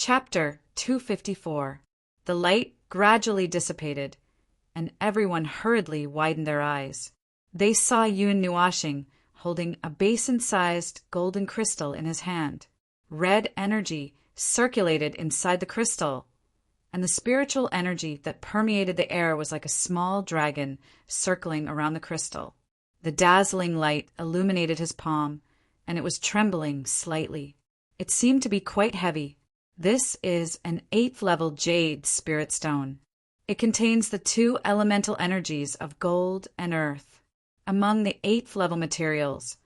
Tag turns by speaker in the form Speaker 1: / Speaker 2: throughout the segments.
Speaker 1: Chapter 254. The light gradually dissipated, and everyone hurriedly widened their eyes. They saw Yun Nuashing holding a basin-sized golden crystal in his hand. Red energy circulated inside the crystal, and the spiritual energy that permeated the air was like a small dragon circling around the crystal. The dazzling light illuminated his palm, and it was trembling slightly. It seemed to be quite heavy. This is an 8th-level jade spirit stone. It contains the 2 elemental energies of gold and earth. Among the 8th-level materials,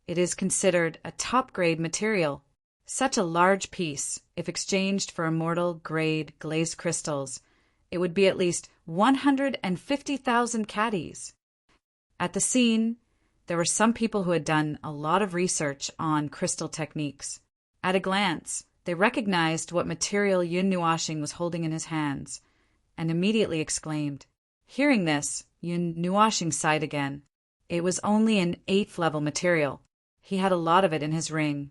Speaker 1: it is considered a top-grade material. Such a large piece, if exchanged for immortal-grade glazed crystals, it would be at least 150,000 caddies. At the scene, there were some people who had done a lot of research on crystal techniques. At a glance, they recognized what material Yun Nuashing was holding in his hands, and immediately exclaimed. Hearing this, Yun Nuashing sighed again. It was only an 8th-level material. He had a lot of it in his ring,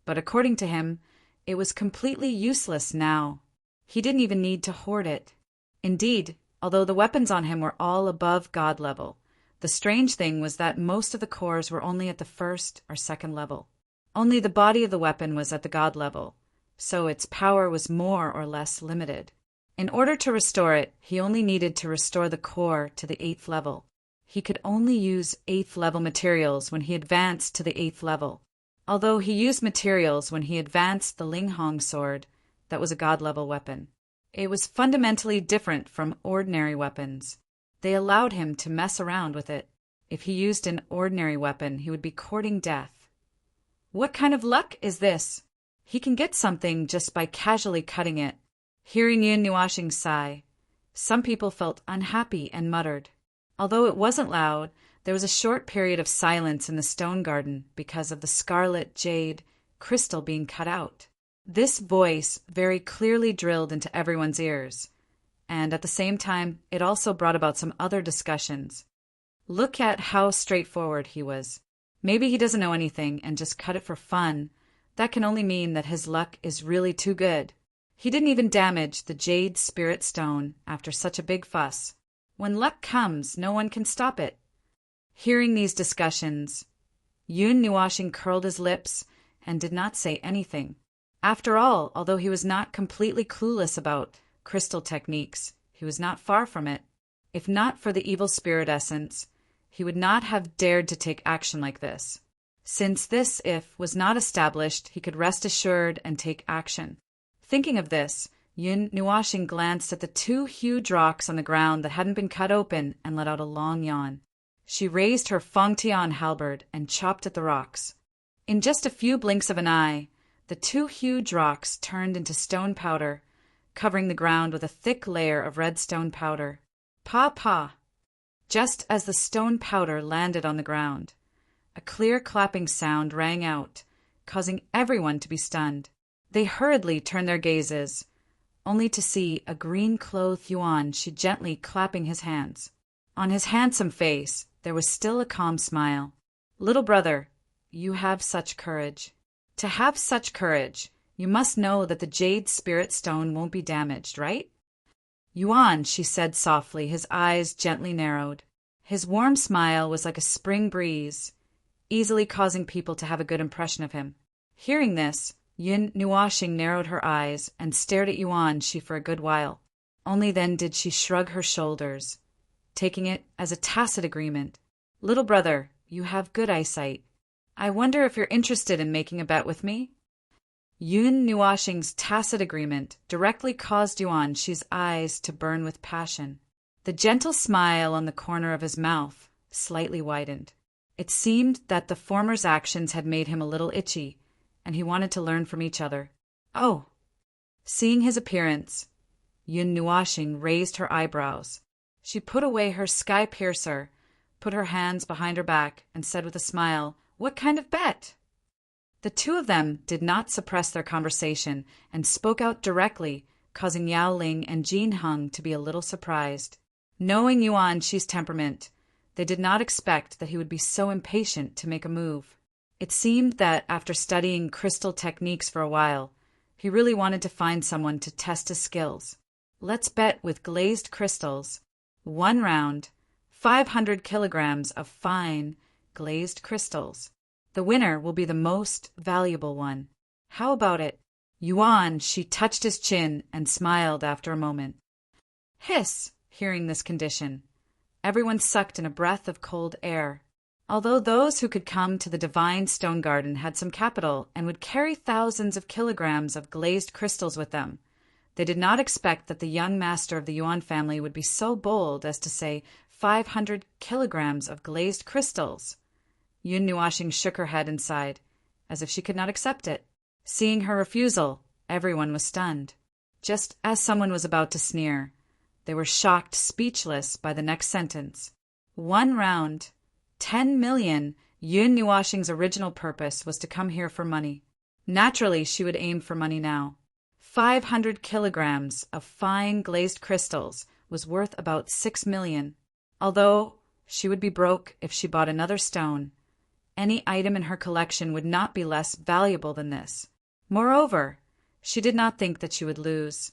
Speaker 1: but according to him, it was completely useless now. He didn't even need to hoard it. Indeed, although the weapons on him were all above God level, the strange thing was that most of the cores were only at the 1st or 2nd level. Only the body of the weapon was at the God level, so its power was more or less limited. In order to restore it, he only needed to restore the core to the 8th level. He could only use 8th-level materials when he advanced to the 8th level, although he used materials when he advanced the Linghong sword that was a God-level weapon. It was fundamentally different from ordinary weapons. They allowed him to mess around with it. If he used an ordinary weapon, he would be courting death. What kind of luck is this? He can get something just by casually cutting it. Hearing Yun Nuashing sigh, some people felt unhappy and muttered. Although it wasn't loud, there was a short period of silence in the stone garden because of the scarlet jade crystal being cut out. This voice very clearly drilled into everyone's ears, and at the same time, it also brought about some other discussions. Look at how straightforward he was. Maybe he doesn't know anything and just cut it for fun. That can only mean that his luck is really too good. He didn't even damage the jade spirit stone after such a big fuss. When luck comes, no one can stop it. Hearing these discussions, Yun Nuashing curled his lips and did not say anything. After all, although he was not completely clueless about crystal techniques, he was not far from it. If not for the evil spirit essence, he would not have dared to take action like this. Since this if was not established, he could rest assured and take action. Thinking of this, Yun Nuashing glanced at the 2 huge rocks on the ground that hadn't been cut open and let out a long yawn. She raised her Fengtian halberd and chopped at the rocks. In just a few blinks of an eye, the 2 huge rocks turned into stone powder, covering the ground with a thick layer of red stone powder. Pa! Just as the stone powder landed on the ground, a clear clapping sound rang out, causing everyone to be stunned. They hurriedly turned their gazes, only to see a green-clothed Yuan gently clapping his hands. On his handsome face, there was still a calm smile. Little brother, you have such courage. To have such courage, you must know that the jade spirit stone won't be damaged, right? Yuan, she said softly, his eyes gently narrowed. His warm smile was like a spring breeze, easily causing people to have a good impression of him. Hearing this, Yun Nuashing narrowed her eyes and stared at Yuan for a good while. Only then did she shrug her shoulders, taking it as a tacit agreement. Little brother, you have good eyesight. I wonder if you're interested in making a bet with me? Yun Nuashing's tacit agreement directly caused Yuan's eyes to burn with passion. The gentle smile on the corner of his mouth slightly widened. It seemed that the former's actions had made him a little itchy, and he wanted to learn from each other. Oh! Seeing his appearance, Yun Nuashing raised her eyebrows. She put away her sky piercer, put her hands behind her back, and said with a smile, "What kind of bet?" The 2 of them did not suppress their conversation and spoke out directly, causing Yao Ling and Jin Heng to be a little surprised. Knowing Yuan's temperament, they did not expect that he would be so impatient to make a move. It seemed that after studying crystal techniques for a while, He really wanted to find someone to test his skills. Let's bet with glazed crystals. 1 round, 500 kilograms of fine, glazed crystals. The winner will be the most valuable one. How about it? Yuan, she touched his chin and smiled after a moment. Hiss, hearing this condition. Everyone sucked in a breath of cold air. Although those who could come to the divine stone garden had some capital and would carry thousands of kilograms of glazed crystals with them, they did not expect that the young master of the Yuan family would be so bold as to say 500 kilograms of glazed crystals. Yun Nuashing shook her head and sighed, as if she could not accept it. Seeing her refusal, everyone was stunned. Just as someone was about to sneer, they were shocked speechless by the next sentence. 1 round, 10 million. Yun Nuashing's original purpose was to come here for money. Naturally, she would aim for money now. 500 kilograms of fine glazed crystals was worth about 6 million. Although she would be broke if she bought another stone, any item in her collection would not be less valuable than this. Moreover, she did not think that she would lose,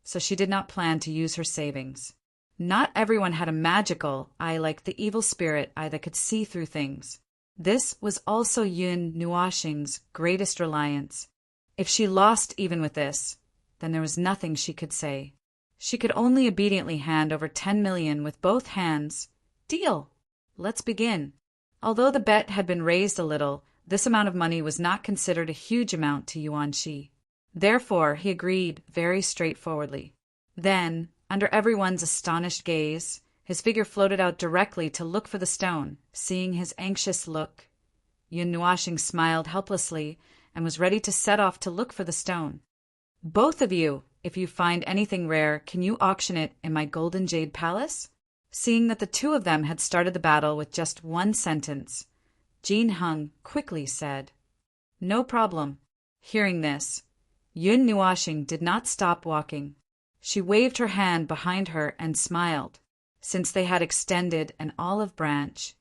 Speaker 1: so she did not plan to use her savings. Not everyone had a magical eye like the evil spirit eye that could see through things. This was also Yun Nuashing's greatest reliance. If she lost even with this, then there was nothing she could say. She could only obediently hand over 10 million with both hands. Deal! Let's begin. Although the bet had been raised a little, this amount of money was not considered a huge amount to Yuan Shi. Therefore, he agreed very straightforwardly. Then, under everyone's astonished gaze, his figure floated out directly to look for the stone. Seeing his anxious look, Yun Nuashing smiled helplessly and was ready to set off to look for the stone. Both of you, if you find anything rare, can you auction it in my golden jade palace? Seeing that the two of them had started the battle with just one sentence, Jean Hung quickly said, No problem. Hearing this, Yun Nuashing did not stop walking. She waved her hand behind her and smiled. Since they had extended an olive branch,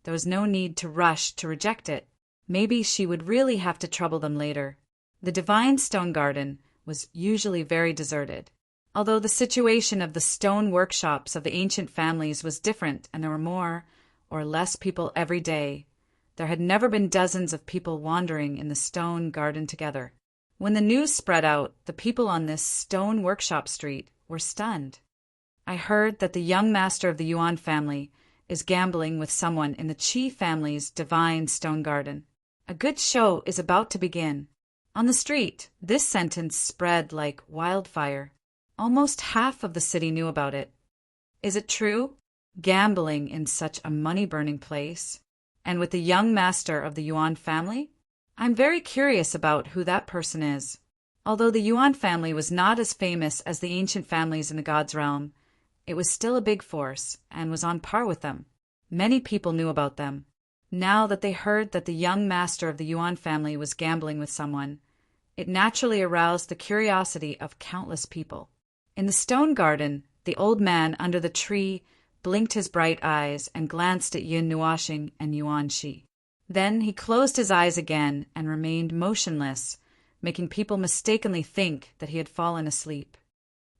Speaker 1: there was no need to rush to reject it. Maybe she would really have to trouble them later. The divine stone garden was usually very deserted. Although the situation of the stone workshops of the ancient families was different and there were more or less people every day, there had never been dozens of people wandering in the stone garden together. When the news spread out, the people on this stone workshop street were stunned. I heard that the young master of the Yuan family is gambling with someone in the Qi family's divine stone garden. A good show is about to begin. On the street, this sentence spread like wildfire. Almost half of the city knew about it. Is it true? Gambling in such a money-burning place? And with the young master of the Yuan family? I'm very curious about who that person is. Although the Yuan family was not as famous as the ancient families in the God's realm, it was still a big force and was on par with them. Many people knew about them. Now that they heard that the young master of the Yuan family was gambling with someone, it naturally aroused the curiosity of countless people. In the stone garden, the old man under the tree blinked his bright eyes and glanced at Yun Nuashing and Yuan Shi. Then he closed his eyes again and remained motionless, making people mistakenly think that he had fallen asleep.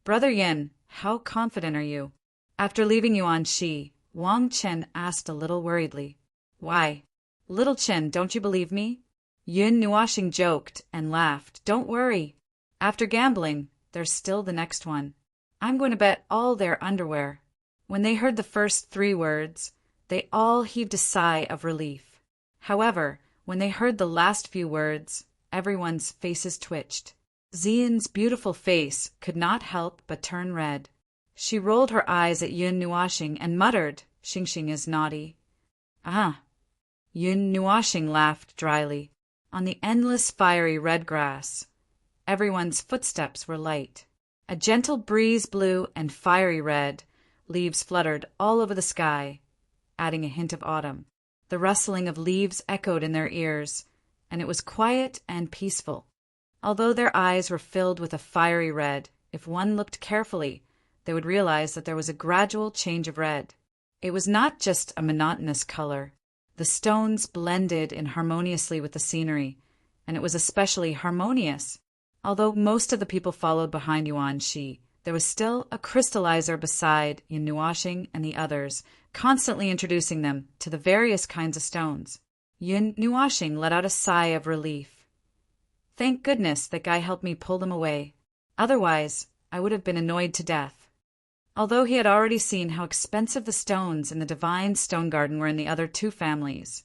Speaker 1: Brother Yin, how confident are you? After leaving Yuan Shi, Wang Chen asked a little worriedly. Why? Little Chen, don't you believe me? Yun Nuashing joked and laughed. Don't worry. After gambling, there's still the next one. I'm going to bet all their underwear. When they heard the first 3 words, they all heaved a sigh of relief. However, when they heard the last few words, everyone's faces twitched. Xian's beautiful face could not help but turn red. She rolled her eyes at Yun Nuashing and muttered, Xingxing is naughty. Ah! Yun Nuashing laughed dryly. On the endless fiery red grass, everyone's footsteps were light. A gentle breeze blew and fiery red leaves fluttered all over the sky, adding a hint of autumn. The rustling of leaves echoed in their ears, and it was quiet and peaceful. Although their eyes were filled with a fiery red, if one looked carefully, they would realize that there was a gradual change of red. It was not just a monotonous color. The stones blended in harmoniously with the scenery, and it was especially harmonious. Although most of the people followed behind Yuan Shi, there was still a crystallizer beside Yin Nuashing and the others, constantly introducing them to the various kinds of stones. Yin Nuashing let out a sigh of relief. Thank goodness that guy helped me pull them away. Otherwise, I would have been annoyed to death. Although he had already seen how expensive the stones in the Divine Stone Garden were in the other two families,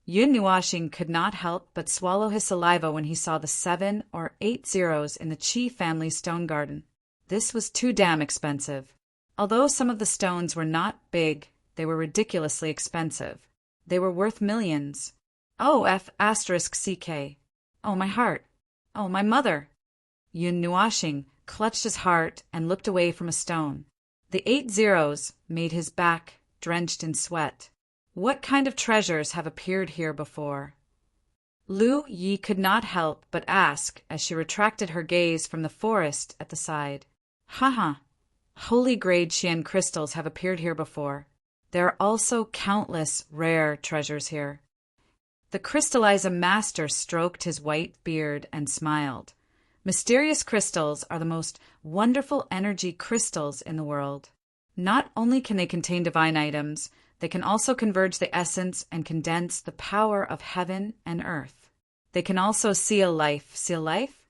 Speaker 1: Yun Nuashing could not help but swallow his saliva when he saw the 7 or 8 zeros in the Qi family stone garden. This was too damn expensive. Although some of the stones were not big, they were ridiculously expensive. They were worth millions. Oh, F***CK. Oh, my heart. Oh, my mother. Yun Nuashing clutched his heart and looked away from a stone. The 8 zeros made his back drenched in sweat. What kind of treasures have appeared here before? Lu Yi could not help but ask as she retracted her gaze from the forest at the side. Haha, holy grade Qian crystals have appeared here before. There are also countless rare treasures here. The crystallizer master stroked his white beard and smiled. Mysterious crystals are the most wonderful energy crystals in the world. Not only can they contain divine items, they can also converge the essence and condense the power of heaven and earth. They can also seal life. Seal life?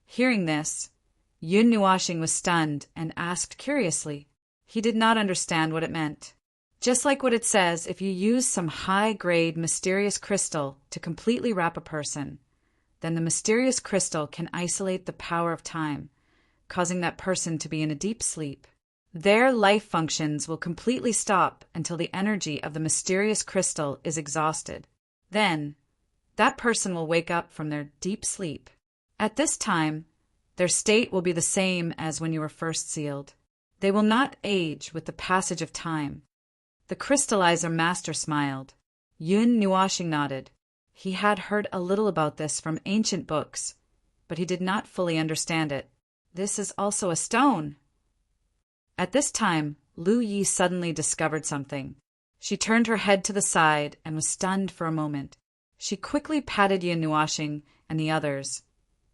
Speaker 1: Hearing this, Yun Nuashing was stunned and asked curiously. He did not understand what it meant. Just like what it says, if you use some high-grade mysterious crystal to completely wrap a person, then the mysterious crystal can isolate the power of time, causing that person to be in a deep sleep. Their life functions will completely stop until the energy of the mysterious crystal is exhausted. Then, that person will wake up from their deep sleep. At this time, their state will be the same as when you were first sealed. They will not age with the passage of time. The crystallizer master smiled. Yun Nuashing nodded. He had heard a little about this from ancient books, but he did not fully understand it. This is also a stone. At this time, Lu Yi suddenly discovered something. She turned her head to the side and was stunned for a moment. She quickly patted Yun Nuashing and the others,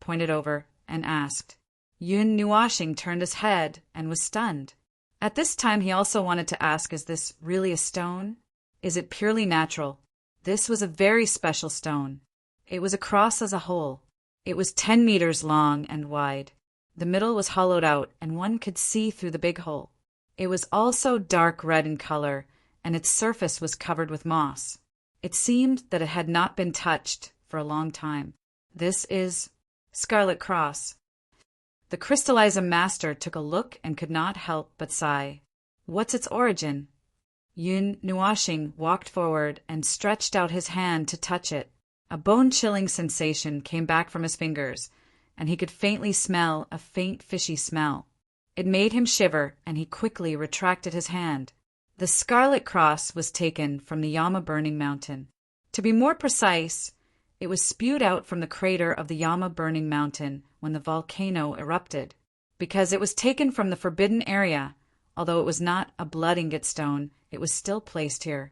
Speaker 1: pointed over, and asked. Yun Nuashing turned his head and was stunned. At this time he also wanted to ask, is this really a stone? Is it purely natural? This was a very special stone. It was across as a hole. It was 10 meters long and wide. The middle was hollowed out, and one could see through the big hole. It was also dark red in color, and its surface was covered with moss. It seemed that it had not been touched for a long time. This is Scarlet Cross. The crystallizer master took a look and could not help but sigh. What's its origin? Yun Nuashing walked forward and stretched out his hand to touch it. A bone-chilling sensation came back from his fingers, and he could faintly smell a faint fishy smell. It made him shiver, and he quickly retracted his hand. The Scarlet Cross was taken from the Yama Burning Mountain. To be more precise, it was spewed out from the crater of the Yama Burning Mountain when the volcano erupted. Because it was taken from the forbidden area, although it was not a blood ingot stone, it was still placed here.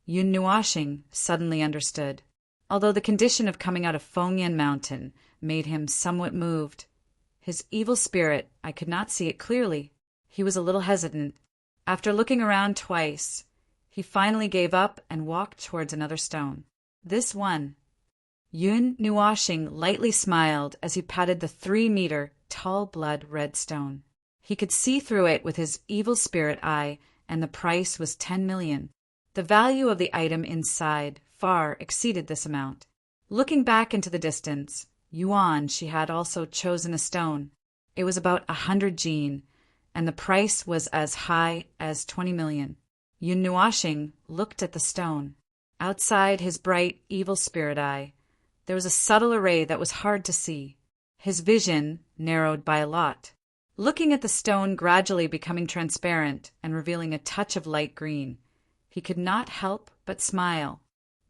Speaker 1: Yun Nuashing suddenly understood. Although the condition of coming out of Fengyan Mountain made him somewhat moved, his evil spirit, I could not see it clearly. He was a little hesitant. After looking around twice, he finally gave up and walked towards another stone. This one. Yun Nuashing lightly smiled as he patted the 3-meter tall blood red stone. He could see through it with his evil spirit eye, and the price was 10 million. The value of the item inside far exceeded this amount. Looking back into the distance, Yuan she had also chosen a stone. It was about 100 jin, and the price was as high as 20 million. Yun Nuashing looked at the stone. Outside his bright, evil spirit eye, there was a subtle array that was hard to see. His vision narrowed by a lot. Looking at the stone gradually becoming transparent and revealing a touch of light green, he could not help but smile.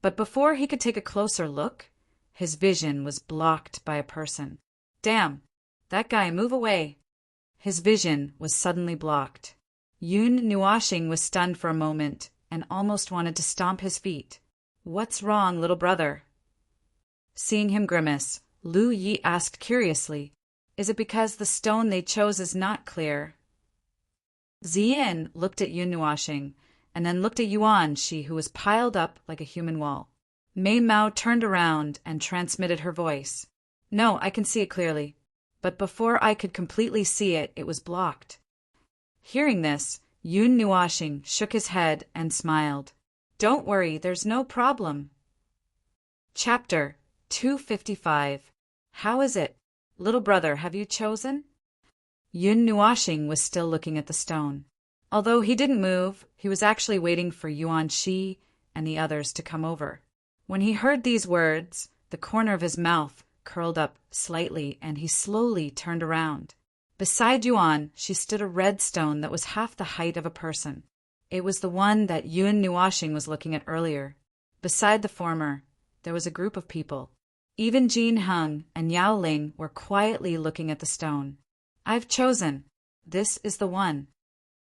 Speaker 1: But before he could take a closer look, his vision was blocked by a person. Damn! That guy, move away! His vision was suddenly blocked. Yun Nuashing was stunned for a moment and almost wanted to stomp his feet. What's wrong, little brother? Seeing him grimace, Lu Yi asked curiously. Is it because the stone they chose is not clear? Ziyin looked at Yun Nuashing, and then looked at Yuan Shi, who was piled up like a human wall. Mei Mao turned around and transmitted her voice. No, I can see it clearly. But before I could completely see it, it was blocked. Hearing this, Yun Nuashing shook his head and smiled. Don't worry, there's no problem. Chapter 255. How is it? Little brother, have you chosen? Yun Nuashing was still looking at the stone. Although he didn't move, he was actually waiting for Yuan Shi and the others to come over. When he heard these words, the corner of his mouth curled up slightly and he slowly turned around. Beside Yuan, she stood a red stone that was half the height of a person. It was the one that Yun Nuashing was looking at earlier. Beside the former, there was a group of people. Even Jin Heng and Yao Ling were quietly looking at the stone. I've chosen. This is the one.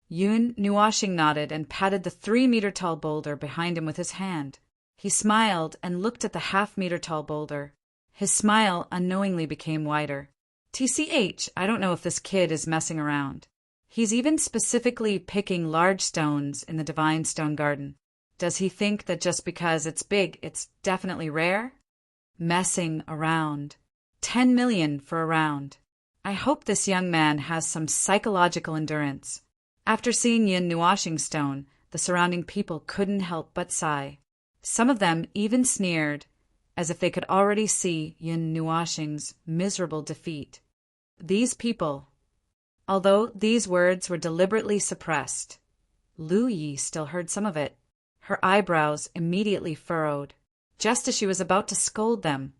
Speaker 1: Yun Nuashing nodded and patted the 3-meter-tall boulder behind him with his hand. He smiled and looked at the half-meter-tall boulder. His smile unknowingly became wider. TCH, I don't know if this kid is messing around. He's even specifically picking large stones in the Divine Stone Garden. Does he think that just because it's big, it's definitely rare? Messing around. 10 million for a round. I hope this young man has some psychological endurance. After seeing Yun Nuashing's stone, the surrounding people couldn't help but sigh. Some of them even sneered, as if they could already see Yun Nuashing's miserable defeat. These people. Although these words were deliberately suppressed, Lu Yi still heard some of it. Her eyebrows immediately furrowed. Just as she was about to scold them,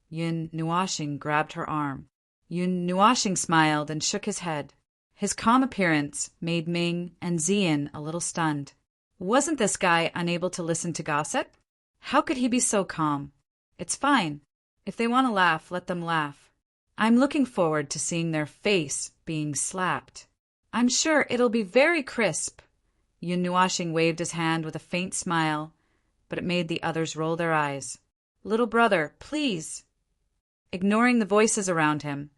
Speaker 1: Yun Nuashing grabbed her arm. Yun Nuashing smiled and shook his head. His calm appearance made Ming and Ziyin a little stunned. Wasn't this guy unable to listen to gossip? How could he be so calm? It's fine. If they want to laugh, let them laugh. I'm looking forward to seeing their face being slapped. I'm sure it'll be very crisp. Yun Nuashing waved his hand with a faint smile, but it made the others roll their eyes. Little brother, please. Ignoring the voices around him,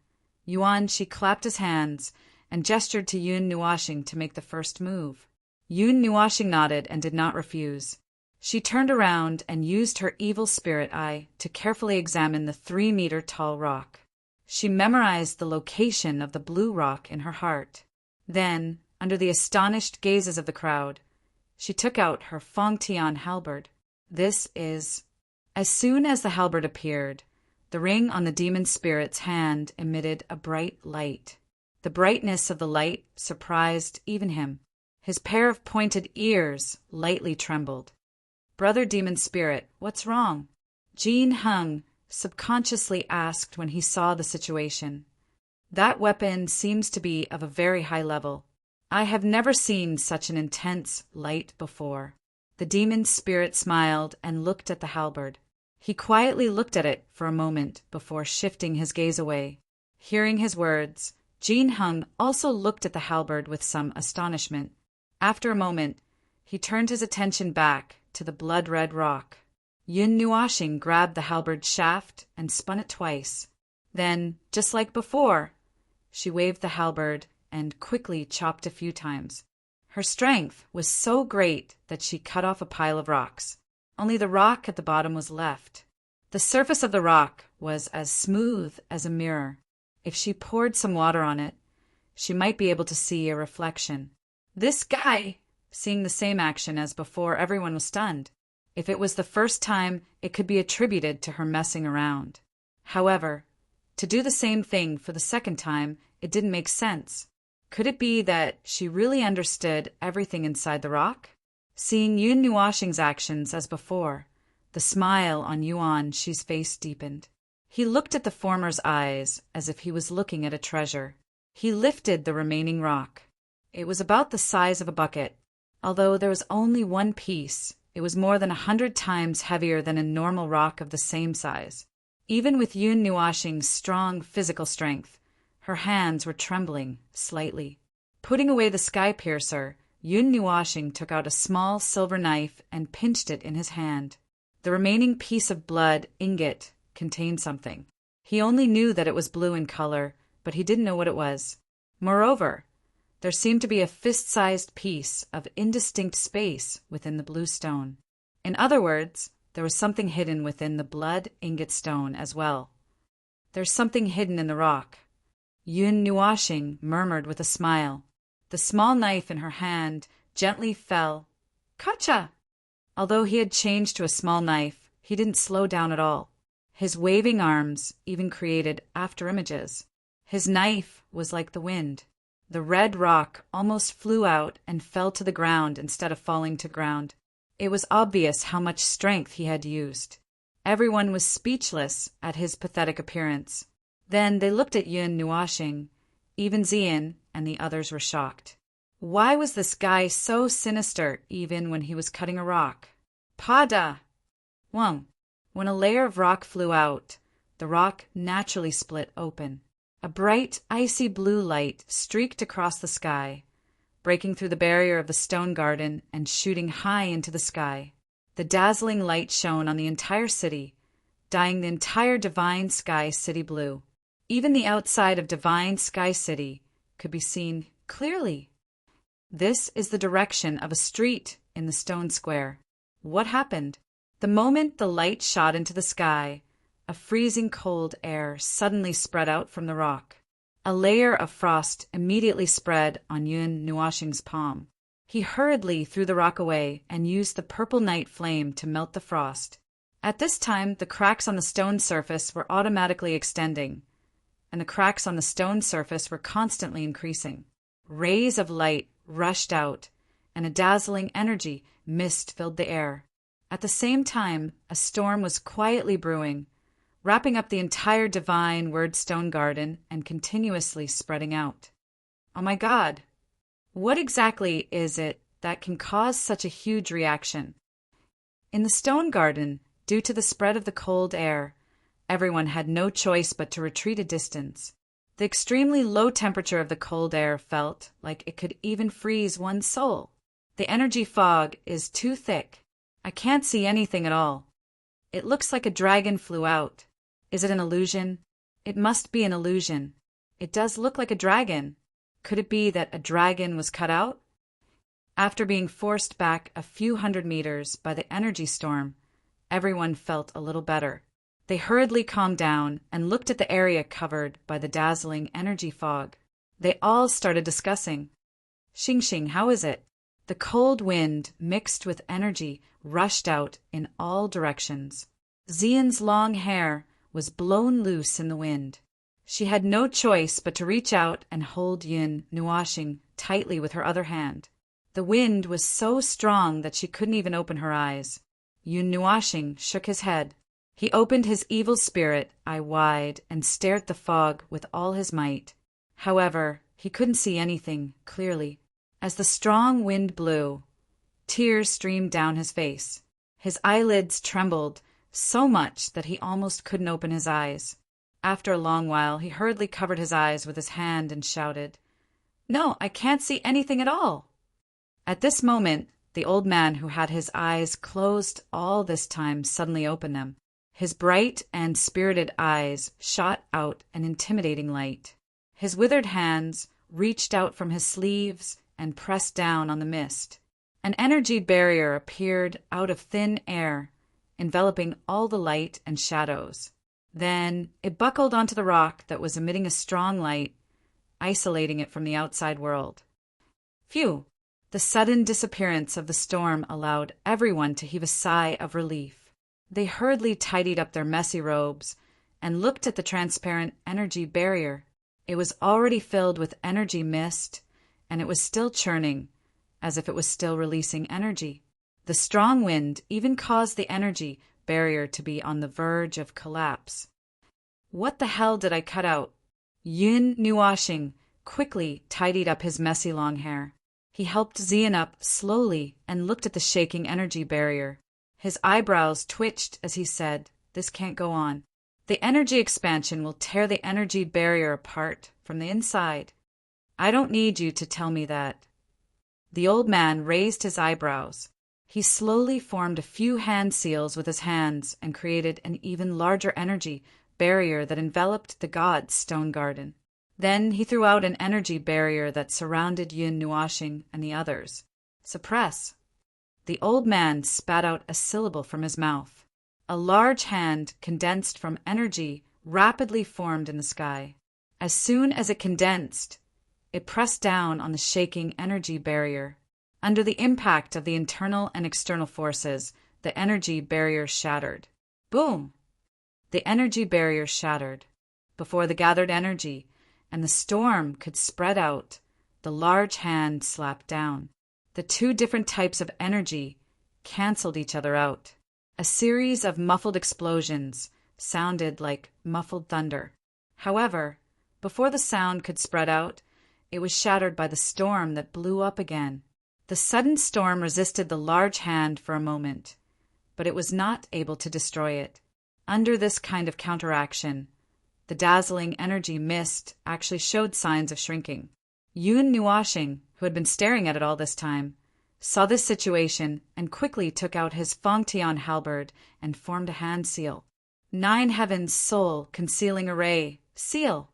Speaker 1: Yuan Shi clapped his hands and gestured to Yun Nuashing to make the first move. Yun Nuashing nodded and did not refuse. She turned around and used her evil spirit eye to carefully examine the 3-meter-tall rock. She memorized the location of the blue rock in her heart. Then, under the astonished gazes of the crowd, she took out her Fengtian halberd. This is... As soon as the halberd appeared, the ring on the demon spirit's hand emitted a bright light. The brightness of the light surprised even him. His pair of pointed ears lightly trembled. Brother demon spirit, what's wrong? Jin Heng subconsciously asked when he saw the situation. That weapon seems to be of a very high level. I have never seen such an intense light before. The demon spirit smiled and looked at the halberd. He quietly looked at it for a moment before shifting his gaze away. Hearing his words, Jin Heng also looked at the halberd with some astonishment. After a moment, he turned his attention back to the blood-red rock. Yun Nuashing grabbed the halberd shaft and spun it twice. Then, just like before, she waved the halberd and quickly chopped a few times. Her strength was so great that she cut off a pile of rocks. Only the rock at the bottom was left. The surface of the rock was as smooth as a mirror. If she poured some water on it, she might be able to see a reflection. This guy! Seeing the same action as before, everyone was stunned. If it was the first time, it could be attributed to her messing around. However, to do the same thing for the second time, it didn't make sense. Could it be that she really understood everything inside the rock? Seeing Yun Nuashing's actions as before, the smile on Yuan Shi's face deepened. He looked at the former's eyes as if he was looking at a treasure. He lifted the remaining rock. It was about the size of a bucket. Although there was only one piece, it was more than 100 times heavier than a normal rock of the same size. Even with Yun Nuashing's strong physical strength, her hands were trembling slightly. Putting away the sky piercer, Yun Nuashing took out a small silver knife and pinched it in his hand. The remaining piece of blood ingot contained something. He only knew that it was blue in color, but he didn't know what it was. Moreover, there seemed to be a fist-sized piece of indistinct space within the blue stone. In other words, there was something hidden within the blood ingot stone as well. There's something hidden in the rock. Yun Nuashing murmured with a smile. The small knife in her hand gently fell. Kacha! Although he had changed to a small knife, he didn't slow down at all. His waving arms even created afterimages. His knife was like the wind. The red rock almost flew out and fell to the ground instead of falling to ground. It was obvious how much strength he had used. Everyone was speechless at his pathetic appearance. Then they looked at Yun Nuashing. Even Xian and the others were shocked. Why was this guy so sinister even when he was cutting a rock? Pada! Wong. When a layer of rock flew out, the rock naturally split open. A bright, icy blue light streaked across the sky, breaking through the barrier of the stone garden and shooting high into the sky. The dazzling light shone on the entire city, dyeing the entire Divine Sky City blue. Even the outside of Divine Sky City could be seen clearly. This is the direction of a street in the stone square. What happened? The moment the light shot into the sky, a freezing cold air suddenly spread out from the rock. A layer of frost immediately spread on Yun Nuashing's palm. He hurriedly threw the rock away and used the purple night flame to melt the frost. At this time, the cracks on the stone surface were automatically extending, and the cracks on the stone surface were constantly increasing. Rays of light rushed out, and a dazzling energy mist filled the air. At the same time, a storm was quietly brewing, wrapping up the entire divine word stone garden and continuously spreading out. Oh my God! What exactly is it that can cause such a huge reaction? In the stone garden, due to the spread of the cold air, everyone had no choice but to retreat a distance. The extremely low temperature of the cold air felt like it could even freeze one's soul. The energy fog is too thick. I can't see anything at all. It looks like a dragon flew out. Is it an illusion? It must be an illusion. It does look like a dragon. Could it be that a dragon was cut out? After being forced back a few hundred meters by the energy storm, everyone felt a little better. They hurriedly calmed down and looked at the area covered by the dazzling energy fog. They all started discussing. Xingxing, how is it? The cold wind mixed with energy rushed out in all directions. Xian's long hair was blown loose in the wind. She had no choice but to reach out and hold Yun Nuashing tightly with her other hand. The wind was so strong that she couldn't even open her eyes. Yun Nuashing shook his head. He opened his evil spirit eye wide and stared at the fog with all his might. However, he couldn't see anything clearly. As the strong wind blew, tears streamed down his face. His eyelids trembled so much that he almost couldn't open his eyes. After a long while, he hurriedly covered his eyes with his hand and shouted, "No, I can't see anything at all." At this moment, the old man who had his eyes closed all this time suddenly opened them. His bright and spirited eyes shot out an intimidating light. His withered hands reached out from his sleeves and pressed down on the mist. An energy barrier appeared out of thin air, enveloping all the light and shadows. Then it buckled onto the rock that was emitting a strong light, isolating it from the outside world. Phew! The sudden disappearance of the storm allowed everyone to heave a sigh of relief. They hurriedly tidied up their messy robes and looked at the transparent energy barrier. It was already filled with energy mist, and it was still churning, as if it was still releasing energy. The strong wind even caused the energy barrier to be on the verge of collapse. What the hell did I cut out? Yun Nuashing quickly tidied up his messy long hair. He helped Xian up slowly and looked at the shaking energy barrier. His eyebrows twitched as he said, "This can't go on. The energy expansion will tear the energy barrier apart from the inside. I don't need you to tell me that." The old man raised his eyebrows. He slowly formed a few hand seals with his hands and created an even larger energy barrier that enveloped the god's stone garden. Then he threw out an energy barrier that surrounded Yun Nuashing and the others. Suppress. The old man spat out a syllable from his mouth. A large hand, condensed from energy, rapidly formed in the sky. As soon as it condensed, it pressed down on the shaking energy barrier. Under the impact of the internal and external forces, the energy barrier shattered. Boom! The energy barrier shattered. Before the gathered energy and the storm could spread out, the large hand slapped down. The two different types of energy canceled each other out. A series of muffled explosions sounded like muffled thunder. However, before the sound could spread out, it was shattered by the storm that blew up again. The sudden storm resisted the large hand for a moment, but it was not able to destroy it. Under this kind of counteraction, the dazzling energy mist actually showed signs of shrinking. Yun Nuashing, who had been staring at it all this time, saw this situation and quickly took out his Fengtian halberd and formed a hand seal. 9 heavens soul concealing array, seal!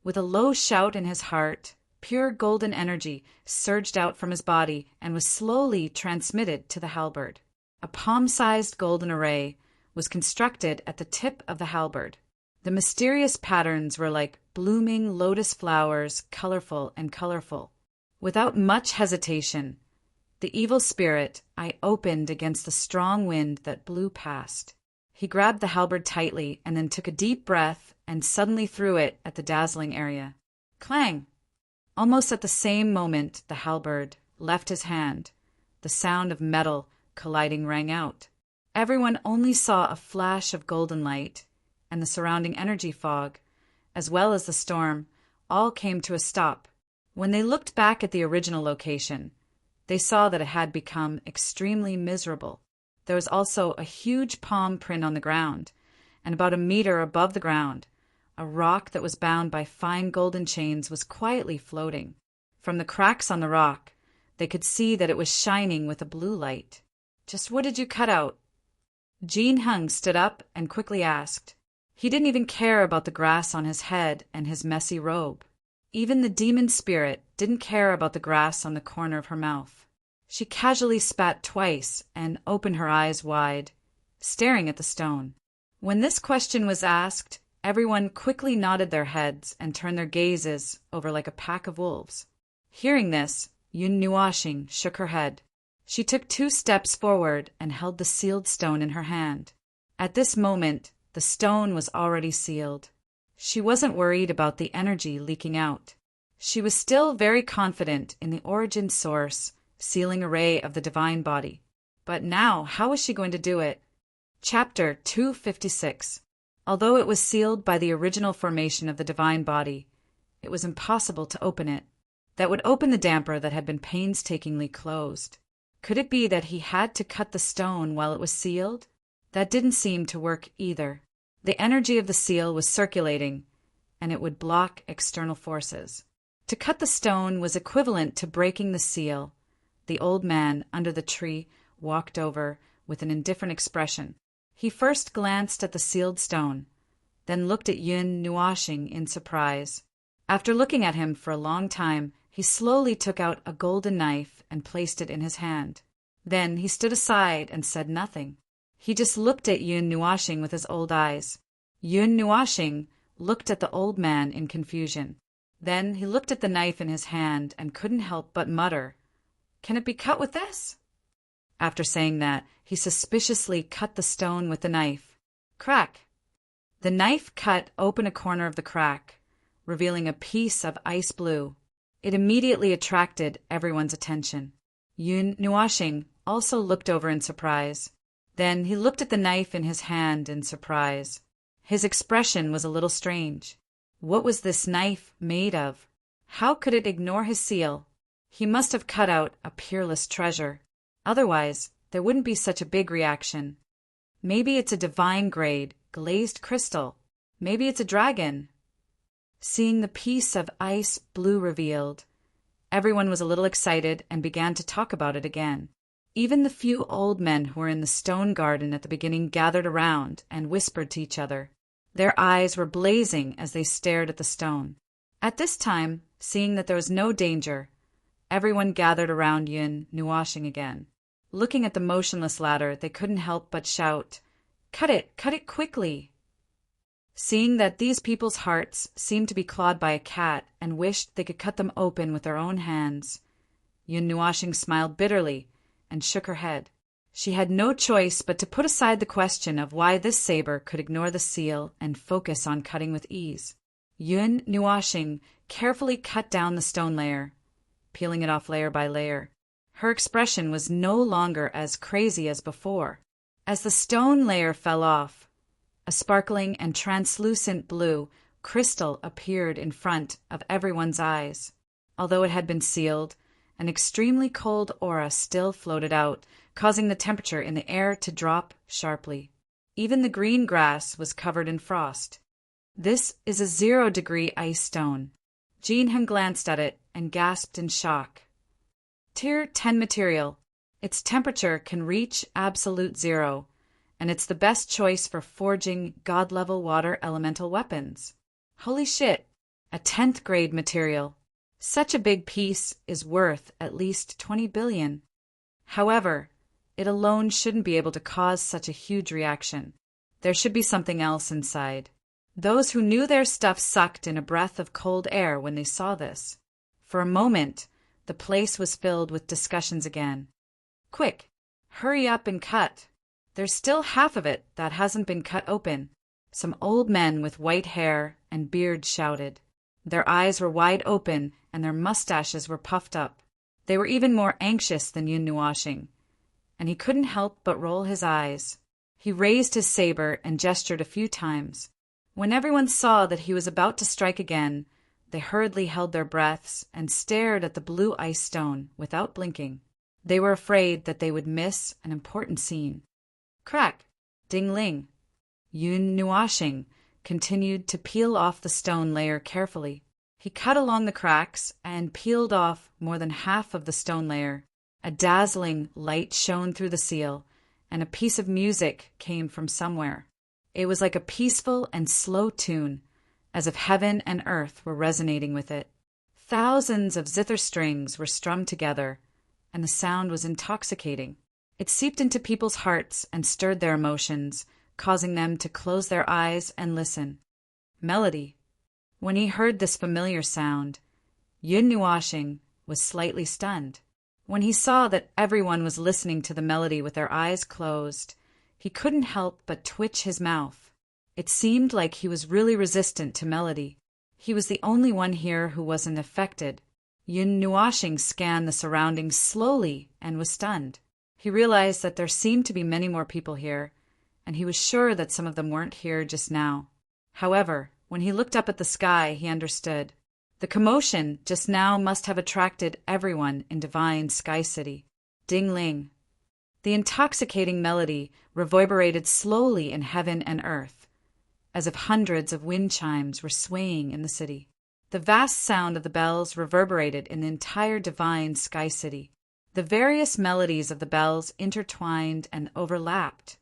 Speaker 1: With a low shout in his heart, pure golden energy surged out from his body and was slowly transmitted to the halberd. A palm-sized golden array was constructed at the tip of the halberd. The mysterious patterns were like blooming lotus flowers, colorful and colorful. Without much hesitation, the evil spirit I opened against the strong wind that blew past. He grabbed the halberd tightly and then took a deep breath and suddenly threw it at the dazzling area. Clang! Almost at the same moment the halberd left his hand. The sound of metal colliding rang out. Everyone only saw a flash of golden light, and the surrounding energy fog, as well as the storm, all came to a stop. When they looked back at the original location, they saw that it had become extremely miserable. There was also a huge palm print on the ground, and about a meter above the ground, a rock that was bound by fine golden chains was quietly floating. From the cracks on the rock, they could see that it was shining with a blue light. Just what did you cut out? Jean Hung stood up and quickly asked. He didn't even care about the grass on his head and his messy robe. Even the demon spirit didn't care about the grass on the corner of her mouth. She casually spat twice and opened her eyes wide, staring at the stone. When this question was asked, everyone quickly nodded their heads and turned their gazes over like a pack of wolves. Hearing this, Yun Nuashing shook her head. She took 2 steps forward and held the sealed stone in her hand. At this moment, the stone was already sealed. She wasn't worried about the energy leaking out. She was still very confident in the origin source, sealing array of the divine body. But now, how was she going to do it? Chapter 256. Although it was sealed by the original formation of the divine body, it was impossible to open it. That would open the damper that had been painstakingly closed. Could it be that he had to cut the stone while it was sealed? That didn't seem to work either. The energy of the seal was circulating, and it would block external forces. To cut the stone was equivalent to breaking the seal. The old man under the tree walked over with an indifferent expression. He first glanced at the sealed stone, then looked at Yun Nuashing in surprise. After looking at him for a long time, he slowly took out a golden knife and placed it in his hand. Then he stood aside and said nothing. He just looked at Yun Nuashing with his old eyes. Yun Nuashing looked at the old man in confusion. Then he looked at the knife in his hand and couldn't help but mutter, "Can it be cut with this?" After saying that, he suspiciously cut the stone with the knife. Crack! The knife cut open a corner of the crack, revealing a piece of ice blue. It immediately attracted everyone's attention. Yun Nuashing also looked over in surprise. Then he looked at the knife in his hand in surprise. His expression was a little strange. What was this knife made of? How could it ignore his seal? He must have cut out a peerless treasure. Otherwise, there wouldn't be such a big reaction. Maybe it's a divine grade, glazed crystal. Maybe it's a dragon. Seeing the piece of ice blue revealed, everyone was a little excited and began to talk about it again. Even the few old men who were in the stone garden at the beginning gathered around and whispered to each other. Their eyes were blazing as they stared at the stone. At this time, seeing that there was no danger, everyone gathered around Yun Nuashing again. Looking at the motionless ladder, they couldn't help but shout, cut it quickly!" Seeing that these people's hearts seemed to be clawed by a cat and wished they could cut them open with their own hands, Yun Nuashing smiled bitterly and shook her head. She had no choice but to put aside the question of why this saber could ignore the seal and focus on cutting with ease. Yun Nuashing carefully cut down the stone layer, peeling it off layer by layer. Her expression was no longer as crazy as before. As the stone layer fell off, a sparkling and translucent blue crystal appeared in front of everyone's eyes. Although it had been sealed, an extremely cold aura still floated out, causing the temperature in the air to drop sharply. Even the green grass was covered in frost. "This is a 0-degree ice stone." Jinhan glanced at it and gasped in shock. "Tier 10 material. Its temperature can reach absolute 0, and it's the best choice for forging god-level water elemental weapons." Holy shit! A 10th grade material. Such a big piece is worth at least 20 billion. However, it alone shouldn't be able to cause such a huge reaction. There should be something else inside. Those who knew their stuff sucked in a breath of cold air when they saw this. For a moment, the place was filled with discussions again. "Quick, hurry up and cut. There's still half of it that hasn't been cut open," some old men with white hair and beards shouted. Their eyes were wide open and their mustaches were puffed up. They were even more anxious than Yun Nuashing, and he couldn't help but roll his eyes. He raised his saber and gestured a few times. When everyone saw that he was about to strike again, they hurriedly held their breaths and stared at the blue ice stone without blinking. They were afraid that they would miss an important scene. Crack! Ding-ling! Yun Nuashing continued to peel off the stone layer carefully. He cut along the cracks and peeled off more than half of the stone layer. A dazzling light shone through the seal, and a piece of music came from somewhere. It was like a peaceful and slow tune, as if heaven and earth were resonating with it. Thousands of zither strings were strummed together, and the sound was intoxicating. It seeped into people's hearts and stirred their emotions, causing them to close their eyes and listen. Melody. When he heard this familiar sound, Yun Nuashing was slightly stunned. When he saw that everyone was listening to the melody with their eyes closed, he couldn't help but twitch his mouth. It seemed like he was really resistant to melody. He was the only one here who wasn't affected. Yun Nuashing scanned the surroundings slowly and was stunned. He realized that there seemed to be many more people here, and he was sure that some of them weren't here just now. However, when he looked up at the sky, he understood. The commotion just now must have attracted everyone in Divine Sky City. Ding-ling. The intoxicating melody reverberated slowly in heaven and earth, as if hundreds of wind chimes were swaying in the city. The vast sound of the bells reverberated in the entire Divine Sky City. The various melodies of the bells intertwined and overlapped,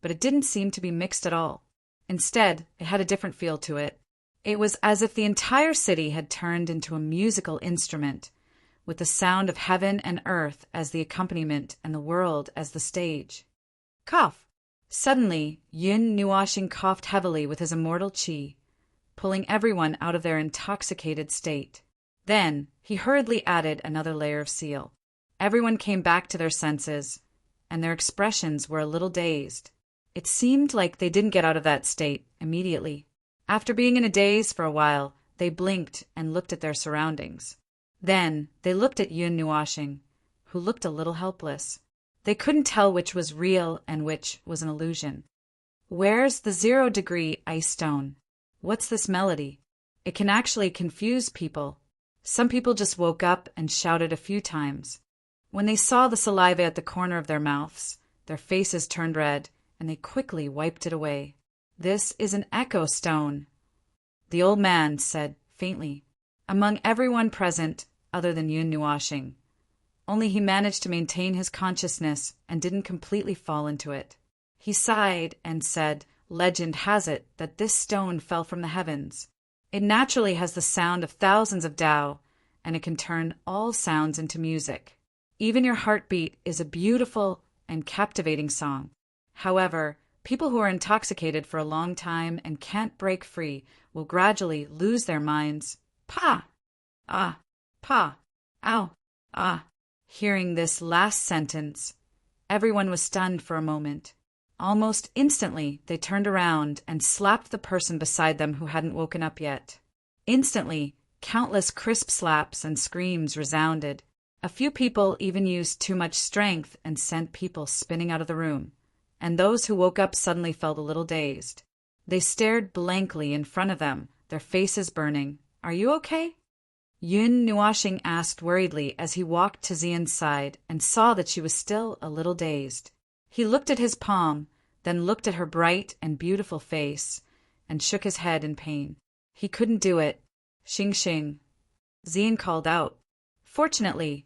Speaker 1: but it didn't seem to be mixed at all. Instead, it had a different feel to it. It was as if the entire city had turned into a musical instrument, with the sound of heaven and earth as the accompaniment and the world as the stage. Cough! Suddenly, Yun Nuashing coughed heavily with his immortal chi, pulling everyone out of their intoxicated state. Then, he hurriedly added another layer of seal. Everyone came back to their senses, and their expressions were a little dazed. It seemed like they didn't get out of that state immediately. After being in a daze for a while, they blinked and looked at their surroundings. Then they looked at Yun Nuashing, who looked a little helpless. They couldn't tell which was real and which was an illusion. Where's the 0-degree ice stone? What's this melody? It can actually confuse people. Some people just woke up and shouted a few times. When they saw the saliva at the corner of their mouths, their faces turned red, and they quickly wiped it away. This is an echo stone, the old man said faintly. Among everyone present, other than Yun Nuashing, only he managed to maintain his consciousness and didn't completely fall into it. He sighed and said, Legend has it that this stone fell from the heavens. It naturally has the sound of thousands of Tao, and it can turn all sounds into music. Even your heartbeat is a beautiful and captivating song. However, people who are intoxicated for a long time and can't break free will gradually lose their minds. Pa! Ah! Pa! Ow! Ah! Hearing this last sentence, everyone was stunned for a moment. Almost instantly, they turned around and slapped the person beside them who hadn't woken up yet. Instantly, countless crisp slaps and screams resounded. A few people even used too much strength and sent people spinning out of the room, and those who woke up suddenly felt a little dazed. They stared blankly in front of them, their faces burning. "Are you okay?" Yun Nuashing asked worriedly as he walked to Xian's side and saw that she was still a little dazed. He looked at his palm, then looked at her bright and beautiful face, and shook his head in pain. He couldn't do it. "Xing Xing." Xian called out. Fortunately,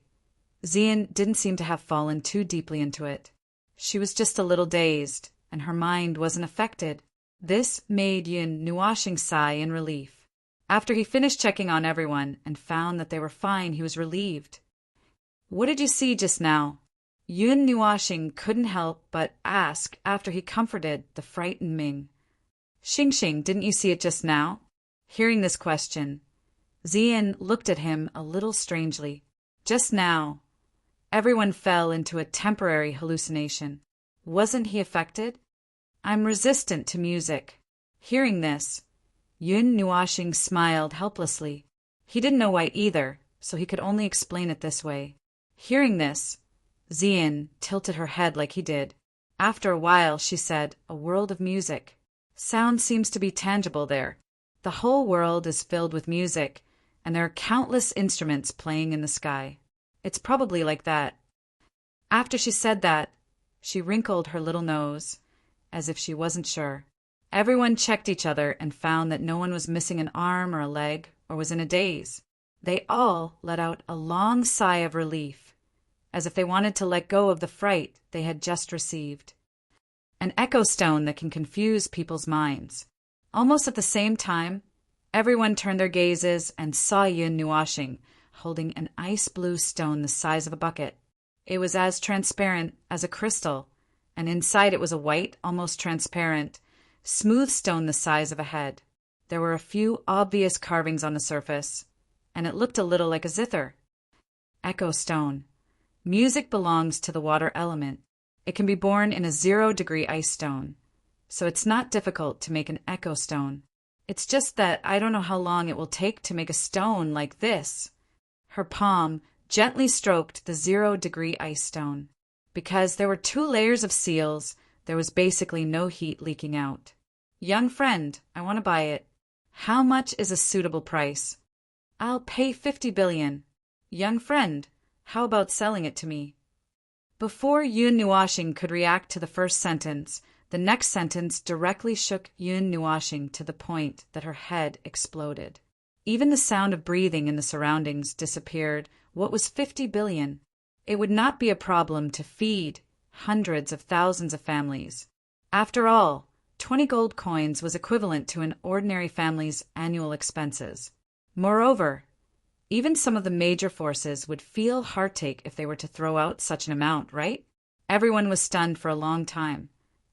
Speaker 1: Xian didn't seem to have fallen too deeply into it. She was just a little dazed, and her mind wasn't affected. This made Yun Nuashing sigh in relief. After he finished checking on everyone and found that they were fine, he was relieved. "What did you see just now?" Yun Nuashing couldn't help but ask after he comforted the frightened Ming. "Xing Xing, didn't you see it just now?" Hearing this question, Xian looked at him a little strangely. Just now, everyone fell into a temporary hallucination. Wasn't he affected? "I'm resistant to music." Hearing this, Yun Nuashing smiled helplessly. He didn't know why either, so he could only explain it this way. Hearing this, Xian tilted her head like he did. After a while, she said, "A world of music. Sound seems to be tangible there. The whole world is filled with music, and there are countless instruments playing in the sky. It's probably like that." After she said that, she wrinkled her little nose, as if she wasn't sure. Everyone checked each other and found that no one was missing an arm or a leg or was in a daze. They all let out a long sigh of relief, as if they wanted to let go of the fright they had just received. An echo stone that can confuse people's minds. Almost at the same time, everyone turned their gazes and saw Yun Nuashing holding an ice-blue stone the size of a bucket. It was as transparent as a crystal, and inside it was a white, almost transparent, smooth stone the size of a head. There were a few obvious carvings on the surface, and it looked a little like a zither. Echo stone. Music belongs to the water element. It can be born in a 0-degree ice stone, so it's not difficult to make an echo stone. It's just that I don't know how long it will take to make a stone like this. Her palm gently stroked the 0-degree ice stone. Because there were 2 layers of seals, there was basically no heat leaking out. "Young friend, I want to buy it. How much is a suitable price?" "I'll pay 50 billion. "Young friend, how about selling it to me?" Before Yun Nuashing could react to the first sentence, the next sentence directly shook Yun Nuashing to the point that her head exploded. Even the sound of breathing in the surroundings disappeared. What was 50 billion? It would not be a problem to feed hundreds of thousands of families. After all, 20 gold coins was equivalent to an ordinary family's annual expenses. Moreover, even some of the major forces would feel heartache if they were to throw out such an amount, right? Everyone was stunned for a long time,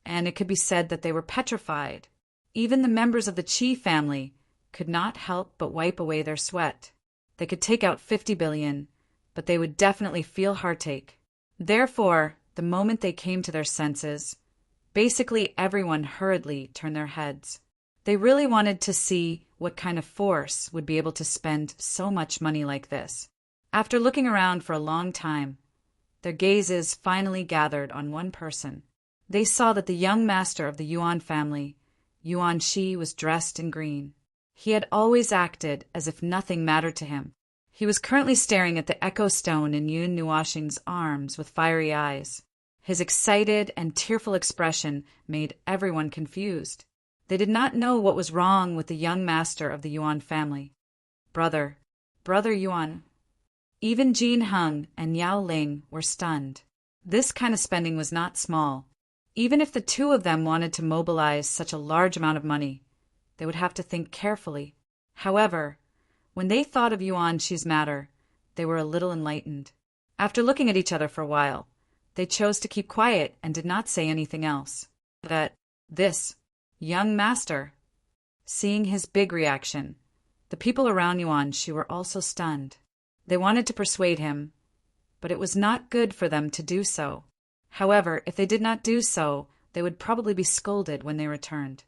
Speaker 1: and it could be said that they were petrified. Even the members of the Qi family could not help but wipe away their sweat. They could take out 50 billion, but they would definitely feel heartache. Therefore, the moment they came to their senses, basically everyone hurriedly turned their heads. They really wanted to see what kind of force would be able to spend so much money like this. After looking around for a long time, their gazes finally gathered on one person. They saw that the young master of the Yuan family, Yuan Shi, was dressed in green. He had always acted as if nothing mattered to him. He was currently staring at the echo stone in Yun Nuashing's arms with fiery eyes. His excited and tearful expression made everyone confused. They did not know what was wrong with the young master of the Yuan family. Brother Yuan. Even Jin Heng and Yao Ling were stunned. This kind of spending was not small. Even if the two of them wanted to mobilize such a large amount of money, they would have to think carefully. However, when they thought of Yuan Shi's matter, they were a little enlightened. After looking at each other for a while, they chose to keep quiet and did not say anything else. That this young master, seeing his big reaction, the people around Yuan Shi were also stunned. They wanted to persuade him, but it was not good for them to do so. However, if they did not do so, they would probably be scolded when they returned.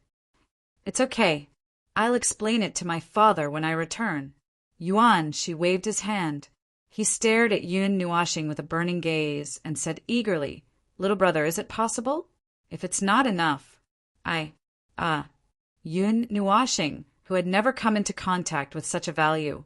Speaker 1: It's okay. I'll explain it to my father when I return. Yuan Shi waved his hand. He stared at Yun Nuashing with a burning gaze and said eagerly, "Little brother, is it possible? If it's not enough, Yun Nuashing, who had never come into contact with such a value,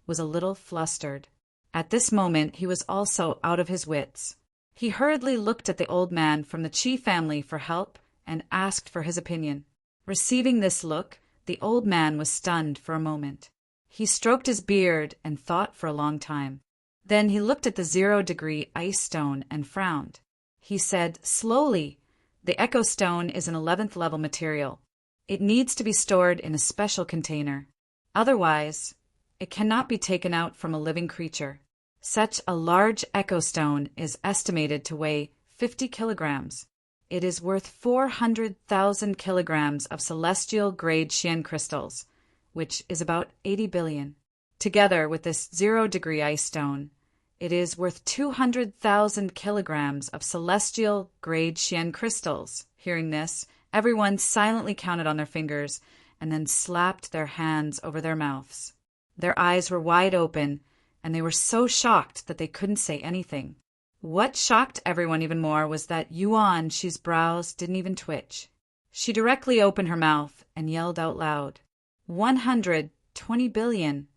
Speaker 1: was a little flustered. At this moment he was also out of his wits. He hurriedly looked at the old man from the Qi family for help and asked for his opinion. Receiving this look, the old man was stunned for a moment. He stroked his beard and thought for a long time. Then he looked at the 0-degree ice stone and frowned. He said slowly, "The echo stone is an 11th level material. It needs to be stored in a special container. Otherwise, it cannot be taken out from a living creature. Such a large echo stone is estimated to weigh 50 kilograms. It is worth 400,000 kilograms of celestial-grade Xian crystals, which is about 80 billion. Together with this 0-degree ice stone, it is worth 200,000 kilograms of celestial-grade Xian crystals." Hearing this, everyone silently counted on their fingers and then slapped their hands over their mouths. Their eyes were wide open, and they were so shocked that they couldn't say anything. What shocked everyone even more was that Yuan Shi's brows didn't even twitch. She directly opened her mouth and yelled out loud, 120 billion.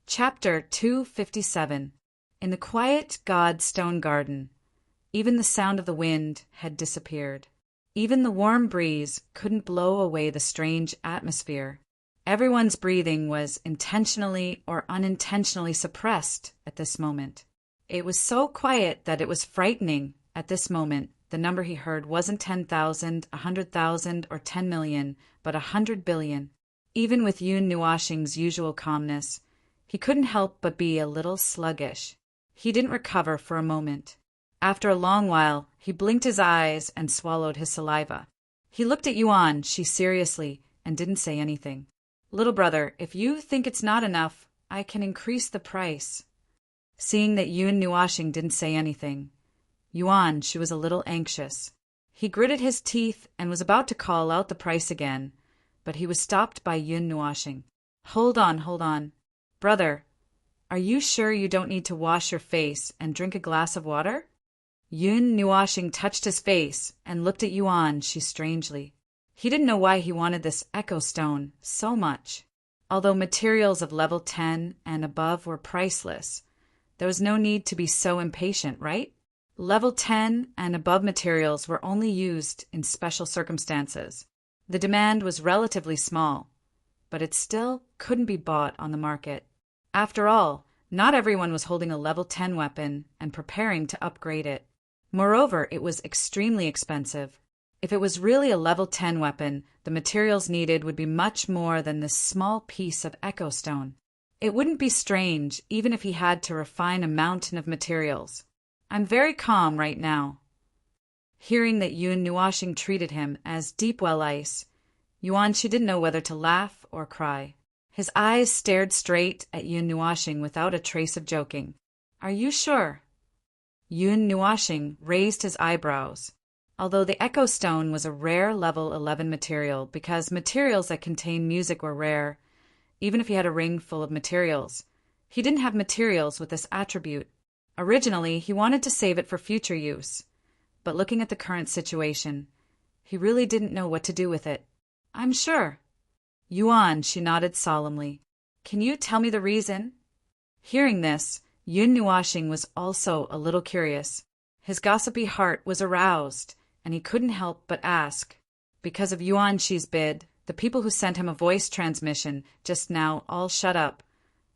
Speaker 1: Chapter 257. In the quiet God stone garden, even the sound of the wind had disappeared. Even the warm breeze couldn't blow away the strange atmosphere. Everyone's breathing was intentionally or unintentionally suppressed at this moment. It was so quiet that it was frightening. At this moment, the number he heard wasn't 10,000, 100,000, or 10 million, but 100 billion. Even with Yun Nuashing's usual calmness, he couldn't help but be a little sluggish. He didn't recover for a moment. After a long while, he blinked his eyes and swallowed his saliva. He looked at Yuan Shi seriously and didn't say anything. "Little brother, if you think it's not enough, I can increase the price." Seeing that Yun Nuashing didn't say anything, Yuan Shi was a little anxious. He gritted his teeth and was about to call out the price again, but he was stopped by Yun Nuashing. Hold on. Brother, are you sure you don't need to wash your face and drink a glass of water? Yun Nuashing touched his face and looked at Yuan Shi strangely. He didn't know why he wanted this echo stone so much. Although materials of level 10 and above were priceless, there was no need to be so impatient, right? Level 10 and above materials were only used in special circumstances. The demand was relatively small, but it still couldn't be bought on the market. After all, not everyone was holding a level 10 weapon and preparing to upgrade it. Moreover, it was extremely expensive. If it was really a level 10 weapon, the materials needed would be much more than this small piece of echo stone. It wouldn't be strange even if he had to refine a mountain of materials. I'm very calm right now. Hearing that Yun Nuashing treated him as deep well ice, Yuan Shi didn't know whether to laugh or cry. His eyes stared straight at Yun Nuashing without a trace of joking. Are you sure? Yun Nuashing raised his eyebrows. Although the echo stone was a rare level 11 material because materials that contain music were rare, even if he had a ring full of materials, he didn't have materials with this attribute. Originally, he wanted to save it for future use, but looking at the current situation, he really didn't know what to do with it. I'm sure. Yuan Shi nodded solemnly. Can you tell me the reason? Hearing this, Yun Nuashing was also a little curious. His gossipy heart was aroused, and he couldn't help but ask. Because of Yuan Shi's bid, the people who sent him a voice transmission just now all shut up,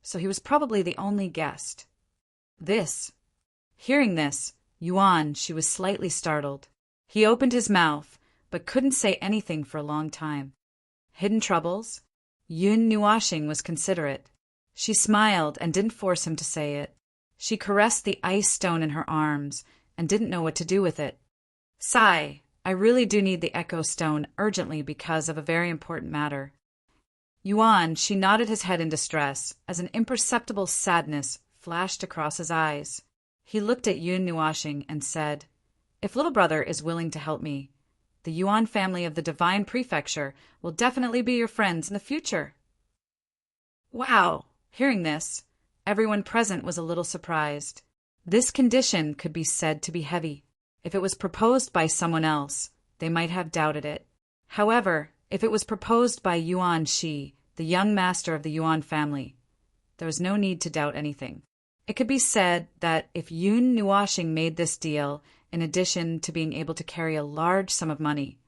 Speaker 1: so he was probably the only guest. Hearing this, Yuan Shi was slightly startled. He opened his mouth, but couldn't say anything for a long time. Hidden troubles? Yun Nuashing was considerate. She smiled and didn't force him to say it. She caressed the ice stone in her arms and didn't know what to do with it. Sigh, I really do need the echo stone urgently because of a very important matter. Yuan, she nodded his head in distress as an imperceptible sadness flashed across his eyes. He looked at Yun Nuashing and said, If little brother is willing to help me, the Yuan family of the Divine Prefecture will definitely be your friends in the future. Wow! Hearing this, everyone present was a little surprised. This condition could be said to be heavy. If it was proposed by someone else, they might have doubted it. However, if it was proposed by Yuan Shi, the young master of the Yuan family, there was no need to doubt anything. It could be said that if Yun Nuashing made this deal, in addition to being able to carry a large sum of money,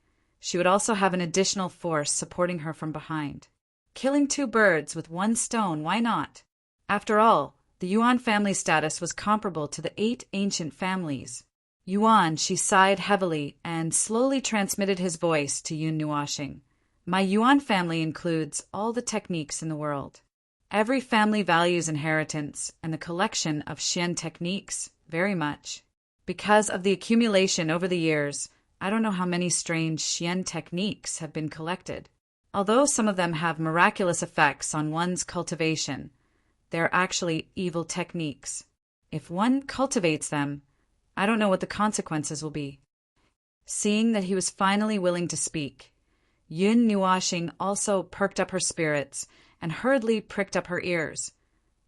Speaker 1: she would also have an additional force supporting her from behind. Killing two birds with one stone, why not? After all, the Yuan family status was comparable to the 8 ancient families. Yuan, she sighed heavily and slowly transmitted his voice to Yun Nuashing. My Yuan family includes all the techniques in the world. Every family values inheritance and the collection of Xian techniques very much. Because of the accumulation over the years, I don't know how many strange Xian techniques have been collected. Although some of them have miraculous effects on one's cultivation, they are actually evil techniques. If one cultivates them, I don't know what the consequences will be. Seeing that he was finally willing to speak, Yun Nuashing also perked up her spirits and hurriedly pricked up her ears,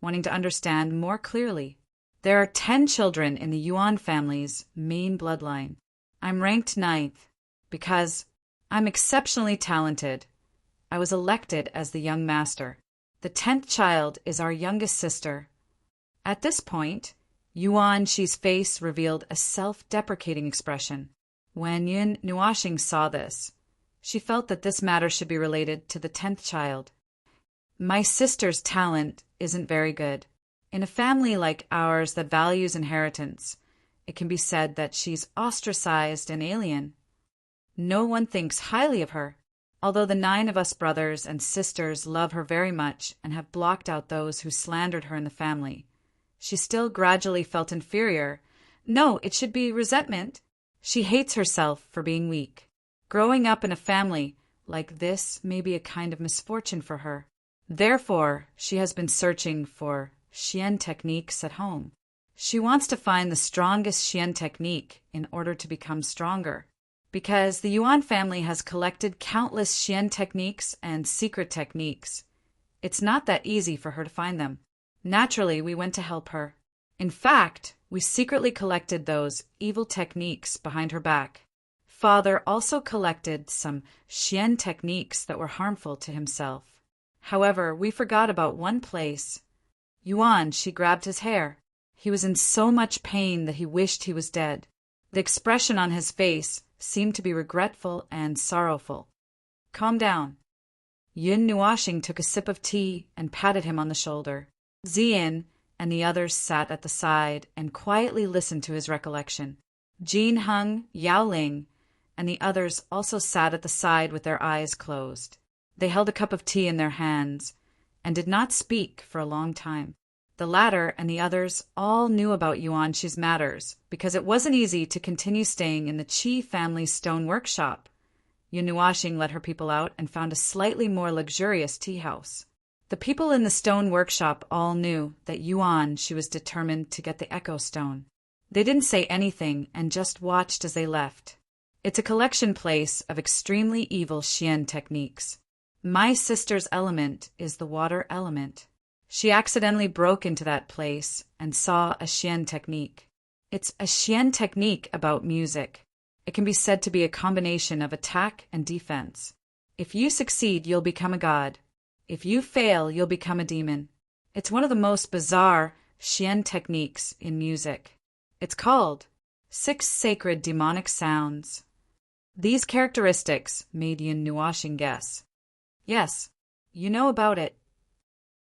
Speaker 1: wanting to understand more clearly. There are 10 children in the Yuan family's main bloodline. I'm ranked 9th because I'm exceptionally talented. I was elected as the young master. The 10th child is our youngest sister. At this point, Yuan Shi's face revealed a self-deprecating expression. When Yun Nuashing saw this, she felt that this matter should be related to the 10th child. My sister's talent isn't very good. In a family like ours that values inheritance, it can be said that she's ostracized and alien. No one thinks highly of her. Although the 9 of us brothers and sisters love her very much and have blocked out those who slandered her in the family, she still gradually felt inferior. No, it should be resentment. She hates herself for being weak. Growing up in a family like this may be a kind of misfortune for her. Therefore, she has been searching for Xian techniques at home. She wants to find the strongest Xian technique in order to become stronger. Because the Yuan family has collected countless Xian techniques and secret techniques, it's not that easy for her to find them. Naturally, we went to help her. In fact, we secretly collected those evil techniques behind her back. Father also collected some Xian techniques that were harmful to himself. However, we forgot about one place. Yuan, she grabbed his hair. He was in so much pain that he wished he was dead. The expression on his face seemed to be regretful and sorrowful. Calm down. Yun Nuashing took a sip of tea and patted him on the shoulder. Ziyin and the others sat at the side and quietly listened to his recollection. Jin Heng, Yao Ling, and the others also sat at the side with their eyes closed. They held a cup of tea in their hands and did not speak for a long time. The latter and the others all knew about Yuan Shi's matters because it wasn't easy to continue staying in the Qi family's stone workshop. Yun Nuashing let her people out and found a slightly more luxurious tea house. The people in the stone workshop all knew that Yuan Shi was determined to get the echo stone. They didn't say anything and just watched as they left. It's a collection place of extremely evil Xian techniques. My sister's element is the water element. She accidentally broke into that place and saw a Xian technique. It's a Xian technique about music. It can be said to be a combination of attack and defense. If you succeed, you'll become a god. If you fail, you'll become a demon. It's one of the most bizarre Xian techniques in music. It's called 6 Sacred Demonic Sounds. These characteristics made Yun Nuashing guess. Yes, you know about it.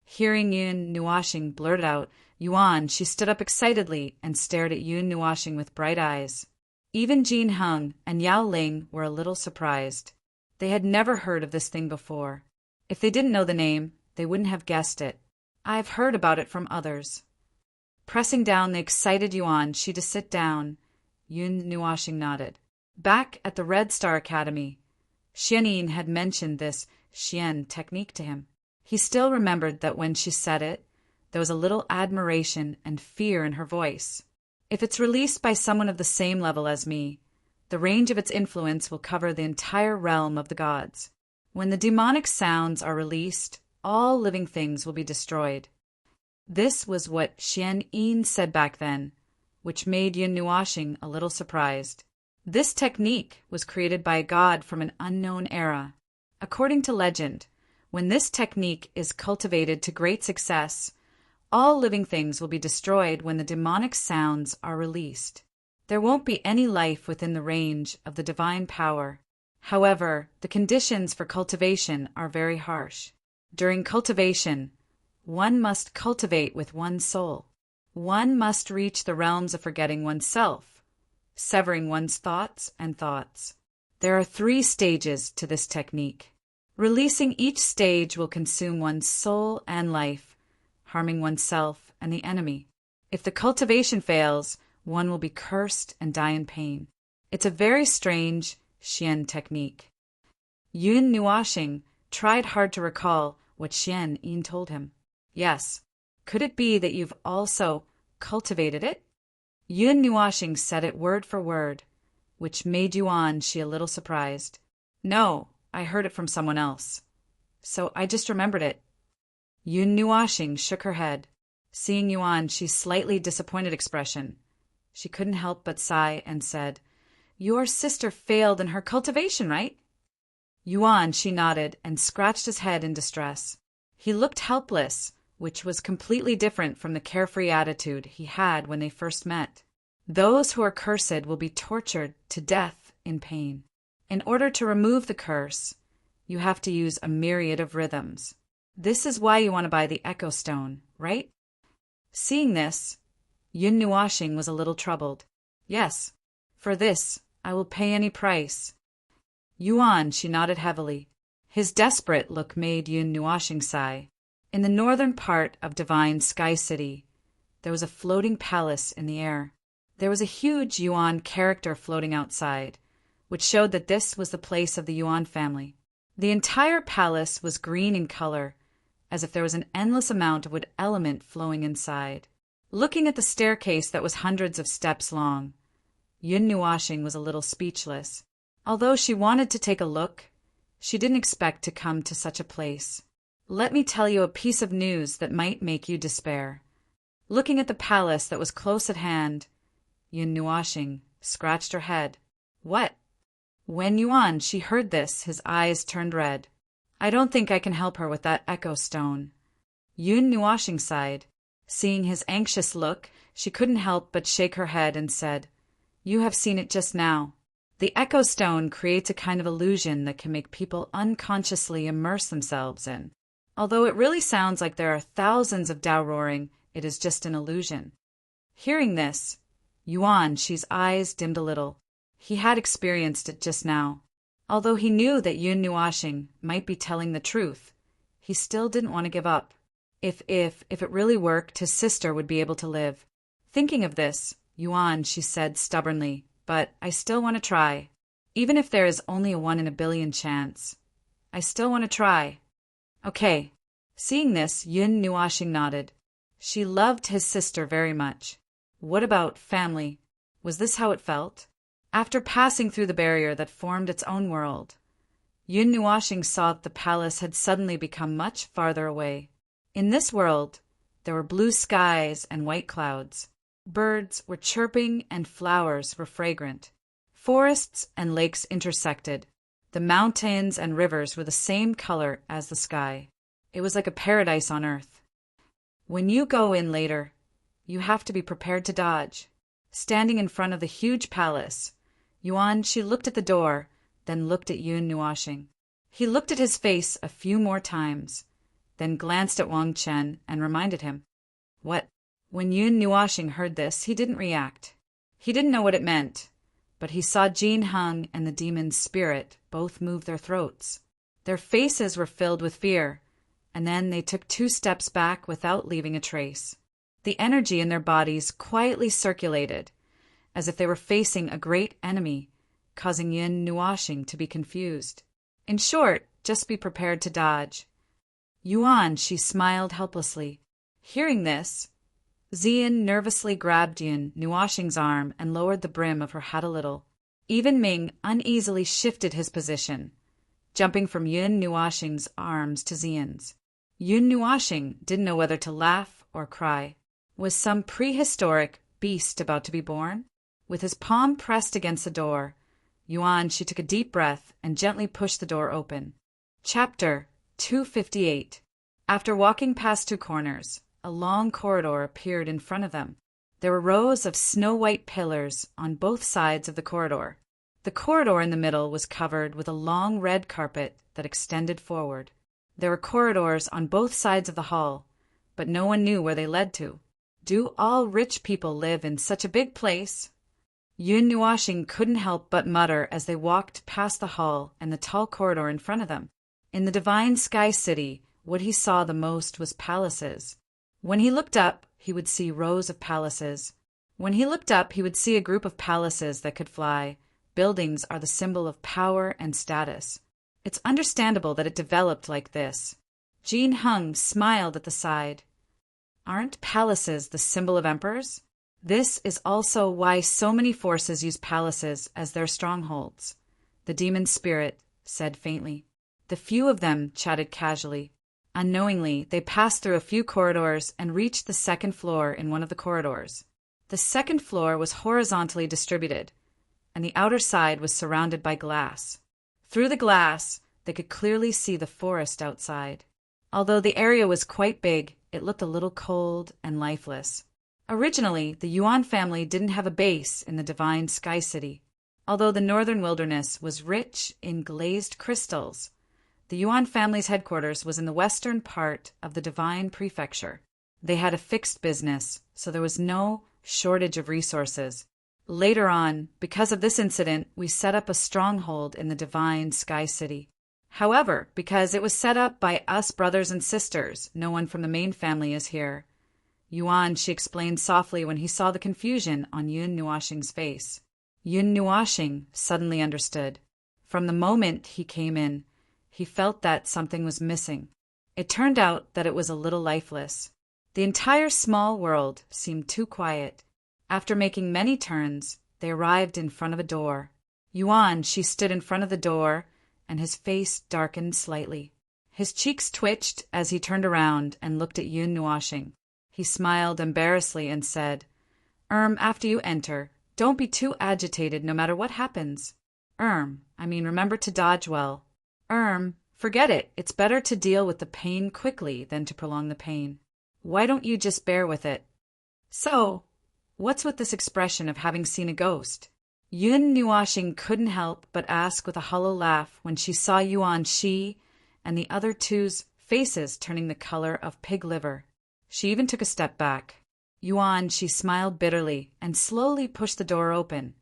Speaker 1: Hearing Yun Nuashing blurt out, Yuan, she stood up excitedly and stared at Yun Nuashing with bright eyes. Even Jin Hung and Yao Ling were a little surprised. They had never heard of this thing before. If they didn't know the name, they wouldn't have guessed it. I've heard about it from others. Pressing down the excited Yuan Shi to sit down, Yun Nuashing nodded. Back at the Red Star Academy, Xianyin had mentioned this Xian technique to him. He still remembered that when she said it, there was a little admiration and fear in her voice. If it's released by someone of the same level as me, the range of its influence will cover the entire realm of the gods. When the demonic sounds are released, all living things will be destroyed. This was what Xianyin said back then, which made Yun Nuashing a little surprised. This technique was created by a god from an unknown era. According to legend, when this technique is cultivated to great success, all living things will be destroyed when the demonic sounds are released. There won't be any life within the range of the divine power. However, the conditions for cultivation are very harsh. During cultivation, one must cultivate with one's soul. One must reach the realms of forgetting oneself, severing one's thoughts and thoughts. There are 3 stages to this technique. Releasing each stage will consume one's soul and life, harming oneself and the enemy. If the cultivation fails, one will be cursed and die in pain. It's a very strange Xian technique. Yun Nuashing tried hard to recall what Xianyin told him. Yes, could it be that you've also cultivated it? Yun Nuashing said it word for word, which made Yuan Shi a little surprised. No, I heard it from someone else. So I just remembered it. Yun Nuashing shook her head. Seeing Yuan Shi's slightly disappointed expression, she couldn't help but sigh and said, Your sister failed in her cultivation, right? Yuan Shi nodded and scratched his head in distress. He looked helpless, which was completely different from the carefree attitude he had when they first met. Those who are cursed will be tortured to death in pain. In order to remove the curse, you have to use a myriad of rhythms. This is why you want to buy the Echo Stone, right? Seeing this, Yun Nuashing was a little troubled. Yes, for this I will pay any price. Yuan Shi nodded heavily. His desperate look made Yun Nuashing sigh. In the northern part of Divine Sky City, there was a floating palace in the air. There was a huge Yuan character floating outside, which showed that this was the place of the Yuan family. The entire palace was green in color, as if there was an endless amount of wood element flowing inside. Looking at the staircase that was hundreds of steps long, Yun Nuashing was a little speechless. Although she wanted to take a look, she didn't expect to come to such a place. Let me tell you a piece of news that might make you despair. Looking at the palace that was close at hand, Yun Nuashing scratched her head. What? When Yuan Shi heard this, his eyes turned red. I don't think I can help her with that Echo Stone. Yun Nuashing sighed. Seeing his anxious look, she couldn't help but shake her head and said, You have seen it just now. The Echo Stone creates a kind of illusion that can make people unconsciously immerse themselves in. Although it really sounds like there are thousands of Tao roaring, it is just an illusion. Hearing this, Yuan Shi's eyes dimmed a little. He had experienced it just now. Although he knew that Yun Nuashing might be telling the truth, he still didn't want to give up. If it really worked, his sister would be able to live. Thinking of this, Yuan Shi said stubbornly, But I still want to try. Even if there is only a 1 in a billion chance. I still want to try. Okay. Seeing this, Yun Nuashing nodded. She loved his sister very much. What about family? Was this how it felt? After passing through the barrier that formed its own world, Yun Nuashing saw that the palace had suddenly become much farther away. In this world, there were blue skies and white clouds. Birds were chirping and flowers were fragrant. Forests and lakes intersected. The mountains and rivers were the same color as the sky. It was like a paradise on earth. When you go in later, you have to be prepared to dodge. Standing in front of the huge palace, Yuan Shi looked at the door, then looked at Yun Nuashing. He looked at his face a few more times, then glanced at Wang Chen and reminded him. What? When Yun Nuashing heard this, he didn't react. He didn't know what it meant, but he saw Jin Hung and the demon's spirit both move their throats. Their faces were filled with fear, and then they took 2 steps back without leaving a trace. The energy in their bodies quietly circulated, as if they were facing a great enemy, causing Yin Nuashing to be confused. In short, just be prepared to dodge. Yuan, she smiled helplessly. Hearing this, Xian nervously grabbed Yin Nuashing's arm and lowered the brim of her hat a little. Even Ming uneasily shifted his position, jumping from Yin Nuashing's arms to Xian's. Yin Nuashing didn't know whether to laugh or cry. Was some prehistoric beast about to be born? With his palm pressed against the door, Yuan, she took a deep breath and gently pushed the door open. Chapter 258. After walking past 2 corners, a long corridor appeared in front of them. There were rows of snow-white pillars on both sides of the corridor. The corridor in the middle was covered with a long red carpet that extended forward. There were corridors on both sides of the hall, but no one knew where they led to. Do all rich people live in such a big place? Yun Nuashing couldn't help but mutter as they walked past the hall and the tall corridor in front of them. In the divine sky city, what he saw the most was palaces. When he looked up, he would see rows of palaces. When he looked up, he would see a group of palaces that could fly. Buildings are the symbol of power and status. It's understandable that it developed like this. Jin Hung smiled at the side. Aren't palaces the symbol of emperors? This is also why so many forces use palaces as their strongholds. The demon spirit said faintly. The few of them chatted casually. Unknowingly, they passed through a few corridors and reached the 2nd floor in one of the corridors. The 2nd floor was horizontally distributed, and the outer side was surrounded by glass. Through the glass, they could clearly see the forest outside. Although the area was quite big, it looked a little cold and lifeless. Originally, the Yuan family didn't have a base in the divine sky city. Although the northern wilderness was rich in glazed crystals, the Yuan family's headquarters was in the western part of the divine prefecture. They had a fixed business, so there was no shortage of resources. Later on, because of this incident, we set up a stronghold in the divine sky city. However, because it was set up by us brothers and sisters, no one from the main family is here. Yuan, she explained softly when he saw the confusion on Yun Nuashing's face. Yun Nuashing suddenly understood. From the moment he came in, he felt that something was missing. It turned out that it was a little lifeless. The entire small world seemed too quiet. After making many turns, they arrived in front of a door. Yuan, she stood in front of the door, and his face darkened slightly. His cheeks twitched as he turned around and looked at Yun Nuashing. He smiled embarrassedly and said, after you enter, don't be too agitated no matter what happens. Remember to dodge well. Forget it. It's better to deal with the pain quickly than to prolong the pain. Why don't you just bear with it? So, what's with this expression of having seen a ghost? Yun Nuashing couldn't help but ask with a hollow laugh when she saw Yuan Shi and the other 2's faces turning the color of pig liver. She even took a step back. Yuan, she smiled bitterly and slowly pushed the door open.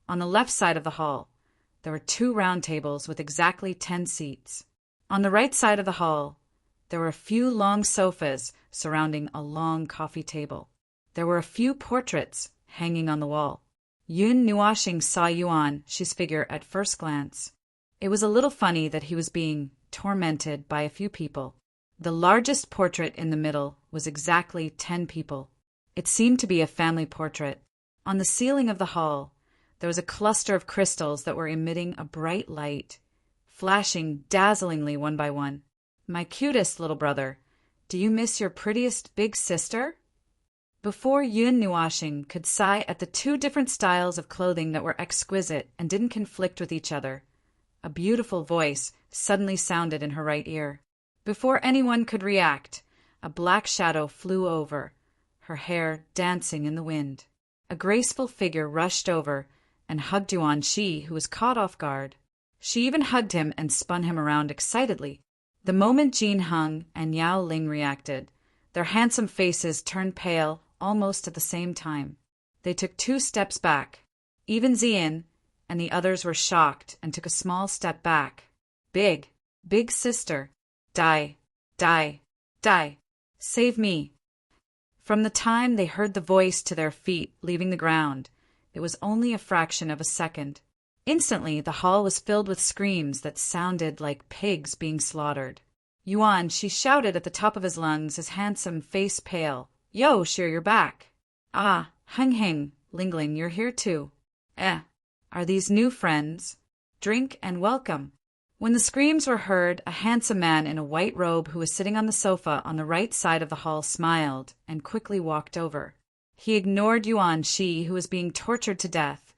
Speaker 1: On the left side of the hall, there were 2 round tables with exactly 10 seats. On the right side of the hall, there were a few long sofas surrounding a long coffee table. There were a few portraits hanging on the wall. Yun Nuashing saw Yuan Shi's figure at first glance. It was a little funny that he was being tormented by a few people. The largest portrait in the middle was exactly 10 people. It seemed to be a family portrait. On the ceiling of the hall, there was a cluster of crystals that were emitting a bright light, flashing dazzlingly one by one. My cutest little brother, do you miss your prettiest big sister? Before Yun Nuashing could sigh at the 2 different styles of clothing that were exquisite and didn't conflict with each other, a beautiful voice suddenly sounded in her right ear. Before anyone could react, a black shadow flew over, her hair dancing in the wind. A graceful figure rushed over and hugged Yuan Shi, who was caught off guard. She even hugged him and spun him around excitedly. The moment Jin Hung and Yao Ling reacted, their handsome faces turned pale almost at the same time. They took 2 steps back. Even Xian, and the others were shocked and took a small step back. Big sister. Die, die, die. Save me. From the time they heard the voice to their feet leaving the ground, it was only a fraction of a second. Instantly, the hall was filled with screams that sounded like pigs being slaughtered. Yuan, she shouted at the top of his lungs, his handsome face pale. Yo, Shir, you're back. Ah, Heng, Lingling, you're here too. Are these new friends? Drink and welcome. When the screams were heard, a handsome man in a white robe who was sitting on the sofa on the right side of the hall smiled and quickly walked over. He ignored Yuan Shi, who was being tortured to death,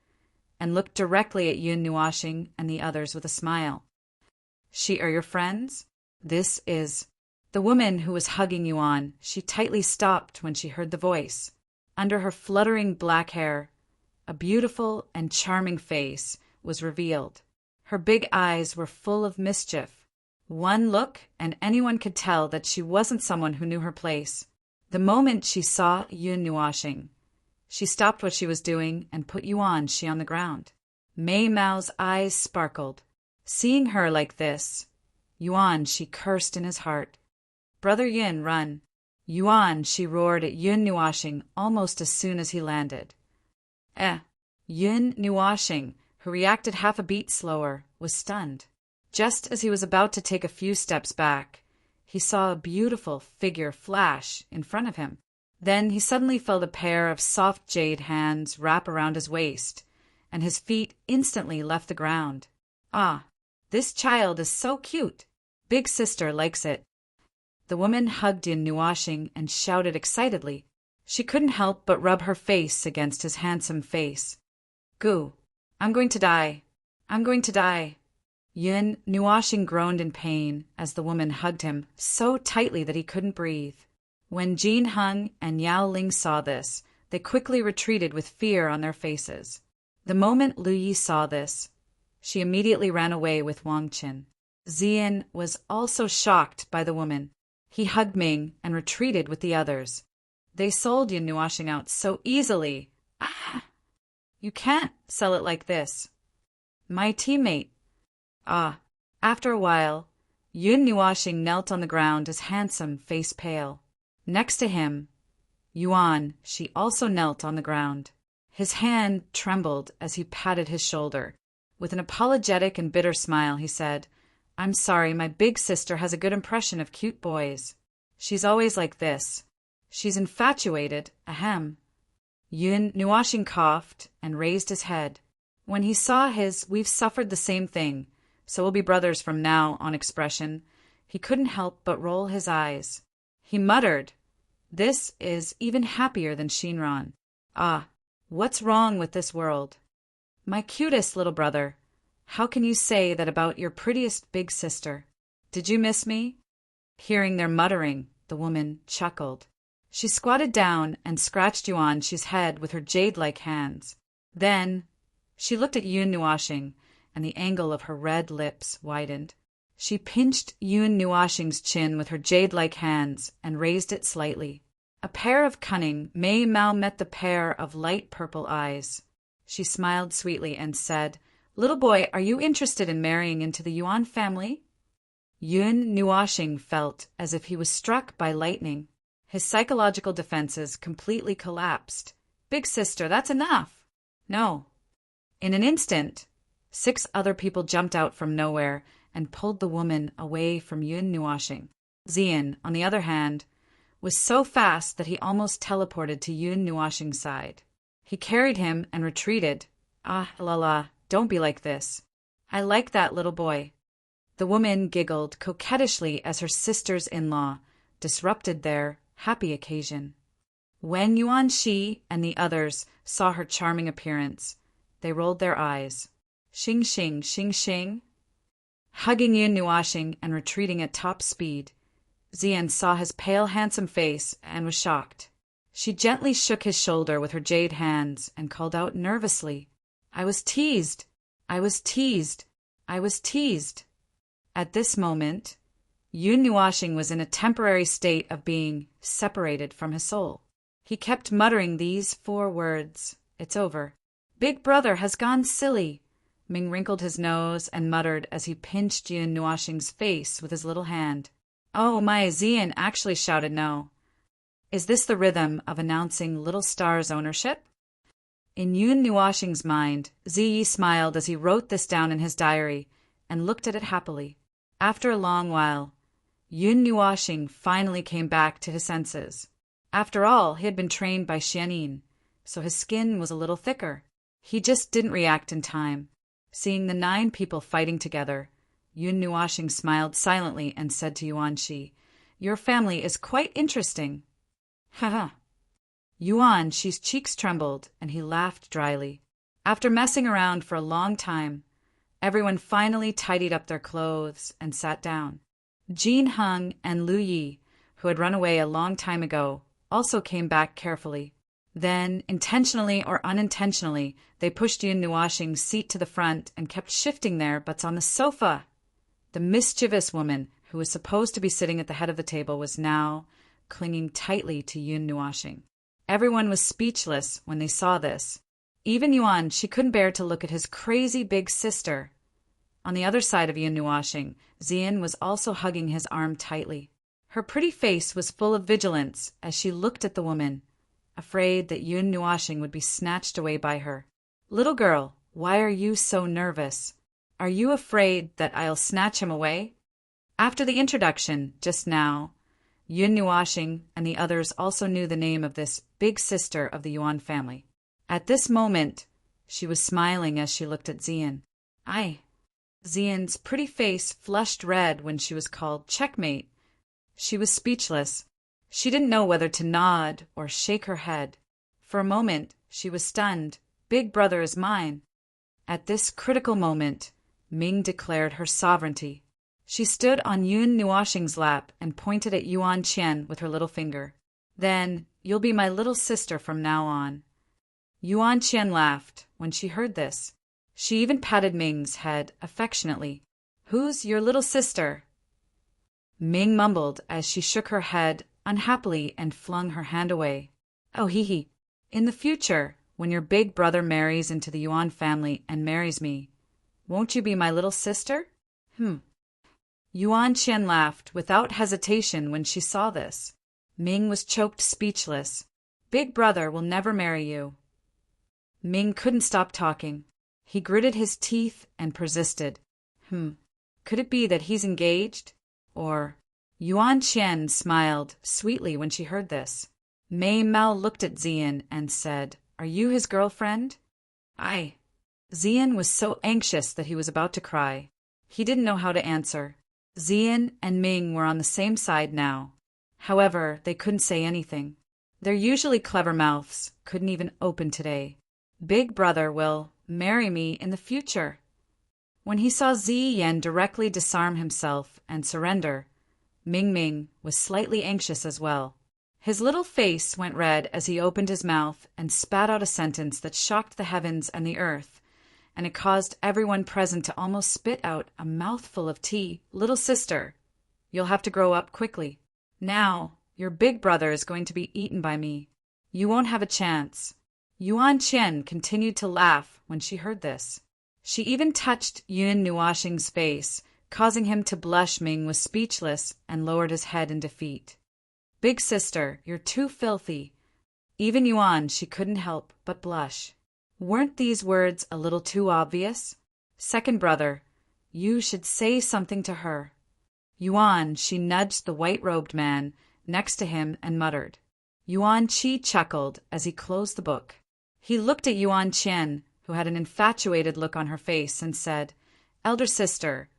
Speaker 1: and looked directly at Yun Nuashing and the others with a smile. She are your friends? This is... The woman who was hugging Yuan, she tightly stopped when she heard the voice. Under her fluttering black hair, a beautiful and charming face was revealed. Her big eyes were full of mischief. One look, and anyone could tell that she wasn't someone who knew her place. The moment she saw Yun Nuashing, she stopped what she was doing and put Yuan Shi on the ground. Mei Mao's eyes sparkled. Seeing her like this, Yuan Shi cursed in his heart. Brother Yin, run. Yuan Shi roared at Yun Nuashing almost as soon as he landed. Yun Nuashing, who reacted half a beat slower, was stunned. Just as he was about to take a few steps back, he saw a beautiful figure flash in front of him. Then he suddenly felt a pair of soft jade hands wrap around his waist, and his feet instantly left the ground. Ah, this child is so cute. Big sister likes it. The woman hugged Yun Nuashing and shouted excitedly. She couldn't help but rub her face against his handsome face. Goo. I'm going to die. I'm going to die. Yun Nuashing groaned in pain as the woman hugged him so tightly that he couldn't breathe. When Jin Heng and Yao Ling saw this, they quickly retreated with fear on their faces. The moment Lu Yi saw this, she immediately ran away with Wang Qin. Zian was also shocked by the woman. He hugged Ming and retreated with the others. They sold Yun Nuashing out so easily. Ah! You can't sell it like this. My teammate. Ah. After a while, Yun Nuashing knelt on the ground, his handsome face pale. Next to him, Yuan, she also knelt on the ground. His hand trembled as he patted his shoulder. With an apologetic and bitter smile, he said, I'm sorry, my big sister has a good impression of cute boys. She's always like this. She's infatuated, ahem. Yun Nuashing coughed and raised his head. When he saw his "we've suffered the same thing, so we'll be brothers from now on" expression, he couldn't help but roll his eyes. He muttered, This is even happier than Shinran. Ah, what's wrong with this world? My cutest little brother, how can you say that about your prettiest big sister? Did you miss me? Hearing their muttering, the woman chuckled. She squatted down and scratched Yuan Shi's head with her jade-like hands. Then she looked at Yun Nuashing, and the angle of her red lips widened. She pinched Yun Nuashing's chin with her jade-like hands and raised it slightly. A pair of cunning Mei Mao met the pair of light purple eyes. She smiled sweetly and said, Little boy, are you interested in marrying into the Yuan family? Yun Nuashing felt as if he was struck by lightning. His psychological defenses completely collapsed. Big sister, that's enough. No. In an instant, 6 other people jumped out from nowhere and pulled the woman away from Yun Nuashing. Zian, on the other hand, was so fast that he almost teleported to Yun Nuashing's side. He carried him and retreated. Ah, la, don't be like this. I like that little boy. The woman giggled coquettishly as her sisters-in-law disrupted their happy occasion. When Yuan Shi and the others saw her charming appearance, they rolled their eyes. Xing xing, xing xing. Hugging Yun Nuashing and retreating at top speed, Zian saw his pale, handsome face and was shocked. She gently shook his shoulder with her jade hands and called out nervously, I was teased. I was teased. I was teased. At this moment, Yun Nuashing was in a temporary state of being separated from his soul. He kept muttering these 4 words. It's over. Big brother has gone silly. Ming wrinkled his nose and muttered as he pinched Yun Nuoxing's face with his little hand. Oh, my, Zian actually shouted no. Is this the rhythm of announcing Little Star's ownership? In Yun Nuoxing's mind, Ziyi smiled as he wrote this down in his diary and looked at it happily. After a long while, Yun Nuoxing finally came back to his senses. After all, he had been trained by Xianyin, so his skin was a little thicker. He just didn't react in time. Seeing the 9 people fighting together, Yun Nuoxing smiled silently and said to Yuan Shi, "Your family is quite interesting." Haha. Yuan Shi's cheeks trembled, and he laughed dryly. After messing around for a long time, everyone finally tidied up their clothes and sat down. Jin Heng and Lu Yi, who had run away a long time ago, also came back carefully. Then, intentionally or unintentionally, they pushed Yun Nuoxing's seat to the front and kept shifting their butts on the sofa. The mischievous woman, who was supposed to be sitting at the head of the table, was now clinging tightly to Yun Nuoxing. Everyone was speechless when they saw this. Even Yuan, she couldn't bear to look at his crazy big sister. On the other side of Yun Nuoxing, Zian was also hugging his arm tightly. Her pretty face was full of vigilance as she looked at the woman, afraid that Yun Nuoxing would be snatched away by her. "Little girl, why are you so nervous? Are you afraid that I'll snatch him away?" After the introduction, just now, Yun Nuoxing and the others also knew the name of this big sister of the Yuan family. At this moment, she was smiling as she looked at Zian. Zian's pretty face flushed red when she was called checkmate. She was speechless. She didn't know whether to nod or shake her head. For a moment, she was stunned. Big brother is mine. At this critical moment, Ming declared her sovereignty. She stood on Yun Nuoxing's lap and pointed at Yuan Qian with her little finger. "Then, you'll be my little sister from now on." Yuan Qian laughed when she heard this. She even patted Ming's head affectionately. "Who's your little sister?" Ming mumbled as she shook her head unhappily and flung her hand away. "Oh, hee. In the future, when your big brother marries into the Yuan family and marries me, won't you be my little sister?" Yuan Qian laughed without hesitation when she saw this. Ming was choked speechless. "Big brother will never marry you." Ming couldn't stop talking. He gritted his teeth and persisted. Could it be that he's engaged? Or... Yuan Qian smiled sweetly when she heard this. Mei Mao looked at Zian and said, "Are you his girlfriend?" "Aye." Zian was so anxious that he was about to cry. He didn't know how to answer. Zian and Ming were on the same side now. However, they couldn't say anything. Their usually clever mouths couldn't even open today. Big brother will marry me in the future. When he saw Ziyan directly disarm himself and surrender, Ming was slightly anxious as well. His little face went red as he opened his mouth and spat out a sentence that shocked the heavens and the earth, and it caused everyone present to almost spit out a mouthful of tea. "Little sister, you'll have to grow up quickly. Now, your big brother is going to be eaten by me. You won't have a chance." Yuan Qian continued to laugh when she heard this. She even touched Yun Nuoxing's face, causing him to blush. Ming was speechless and lowered his head in defeat. "Big sister, you're too filthy." Even Yuan, she couldn't help but blush. Weren't these words a little too obvious? "Second brother, you should say something to her." Yuan, she nudged the white-robed man next to him and muttered. Yuan Qi chuckled as he closed the book. He looked at Yuan Qian, who had an infatuated look on her face, and said, "Elder sister,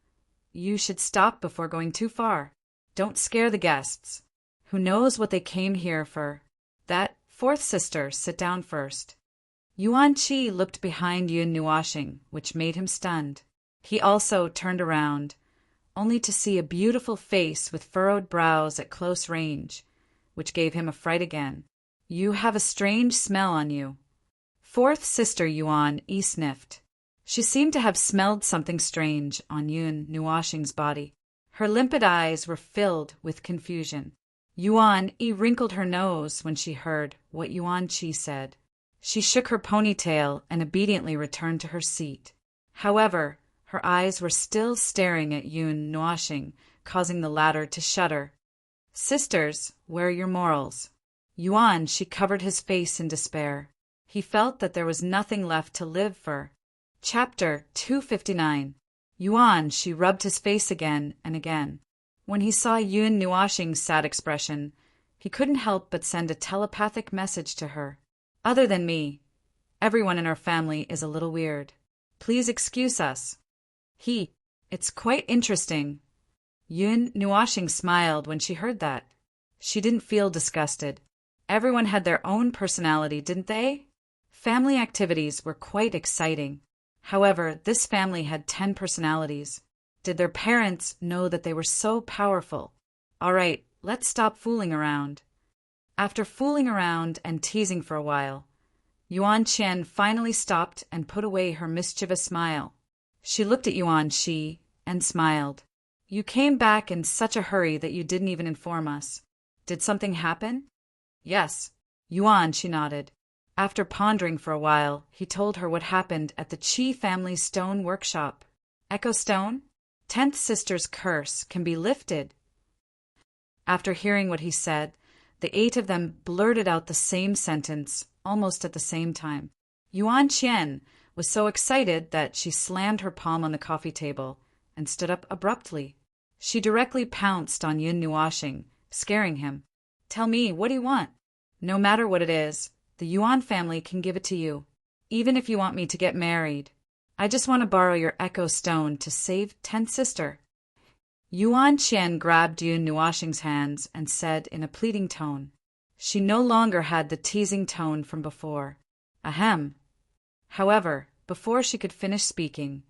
Speaker 1: you should stop before going too far. Don't scare the guests. Who knows what they came here for? That fourth sister, sit down first." Yuan Qi looked behind Yun Nuoxing, which made him stunned. He also turned around, only to see a beautiful face with furrowed brows at close range, which gave him a fright again. "You have a strange smell on you." Fourth sister Yuan sniffed. She seemed to have smelled something strange on Yun Nuoxing's body. Her limpid eyes were filled with confusion. Yuan wrinkled her nose when she heard what Yuan Qi said. She shook her ponytail and obediently returned to her seat. However, her eyes were still staring at Yun Nuashing, causing the latter to shudder. Sisters, where are your morals? Yuan, she covered his face in despair. He felt that there was nothing left to live for. Chapter 259. Yuan, she rubbed his face again and again. When he saw Yun Nuashing's sad expression, he couldn't help but send a telepathic message to her. Other than me, everyone in our family is a little weird. Please excuse us. It's quite interesting. Yun Nuashing smiled when she heard that. She didn't feel disgusted. Everyone had their own personality, didn't they? Family activities were quite exciting. However, this family had 10 personalities. Did their parents know that they were so powerful? All right, let's stop fooling around. After fooling around and teasing for a while, Yuan Qian finally stopped and put away her mischievous smile. She looked at Yuan Shi and smiled. You came back in such a hurry that you didn't even inform us. Did something happen? Yes. Yuan, she nodded. After pondering for a while, he told her what happened at the Qi family stone workshop. Echo stone? 10th sister's curse can be lifted. After hearing what he said, the 8 of them blurted out the same sentence, almost at the same time. Yuan Qian was so excited that she slammed her palm on the coffee table and stood up abruptly. She directly pounced on Yun Nuashing, scaring him. Tell me, what do you want? No matter what it is, the Yuan family can give it to you, even if you want me to get married. I just want to borrow your echo stone to save 10th sister. Yuan Qian grabbed Yun Nuashing's hands and said in a pleading tone. She no longer had the teasing tone from before. Ahem. However, before she could finish speaking,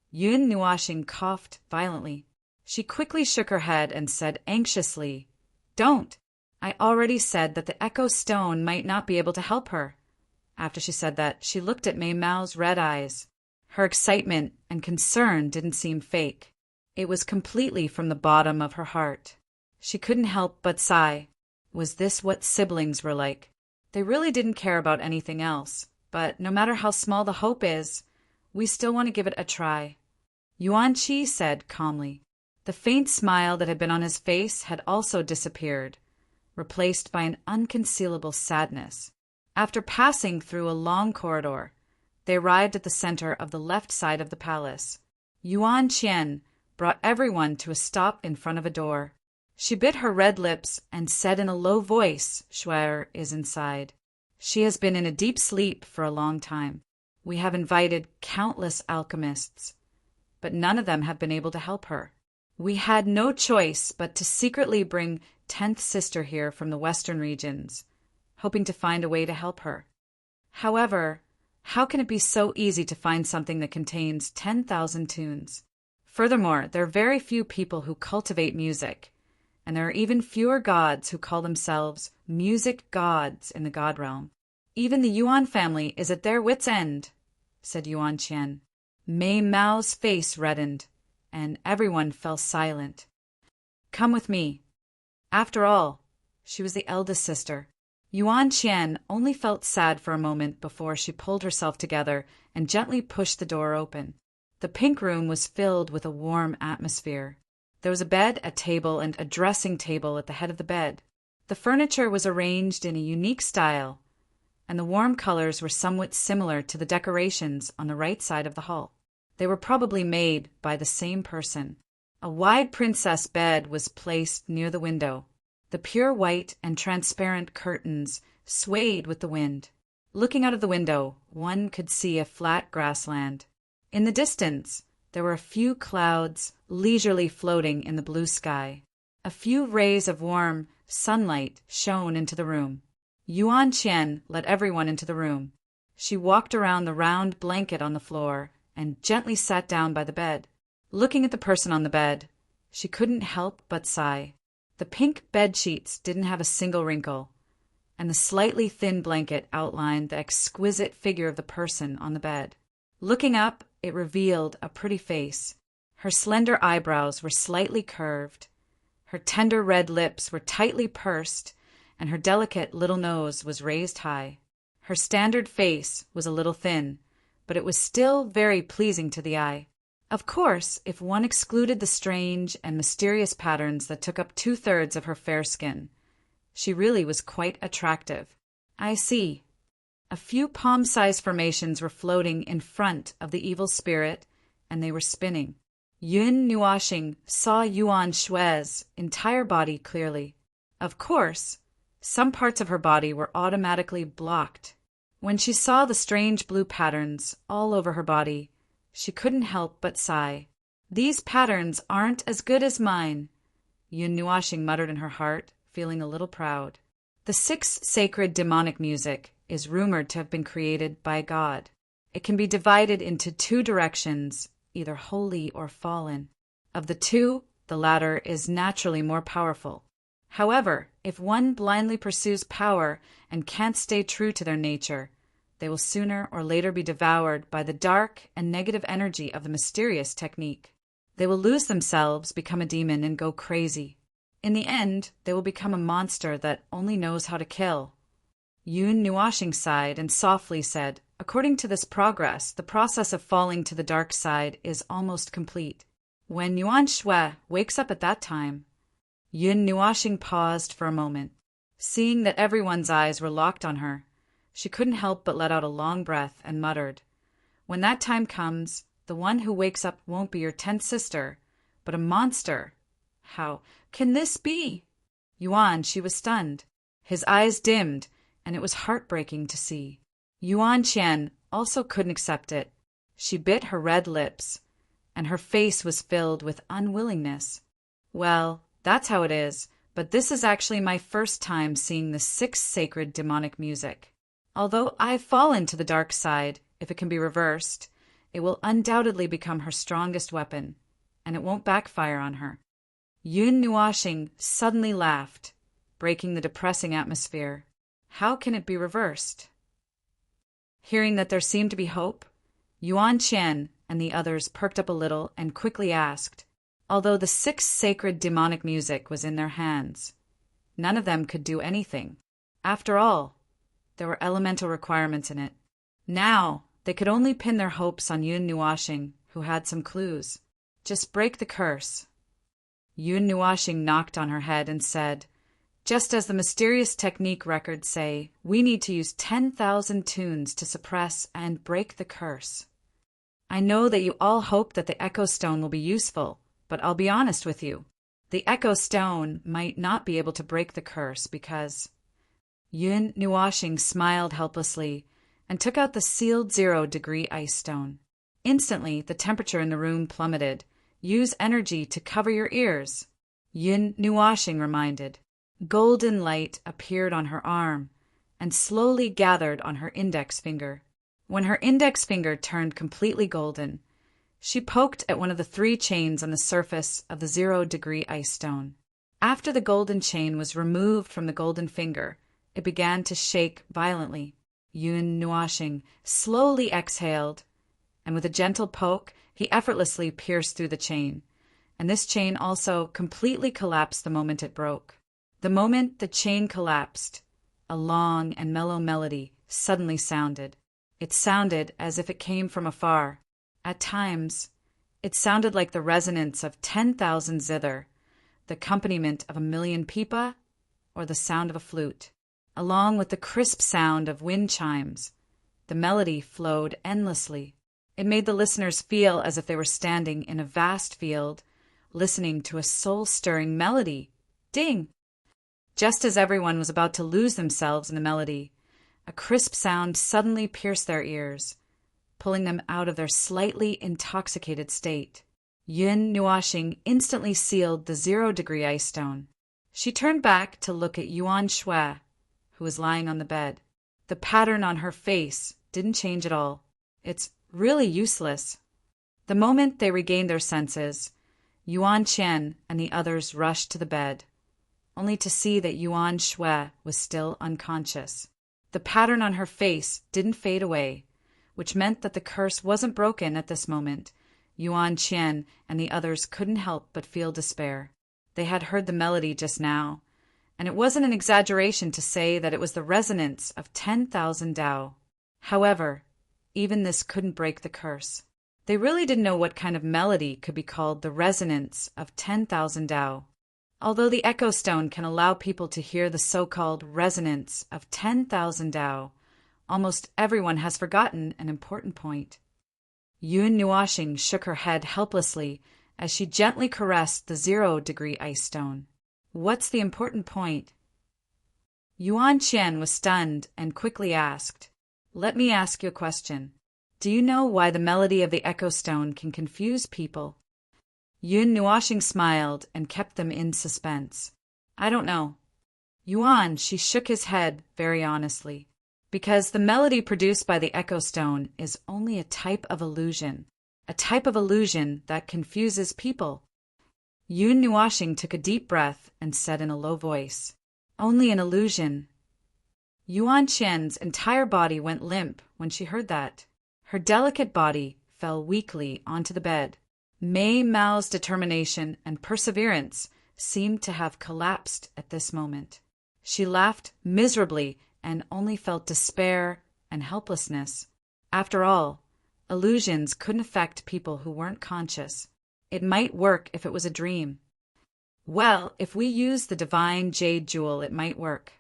Speaker 1: Yun Nuashing coughed violently. She quickly shook her head and said anxiously, Don't! I already said that the echo stone might not be able to help her. After she said that, she looked at Mei Mao's red eyes. Her excitement and concern didn't seem fake. It was completely from the bottom of her heart. She couldn't help but sigh. Was this what siblings were like? They really didn't care about anything else, but no matter how small the hope is, we still want to give it a try. Yuan Qi said calmly. The faint smile that had been on his face had also disappeared, replaced by an unconcealable sadness. After passing through a long corridor, they arrived at the center of the left side of the palace. Yuan Qian brought everyone to a stop in front of a door. She bit her red lips and said in a low voice, Shuai is inside. She has been in a deep sleep for a long time. We have invited countless alchemists, but none of them have been able to help her. We had no choice but to secretly bring 10th sister here from the western regions, hoping to find a way to help her. However, how can it be so easy to find something that contains 10,000 tunes? Furthermore, there are very few people who cultivate music, and there are even fewer gods who call themselves music gods in the god realm. Even the Yuan family is at their wits' end, said Yuan Qian. Mei Mao's face reddened, and everyone fell silent. Come with me. After all, she was the eldest sister. Yuan Qian only felt sad for a moment before she pulled herself together and gently pushed the door open. The pink room was filled with a warm atmosphere. There was a bed, a table, and a dressing table at the head of the bed. The furniture was arranged in a unique style, and the warm colors were somewhat similar to the decorations on the right side of the hall. They were probably made by the same person. A wide princess bed was placed near the window. The pure white and transparent curtains swayed with the wind. Looking out of the window, one could see a flat grassland. In the distance, there were a few clouds leisurely floating in the blue sky. A few rays of warm sunlight shone into the room. Yuan Qian let everyone into the room. She walked around the round blanket on the floor and gently sat down by the bed. Looking at the person on the bed, she couldn't help but sigh. The pink bed sheets didn't have a single wrinkle, and the slightly thin blanket outlined the exquisite figure of the person on the bed. Looking up, it revealed a pretty face. Her slender eyebrows were slightly curved, her tender red lips were tightly pursed, and her delicate little nose was raised high. Her standard face was a little thin, but it was still very pleasing to the eye. Of course, if one excluded the strange and mysterious patterns that took up 2/3 of her fair skin, she really was quite attractive. I see. A few palm-sized formations were floating in front of the evil spirit, and they were spinning. Yun Nuashing saw Yuan Shui's entire body clearly. Of course, some parts of her body were automatically blocked. When she saw the strange blue patterns all over her body, she couldn't help but sigh. These patterns aren't as good as mine, Yun Nuashing muttered in her heart, feeling a little proud. The 6 sacred demonic music is rumored to have been created by God. It can be divided into 2 directions, either holy or fallen. Of the 2, the latter is naturally more powerful. However, if one blindly pursues power and can't stay true to their nature, they will sooner or later be devoured by the dark and negative energy of the mysterious technique. They will lose themselves, become a demon, and go crazy. In the end, they will become a monster that only knows how to kill. Yun Nuashing sighed and softly said, "According to this progress, the process of falling to the dark side is almost complete. When Yuan Shui wakes up at that time..." Yun Nuashing paused for a moment. Seeing that everyone's eyes were locked on her, she couldn't help but let out a long breath and muttered, "When that time comes, the one who wakes up won't be your 10th sister, but a monster. How can this be?" Yuan, she was stunned. His eyes dimmed, and it was heartbreaking to see. Yuan Qian also couldn't accept it. She bit her red lips, and her face was filled with unwillingness. "Well, that's how it is, but this is actually my first time seeing the 6 sacred demonic music. Although I've fallen to the dark side, if it can be reversed, it will undoubtedly become her strongest weapon, and it won't backfire on her." Yun Nuashing suddenly laughed, breaking the depressing atmosphere. How can it be reversed? Hearing that there seemed to be hope, Yuan Qian and the others perked up a little and quickly asked, although the 6 sacred demonic music was in their hands. None of them could do anything. After all, there were elemental requirements in it. Now, they could only pin their hopes on Yun Nuashing, who had some clues. Just break the curse. Yun Nuashing knocked on her head and said, "Just as the mysterious technique records say, we need to use 10,000 tunes to suppress and break the curse. I know that you all hope that the Echo Stone will be useful, but I'll be honest with you. The Echo Stone might not be able to break the curse because..." Yun Nuashing smiled helplessly and took out the sealed 0-degree ice stone. Instantly, the temperature in the room plummeted. "Use energy to cover your ears," Yun Nuashing reminded. Golden light appeared on her arm and slowly gathered on her index finger. When her index finger turned completely golden, she poked at one of the 3 chains on the surface of the 0-degree ice stone. After the golden chain was removed from the golden finger, it began to shake violently. Yun Nuashing slowly exhaled, and with a gentle poke, he effortlessly pierced through the chain, and this chain also completely collapsed the moment it broke. The moment the chain collapsed, a long and mellow melody suddenly sounded. It sounded as if it came from afar. At times, it sounded like the resonance of 10,000 zither, the accompaniment of 1,000,000 pipa, or the sound of a flute. Along with the crisp sound of wind chimes, the melody flowed endlessly. It made the listeners feel as if they were standing in a vast field, listening to a soul-stirring melody. Ding! Just as everyone was about to lose themselves in the melody, a crisp sound suddenly pierced their ears, pulling them out of their slightly intoxicated state. Yun Nuashing instantly sealed the 0-degree ice stone. She turned back to look at Yuan Shui, who was lying on the bed. The pattern on her face didn't change at all. It's really useless. The moment they regained their senses, Yuan Qian and the others rushed to the bed, only to see that Yuan Shui was still unconscious. The pattern on her face didn't fade away, which meant that the curse wasn't broken at this moment. Yuan Qian and the others couldn't help but feel despair. They had heard the melody just now, and it wasn't an exaggeration to say that it was the resonance of 10,000 Tao. However, even this couldn't break the curse. They really didn't know what kind of melody could be called the resonance of 10,000 Tao. Although the echo stone can allow people to hear the so-called resonance of 10,000 Tao, almost everyone has forgotten an important point. Yun Nuashing shook her head helplessly as she gently caressed the 0-degree ice stone. What's the important point? Yuan Qian was stunned and quickly asked, Let me ask you a question. Do you know why the melody of the echo stone can confuse people? Yun Nuashing smiled and kept them in suspense. I don't know. Yuan, she shook his head very honestly. Because the melody produced by the echo stone is only a type of illusion that confuses people. Yun Nuashing took a deep breath and said in a low voice, Only an illusion. Yuan Qian's entire body went limp when she heard that. Her delicate body fell weakly onto the bed. Mei Mao's determination and perseverance seemed to have collapsed at this moment. She laughed miserably and only felt despair and helplessness. After all, illusions couldn't affect people who weren't conscious. It might work if it was a dream. Well, if we use the divine jade jewel, it might work.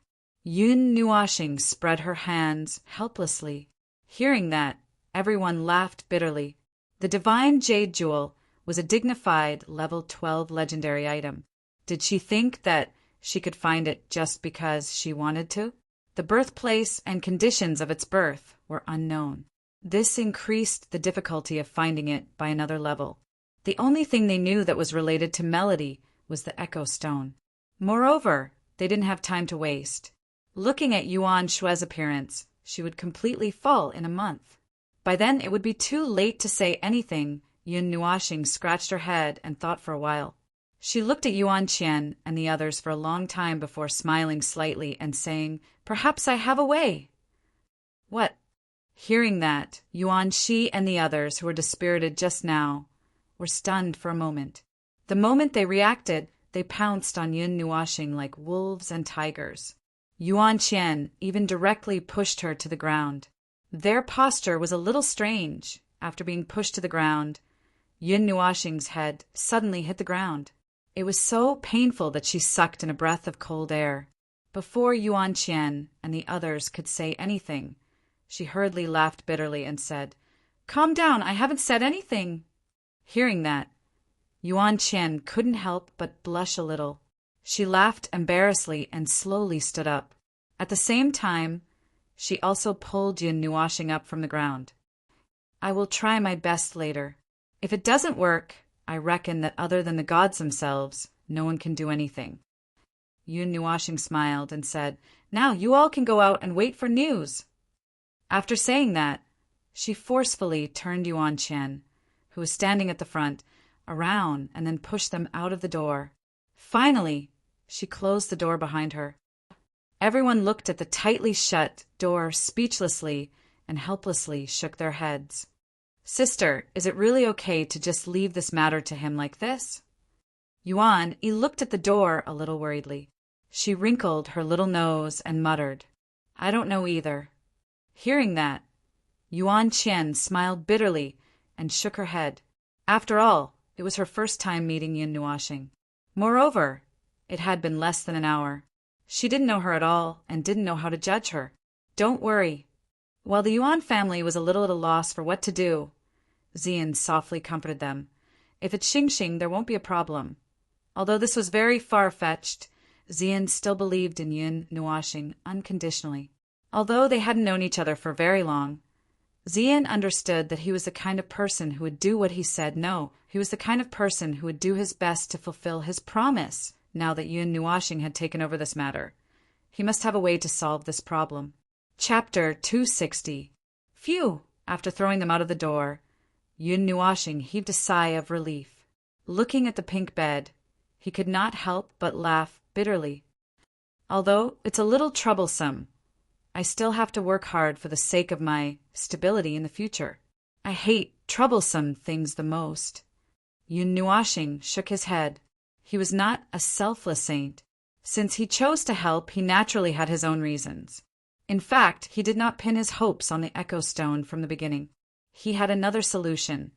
Speaker 1: Yun Nuashing spread her hands helplessly. Hearing that, everyone laughed bitterly. The divine jade jewel was a dignified level 12 legendary item. Did she think that she could find it just because she wanted to? The birthplace and conditions of its birth were unknown. This increased the difficulty of finding it by another level. The only thing they knew that was related to melody was the echo stone. Moreover, they didn't have time to waste. Looking at Yuan Shue's appearance, she would completely fall in a month. By then it would be too late to say anything. Yun Nuashing scratched her head and thought for a while. She looked at Yuan Qian and the others for a long time before smiling slightly and saying, Perhaps I have a way. What? Hearing that, Yuan Shi and the others who were dispirited just now were stunned for a moment. The moment they reacted, they pounced on Yun Nuashing like wolves and tigers. Yuan Qian even directly pushed her to the ground. Their posture was a little strange. After being pushed to the ground, Yun Nuashing's head suddenly hit the ground. It was so painful that she sucked in a breath of cold air. Before Yuan Qian and the others could say anything, she hurriedly laughed bitterly and said, Calm down, I haven't said anything. Hearing that, Yuan Qian couldn't help but blush a little. She laughed embarrassedly and slowly stood up. At the same time, she also pulled Yun Nuashing up from the ground. I will try my best later. If it doesn't work, I reckon that other than the gods themselves, no one can do anything. Yun Nuashing smiled and said, Now you all can go out and wait for news. After saying that, she forcefully turned Yuan Qian, who was standing at the front, around and then pushed them out of the door. Finally, she closed the door behind her. Everyone looked at the tightly shut door speechlessly and helplessly shook their heads. Sister, is it really okay to just leave this matter to him like this? Yuan looked at the door a little worriedly. She wrinkled her little nose and muttered, I don't know either. Hearing that, Yuan Qian smiled bitterly and shook her head. After all, it was her first time meeting Yun Nuashing. Moreover, it had been less than an hour. She didn't know her at all and didn't know how to judge her. Don't worry. While the Yuan family was a little at a loss for what to do, Xian softly comforted them. If it's Xingxing, there won't be a problem. Although this was very far-fetched, Xian still believed in Yun Nuashing unconditionally. Although they hadn't known each other for very long, Xian understood that he was the kind of person who would do what he said. No, he was the kind of person who would do his best to fulfill his promise now that Yun Nuashing had taken over this matter. He must have a way to solve this problem. Chapter 260. Phew! After throwing them out of the door, Yun Nuashing heaved a sigh of relief. Looking at the pink bed, he could not help but laugh bitterly. Although it's a little troublesome, I still have to work hard for the sake of my stability in the future. I hate troublesome things the most. Yun Nuashing shook his head. He was not a selfless saint. Since he chose to help, he naturally had his own reasons. In fact, he did not pin his hopes on the echo stone from the beginning. He had another solution,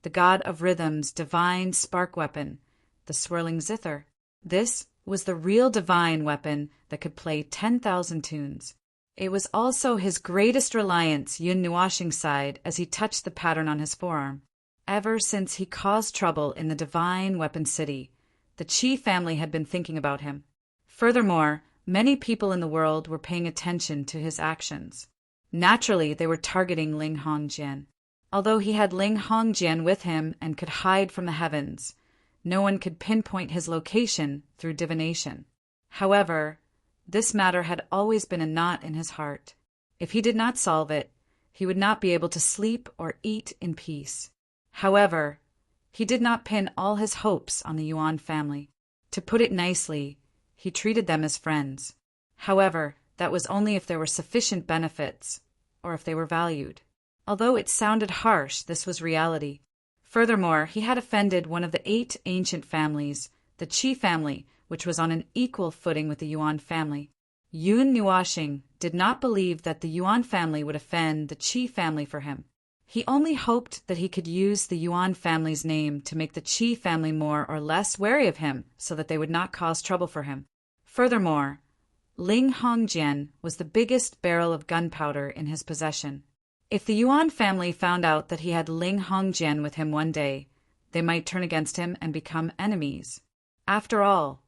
Speaker 1: the god of rhythm's divine spark weapon, the swirling zither. This was the real divine weapon that could play 10,000 tunes. It was also his greatest reliance Yun Nuashing's side as he touched the pattern on his forearm. Ever since he caused trouble in the divine weapon city, the Qi family had been thinking about him. Furthermore, many people in the world were paying attention to his actions. Naturally, they were targeting Ling Hongjian. Although he had Ling Hongjian with him and could hide from the heavens, no one could pinpoint his location through divination. However, this matter had always been a knot in his heart. If he did not solve it, he would not be able to sleep or eat in peace. However, he did not pin all his hopes on the Yuan family. To put it nicely, he treated them as friends. However, that was only if there were sufficient benefits, or if they were valued. Although it sounded harsh, this was reality. Furthermore, he had offended one of the 8 ancient families, the Qi family, which was on an equal footing with the Yuan family. Yun Nuashing did not believe that the Yuan family would offend the Qi family for him. He only hoped that he could use the Yuan family's name to make the Qi family more or less wary of him so that they would not cause trouble for him. Furthermore, Ling Hongjian was the biggest barrel of gunpowder in his possession. If the Yuan family found out that he had Ling Hongjian with him one day, they might turn against him and become enemies. After all,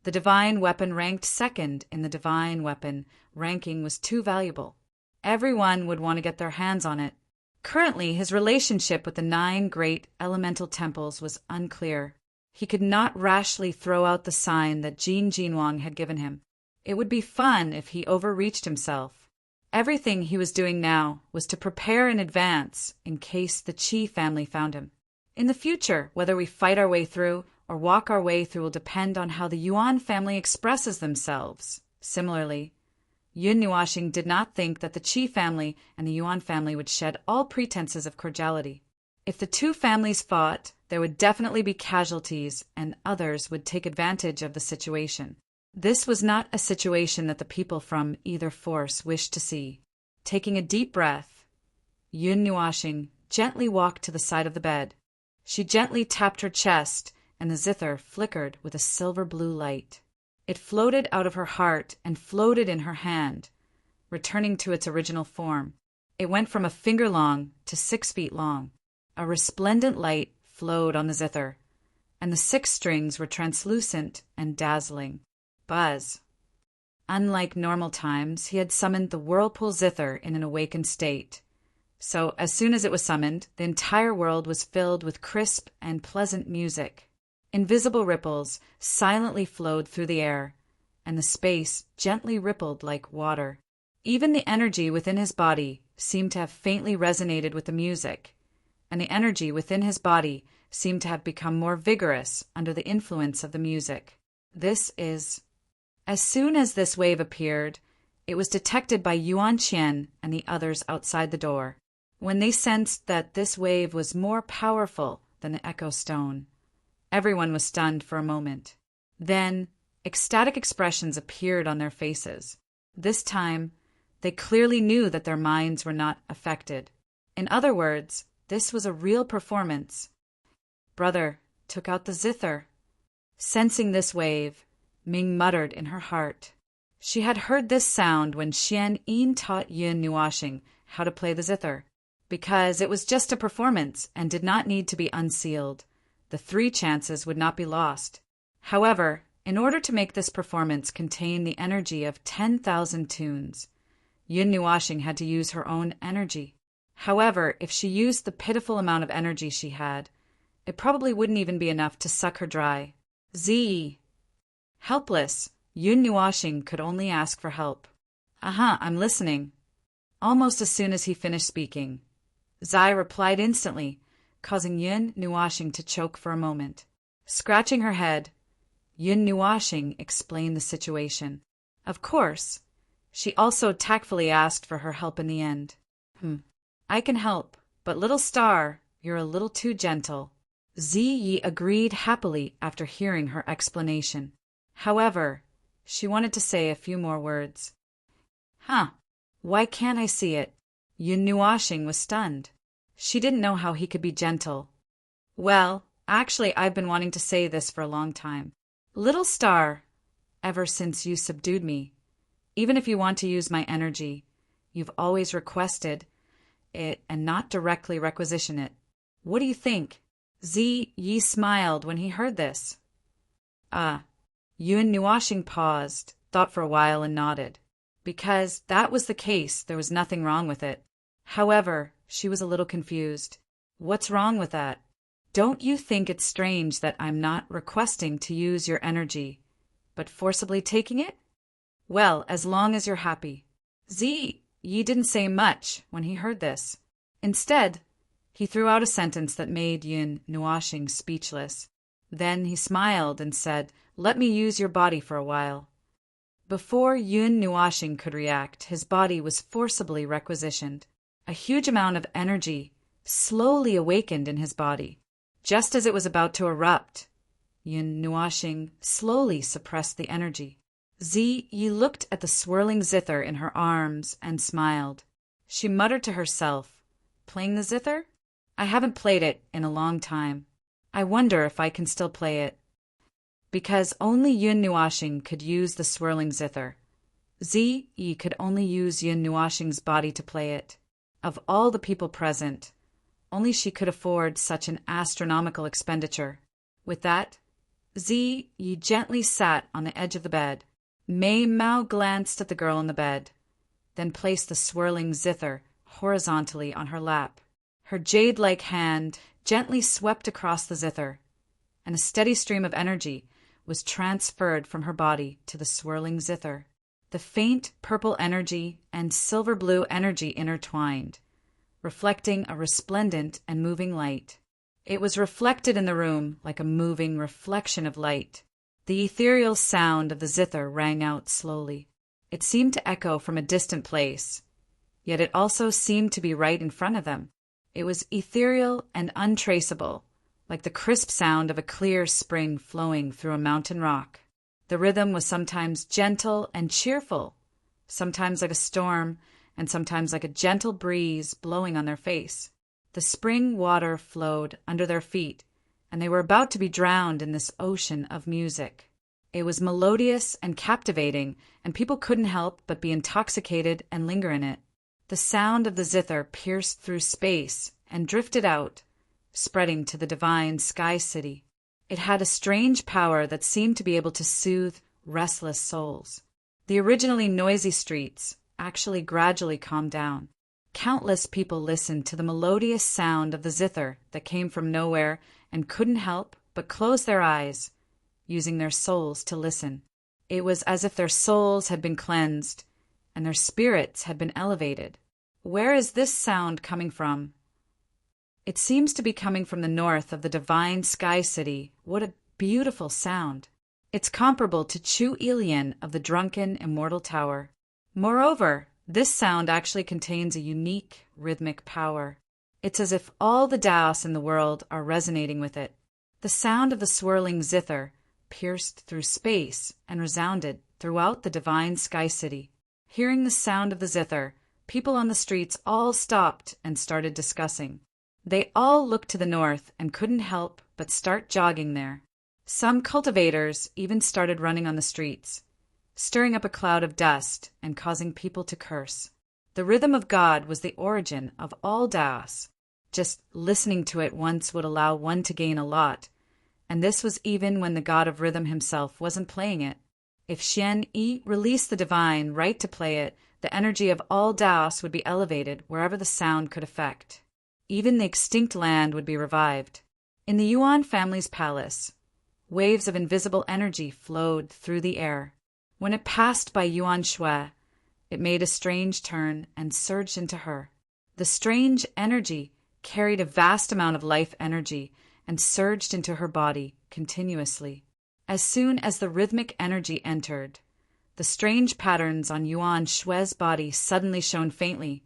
Speaker 1: the divine weapon ranked second in the divine weapon ranking was too valuable. Everyone would want to get their hands on it. Currently, his relationship with the 9 great elemental temples was unclear. He could not rashly throw out the sign that Jin Jinwang had given him. It would be fun if he overreached himself. Everything he was doing now was to prepare in advance in case the Qi family found him. In the future, whether we fight our way through or walk our way through will depend on how the Yuan family expresses themselves. Similarly, Yun Nuashing did not think that the Qi family and the Yuan family would shed all pretenses of cordiality. If the 2 families fought, there would definitely be casualties, and others would take advantage of the situation. This was not a situation that the people from either force wished to see. Taking a deep breath, Yun Nuashing gently walked to the side of the bed. She gently tapped her chest, and the zither flickered with a silver blue light. It floated out of her heart and floated in her hand, returning to its original form. It went from a finger long to 6 feet long. A resplendent light flowed on the zither, and the 6 strings were translucent and dazzling. Buzz. Unlike normal times, he had summoned the whirlpool zither in an awakened state. So, as soon as it was summoned, the entire world was filled with crisp and pleasant music. Invisible ripples silently flowed through the air, and the space gently rippled like water. Even the energy within his body seemed to have faintly resonated with the music, and the energy within his body seemed to have become more vigorous under the influence of the music. As soon as this wave appeared, it was detected by Yuan Qian and the others outside the door. When they sensed that this wave was more powerful than the echo stone, everyone was stunned for a moment. Then, ecstatic expressions appeared on their faces. This time, they clearly knew that their minds were not affected. In other words, this was a real performance. Brother took out the zither. Sensing this wave, Ming muttered in her heart. She had heard this sound when Xian Yin taught Yun Nuashing how to play the zither. Because it was just a performance and did not need to be unsealed, the 3 chances would not be lost. However, in order to make this performance contain the energy of 10,000 tunes, Yun Nuashing had to use her own energy. However, if she used the pitiful amount of energy she had, it probably wouldn't even be enough to suck her dry. Helpless, Yun Nuashing could only ask for help. I'm listening. Almost as soon as he finished speaking, Zai replied instantly, causing Yun Nuashing to choke for a moment. Scratching her head, Yun Nuashing explained the situation. Of course, she also tactfully asked for her help in the end. I can help, but little star, you're a little too gentle. Ziyi agreed happily after hearing her explanation. However, she wanted to say a few more words. Why can't I see it? Yun Nuashing was stunned. She didn't know how he could be gentle. Well, actually, I've been wanting to say this for a long time. Little star, ever since you subdued me, even if you want to use my energy, you've always requested it and not directly requisition it. What do you think? Yi smiled when he heard this. Yun Nuashing paused, thought for a while and nodded. Because that was the case, there was nothing wrong with it. However, she was a little confused. What's wrong with that? Don't you think it's strange that I'm not requesting to use your energy, but forcibly taking it? Well, as long as you're happy. Yi didn't say much when he heard this. Instead, he threw out a sentence that made Yun Nuashing speechless. Then he smiled and said, "Let me use your body for a while." Before Yun Nuashing could react, his body was forcibly requisitioned. A huge amount of energy slowly awakened in his body. Just as it was about to erupt, Yun Nuashing slowly suppressed the energy. Yi looked at the swirling zither in her arms and smiled. She muttered to herself, "Playing the zither? I haven't played it in a long time. I wonder if I can still play it." Because only Yun Nuashing could use the swirling zither. Yi could only use Yun Nuashing's body to play it. Of all the people present, only she could afford such an astronomical expenditure. With that, Yi gently sat on the edge of the bed. Mei Mao glanced at the girl in the bed, then placed the swirling zither horizontally on her lap. Her jade-like hand gently swept across the zither, and a steady stream of energy was transferred from her body to the swirling zither. The faint purple energy and silver blue energy intertwined, reflecting a resplendent and moving light. It was reflected in the room like a moving reflection of light. The ethereal sound of the zither rang out slowly. It seemed to echo from a distant place, yet it also seemed to be right in front of them. It was ethereal and untraceable, like the crisp sound of a clear spring flowing through a mountain rock. The rhythm was sometimes gentle and cheerful, sometimes like a storm, and sometimes like a gentle breeze blowing on their face. The spring water flowed under their feet, and they were about to be drowned in this ocean of music. It was melodious and captivating, and people couldn't help but be intoxicated and linger in it. The sound of the zither pierced through space and drifted out, spreading to the divine sky city. It had a strange power that seemed to be able to soothe restless souls. The originally noisy streets actually gradually calmed down. Countless people listened to the melodious sound of the zither that came from nowhere and couldn't help but close their eyes, using their souls to listen. It was as if their souls had been cleansed and their spirits had been elevated. Where is this sound coming from? It seems to be coming from the north of the divine sky city. What a beautiful sound. It's comparable to Chu Ilian of the drunken immortal tower. Moreover, this sound actually contains a unique rhythmic power. It's as if all the Taoists in the world are resonating with it. The sound of the swirling zither pierced through space and resounded throughout the divine sky city. Hearing the sound of the zither, people on the streets all stopped and started discussing. They all looked to the north and couldn't help but start jogging there. Some cultivators even started running on the streets, stirring up a cloud of dust and causing people to curse. The rhythm of God was the origin of all Taoists. Just listening to it once would allow one to gain a lot, and this was even when the God of rhythm himself wasn't playing it. If Xian Yi released the divine right to play it, the energy of all Taoists would be elevated wherever the sound could affect. Even the extinct land would be revived. In the Yuan family's palace, waves of invisible energy flowed through the air. When it passed by Yuan Shui, it made a strange turn and surged into her. The strange energy carried a vast amount of life energy and surged into her body continuously. As soon as the rhythmic energy entered, the strange patterns on Yuan Shui's body suddenly shone faintly,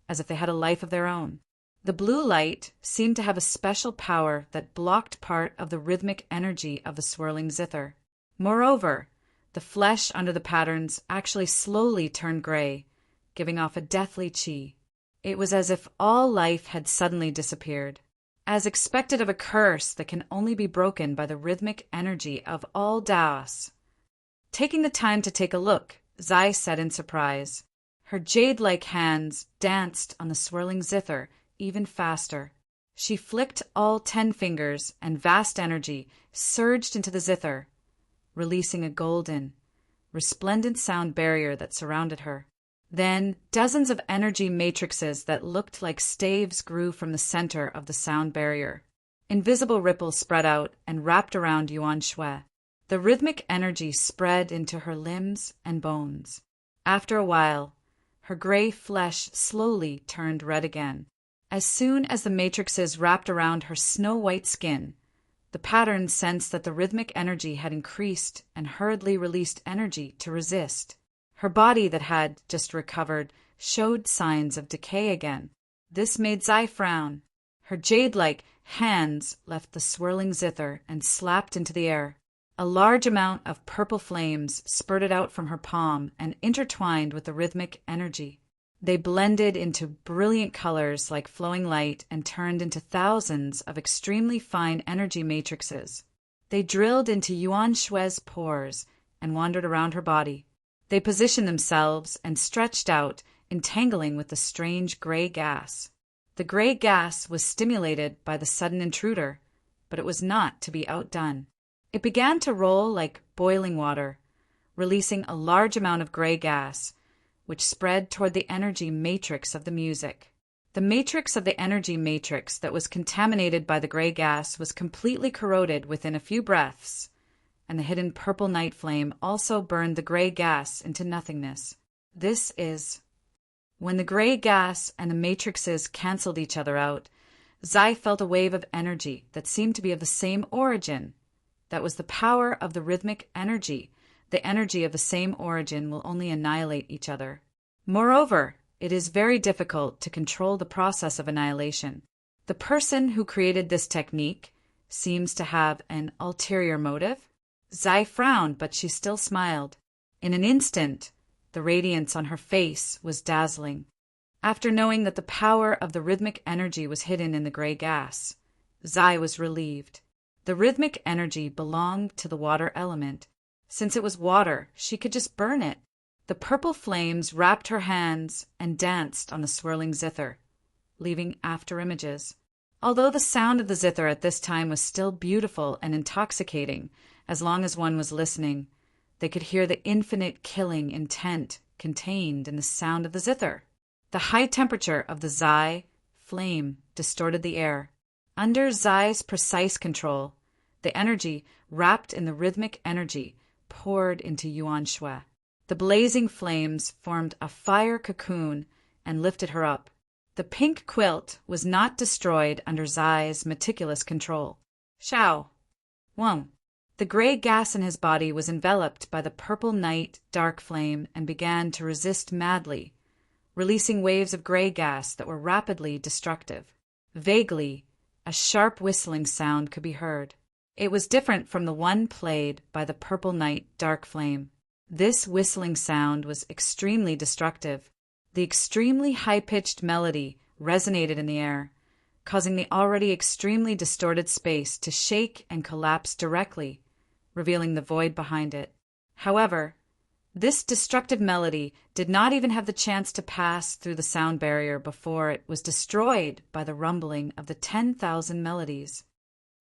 Speaker 1: as if they had a life of their own. The blue light seemed to have a special power that blocked part of the rhythmic energy of the swirling zither. Moreover, the flesh under the patterns actually slowly turned gray, giving off a deathly chi. It was as if all life had suddenly disappeared, as expected of a curse that can only be broken by the rhythmic energy of all Taoists. Taking the time to take a look, Zai said in surprise. Her jade-like hands danced on the swirling zither even faster. She flicked all 10 fingers, and vast energy surged into the zither, releasing a golden, resplendent sound barrier that surrounded her. Then dozens of energy matrices that looked like staves grew from the center of the sound barrier. Invisible ripples spread out and wrapped around Yuan Shui. The rhythmic energy spread into her limbs and bones. After a while, her gray flesh slowly turned red again. As soon as the matrices wrapped around her snow-white skin, the pattern sensed that the rhythmic energy had increased and hurriedly released energy to resist. Her body that had just recovered showed signs of decay again. This made Zai frown. Her jade-like hands left the swirling zither and slapped into the air. A large amount of purple flames spurted out from her palm and intertwined with the rhythmic energy. They blended into brilliant colors like flowing light and turned into thousands of extremely fine energy matrices. They drilled into Yuan Shui's pores and wandered around her body. They positioned themselves and stretched out, entangling with the strange gray gas. The gray gas was stimulated by the sudden intruder, but it was not to be outdone. It began to roll like boiling water, releasing a large amount of gray gas, which spread toward the energy matrix of the music. The matrix of the energy matrix that was contaminated by the gray gas was completely corroded within a few breaths, and the hidden purple night flame also burned the gray gas into nothingness. This is... When the gray gas and the matrices canceled each other out, Zai felt a wave of energy that seemed to be of the same origin. That was the power of the rhythmic energy. The energy of the same origin will only annihilate each other. Moreover, it is very difficult to control the process of annihilation. The person who created this technique seems to have an ulterior motive. Zai frowned, but she still smiled. In an instant, the radiance on her face was dazzling. After knowing that the power of the rhythmic energy was hidden in the gray gas, Zai was relieved. The rhythmic energy belonged to the water element. Since it was water, she could just burn it. The purple flames wrapped her hands and danced on the swirling zither, leaving after images. Although the sound of the zither at this time was still beautiful and intoxicating, as long as one was listening, they could hear the infinite killing intent contained in the sound of the zither. The high temperature of the Zai flame distorted the air. Under Zai's precise control, the energy wrapped in the rhythmic energy poured into Yuan Shui. The blazing flames formed a fire cocoon and lifted her up. The pink quilt was not destroyed under Zai's meticulous control. Shao! Wong! The gray gas in his body was enveloped by the purple night dark flame and began to resist madly, releasing waves of gray gas that were rapidly destructive. Vaguely, a sharp whistling sound could be heard. It was different from the one played by the purple night dark flame. This whistling sound was extremely destructive. The extremely high-pitched melody resonated in the air, causing the already extremely distorted space to shake and collapse directly, revealing the void behind it. However, this destructive melody did not even have the chance to pass through the sound barrier before it was destroyed by the rumbling of the 10,000 melodies.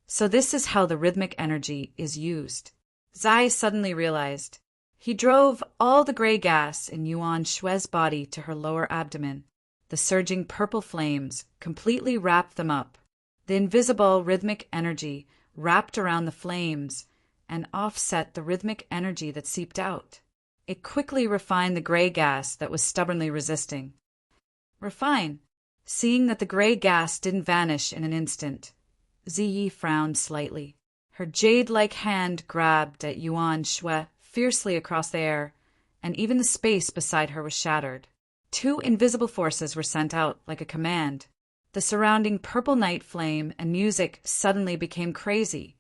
Speaker 1: So this is how the rhythmic energy is used. Zai suddenly realized. He drove all the gray gas in Yuan Shui's body to her lower abdomen. The surging purple flames completely wrapped them up. The invisible rhythmic energy wrapped around the flames and offset the rhythmic energy that seeped out. It quickly refined the gray gas that was stubbornly resisting. Refine. Seeing that the gray gas didn't vanish in an instant, Ziyi frowned slightly. Her jade-like hand grabbed at Yuan Shui fiercely across the air, and even the space beside her was shattered. 2 invisible forces were sent out like a command. The surrounding purple night flame and music suddenly became crazy,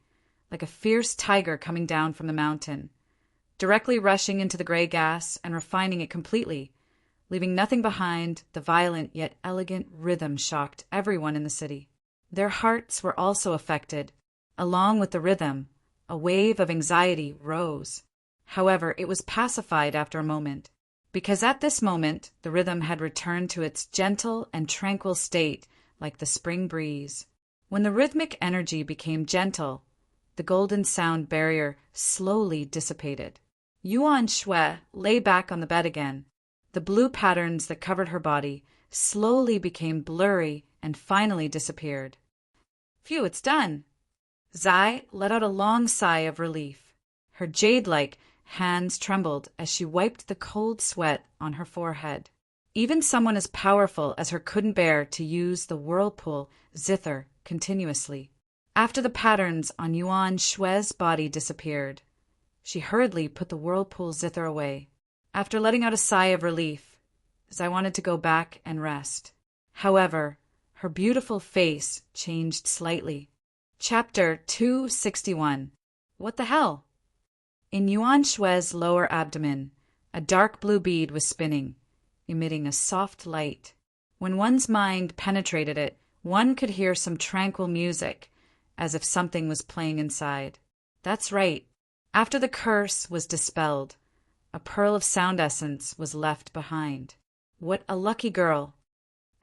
Speaker 1: like a fierce tiger coming down from the mountain, directly rushing into the gray gas and refining it completely, Leaving nothing behind, the violent yet elegant rhythm shocked everyone in the city. Their hearts were also affected. Along with the rhythm, a wave of anxiety rose. However, it was pacified after a moment, because at this moment the rhythm had returned to its gentle and tranquil state like the spring breeze. When the rhythmic energy became gentle, the golden sound barrier slowly dissipated. Yuan Shui lay back on the bed again. The blue patterns that covered her body slowly became blurry and finally disappeared. Phew, it's done! Zai let out a long sigh of relief. Her jade-like hands trembled as she wiped the cold sweat on her forehead. Even someone as powerful as her couldn't bear to use the whirlpool zither continuously. After the patterns on Yuan Shui's body disappeared, she hurriedly put the whirlpool zither away. After letting out a sigh of relief, Zai wanted to go back and rest. However, her beautiful face changed slightly. Chapter 261. What the hell? In Yuan Shui's lower abdomen, a dark blue bead was spinning, emitting a soft light. When one's mind penetrated it, one could hear some tranquil music, as if something was playing inside. That's right. After the curse was dispelled, a pearl of sound essence was left behind. What a lucky girl!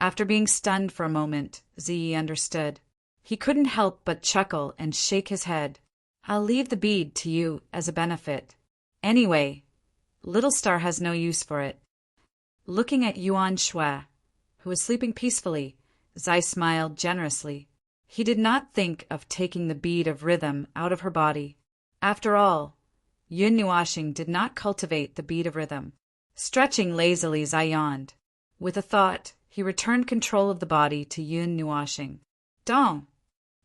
Speaker 1: After being stunned for a moment, Ziyi understood. He couldn't help but chuckle and shake his head. I'll leave the bead to you as a benefit. Anyway, Little Star has no use for it. Looking at Yuan Shui, who was sleeping peacefully, Zai smiled generously. He did not think of taking the bead of rhythm out of her body. After all, Yun Nuashing did not cultivate the bead of rhythm. Stretching lazily, Zai yawned. With a thought, he returned control of the body to Yun Nuashing. Dong!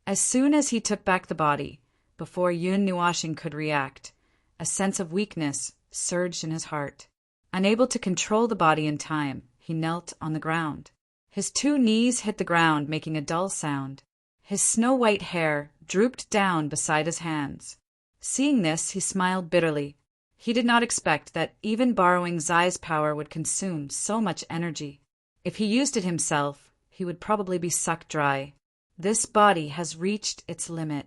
Speaker 1: As soon as he took back the body, before Yun Nuashing could react, a sense of weakness surged in his heart. Unable to control the body in time, he knelt on the ground. His 2 knees hit the ground, making a dull sound. His snow-white hair drooped down beside his hands. Seeing this, he smiled bitterly. He did not expect that even borrowing Zai's power would consume so much energy. If he used it himself, he would probably be sucked dry. This body has reached its limit.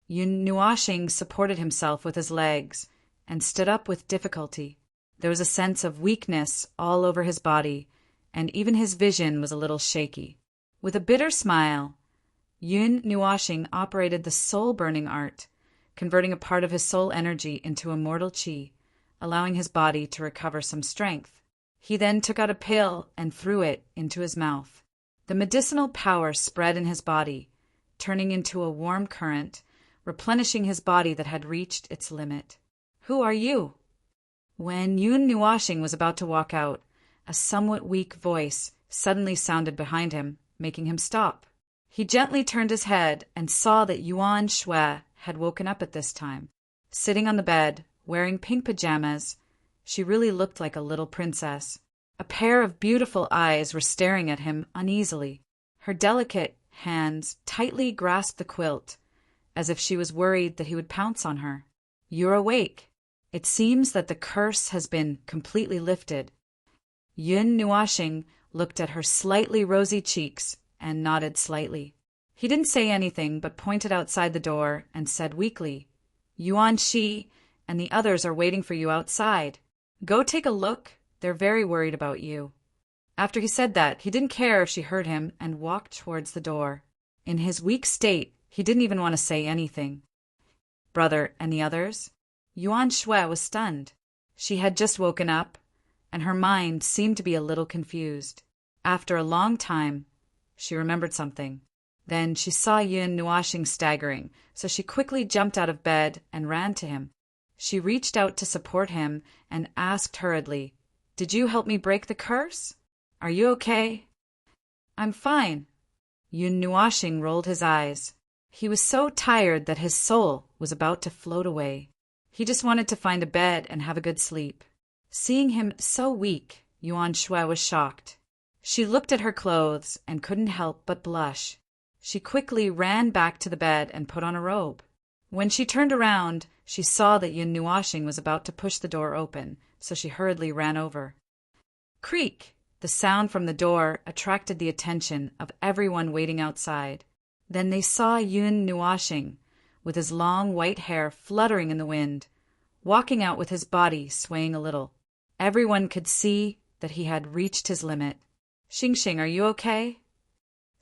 Speaker 1: Yun Nuashing supported himself with his legs and stood up with difficulty. There was a sense of weakness all over his body, and even his vision was a little shaky. With a bitter smile, Yun Nuashing operated the soul-burning art, converting a part of his soul energy into immortal qi, allowing his body to recover some strength. He then took out a pill and threw it into his mouth. The medicinal power spread in his body, turning into a warm current, replenishing his body that had reached its limit. Who are you? When Yun Nuashing was about to walk out, a somewhat weak voice suddenly sounded behind him, making him stop. He gently turned his head and saw that Yuan Shui had woken up at this time. Sitting on the bed, wearing pink pajamas, she really looked like a little princess. A pair of beautiful eyes were staring at him uneasily. Her delicate hands tightly grasped the quilt, as if she was worried that he would pounce on her. You're awake. It seems that the curse has been completely lifted. Yun Nuashing looked at her slightly rosy cheeks and nodded slightly. He didn't say anything but pointed outside the door and said weakly, Yuan Shi and the others are waiting for you outside. Go take a look. They're very worried about you. After he said that, he didn't care if she heard him and walked towards the door. In his weak state, he didn't even want to say anything. Brother and the others? Yuan Shui was stunned. She had just woken up, and her mind seemed to be a little confused. After a long time, she remembered something. Then she saw Yun Nuashing staggering, so she quickly jumped out of bed and ran to him. She reached out to support him and asked hurriedly, Did you help me break the curse? Are you okay? I'm fine. Yun Nuashing rolled his eyes. He was so tired that his soul was about to float away. He just wanted to find a bed and have a good sleep. Seeing him so weak, Yuan Shui was shocked. She looked at her clothes and couldn't help but blush. She quickly ran back to the bed and put on a robe. When she turned around, she saw that Yun Nuashing was about to push the door open, so she hurriedly ran over. Creak! The sound from the door attracted the attention of everyone waiting outside. Then they saw Yun Nuashing, with his long white hair fluttering in the wind, walking out with his body swaying a little. Everyone could see that he had reached his limit. Xingxing, are you okay?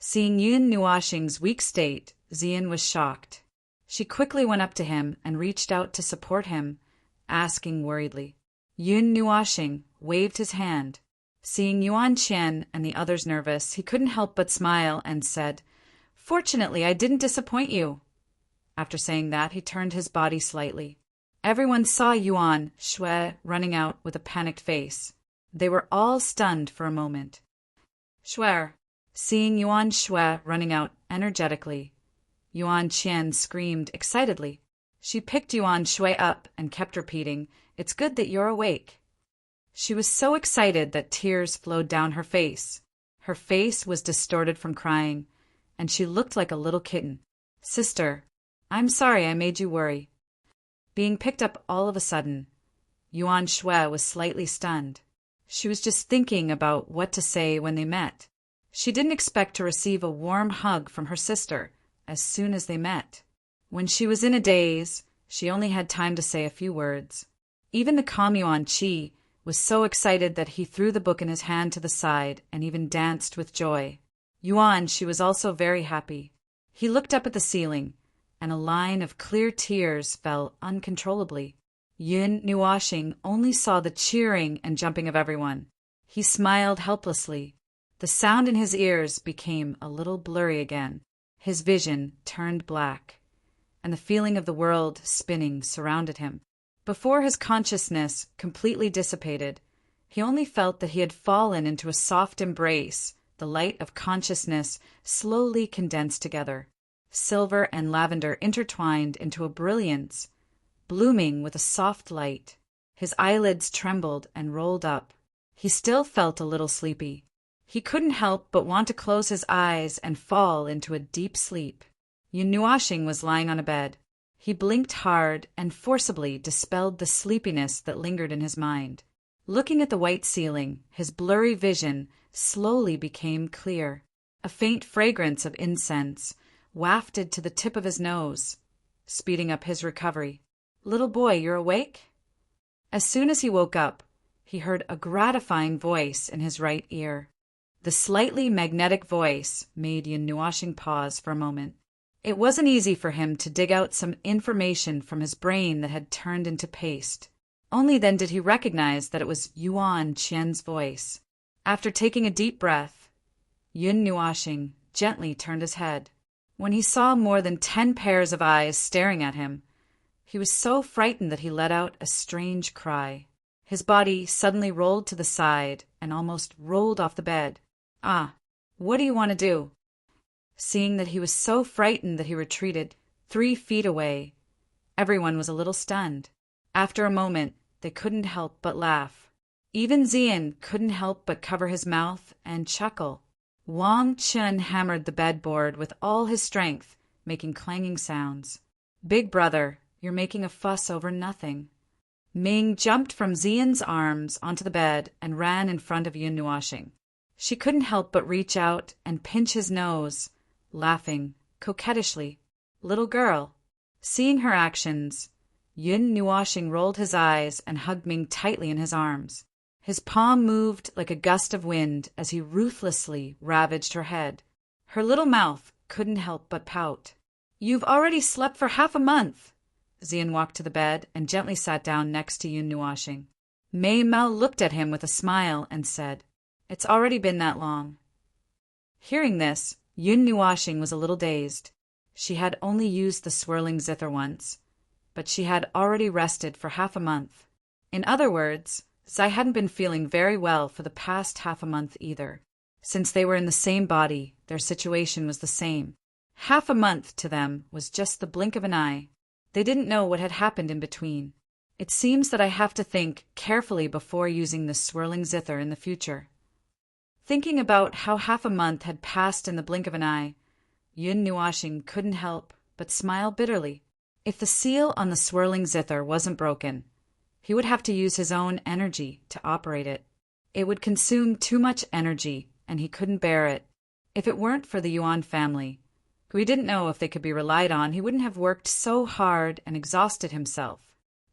Speaker 1: Seeing Yun Nuashing's weak state, Xian was shocked. She quickly went up to him and reached out to support him, asking worriedly. Yun Nuashing waved his hand. Seeing Yuan Qian and the others nervous, he couldn't help but smile and said, "Fortunately, I didn't disappoint you." After saying that, he turned his body slightly. Everyone saw Yuan Shui running out with a panicked face. They were all stunned for a moment. Shui. Seeing Yuan Shui running out energetically, Yuan Qian screamed excitedly. She picked Yuan Shui up and kept repeating, "It's good that you're awake." She was so excited that tears flowed down her face. Her face was distorted from crying, and she looked like a little kitten. "Sister, I'm sorry I made you worry." Being picked up all of a sudden, Yuan Shui was slightly stunned. She was just thinking about what to say when they met. She didn't expect to receive a warm hug from her sister as soon as they met. When she was in a daze, she only had time to say a few words. Even the calm Yuan Qi was so excited that he threw the book in his hand to the side and even danced with joy. Yuan, she was also very happy. He looked up at the ceiling, and a line of clear tears fell uncontrollably. Yun Nuashing only saw the cheering and jumping of everyone. He smiled helplessly. The sound in his ears became a little blurry again. His vision turned black, and the feeling of the world spinning surrounded him. Before his consciousness completely dissipated, he only felt that he had fallen into a soft embrace. The light of consciousness slowly condensed together. Silver and lavender intertwined into a brilliance, blooming with a soft light. His eyelids trembled and rolled up. He still felt a little sleepy. He couldn't help but want to close his eyes and fall into a deep sleep. Yun Nuashing was lying on a bed. He blinked hard and forcibly dispelled the sleepiness that lingered in his mind. Looking at the white ceiling, his blurry vision slowly became clear. A faint fragrance of incense wafted to the tip of his nose, speeding up his recovery. "Little boy, you're awake?" As soon as he woke up, he heard a gratifying voice in his right ear. The slightly magnetic voice made Yun Nuashing pause for a moment. It wasn't easy for him to dig out some information from his brain that had turned into paste. Only then did he recognize that it was Yuan Qian's voice. After taking a deep breath, Yun Nuashing gently turned his head. When he saw more than 10 pairs of eyes staring at him, he was so frightened that he let out a strange cry. His body suddenly rolled to the side and almost rolled off the bed. "Ah, what do you want to do?" Seeing that he was so frightened that he retreated 3 feet away, everyone was a little stunned. After a moment, they couldn't help but laugh. Even Xian couldn't help but cover his mouth and chuckle. Wang Chun hammered the bedboard with all his strength, making clanging sounds. "Big brother, you're making a fuss over nothing." Ming jumped from Xian's arms onto the bed and ran in front of Yun Nuashing. She couldn't help but reach out and pinch his nose, laughing coquettishly. "Little girl." Seeing her actions, Yun Nuashing rolled his eyes and hugged Ming tightly in his arms. His palm moved like a gust of wind as he ruthlessly ravaged her head. Her little mouth couldn't help but pout. "You've already slept for half a month." Xian walked to the bed and gently sat down next to Yun Nuashing. Mei Mao looked at him with a smile and said, "It's already been that long." Hearing this, Yun Nuashing was a little dazed. She had only used the swirling zither once, but she had already rested for half a month. In other words, Zai hadn't been feeling very well for the past half a month either. Since they were in the same body, their situation was the same. Half a month to them was just the blink of an eye. They didn't know what had happened in between. "It seems that I have to think carefully before using the swirling zither in the future." Thinking about how half a month had passed in the blink of an eye, Yun Nuashing couldn't help but smile bitterly. If the seal on the swirling zither wasn't broken, he would have to use his own energy to operate it. It would consume too much energy, and he couldn't bear it. If it weren't for the Yuan family, who he didn't know if they could be relied on, he wouldn't have worked so hard and exhausted himself.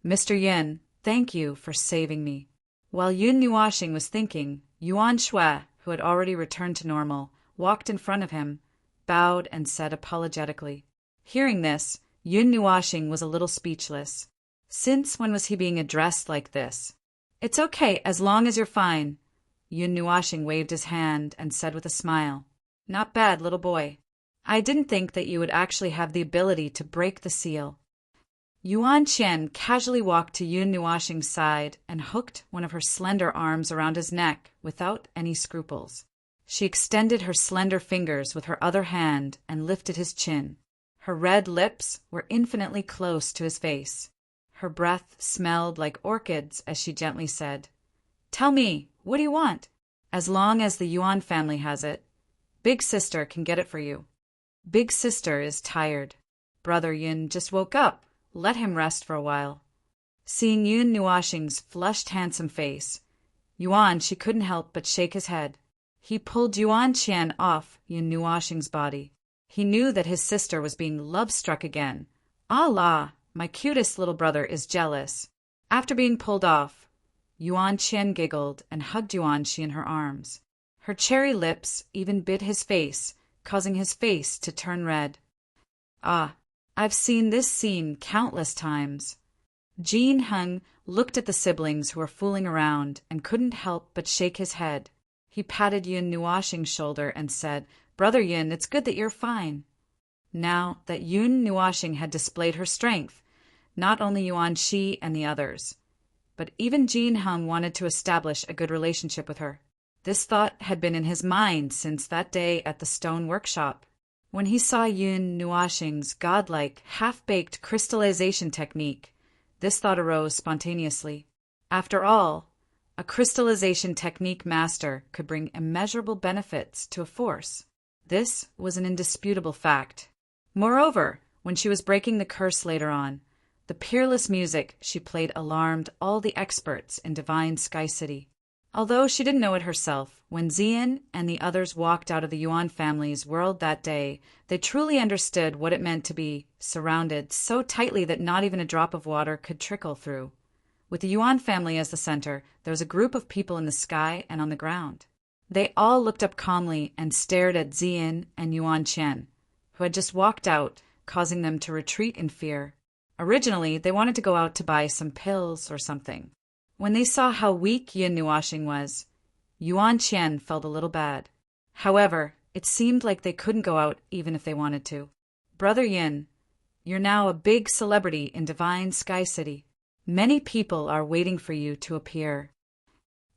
Speaker 1: Mr. Yin, thank you for saving me. While Yun Nuashing was thinking, Yuan Shui, who had already returned to normal, walked in front of him, bowed and said apologetically. Hearing this, Yun Nuashing was a little speechless. Since when was he being addressed like this? It's okay, as long as you're fine. Yun Nuashing waved his hand and said with a smile, Not bad, little boy. I didn't think that you would actually have the ability to break the seal. Yuan Qian casually walked to Yun Nuashing's side and hooked one of her slender arms around his neck without any scruples. She extended her slender fingers with her other hand and lifted his chin. Her red lips were infinitely close to his face. Her breath smelled like orchids as she gently said, Tell me, what do you want? As long as the Yuan family has it, Big Sister can get it for you. Big Sister is tired. Brother Yun just woke up. Let him rest for a while. Seeing Yun Nuashing's flushed, handsome face, Yuan she couldn't help but shake his head. He pulled Yuan Qian off Yun Nuashing's body. He knew that his sister was being love-struck again. Allah, my cutest little brother is jealous. After being pulled off, Yuan Qian giggled and hugged Yuan Shi in her arms. Her cherry lips even bit his face, causing his face to turn red. Ah, I've seen this scene countless times. Jin Hung looked at the siblings who were fooling around and couldn't help but shake his head. He patted Yun Nuashing's shoulder and said, Brother Yun, it's good that you're fine. Now that Yun Nuashing had displayed her strength, not only Yuan Shi and the others, but even Jin Hung wanted to establish a good relationship with her. This thought had been in his mind since that day at the stone workshop. When he saw Yun Nuashing's godlike, half-baked crystallization technique, this thought arose spontaneously. After all, a crystallization technique master could bring immeasurable benefits to a force. This was an indisputable fact. Moreover, when she was breaking the curse later on, the peerless music she played alarmed all the experts in Divine Sky City. Although she didn't know it herself, when Xian and the others walked out of the Yuan family's world that day, they truly understood what it meant to be surrounded so tightly that not even a drop of water could trickle through. With the Yuan family as the center, there was a group of people in the sky and on the ground. They all looked up calmly and stared at Xian and Yuan Qian, who had just walked out, causing them to retreat in fear. Originally, they wanted to go out to buy some pills or something. When they saw how weak Yun Nuashing was, Yuan Qian felt a little bad. However, it seemed like they couldn't go out even if they wanted to. Brother Yin, you're now a big celebrity in Divine Sky City. Many people are waiting for you to appear.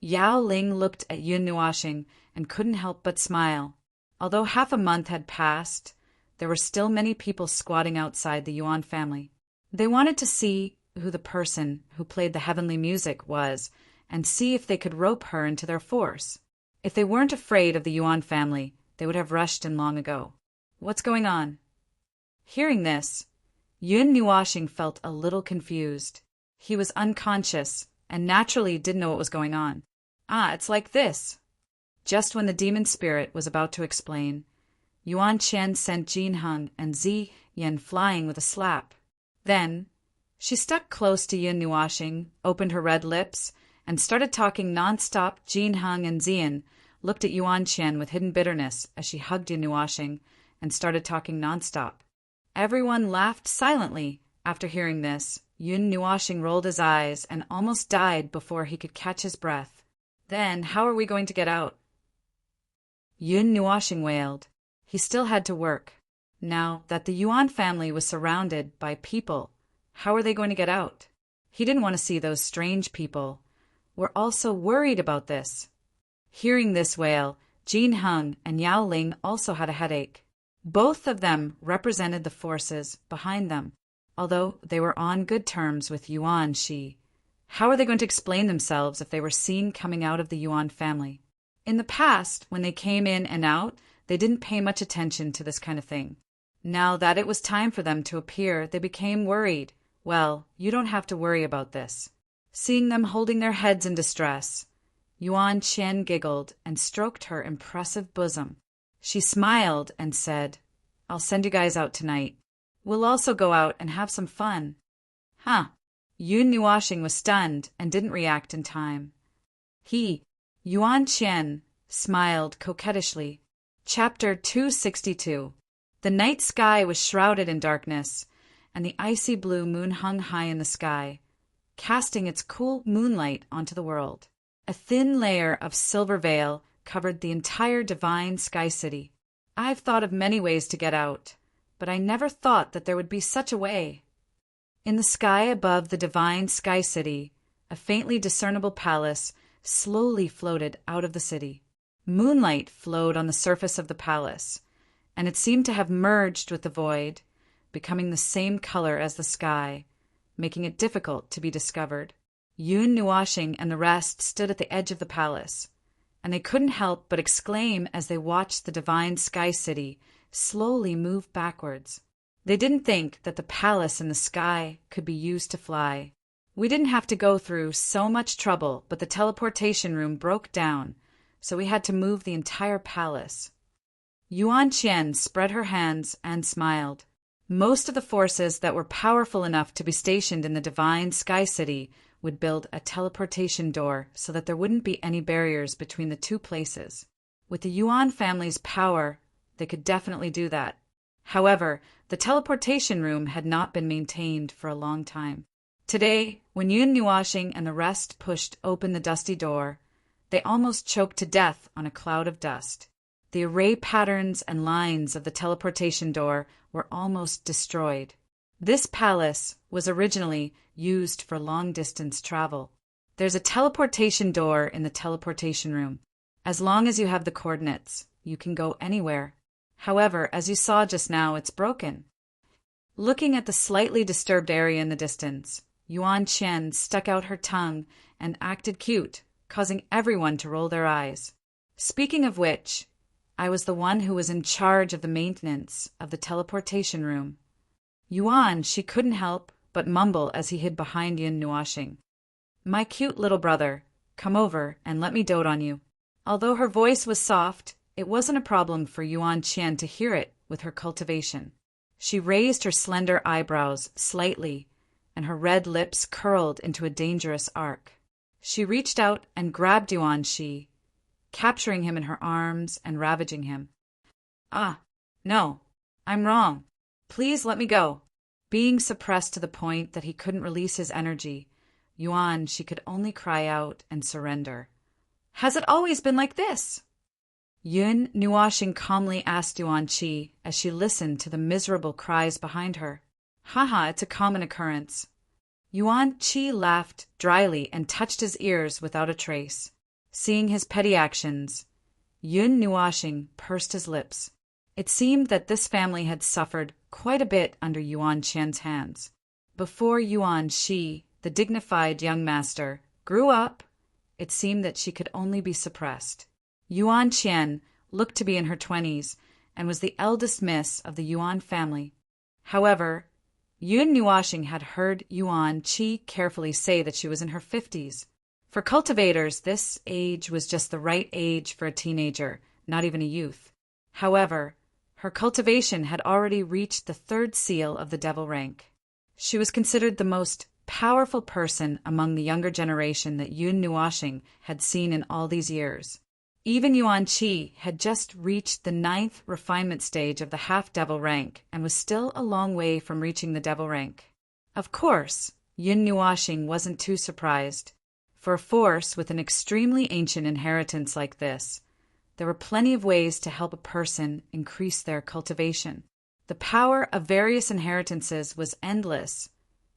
Speaker 1: Yao Ling looked at Yun Nuashing and couldn't help but smile. Although half a month had passed, there were still many people squatting outside the Yuan family. They wanted to see who the person who played the heavenly music was and see if they could rope her into their force. If they weren't afraid of the Yuan family, they would have rushed in long ago. What's going on? Hearing this, Yun Nuashing felt a little confused. He was unconscious and naturally didn't know what was going on. Ah, it's like this. Just when the demon spirit was about to explain, Yuan Qian sent Jin Hung and Zi Yan flying with a slap. Then, she stuck close to Yun Nuashing, opened her red lips, and started talking non-stop. Jin Hung and Xian looked at Yuan Qian with hidden bitterness as she hugged Yun Nuashing and started talking non-stop. Everyone laughed silently. After hearing this, Yun Nuashing rolled his eyes and almost died before he could catch his breath. Then, how are we going to get out? Yun Nuashing wailed. He still had to work. Now that the Yuan family was surrounded by people, how are they going to get out? He didn't want to see those strange people. We're also worried about this. Hearing this wail, Jin Hung and Yao Ling also had a headache. Both of them represented the forces behind them, although they were on good terms with Yuan Shi. How are they going to explain themselves if they were seen coming out of the Yuan family? In the past, when they came in and out, they didn't pay much attention to this kind of thing. Now that it was time for them to appear, they became worried. Well, you don't have to worry about this. Seeing them holding their heads in distress, Yuan Qian giggled and stroked her impressive bosom. She smiled and said, "I'll send you guys out tonight. We'll also go out and have some fun." Huh. Yun Nuashing was stunned and didn't react in time. Yuan Qian, smiled coquettishly. Chapter 262. The night sky was shrouded in darkness, and the icy blue moon hung high in the sky, casting its cool moonlight onto the world. A thin layer of silver veil covered the entire divine sky city. I've thought of many ways to get out, but I never thought that there would be such a way. In the sky above the divine sky city, a faintly discernible palace slowly floated out of the city. Moonlight flowed on the surface of the palace, and it seemed to have merged with the void, becoming the same color as the sky, making it difficult to be discovered. Yun Nuashing and the rest stood at the edge of the palace, and they couldn't help but exclaim as they watched the divine sky city slowly move backwards. They didn't think that the palace in the sky could be used to fly. We didn't have to go through so much trouble, but the teleportation room broke down, so we had to move the entire palace. Yuan Qian spread her hands and smiled. Most of the forces that were powerful enough to be stationed in the divine sky city would build a teleportation door so that there wouldn't be any barriers between the two places. With the Yuan family's power, they could definitely do that. However, the teleportation room had not been maintained for a long time. Today, when Yun Nuashing and the rest pushed open the dusty door, they almost choked to death on a cloud of dust. The array patterns and lines of the teleportation door were almost destroyed. This palace was originally used for long-distance travel. There's a teleportation door in the teleportation room. As long as you have the coordinates, you can go anywhere. However, as you saw just now, it's broken. Looking at the slightly disturbed area in the distance, Yuan Qian stuck out her tongue and acted cute, causing everyone to roll their eyes. Speaking of which, I was the one who was in charge of the maintenance of the teleportation room. Yuan, she couldn't help but mumble as he hid behind Yun Nuashing. "My cute little brother, come over and let me dote on you." Although her voice was soft, it wasn't a problem for Yuan Qian to hear it with her cultivation. She raised her slender eyebrows slightly, and her red lips curled into a dangerous arc. She reached out and grabbed Yuan Shi, capturing him in her arms and ravaging him. "Ah, no, I'm wrong. Please let me go." Being suppressed to the point that he couldn't release his energy, Yuan, she could only cry out and surrender. "Has it always been like this?" Yun Nuashing calmly asked Yuan Qi as she listened to the miserable cries behind her. "Haha, it's a common occurrence." Yuan Qi laughed dryly and touched his ears without a trace. Seeing his petty actions, Yun Nuashing pursed his lips. It seemed that this family had suffered quite a bit under Yuan Qian's hands. Before Yuan Shi, the dignified young master, grew up, it seemed that she could only be suppressed. Yuan Qian looked to be in her 20s and was the eldest miss of the Yuan family. However, Yun Nuashing had heard Yuan Qi carefully say that she was in her 50s. For cultivators, this age was just the right age for a teenager, not even a youth. However, her cultivation had already reached the 3rd seal of the devil rank. She was considered the most powerful person among the younger generation that Yun Nuashing had seen in all these years. Even Yuan Qi had just reached the 9th refinement stage of the half-devil rank and was still a long way from reaching the devil rank. Of course, Yun Nuashing wasn't too surprised. For a force with an extremely ancient inheritance like this, there were plenty of ways to help a person increase their cultivation. The power of various inheritances was endless,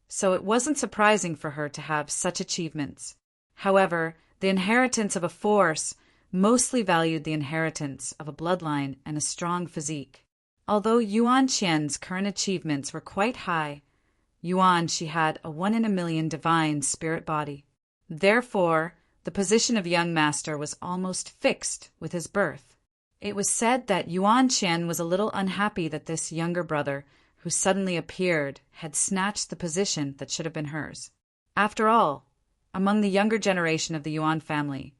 Speaker 1: so it wasn't surprising for her to have such achievements. However, the inheritance of a force mostly valued the inheritance of a bloodline and a strong physique. Although Yuan Qian's current achievements were quite high, Yuan, she had a 1 in a million divine spirit body. Therefore, the position of young master was almost fixed with his birth. It was said that Yuan Qian was a little unhappy that this younger brother, who suddenly appeared, had snatched the position that should have been hers. After all, among the younger generation of the Yuan family,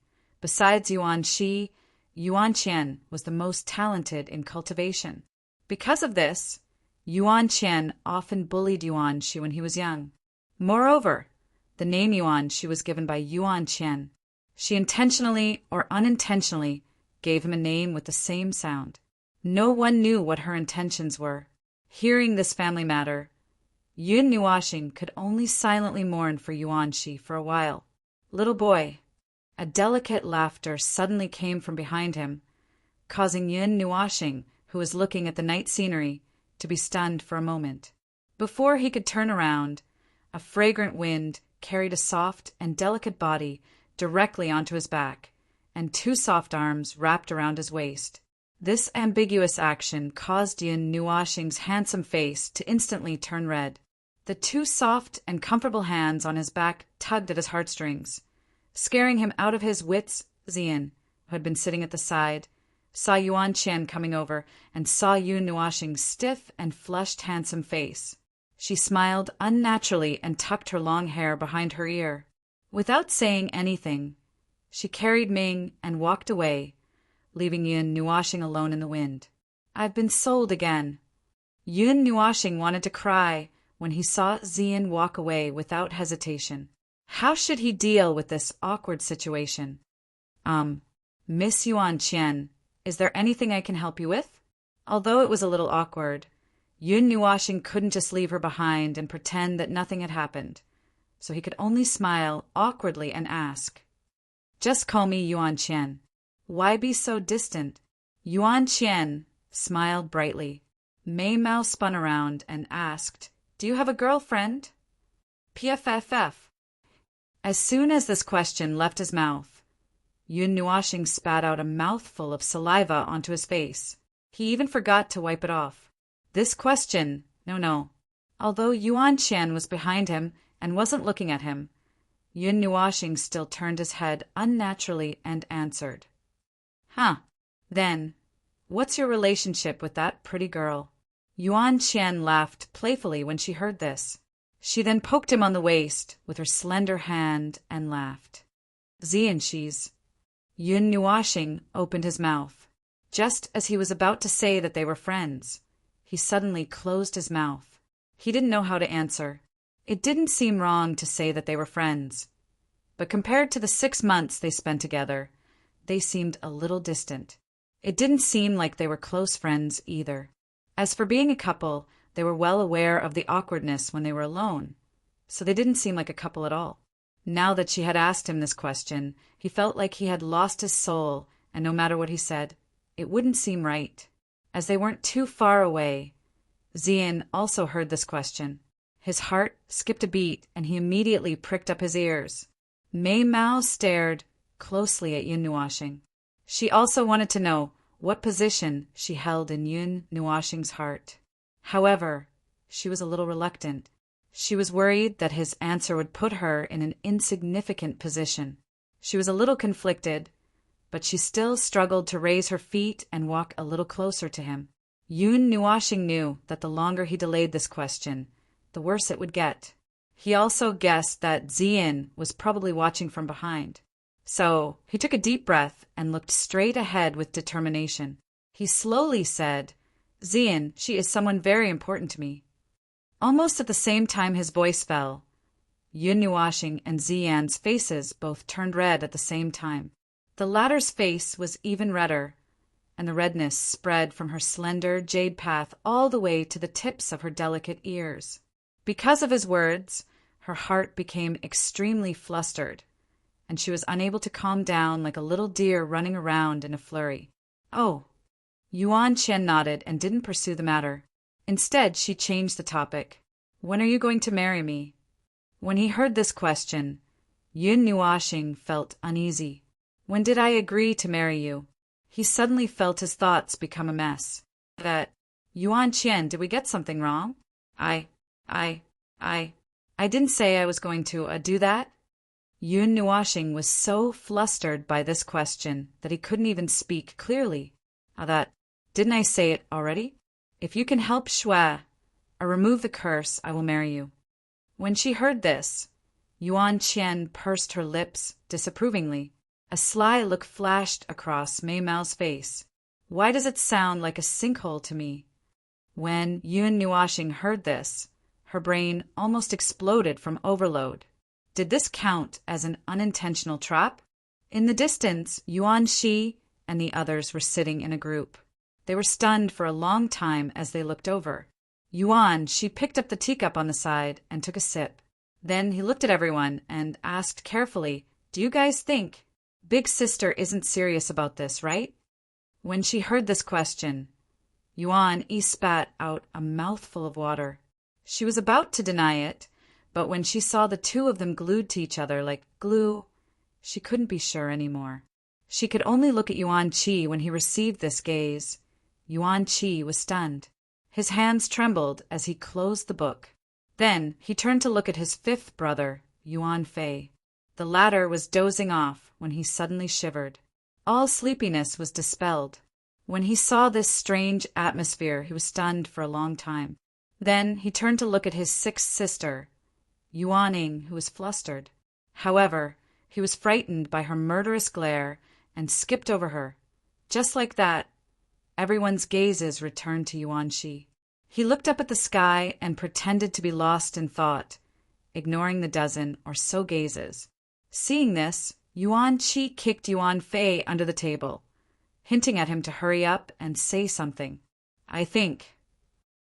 Speaker 1: Besides Yuan Shi, Yuan Qian was the most talented in cultivation. Because of this, Yuan Qian often bullied Yuan Shi when he was young. Moreover, the name Yuan Shi was given by Yuan Qian. She intentionally or unintentionally gave him a name with the same sound. No one knew what her intentions were. Hearing this family matter, Yun Nuoxing could only silently mourn for Yuan Shi for a while. Little boy. A delicate laughter suddenly came from behind him, causing Yun Nuoxing, who was looking at the night scenery, to be stunned for a moment. Before he could turn around, a fragrant wind carried a soft and delicate body directly onto his back, and two soft arms wrapped around his waist. This ambiguous action caused Yun Nuoxing's handsome face to instantly turn red. The two soft and comfortable hands on his back tugged at his heartstrings. Scaring him out of his wits, Zian, who had been sitting at the side, saw Yuan Qian coming over and saw Yun Nuoxing's stiff and flushed handsome face. She smiled unnaturally and tucked her long hair behind her ear. Without saying anything, she carried Ming and walked away, leaving Yun Nuoxing alone in the wind. I've been sold again. Yun Nuoxing wanted to cry when he saw Zian walk away without hesitation. How should he deal with this awkward situation? Miss Yuan Qian, is there anything I can help you with? Although it was a little awkward, Yun Nuoxing couldn't just leave her behind and pretend that nothing had happened, so he could only smile awkwardly and ask, "Just call me Yuan Qian. Why be so distant?" Yuan Qian smiled brightly. Mei Mao spun around and asked, "Do you have a girlfriend?" PFFF. As soon as this question left his mouth, Yun Nuoxing spat out a mouthful of saliva onto his face. He even forgot to wipe it off. This question, no. Although Yuan Qian was behind him and wasn't looking at him, Yun Nuoxing still turned his head unnaturally and answered, "Huh. Then, what's your relationship with that pretty girl?" Yuan Qian laughed playfully when she heard this. She then poked him on the waist with her slender hand and laughed. "Zianshi's." Yun Nuoxing opened his mouth. Just as he was about to say that they were friends, he suddenly closed his mouth. He didn't know how to answer. It didn't seem wrong to say that they were friends, but compared to the 6 months they spent together, they seemed a little distant. It didn't seem like they were close friends either. As for being a couple, they were well aware of the awkwardness when they were alone, so they didn't seem like a couple at all. Now that she had asked him this question, he felt like he had lost his soul, and no matter what he said, it wouldn't seem right. As they weren't too far away, Zian also heard this question. His heart skipped a beat, and he immediately pricked up his ears. Mei Mao stared closely at Yun Nuoxing. She also wanted to know what position she held in Yun Nuoxing's heart. However, she was a little reluctant. She was worried that his answer would put her in an insignificant position. She was a little conflicted, but she still struggled to raise her feet and walk a little closer to him. Yun Nuoxing knew that the longer he delayed this question, the worse it would get. He also guessed that Zian was probably watching from behind. So he took a deep breath and looked straight ahead with determination. He slowly said, "Zian, she is someone very important to me." Almost at the same time his voice fell, Yun Nuoxing and Zian's faces both turned red at the same time. The latter's face was even redder, and the redness spread from her slender jade path all the way to the tips of her delicate ears. Because of his words, her heart became extremely flustered, and she was unable to calm down like a little deer running around in a flurry. "Oh." Yuan Qian nodded and didn't pursue the matter. Instead, she changed the topic. "When are you going to marry me?" When he heard this question, Yun Nuoxing felt uneasy. "When did I agree to marry you?" He suddenly felt his thoughts become a mess. Yuan Qian, did we get something wrong? I didn't say I was going to do that." Yun Nuoxing was so flustered by this question that he couldn't even speak clearly. Didn't I say it already? If you can help Shui or remove the curse, I will marry you." When she heard this, Yuan Qian pursed her lips disapprovingly. A sly look flashed across Mei Mao's face. Why does it sound like a sinkhole to me? When Yun Nuashing heard this, her brain almost exploded from overload. Did this count as an unintentional trap? In the distance, Yuan Shi and the others were sitting in a group. They were stunned for a long time as they looked over. Yuan Shi picked up the teacup on the side and took a sip. Then he looked at everyone and asked carefully, "Do you guys think Big Sister isn't serious about this, right?" When she heard this question, Yuan Yi spat out a mouthful of water. She was about to deny it, but when she saw the two of them glued to each other like glue, she couldn't be sure anymore. She could only look at Yuan Qi when he received this gaze. Yuan Qi was stunned. His hands trembled as he closed the book. Then he turned to look at his fifth brother, Yuan Fei. The latter was dozing off when he suddenly shivered. All sleepiness was dispelled. When he saw this strange atmosphere, he was stunned for a long time. Then he turned to look at his sixth sister, Yuaning, who was flustered. However, he was frightened by her murderous glare and skipped over her. Just like that, everyone's gazes returned to Yuan Shi. He looked up at the sky and pretended to be lost in thought, ignoring the dozen or so gazes. Seeing this, Yuan Qi kicked Yuan Fei under the table, hinting at him to hurry up and say something. I think.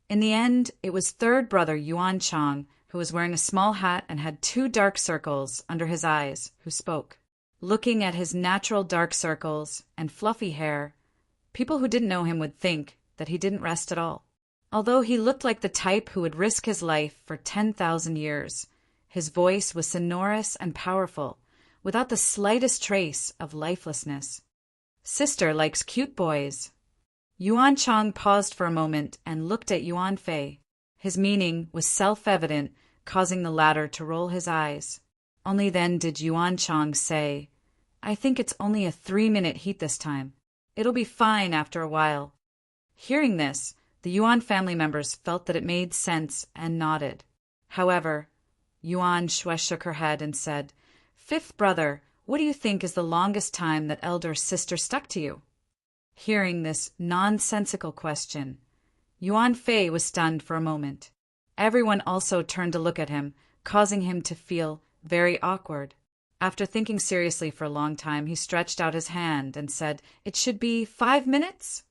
Speaker 1: In the end, it was third brother Yuan Chang, who was wearing a small hat and had 2 dark circles under his eyes, who spoke. Looking at his natural dark circles and fluffy hair, people who didn't know him would think that he didn't rest at all. Although he looked like the type who would risk his life for 10,000 years, his voice was sonorous and powerful, without the slightest trace of lifelessness. Sister likes cute boys. Yuan Chang paused for a moment and looked at Yuan Fei. His meaning was self-evident, causing the latter to roll his eyes. Only then did Yuan Chang say, I think it's only a 3-minute heat this time. It'll be fine after a while. Hearing this, the Yuan family members felt that it made sense and nodded. However, Yuan Shui shook her head and said, Fifth brother, what do you think is the longest time that elder sister stuck to you? Hearing this nonsensical question, Yuan Fei was stunned for a moment. Everyone also turned to look at him, causing him to feel very awkward. After thinking seriously for a long time, he stretched out his hand and said, It should be 5 minutes?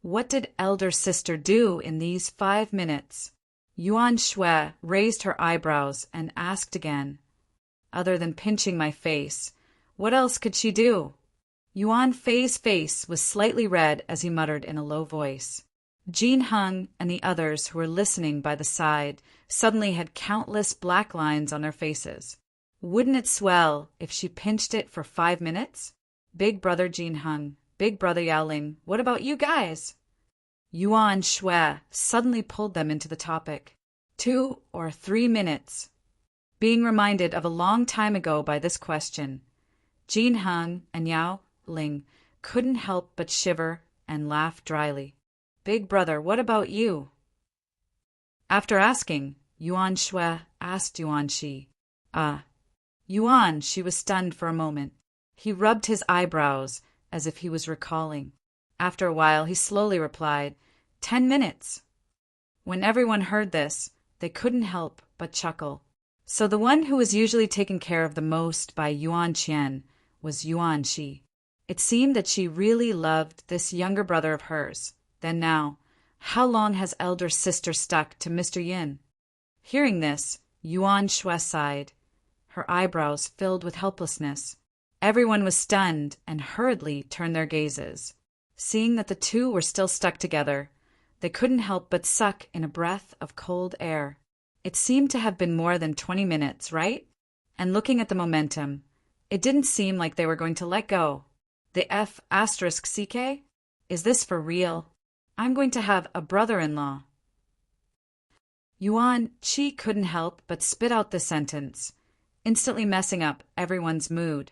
Speaker 1: What did elder sister do in these 5 minutes? Yuan Shui raised her eyebrows and asked again, Other than pinching my face, what else could she do? Yuan Fei's face was slightly red as he muttered in a low voice. Jin Hung and the others who were listening by the side suddenly had countless black lines on their faces. Wouldn't it swell if she pinched it for 5 minutes? Big brother Jin Hung, big brother Yao Ling, what about you guys? Yuan Shui suddenly pulled them into the topic. 2 or 3 minutes. Being reminded of a long time ago by this question, Jin Hung and Yao Ling couldn't help but shiver and laugh dryly. Big brother, what about you? After asking, Yuan Shui asked Yuan Shi. Yuan Shi was stunned for a moment. He rubbed his eyebrows as if he was recalling. After a while, he slowly replied, 10 minutes. When everyone heard this, they couldn't help but chuckle. So the one who was usually taken care of the most by Yuan Qian was Yuan Shi. It seemed that she really loved this younger brother of hers. Then now, how long has elder sister stuck to Mr. Yin? Hearing this, Yuan Shui sighed. Her eyebrows filled with helplessness. Everyone was stunned and hurriedly turned their gazes. Seeing that the two were still stuck together, they couldn't help but suck in a breath of cold air. It seemed to have been more than 20 minutes, right? And looking at the momentum, it didn't seem like they were going to let go. The F***CK? Is this for real? I'm going to have a brother-in-law. Yuan Qi couldn't help but spit out the sentence, instantly messing up everyone's mood.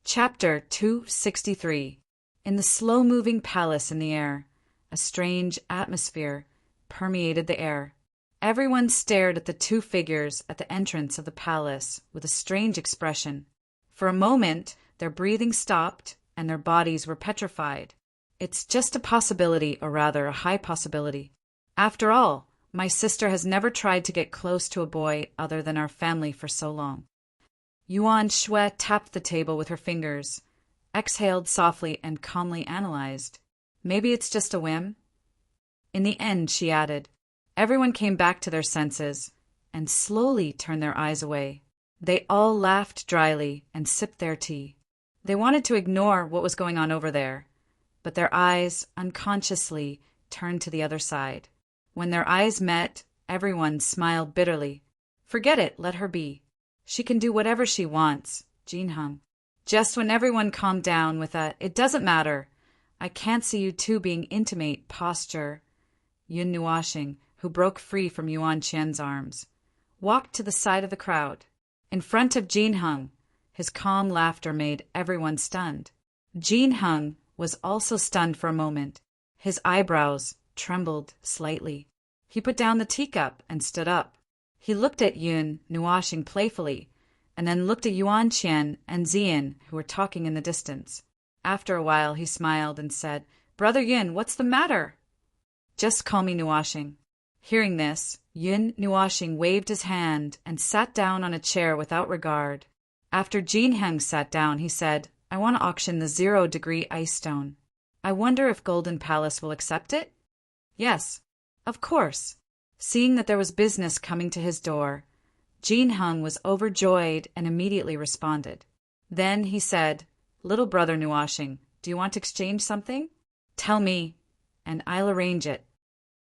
Speaker 1: Chapter 263. In the slow-moving palace in the air, a strange atmosphere permeated the air. Everyone stared at the 2 figures at the entrance of the palace with a strange expression. For a moment, Their breathing stopped, and their bodies were petrified. It's just a possibility, or rather a high possibility. After all, my sister has never tried to get close to a boy other than our family for so long. Yuan Shui tapped the table with her fingers, exhaled softly, and calmly analyzed. Maybe it's just a whim? In the end, she added, everyone came back to their senses and slowly turned their eyes away. They all laughed dryly and sipped their tea. They wanted to ignore what was going on over there, but their eyes unconsciously turned to the other side. When their eyes met, everyone smiled bitterly. Forget it, let her be. She can do whatever she wants, Jin hung. Just when everyone calmed down with a, it doesn't matter, I can't see you two being intimate posture, Yun Nuashing, who broke free from Yuan Qian's arms, walked to the side of the crowd. In front of Jin Hung, his calm laughter made everyone stunned. Jin Hung was also stunned for a moment. His eyebrows trembled slightly. He put down the teacup and stood up. He looked at Yun Nuashing playfully, and then looked at Yuan Qian and Zian, who were talking in the distance. After a while, he smiled and said, Brother Yun, what's the matter? Just call me Nuashing. Hearing this, Yun Nuashing waved his hand and sat down on a chair without regard. After Jin Heng sat down, he said, I want to auction the 0-degree ice stone. I wonder if Golden Palace will accept it? Yes, of course. Seeing that there was business coming to his door, Jin Heng was overjoyed and immediately responded. Then he said, Little brother Nuashing, do you want to exchange something? Tell me, and I'll arrange it.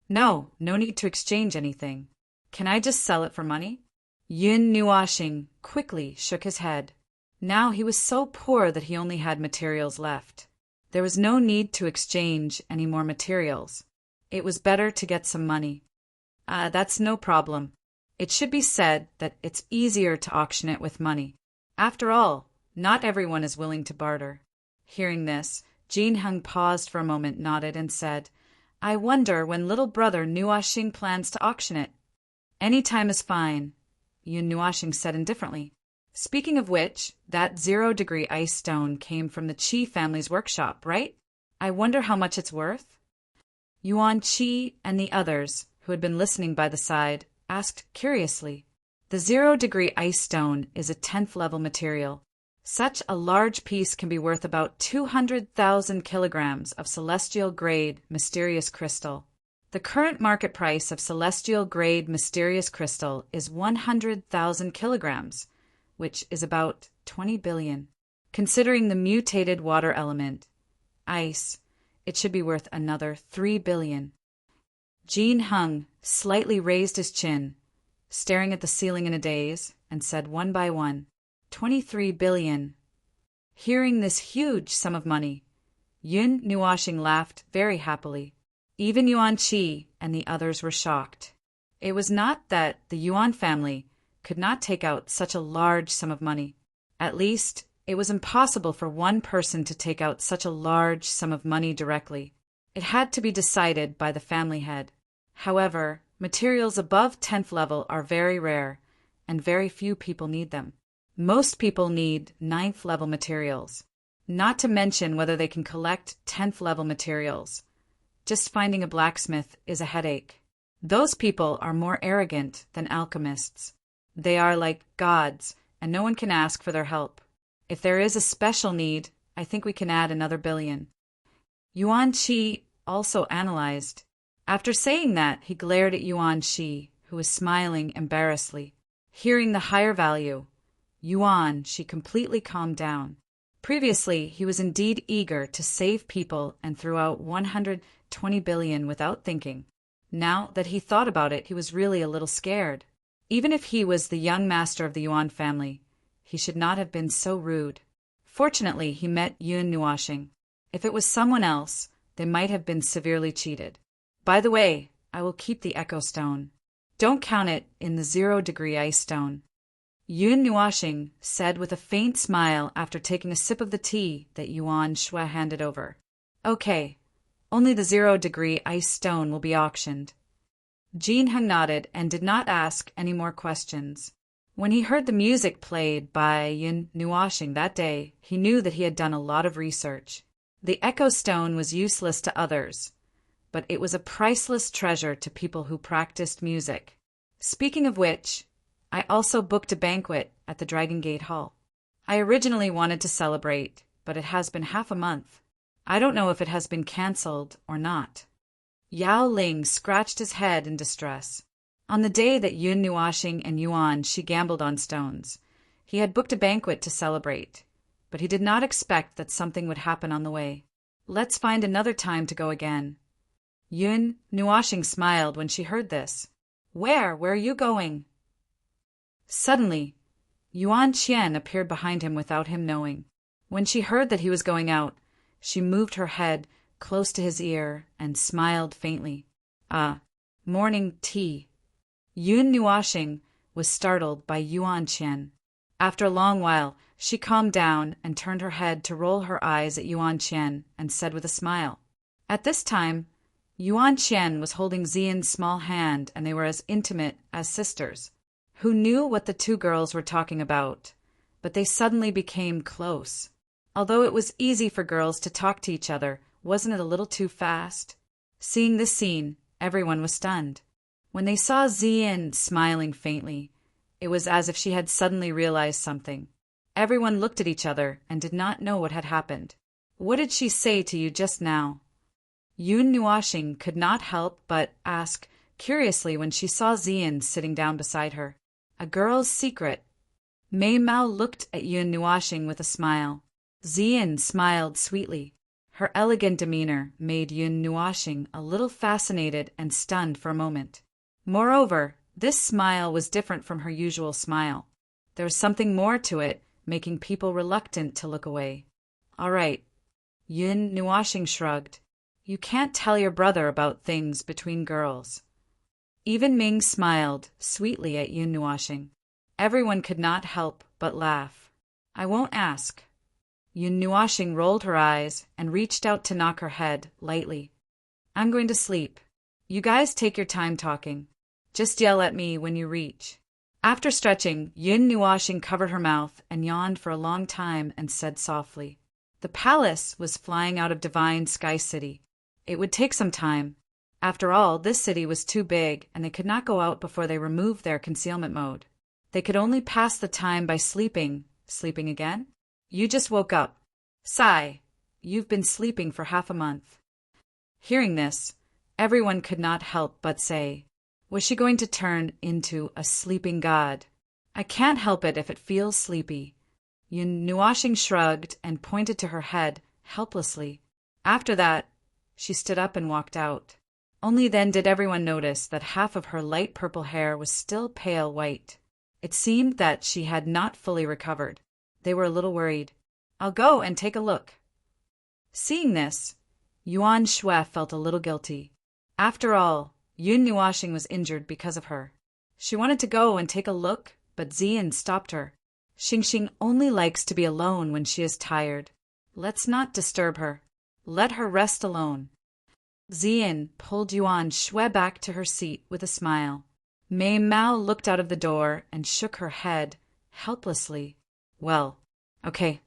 Speaker 1: No need to exchange anything. Can I just sell it for money? Yun Nuashing quickly shook his head. Now he was so poor that he only had materials left. There was no need to exchange any more materials. It was better to get some money. That's no problem. It should be said that it's easier to auction it with money. After all, not everyone is willing to barter. Hearing this, Jin Heng paused for a moment, nodded, and said, I wonder when little brother Nuashing plans to auction it. Any time is fine, Yun Nuashing said indifferently. Speaking of which, that 0-degree ice stone came from the Qi family's workshop, right? I wonder how much it's worth? Yuan Qi and the others, who had been listening by the side, asked curiously. The 0-degree ice stone is a 10th level material. Such a large piece can be worth about 200,000 kilograms of celestial-grade mysterious crystal. The current market price of celestial-grade mysterious crystal is 100,000 kilograms, which is about 20 billion. Considering the mutated water element, ice, it should be worth another 3 billion. Jin Heng slightly raised his chin, staring at the ceiling in a daze, and said one by one, 23 billion. Hearing this huge sum of money, Yun Nuashing laughed very happily. Even Yuan Qi and the others were shocked. It was not that the Yuan family could not take out such a large sum of money. At least, it was impossible for one person to take out such a large sum of money directly. It had to be decided by the family head. However, materials above 10th level are very rare, and very few people need them. Most people need 9th level materials, not to mention whether they can collect 10th level materials. Just finding a blacksmith is a headache. Those people are more arrogant than alchemists. They are like gods, and no one can ask for their help. If there is a special need, I think we can add another billion. Yuan Qi also analyzed. After saying that, he glared at Yuan Qi, who was smiling embarrassedly. Hearing the higher value, Yuan Qi completely calmed down. Previously, he was indeed eager to save people and threw out 120 billion without thinking. Now that he thought about it, he was really a little scared. Even if he was the young master of the Yuan family, he should not have been so rude. Fortunately, he met Yun Nuashing. If it was someone else, they might have been severely cheated. By the way, I will keep the echo stone. Don't count it in the 0-degree ice stone. Yun Nuashing said with a faint smile after taking a sip of the tea that Yuan Shui handed over. Okay, only the 0-degree ice stone will be auctioned. Jin Heng nodded and did not ask any more questions. When he heard the music played by Yun Nuashing that day, he knew that he had done a lot of research. The echo stone was useless to others, but it was a priceless treasure to people who practiced music. Speaking of which, I also booked a banquet at the Dragon Gate Hall. I originally wanted to celebrate, but it has been half a month. I don't know if it has been cancelled or not. Yao Ling scratched his head in distress. On the day that Yun Nuashing and Yuan Shi gambled on stones, he had booked a banquet to celebrate, but he did not expect that something would happen on the way. Let's find another time to go again. Yun Nuashing smiled when she heard this. Where are you going? Suddenly, Yuan Qian appeared behind him without him knowing. When she heard that he was going out, she moved her head close to his ear and smiled faintly. Morning tea. Yun Nuashing was startled by Yuan Qian. After a long while, she calmed down and turned her head to roll her eyes at Yuan Qian and said with a smile. At this time, Yuan Qian was holding Xian's small hand and they were as intimate as sisters. Who knew what the two girls were talking about? But they suddenly became close. Although it was easy for girls to talk to each other, wasn't it a little too fast? Seeing this scene, everyone was stunned. When they saw Xian smiling faintly, it was as if she had suddenly realized something. Everyone looked at each other and did not know what had happened. What did she say to you just now? Yun Nuashing could not help but ask curiously when she saw Xian sitting down beside her. A girl's secret. Mei Mao looked at Yun Nuashing with a smile. Xian smiled sweetly. Her elegant demeanor made Yun Nuashing a little fascinated and stunned for a moment. Moreover, this smile was different from her usual smile. There was something more to it, making people reluctant to look away. All right. Yun Nuashing shrugged. You can't tell your brother about things between girls. Even Ming smiled sweetly at Yun Nuashing. Everyone could not help but laugh. I won't ask. Yun Nuashing rolled her eyes and reached out to knock her head lightly. I'm going to sleep. You guys take your time talking. Just yell at me when you reach. After stretching, Yun Nuashing covered her mouth and yawned for a long time and said softly. The palace was flying out of Divine Sky City. It would take some time. After all, this city was too big and they could not go out before they removed their concealment mode. They could only pass the time by sleeping. Sleeping again? You just woke up. Sigh. You've been sleeping for half a month. Hearing this, everyone could not help but say, was she going to turn into a sleeping god? I can't help it if it feels sleepy. Yun Nuashing shrugged and pointed to her head helplessly. After that, she stood up and walked out. Only then did everyone notice that half of her light purple hair was still pale white. It seemed that she had not fully recovered. They were a little worried. I'll go and take a look. Seeing this, Yuan Shui felt a little guilty. After all, Yun Nuashing was injured because of her. She wanted to go and take a look, but Xian stopped her. Xingxing only likes to be alone when she is tired. Let's not disturb her. Let her rest alone. Xian pulled Yuan Shui back to her seat with a smile. Mei Mao looked out of the door and shook her head helplessly. Well, okay.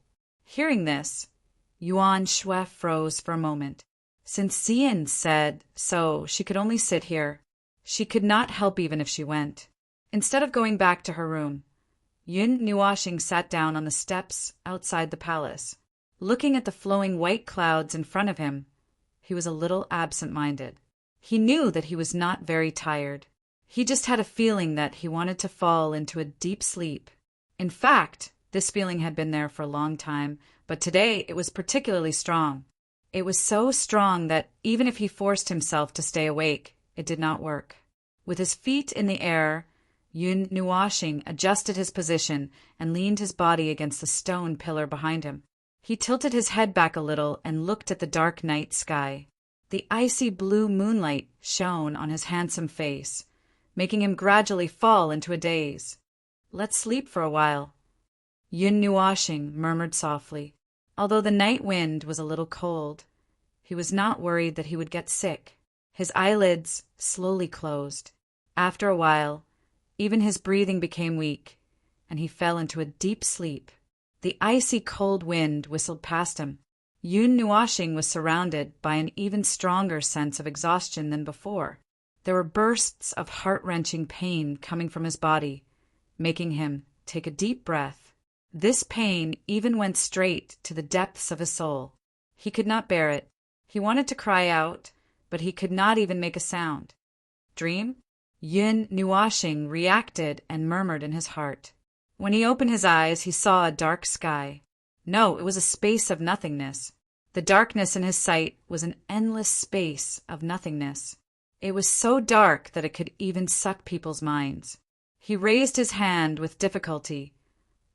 Speaker 1: Hearing this, Yuan Shui froze for a moment. Since Xian said so, she could only sit here. She could not help even if she went. Instead of going back to her room, Yun Nuashing sat down on the steps outside the palace. Looking at the flowing white clouds in front of him, he was a little absent-minded. He knew that he was not very tired. He just had a feeling that he wanted to fall into a deep sleep. In fact, this feeling had been there for a long time, but today it was particularly strong. It was so strong that even if he forced himself to stay awake, it did not work. With his feet in the air, Yun Nuashing adjusted his position and leaned his body against the stone pillar behind him. He tilted his head back a little and looked at the dark night sky. The icy blue moonlight shone on his handsome face, making him gradually fall into a daze. Let's sleep for a while. Yun Nuashing murmured softly. Although the night wind was a little cold, he was not worried that he would get sick. His eyelids slowly closed. After a while, even his breathing became weak. and he fell into a deep sleep. The icy cold wind whistled past him. Yun Nuashing was surrounded by an even stronger sense of exhaustion than before. There were bursts of heart-wrenching pain coming from his body, making him take a deep breath. This pain even went straight to the depths of his soul. He could not bear it. He wanted to cry out, but he could not even make a sound. Dream? Yun Nuashing reacted and murmured in his heart. When he opened his eyes, he saw a dark sky. No, it was a space of nothingness. The darkness in his sight was an endless space of nothingness. It was so dark that it could even suck people's minds. He raised his hand with difficulty,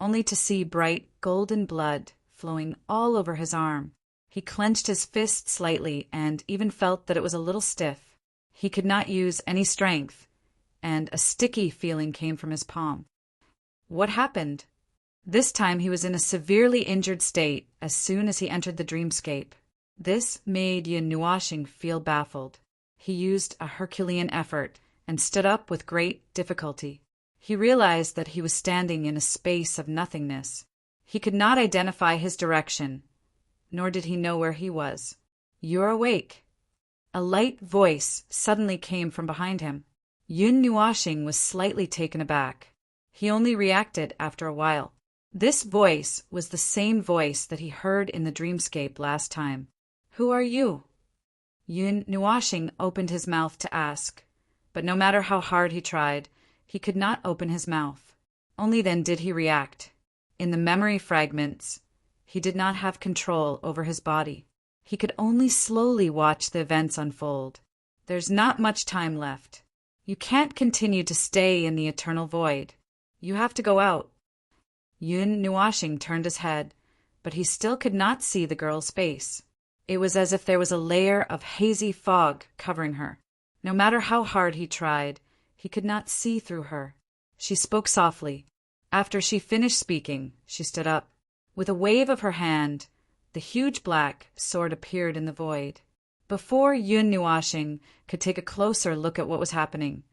Speaker 1: only to see bright golden blood flowing all over his arm. He clenched his fist slightly and even felt that it was a little stiff. He could not use any strength, and a sticky feeling came from his palm. What happened? This time he was in a severely injured state as soon as he entered the dreamscape. This made Yun Nuashing feel baffled. He used a Herculean effort and stood up with great difficulty. He realized that he was standing in a space of nothingness. He could not identify his direction, nor did he know where he was. "You're awake." A light voice suddenly came from behind him. Yun Nuashing was slightly taken aback. He only reacted after a while. This voice was the same voice that he heard in the dreamscape last time. "Who are you?" Yun Nuashing opened his mouth to ask, but no matter how hard he tried, he could not open his mouth. Only then did he react. In the memory fragments, he did not have control over his body. He could only slowly watch the events unfold. There's not much time left. You can't continue to stay in the eternal void. You have to go out. Yun Nuashing turned his head, but he still could not see the girl's face. It was as if there was a layer of hazy fog covering her. No matter how hard he tried, he could not see through her. She spoke softly. After she finished speaking, she stood up. With a wave of her hand, the huge black sword appeared in the void. Before Yun Nuashing could take a closer look at what was happening,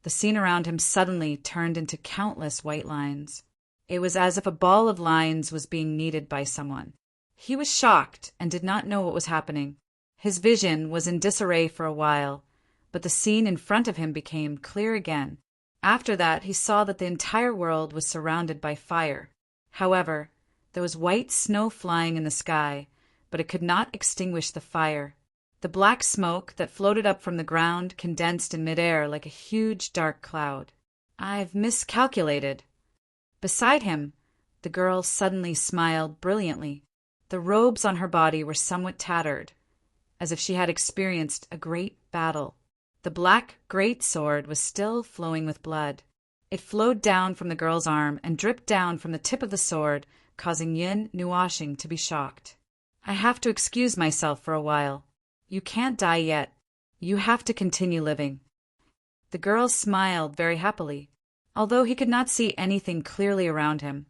Speaker 1: the scene around him suddenly turned into countless white lines. It was as if a ball of lines was being kneaded by someone. He was shocked and did not know what was happening. His vision was in disarray for a while, but the scene in front of him became clear again. After that, he saw that the entire world was surrounded by fire. However, there was white snow flying in the sky, but it could not extinguish the fire. The black smoke that floated up from the ground condensed in midair like a huge dark cloud. "I've miscalculated." Beside him, the girl suddenly smiled brilliantly. The robes on her body were somewhat tattered, as if she had experienced a great battle. The black great sword was still flowing with blood. It flowed down from the girl's arm and dripped down from the tip of the sword, causing Yun Nuashing to be shocked. "I have to excuse myself for a while. You can't die yet. You have to continue living." The girl smiled very happily. Although he could not see anything clearly around him,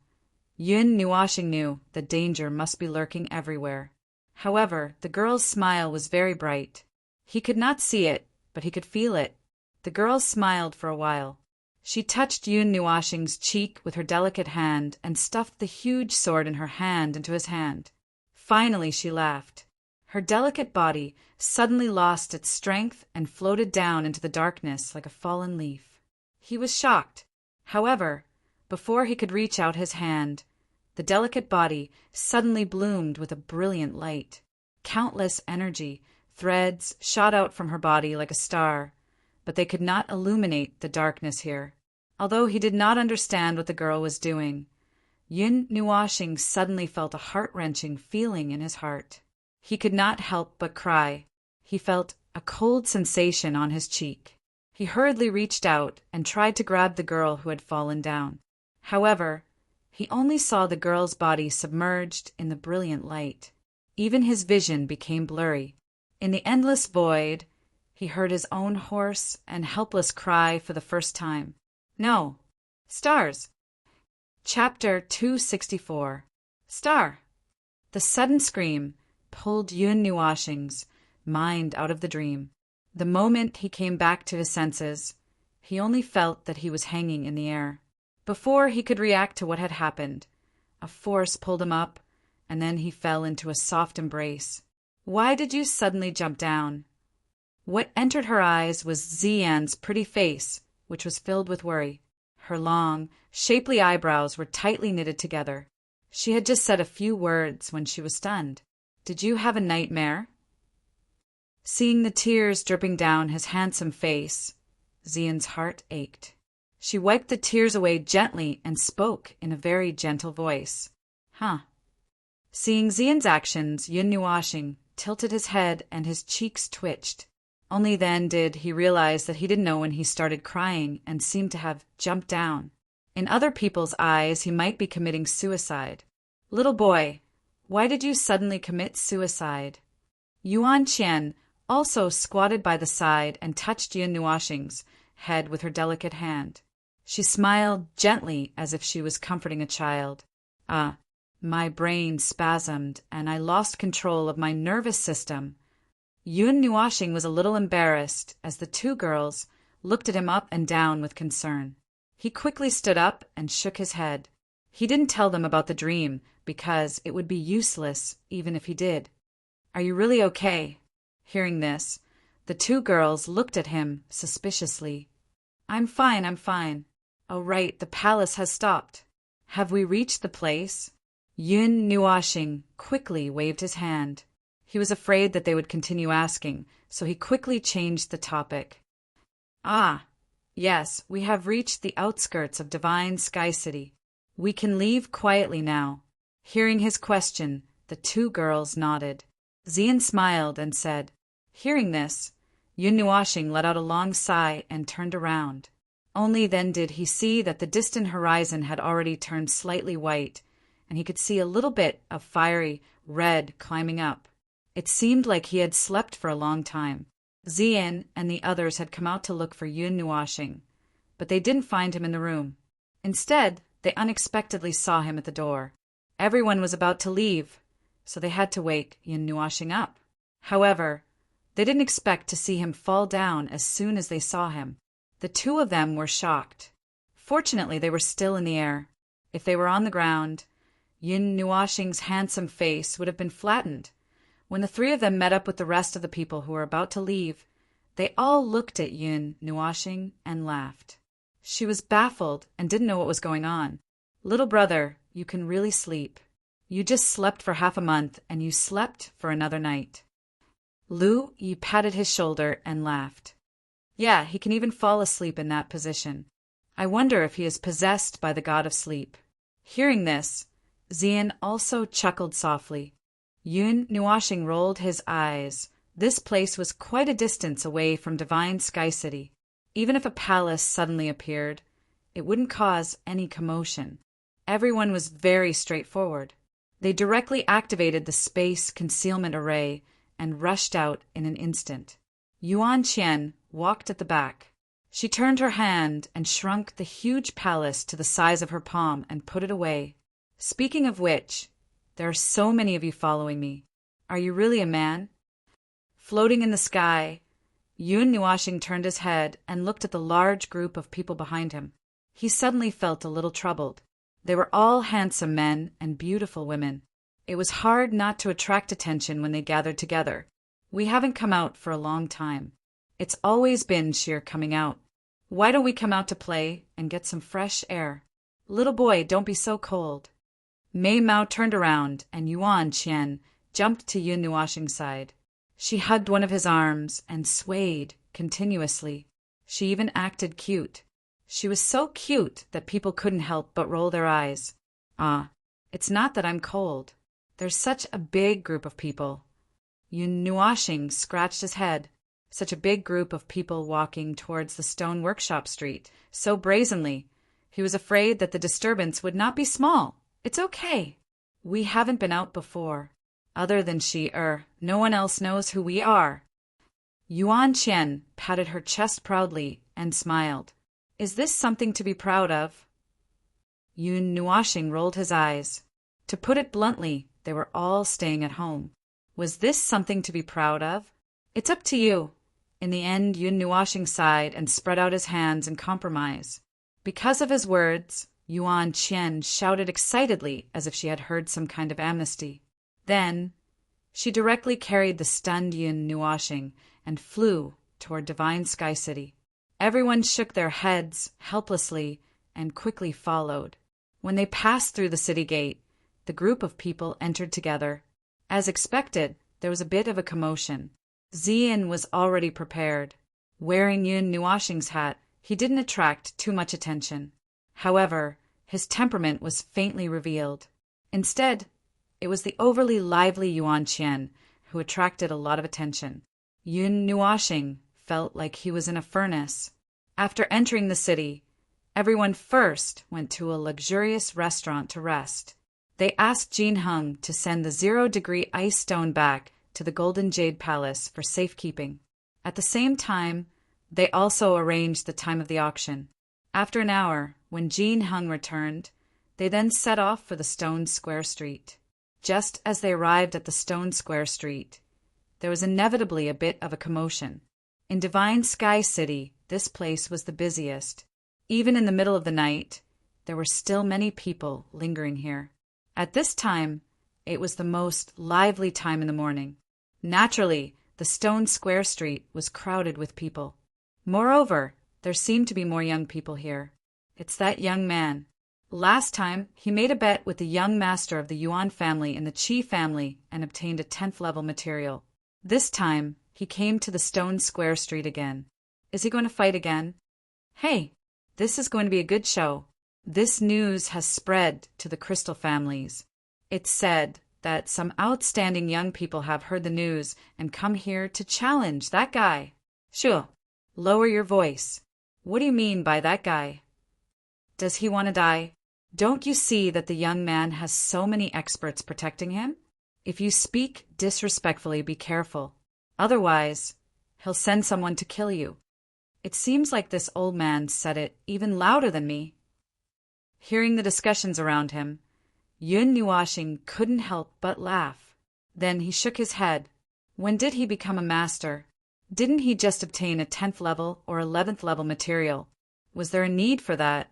Speaker 1: Yun Nuashing knew that danger must be lurking everywhere. However, the girl's smile was very bright. He could not see it, but he could feel it. The girl smiled for a while. She touched Yun Nuashing's cheek with her delicate hand and stuffed the huge sword in her hand into his hand. Finally she laughed. Her delicate body suddenly lost its strength and floated down into the darkness like a fallen leaf. He was shocked. However, before he could reach out his hand, the delicate body suddenly bloomed with a brilliant light. Countless energy threads shot out from her body like a star, but they could not illuminate the darkness here. Although he did not understand what the girl was doing, Yun Nuashing suddenly felt a heart-wrenching feeling in his heart. He could not help but cry. He felt a cold sensation on his cheek. He hurriedly reached out and tried to grab the girl who had fallen down. However, he only saw the girl's body submerged in the brilliant light. Even his vision became blurry. In the endless void, he heard his own hoarse and helpless cry for the first time. "No! Stars!" Chapter 264. Star! The sudden scream pulled Yun Nuashing's mind out of the dream. The moment he came back to his senses, he only felt that he was hanging in the air. Before he could react to what had happened, a force pulled him up, and then he fell into a soft embrace. Why did you suddenly jump down? What entered her eyes was Zian's pretty face, which was filled with worry. Her long, shapely eyebrows were tightly knitted together. She had just said a few words when she was stunned. Did you have a nightmare? Seeing the tears dripping down his handsome face, Zian's heart ached. She wiped the tears away gently and spoke in a very gentle voice. Huh. Seeing Zian's actions, Yun Nuashing tilted his head and his cheeks twitched. Only then did he realize that he didn't know when he started crying and seemed to have jumped down. In other people's eyes, he might be committing suicide. Little boy, why did you suddenly commit suicide? Yuan Qian also squatted by the side and touched Yun Nuashing's head with her delicate hand. She smiled gently as if she was comforting a child. My brain spasmed and I lost control of my nervous system. Yun Nuashing was a little embarrassed as the two girls looked at him up and down with concern. He quickly stood up and shook his head. He didn't tell them about the dream because it would be useless even if he did. Are you really okay? Hearing this, the two girls looked at him suspiciously. I'm fine. Oh, right, the palace has stopped. Have we reached the place? Yun Nuashing quickly waved his hand. He was afraid that they would continue asking, so he quickly changed the topic. Yes, we have reached the outskirts of Divine Sky City. We can leave quietly now. Hearing his question, the two girls nodded. Zian smiled and said, Hearing this, Yun Nuashing let out a long sigh and turned around. Only then did he see that the distant horizon had already turned slightly white, and he could see a little bit of fiery red climbing up. It seemed like he had slept for a long time. Zian and the others had come out to look for Yun Nuashing, but they didn't find him in the room. Instead, they unexpectedly saw him at the door. Everyone was about to leave, so they had to wake Yun Nuashing up. However, they didn't expect to see him fall down as soon as they saw him. The two of them were shocked. Fortunately, they were still in the air. If they were on the ground, Yun Nuashing's handsome face would have been flattened. When the three of them met up with the rest of the people who were about to leave, they all looked at Yun Nuashing and laughed. She was baffled and didn't know what was going on. Little brother, you can really sleep. You just slept for half a month and you slept for another night. Lu Yi patted his shoulder and laughed. Yeah, he can even fall asleep in that position. I wonder if he is possessed by the god of sleep. Hearing this, Zian also chuckled softly. Yun Nuashing rolled his eyes. This place was quite a distance away from Divine Sky City. Even if a palace suddenly appeared, it wouldn't cause any commotion. Everyone was very straightforward. They directly activated the space concealment array and rushed out in an instant. Yuan Qian walked at the back. She turned her hand and shrunk the huge palace to the size of her palm and put it away. Speaking of which, there are so many of you following me. Are you really a man? Floating in the sky, Yun Nuashing turned his head and looked at the large group of people behind him. He suddenly felt a little troubled. They were all handsome men and beautiful women. It was hard not to attract attention when they gathered together. We haven't come out for a long time. It's always been sheer coming out. Why don't we come out to play and get some fresh air? Little boy, don't be so cold. Mei Mao turned around and Yuan Qian jumped to Yun Nuashing's side. She hugged one of his arms and swayed continuously. She even acted cute. She was so cute that people couldn't help but roll their eyes. It's not that I'm cold. There's such a big group of people. Yun Nuashing scratched his head. Such a big group of people walking towards the stone workshop street, so brazenly. He was afraid that the disturbance would not be small. It's okay. We haven't been out before. Other than no one else knows who we are. Yuan Qian patted her chest proudly and smiled. Is this something to be proud of? Yun Nuashing rolled his eyes. To put it bluntly, they were all staying at home. Was this something to be proud of? It's up to you. In the end, Yun Nuashing sighed and spread out his hands in compromise. Because of his words, Yuan Qian shouted excitedly as if she had heard some kind of amnesty. Then she directly carried the stunned Yun Nuoxing and flew toward Divine Sky City. Everyone shook their heads helplessly and quickly followed. When they passed through the city gate, the group of people entered together. As expected, there was a bit of a commotion. Ziyin was already prepared. Wearing Yun Nuoxing's hat, he didn't attract too much attention. However, his temperament was faintly revealed. Instead, it was the overly lively Yuan Qian who attracted a lot of attention. Yun Nuoxing felt like he was in a furnace. After entering the city, everyone first went to a luxurious restaurant to rest. They asked Jin Heng to send the 0-degree ice stone back to the Golden Jade Palace for safekeeping. At the same time, they also arranged the time of the auction. After an hour, when Jin Heng returned, they then set off for the Stone Square Street. Just as they arrived at the Stone Square Street, there was inevitably a bit of a commotion. In Divine Sky City, this place was the busiest. Even in the middle of the night, there were still many people lingering here. At this time, it was the most lively time in the morning. Naturally, the Stone Square Street was crowded with people. Moreover, there seemed to be more young people here. It's that young man. Last time, he made a bet with the young master of the Yuan family and the Qi family and obtained a 10th level material. This time, he came to the Stone Square Street again. Is he going to fight again? Hey, this is going to be a good show. This news has spread to the crystal families. It's said that some outstanding young people have heard the news and come here to challenge that guy. Sure, lower your voice. What do you mean by that guy? Does he want to die? Don't you see that the young man has so many experts protecting him? If you speak disrespectfully, be careful. Otherwise, he'll send someone to kill you. It seems like this old man said it even louder than me. Hearing the discussions around him, Yun Nuoxing couldn't help but laugh. Then he shook his head. When did he become a master? Didn't he just obtain a 10th level or 11th level material? Was there a need for that?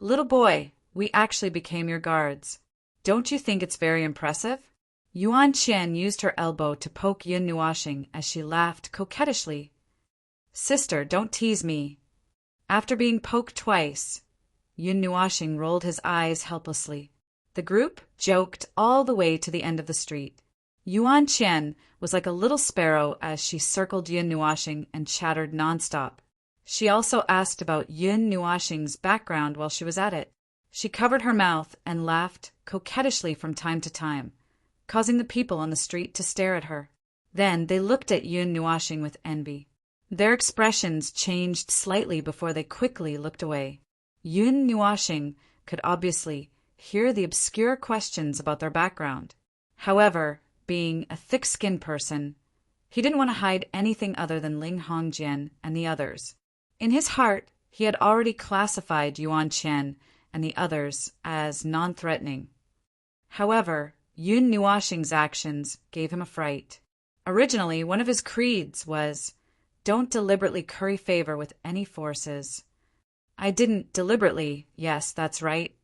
Speaker 1: Little boy, we actually became your guards. Don't you think it's very impressive? Yuan Qian used her elbow to poke Yun Nuoxing as she laughed coquettishly. Sister, don't tease me. After being poked twice, Yun Nuoxing rolled his eyes helplessly. The group joked all the way to the end of the street. Yuan Qian was like a little sparrow as she circled Yun Nuoxing and chattered nonstop. She also asked about Yun Nuoxing's background while she was at it. She covered her mouth and laughed coquettishly from time to time, causing the people on the street to stare at her. Then they looked at Yun Nuoxing with envy. Their expressions changed slightly before they quickly looked away. Yun Nuoxing could obviously hear the obscure questions about their background. However, being a thick-skinned person, he didn't want to hide anything other than Ling Hongjian and the others. In his heart, he had already classified Yuan Qian and the others as non-threatening. However, Yun Nuoxing's actions gave him a fright. Originally, one of his creeds was, "Don't deliberately curry favor with any forces." I didn't deliberately, yes, that's right.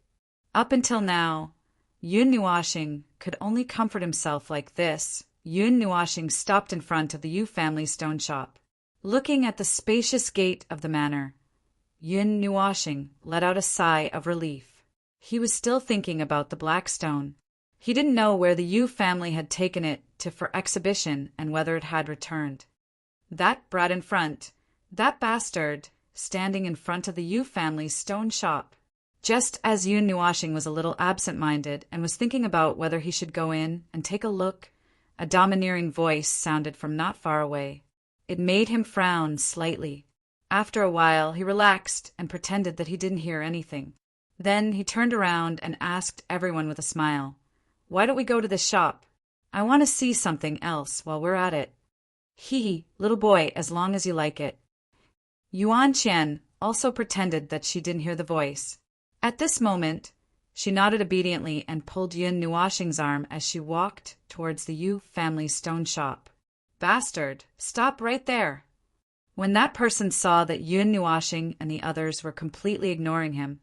Speaker 1: Up until now, Yun Nuoxing could only comfort himself like this. Yun Nuoxing stopped in front of the Yu family stone shop. Looking at the spacious gate of the manor, Yun Nuoxing let out a sigh of relief. He was still thinking about the black stone. He didn't know where the Yu family had taken it to for exhibition and whether it had returned. That brat in front, that bastard, standing in front of the Yu family's stone shop. Just as Yun Nuoxing was a little absent-minded and was thinking about whether he should go in and take a look, a domineering voice sounded from not far away. It made him frown slightly. After a while, he relaxed and pretended that he didn't hear anything. Then he turned around and asked everyone with a smile, "Why don't we go to this shop? I want to see something else while we're at it." "Hee, little boy, as long as you like it." Yuan Qian also pretended that she didn't hear the voice. At this moment, she nodded obediently and pulled Yun Nuoxing's arm as she walked towards the Yu family stone shop. "Bastard, stop right there." When that person saw that Yun Nuoxing and the others were completely ignoring him,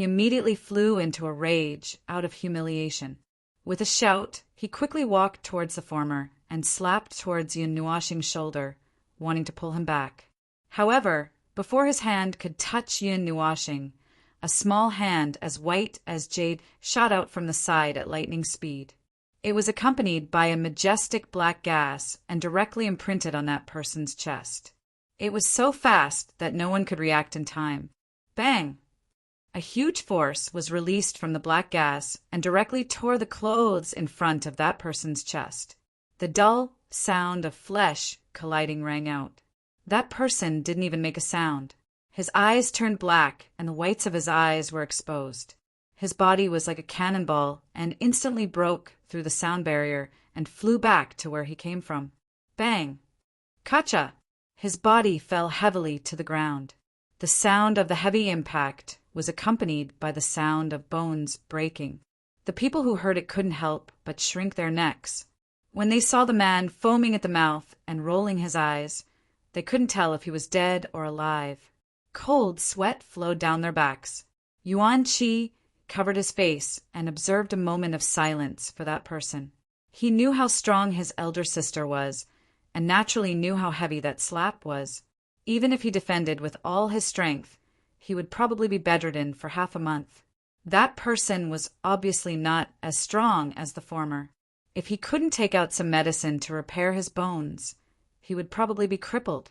Speaker 1: He immediately flew into a rage out of humiliation. With a shout, he quickly walked towards the former and slapped towards Yun Nuashing's shoulder, wanting to pull him back. However, before his hand could touch Yun Nuashing, a small hand as white as jade shot out from the side at lightning speed. It was accompanied by a majestic black gas and directly imprinted on that person's chest. It was so fast that no one could react in time. Bang! A huge force was released from the black gas and directly tore the clothes in front of that person's chest. The dull sound of flesh colliding rang out. That person didn't even make a sound. His eyes turned black and the whites of his eyes were exposed. His body was like a cannonball and instantly broke through the sound barrier and flew back to where he came from. Bang! Kacha! His body fell heavily to the ground. The sound of the heavy impact was accompanied by the sound of bones breaking. The people who heard it couldn't help but shrink their necks. When they saw the man foaming at the mouth and rolling his eyes, they couldn't tell if he was dead or alive. Cold sweat flowed down their backs. Yuan Qi covered his face and observed a moment of silence for that person. He knew how strong his elder sister was, and naturally knew how heavy that slap was. Even if he defended with all his strength, he would probably be bedridden for half a month. That person was obviously not as strong as the former. If he couldn't take out some medicine to repair his bones, he would probably be crippled.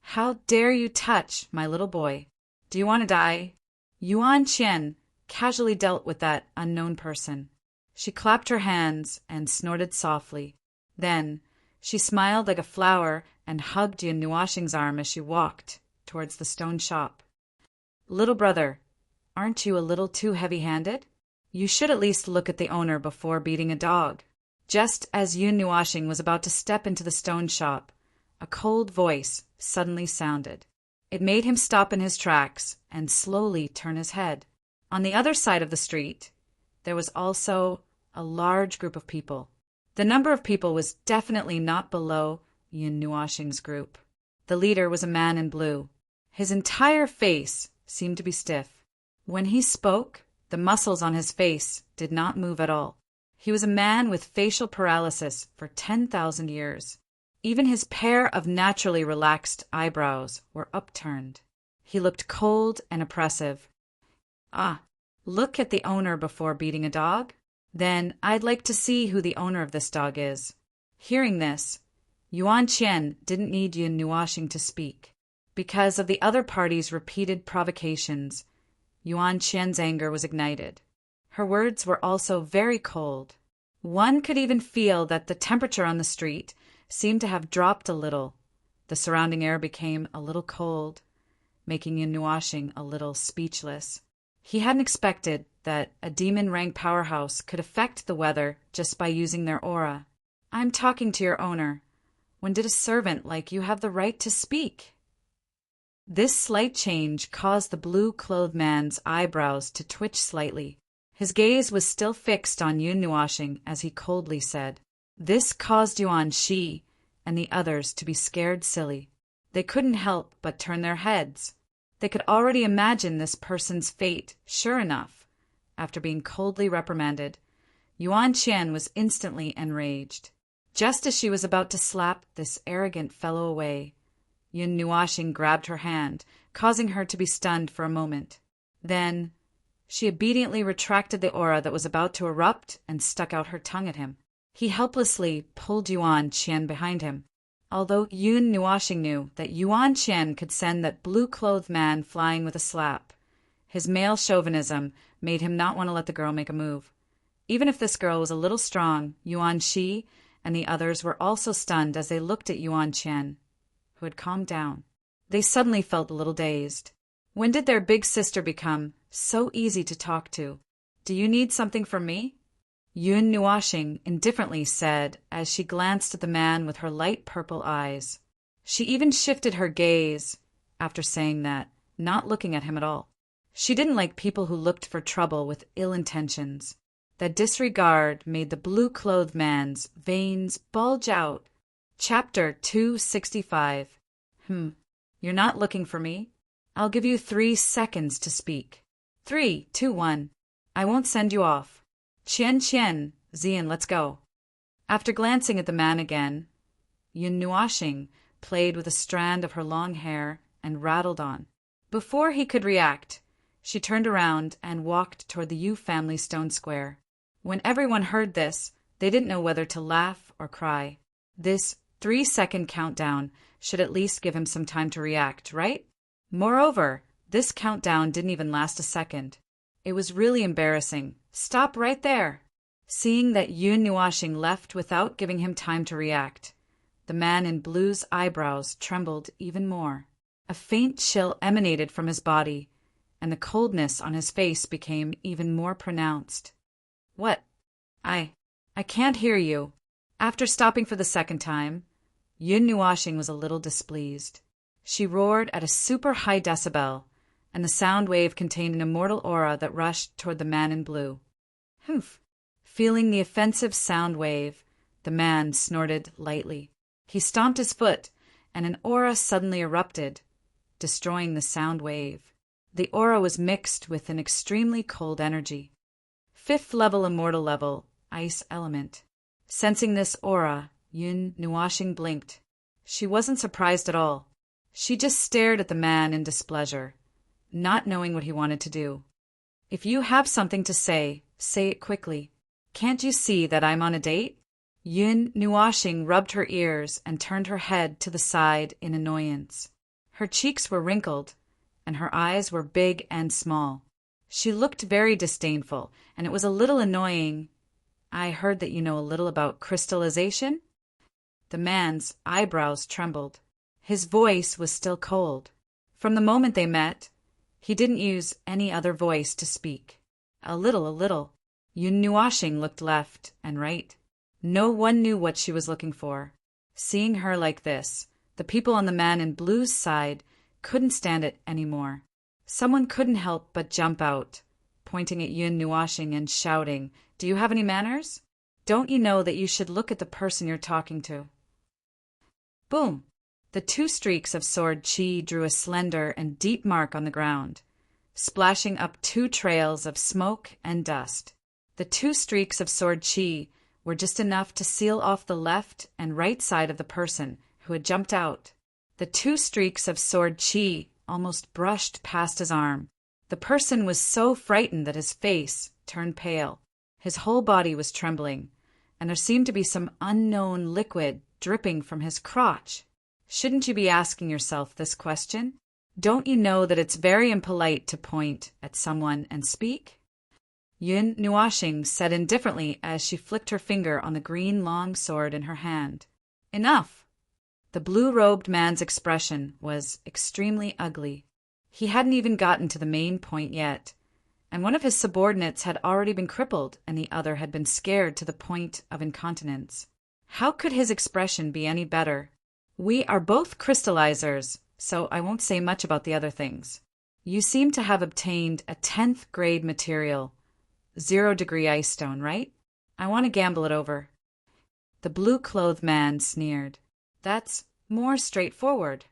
Speaker 1: How dare you touch my little boy? Do you want to die? Yuan Qian casually dealt with that unknown person. She clapped her hands and snorted softly. Then she smiled like a flower and hugged Yun Nuashing's arm as she walked towards the stone shop. Little brother, aren't you a little too heavy-handed? You should at least look at the owner before beating a dog. Just as Yun Nuashing was about to step into the stone shop, a cold voice suddenly sounded. It made him stop in his tracks and slowly turn his head. On the other side of the street, there was also a large group of people. The number of people was definitely not below Yun Nuashing's group. The leader was a man in blue. His entire face seemed to be stiff. When he spoke, the muscles on his face did not move at all. He was a man with facial paralysis for 10,000 years. Even his pair of naturally relaxed eyebrows were upturned. He looked cold and oppressive. Ah, look at the owner before beating a dog? Then I'd like to see who the owner of this dog is. Hearing this, Yuan Qian didn't need Yun Nuashing to speak. Because of the other party's repeated provocations, Yuan Qian's anger was ignited. Her words were also very cold. One could even feel that the temperature on the street seemed to have dropped a little. The surrounding air became a little cold, making Yun Nuashing a little speechless. He hadn't expected that a demon-rank powerhouse could affect the weather just by using their aura. I'm talking to your owner. When did a servant like you have the right to speak? This slight change caused the blue-clothed man's eyebrows to twitch slightly. His gaze was still fixed on Yun Nuashing as he coldly said, "This caused Yuan Shi and the others to be scared silly. They couldn't help but turn their heads. They could already imagine this person's fate. Sure enough, after being coldly reprimanded, Yuan Qian was instantly enraged. Just as she was about to slap this arrogant fellow away, Yun Nuashing grabbed her hand, causing her to be stunned for a moment. Then she obediently retracted the aura that was about to erupt and stuck out her tongue at him. He helplessly pulled Yuan Qian behind him. Although Yun Nuashing knew that Yuan Qian could send that blue-clothed man flying with a slap, his male chauvinism made him not want to let the girl make a move. Even if this girl was a little strong, Yuan Shi and the others were also stunned as they looked at Yuan Qian, who had calmed down. They suddenly felt a little dazed. When did their big sister become so easy to talk to? Do you need something from me? Yun Nuashing indifferently said as she glanced at the man with her light purple eyes. She even shifted her gaze after saying that, not looking at him at all. She didn't like people who looked for trouble with ill intentions. That disregard made the blue-clothed man's veins bulge out. Chapter 265. You're not looking for me? I'll give you 3 seconds to speak. 3, 2, 1. I won't send you off. Qian Qian, Xian, let's go. After glancing at the man again, Yun Nuashing played with a strand of her long hair and rattled on. Before he could react, she turned around and walked toward the Yu family stone square. When everyone heard this, they didn't know whether to laugh or cry. This 3-second countdown should at least give him some time to react, right? Moreover, this countdown didn't even last a second. It was really embarrassing. Stop right there! Seeing that Yun Nuashing left without giving him time to react, the man in blue's eyebrows trembled even more. A faint chill emanated from his body, and the coldness on his face became even more pronounced. What? I can't hear you. After stopping for the second time, Yun Nuashing was a little displeased. She roared at a super high decibel, and the sound wave contained an immortal aura that rushed toward the man in blue. Humph! Feeling the offensive sound wave, the man snorted lightly. He stomped his foot, and an aura suddenly erupted, destroying the sound wave. The aura was mixed with an extremely cold energy. 5th level immortal level, ice element. Sensing this aura, Yun Nuashing blinked. She wasn't surprised at all. She just stared at the man in displeasure, not knowing what he wanted to do. If you have something to say it quickly. Can't you see that I'm on a date? Yun Nuashing rubbed her ears and turned her head to the side in annoyance. Her cheeks were wrinkled, and her eyes were big and small. She looked very disdainful, and it was a little annoying. I heard that you know a little about crystallization? The man's eyebrows trembled. His voice was still cold. From the moment they met, he didn't use any other voice to speak. A little. Yun Nuashing looked left and right. No one knew what she was looking for. Seeing her like this, the people on the man in blue's side couldn't stand it anymore. Someone couldn't help but jump out, pointing at Yun Nuashing and shouting, "Do you have any manners? Don't you know that you should look at the person you're talking to?" Boom! The 2 streaks of sword chi drew a slender and deep mark on the ground, splashing up 2 trails of smoke and dust. The 2 streaks of sword chi were just enough to seal off the left and right side of the person who had jumped out. The 2 streaks of sword chi almost brushed past his arm. The person was so frightened that his face turned pale. His whole body was trembling, and there seemed to be some unknown liquid dripping from his crotch. Shouldn't you be asking yourself this question? Don't you know that it's very impolite to point at someone and speak? Yun Nuashing said indifferently as she flicked her finger on the green long sword in her hand. Enough! The blue-robed man's expression was extremely ugly. He hadn't even gotten to the main point yet, and one of his subordinates had already been crippled and the other had been scared to the point of incontinence. How could his expression be any better? We are both crystallizers, so I won't say much about the other things. You seem to have obtained a 10th grade material, 0-degree ice stone, right? I want to gamble it over. The blue-clothed man sneered. That's more straightforward.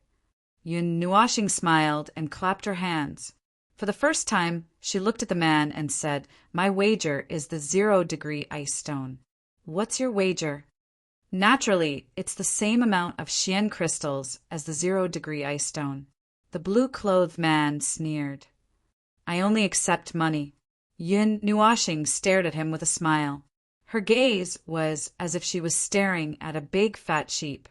Speaker 1: Yun Nuashing smiled and clapped her hands. For the first time, she looked at the man and said, "My wager is the 0-degree ice stone." "What's your wager?" "Naturally, it's the same amount of Xian crystals as the 0-degree ice stone." The blue-clothed man sneered. "I only accept money." Yun Nuashing stared at him with a smile. Her gaze was as if she was staring at a big fat sheep,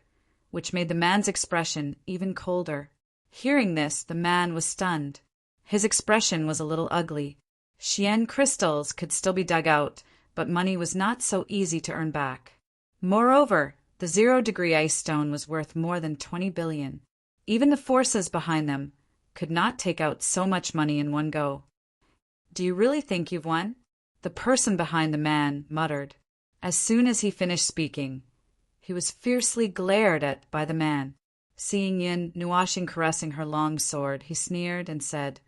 Speaker 1: which made the man's expression even colder. Hearing this, the man was stunned. His expression was a little ugly. Xian crystals could still be dug out, but money was not so easy to earn back. Moreover, the 0-degree ice stone was worth more than 20 billion. Even the forces behind them could not take out so much money in one go. "Do you really think you've won?" the person behind the man muttered. As soon as he finished speaking, he was fiercely glared at by the man. Seeing Yun Nuashing caressing her long sword, he sneered and said,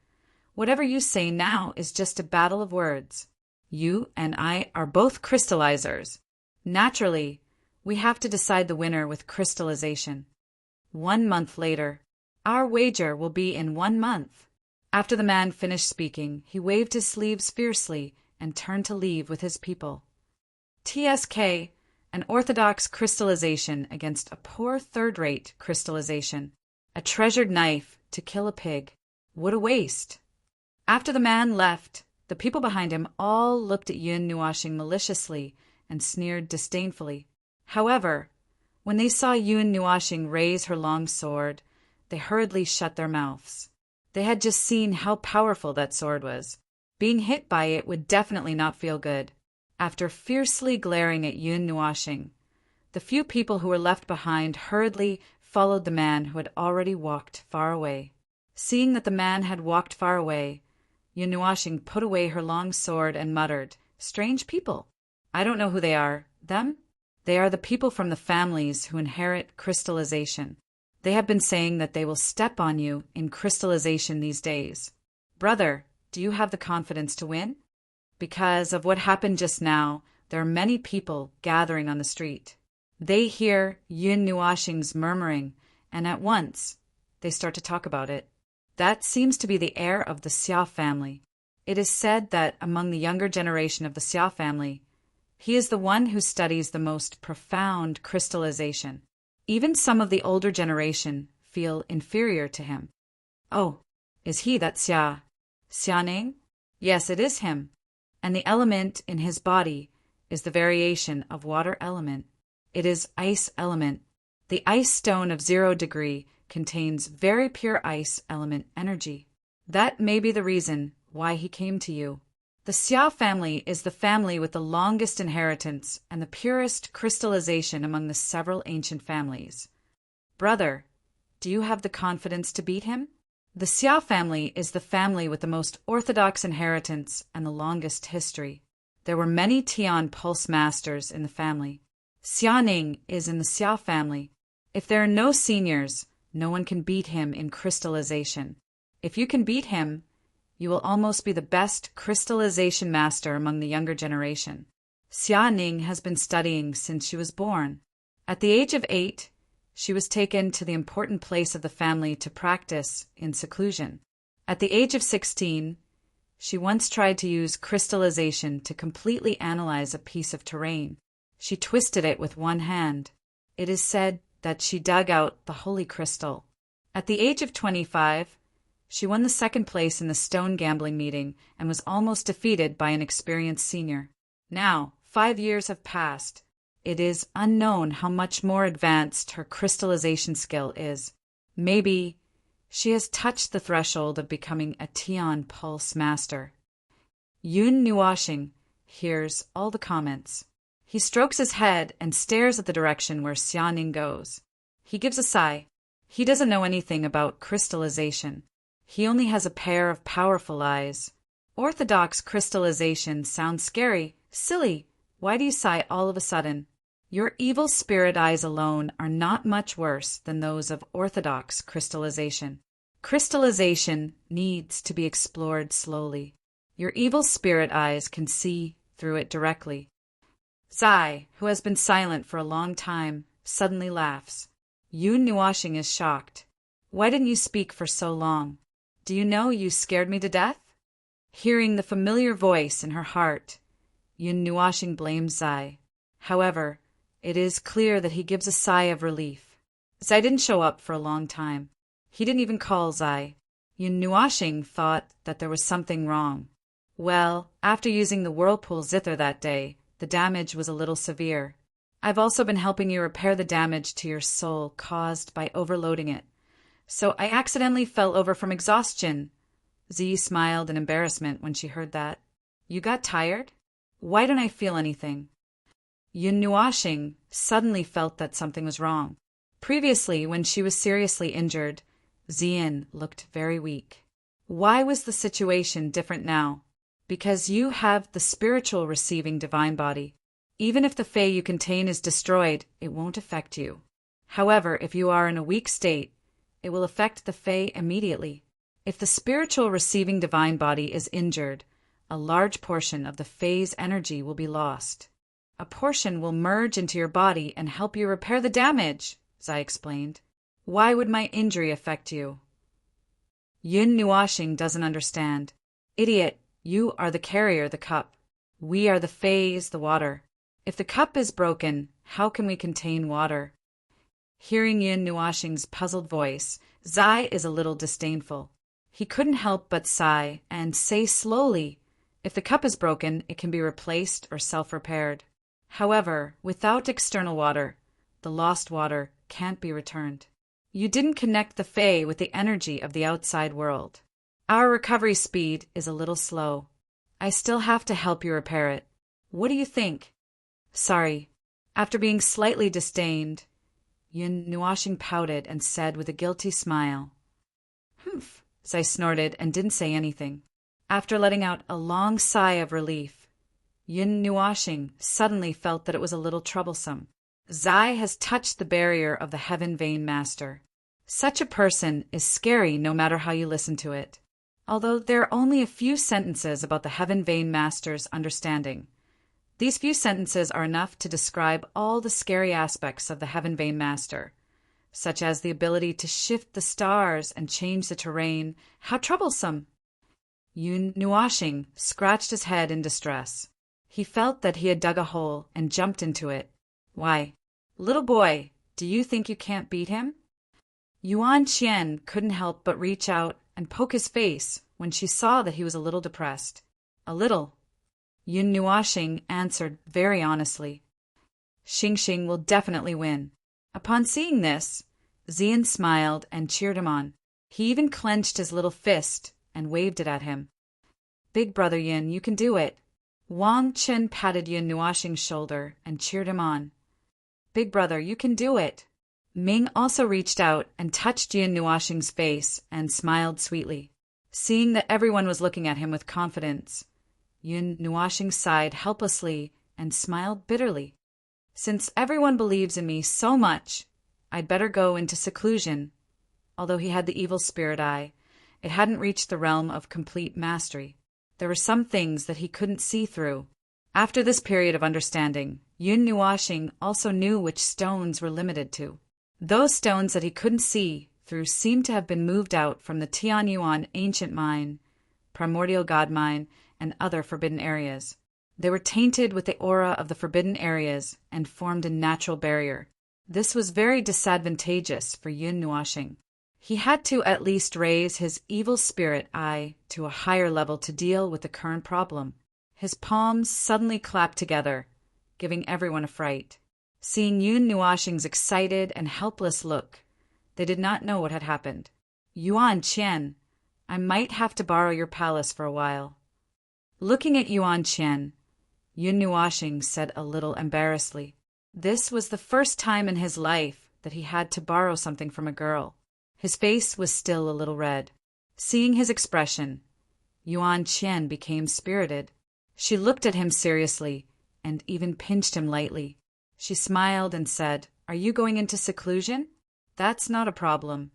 Speaker 1: "Whatever you say now is just a battle of words. You and I are both crystallizers. Naturally, we have to decide the winner with crystallization. 1 month later. Our wager will be in 1 month. After the man finished speaking, he waved his sleeves fiercely and turned to leave with his people. TSK, an orthodox crystallization against a poor third-rate crystallization. A treasured knife to kill a pig. What a waste! After the man left, the people behind him all looked at Yun Nuashing maliciously and sneered disdainfully. However, when they saw Yun Nuashing raise her long sword, they hurriedly shut their mouths. They had just seen how powerful that sword was. Being hit by it would definitely not feel good. After fiercely glaring at Yun Nuashing, the few people who were left behind hurriedly followed the man who had already walked far away. Seeing that the man had walked far away, Yun Nuashing put away her long sword and muttered, "Strange people. I don't know who they are. Them? They are the people from the families who inherit crystallization. They have been saying that they will step on you in crystallization these days. Brother, do you have the confidence to win? Because of what happened just now, there are many people gathering on the street. They hear Yun Nuashing's murmuring, and at once they start to talk about it. That seems to be the heir of the Xia family. It is said that among the younger generation of the Xia family, he is the one who studies the most profound crystallization. Even some of the older generation feel inferior to him. Oh, is he that Xianing? Yes, it is him. And the element in his body is the variation of water element. It is ice element. The ice stone of 0 degree contains very pure ice element energy. That may be the reason why he came to you. The Xia family is the family with the longest inheritance and the purest crystallization among the several ancient families. Brother, do you have the confidence to beat him? The Xia family is the family with the most orthodox inheritance and the longest history. There were many Tian pulse masters in the family. Xianing is in the Xia family. If there are no seniors, no one can beat him in crystallization. If you can beat him, you will almost be the best crystallization master among the younger generation. Xianing has been studying since she was born. At the age of 8, she was taken to the important place of the family to practice in seclusion. At the age of 16, she once tried to use crystallization to completely analyze a piece of terrain. She twisted it with one hand. It is said that she dug out the holy crystal. At the age of 25, she won the second place in the stone gambling meeting and was almost defeated by an experienced senior. Now, 5 years have passed. It is unknown how much more advanced her crystallization skill is. Maybe she has touched the threshold of becoming a Tian pulse master. Yun Nuashing hears all the comments. He strokes his head and stares at the direction where Xianing goes. He gives a sigh. He doesn't know anything about crystallization. He only has a pair of powerful eyes. Orthodox crystallization sounds scary, silly. Why do you sigh all of a sudden? Your evil spirit eyes alone are not much worse than those of orthodox crystallization. Crystallization needs to be explored slowly. Your evil spirit eyes can see through it directly. Zai, who has been silent for a long time, suddenly laughs. Yun Nuashing is shocked. Why didn't you speak for so long? Do you know you scared me to death? Hearing the familiar voice in her heart, Yun Nuashing blames Zai. However, it is clear that he gives a sigh of relief. Zai didn't show up for a long time. He didn't even call Zai. Yun Nuashing thought that there was something wrong. Well, after using the whirlpool zither that day, the damage was a little severe. I've also been helping you repair the damage to your soul caused by overloading it. So I accidentally fell over from exhaustion. Z smiled in embarrassment when she heard that. You got tired? Why don't I feel anything? Yun Nuashing suddenly felt that something was wrong. Previously, when she was seriously injured, Zian looked very weak. Why was the situation different now? Because you have the spiritual receiving divine body. Even if the Fey you contain is destroyed, it won't affect you. However, if you are in a weak state, it will affect the Fey immediately. If the spiritual receiving divine body is injured, a large portion of the Fey's energy will be lost. A portion will merge into your body and help you repair the damage, Zai explained. Why would my injury affect you? Yun Nuashing doesn't understand. Idiot, you are the carrier, the cup. We are the phase, the water. If the cup is broken, how can we contain water? Hearing Yun Nuashing's puzzled voice, Zai is a little disdainful. He couldn't help but sigh and say slowly, if the cup is broken, it can be replaced or self-repaired. However, without external water, the lost water can't be returned. You didn't connect the Fae with the energy of the outside world. Our recovery speed is a little slow. I still have to help you repair it. What do you think? Sorry. After being slightly disdained, Yun Nuashing pouted and said with a guilty smile, Humph. Zai snorted and didn't say anything. After letting out a long sigh of relief, Yun Nuashing suddenly felt that it was a little troublesome. Zai has touched the barrier of the Heaven Vein Master. Such a person is scary no matter how you listen to it. Although there are only a few sentences about the Heaven Vein Master's understanding. These few sentences are enough to describe all the scary aspects of the Heaven Vein Master, such as the ability to shift the stars and change the terrain. How troublesome! Yun Nuashing scratched his head in distress. He felt that he had dug a hole and jumped into it. Why, little boy, do you think you can't beat him? Yuan Qian couldn't help but reach out and poke his face when she saw that he was a little depressed. A little. Yun Nuashing answered very honestly. Xingxing will definitely win. Upon seeing this, Xian smiled and cheered him on. He even clenched his little fist and waved it at him. Big brother Yin, you can do it. Wang Chen patted Yun Nuashing's shoulder and cheered him on. Big brother, you can do it. Ming also reached out and touched Yun Nuashing's face and smiled sweetly. Seeing that everyone was looking at him with confidence, Yun Nuashing sighed helplessly and smiled bitterly. Since everyone believes in me so much, I'd better go into seclusion. Although he had the evil spirit eye, it hadn't reached the realm of complete mastery. There were some things that he couldn't see through. After this period of understanding, Yun Nuashing also knew which stones were limited to. Those stones that he couldn't see through seemed to have been moved out from the Tianyuan ancient mine, primordial god mine, and other forbidden areas. They were tainted with the aura of the forbidden areas and formed a natural barrier. This was very disadvantageous for Yun Nuashing. He had to at least raise his evil spirit eye to a higher level to deal with the current problem. His palms suddenly clapped together, giving everyone a fright. Seeing Yun Nuashing's excited and helpless look, they did not know what had happened. Yuan Qian, I might have to borrow your palace for a while. Looking at Yuan Qian, Yun Nuashing said a little embarrassedly. This was the first time in his life that he had to borrow something from a girl. His face was still a little red. Seeing his expression, Yuan Qian became spirited. She looked at him seriously and even pinched him lightly. She smiled and said, Are you going into seclusion? That's not a problem.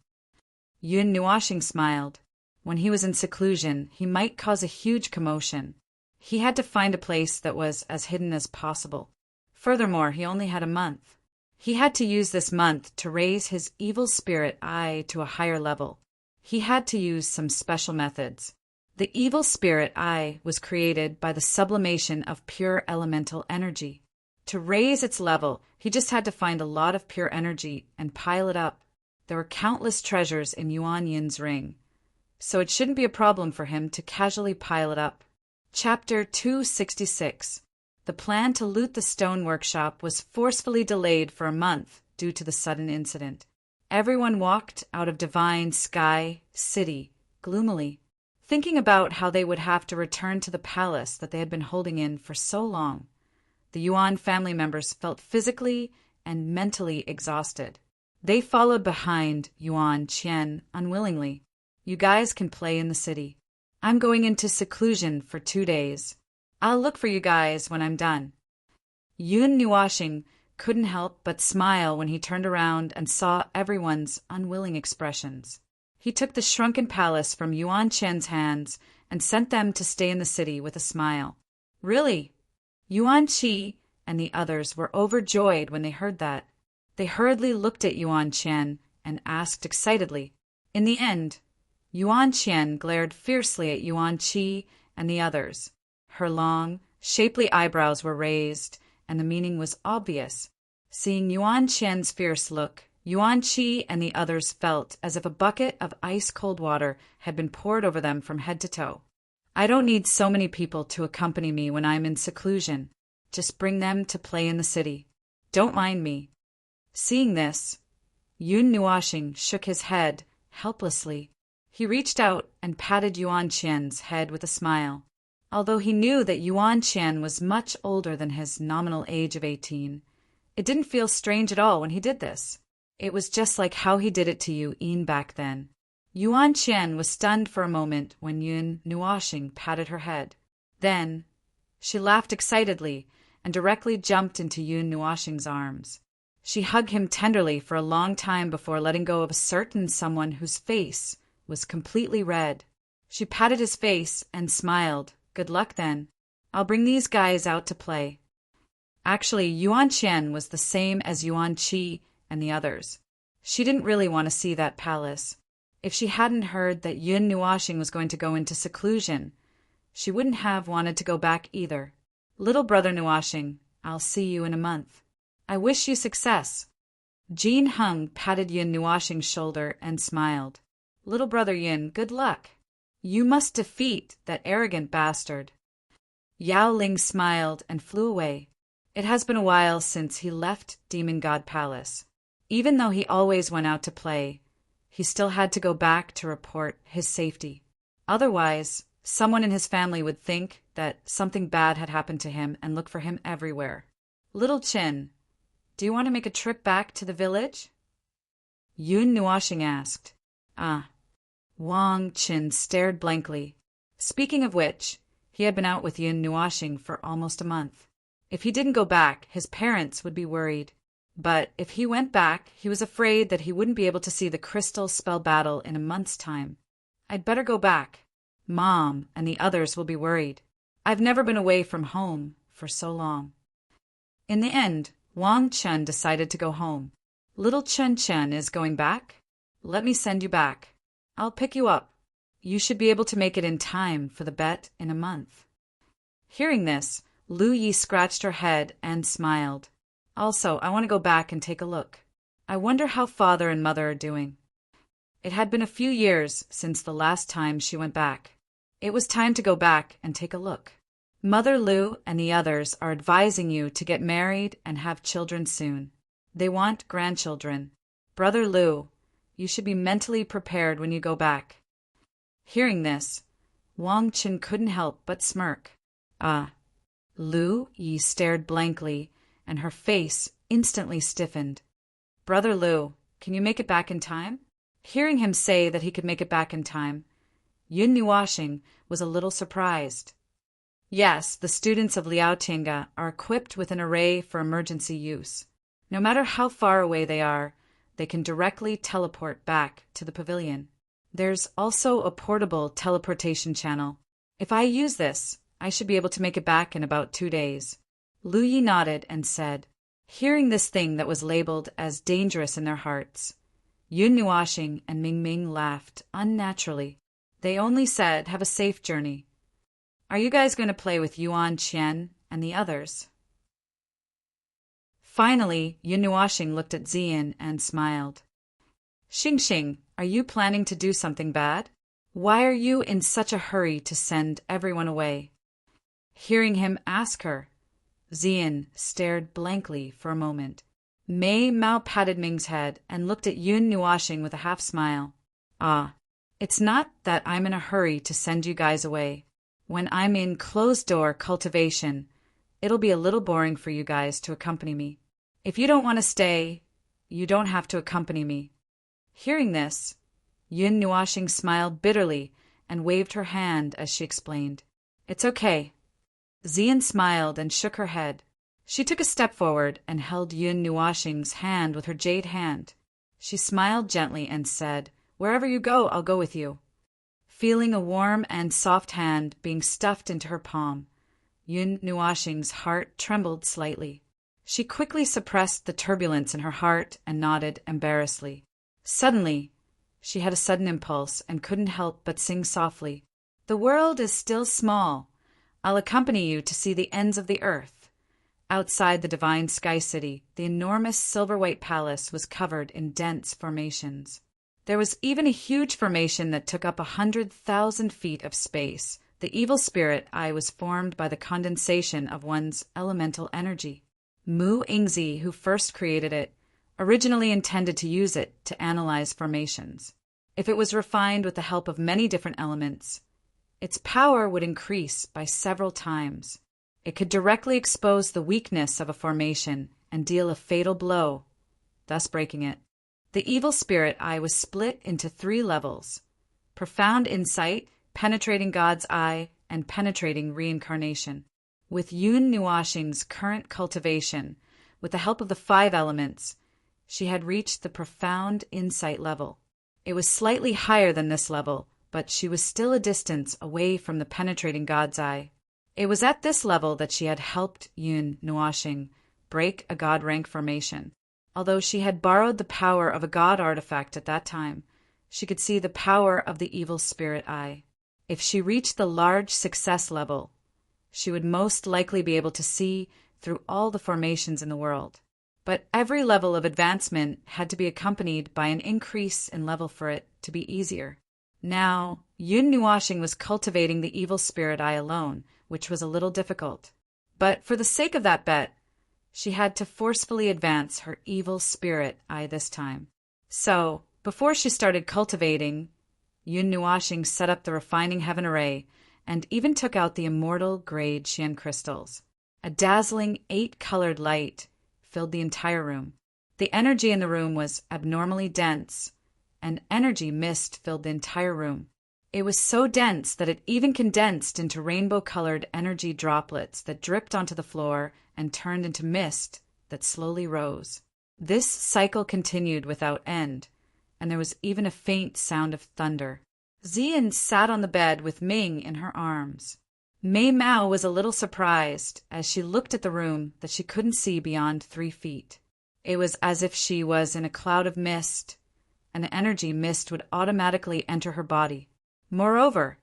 Speaker 1: Yun Nuashing smiled. When he was in seclusion, he might cause a huge commotion. He had to find a place that was as hidden as possible. Furthermore, he only had a month. He had to use this month to raise his evil spirit eye to a higher level. He had to use some special methods. The evil spirit eye was created by the sublimation of pure elemental energy. To raise its level, he just had to find a lot of pure energy and pile it up. There were countless treasures in Yuan Yin's ring, so it shouldn't be a problem for him to casually pile it up. Chapter 266. The plan to loot the stone workshop was forcefully delayed for a month due to the sudden incident. Everyone walked out of Divine Sky City gloomily, thinking about how they would have to return to the palace that they had been holding in for so long. The Yuan family members felt physically and mentally exhausted. They followed behind Yuan Qian unwillingly. You guys can play in the city. I'm going into seclusion for 2 days. I'll look for you guys when I'm done. Yun Nuashing couldn't help but smile when he turned around and saw everyone's unwilling expressions. He took the shrunken palace from Yuan Qian's hands and sent them to stay in the city with a smile. Really? Yuan Qi and the others were overjoyed when they heard that. They hurriedly looked at Yuan Qian and asked excitedly. In the end, Yuan Qian glared fiercely at Yuan Qi and the others. Her long, shapely eyebrows were raised, and the meaning was obvious. Seeing Yuan Qian's fierce look, Yuan Qi and the others felt as if a bucket of ice-cold water had been poured over them from head to toe. I don't need so many people to accompany me when I'm in seclusion. Just bring them to play in the city. Don't mind me. Seeing this, Yun Nuoxing shook his head helplessly. He reached out and patted Yuan Qian's head with a smile. Although he knew that Yuan Qian was much older than his nominal age of 18, it didn't feel strange at all when he did this. It was just like how he did it to Yun back then. Yuan Qian was stunned for a moment when Yun Nuoxing patted her head. Then, she laughed excitedly and directly jumped into Yun Nuoxing's arms. She hugged him tenderly for a long time before letting go of a certain someone whose face was completely red. She patted his face and smiled. Good luck then. I'll bring these guys out to play. Actually, Yuan Qian was the same as Yuan Qi and the others. She didn't really want to see that palace. If she hadn't heard that Yun Nuoxing was going to go into seclusion, she wouldn't have wanted to go back either. Little brother Nuoxing, I'll see you in a month. I wish you success. Jean Hung patted Yun Nuoxing's shoulder and smiled. Little brother Yun, good luck. You must defeat that arrogant bastard. Yao Ling smiled and flew away. It has been a while since he left Demon God Palace. Even though he always went out to play, he still had to go back to report his safety. Otherwise, someone in his family would think that something bad had happened to him and look for him everywhere. Little Qin, do you want to make a trip back to the village? Yun Nuoxing asked. Wang Qin stared blankly. Speaking of which, he had been out with Yun Nuoxing for almost a month. If he didn't go back, his parents would be worried. But if he went back, he was afraid that he wouldn't be able to see the crystal spell battle in a month's time. I'd better go back. Mom and the others will be worried. I've never been away from home for so long. In the end, Wang Chun decided to go home. Little Chun Chun is going back? Let me send you back. I'll pick you up. You should be able to make it in time for the bet in a month. Hearing this, Lu Yi scratched her head and smiled. Also, I want to go back and take a look. I wonder how father and mother are doing. It had been a few years since the last time she went back. It was time to go back and take a look. Mother Lu and the others are advising you to get married and have children soon. They want grandchildren. Brother Lu, you should be mentally prepared when you go back. Hearing this, Wang Qin couldn't help but smirk. Lu Yi stared blankly, and her face instantly stiffened. Brother Lu, can you make it back in time? Hearing him say that he could make it back in time, Yun Nuoxing was a little surprised. Yes, the students of Liaotinga are equipped with an array for emergency use. No matter how far away they are, they can directly teleport back to the pavilion. There's also a portable teleportation channel. If I use this, I should be able to make it back in about 2 days. Lu Yi nodded and said, hearing this thing that was labeled as dangerous in their hearts, Yun Nuoxing and Ming Ming laughed unnaturally. They only said, have a safe journey. Are you guys going to play with Yuan Qian and the others? Finally, Yun Nuoxing looked at Zian and smiled. Xing, are you planning to do something bad? Why are you in such a hurry to send everyone away? Hearing him ask her, Zian stared blankly for a moment. Mei Mao patted Ming's head and looked at Yun Nuoxing with a half-smile. It's not that I'm in a hurry to send you guys away. When I'm in closed-door cultivation, it'll be a little boring for you guys to accompany me. If you don't want to stay, you don't have to accompany me. Hearing this, Yun Nuoxing smiled bitterly and waved her hand as she explained. It's okay. Zian smiled and shook her head. She took a step forward and held Yun Nuoxing's hand with her jade hand. She smiled gently and said, wherever you go, I'll go with you. Feeling a warm and soft hand being stuffed into her palm, Yun Nuoxing's heart trembled slightly. She quickly suppressed the turbulence in her heart and nodded embarrassedly. Suddenly, She had a sudden impulse and couldn't help but sing softly. The world is still small. I'll accompany you to see the ends of the earth. Outside the divine sky city, the enormous silver-white palace was covered in dense formations. There was even a huge formation that took up 100,000 feet of space. The evil spirit eye was formed by the condensation of one's elemental energy. Mu Ingzi, who first created it, originally intended to use it to analyze formations. If it was refined with the help of many different elements, its power would increase by several times. It could directly expose the weakness of a formation and deal a fatal blow, thus breaking it. The evil spirit eye was split into 3 levels: profound insight, penetrating God's eye, and penetrating reincarnation. With Yun Nuashing's current cultivation, with the help of the 5 elements, she had reached the profound insight level. It was slightly higher than this level, but she was still a distance away from the penetrating God's eye. It was at this level that she had helped Yun Nuashing break a God rank formation. Although she had borrowed the power of a God artifact at that time, she could see the power of the evil spirit eye. If she reached the large success level, she would most likely be able to see through all the formations in the world. But every level of advancement had to be accompanied by an increase in level for it to be easier. Now, Yun Nuashing was cultivating the evil spirit eye alone, which was a little difficult. But for the sake of that bet, she had to forcefully advance her evil spirit eye this time. So, before she started cultivating, Yun Nuashing set up the refining heaven array and even took out the immortal grade Xian crystals. A dazzling 8-colored light filled the entire room. The energy in the room was abnormally dense, and energy mist filled the entire room. It was so dense that it even condensed into rainbow-colored energy droplets that dripped onto the floor and turned into mist that slowly rose. This cycle continued without end, and there was even a faint sound of thunder. Xian sat on the bed with Ming in her arms. Mei Mao was a little surprised as she looked at the room that she couldn't see beyond 3 feet. It was as if she was in a cloud of mist, and the energy mist would automatically enter her body. Moreover,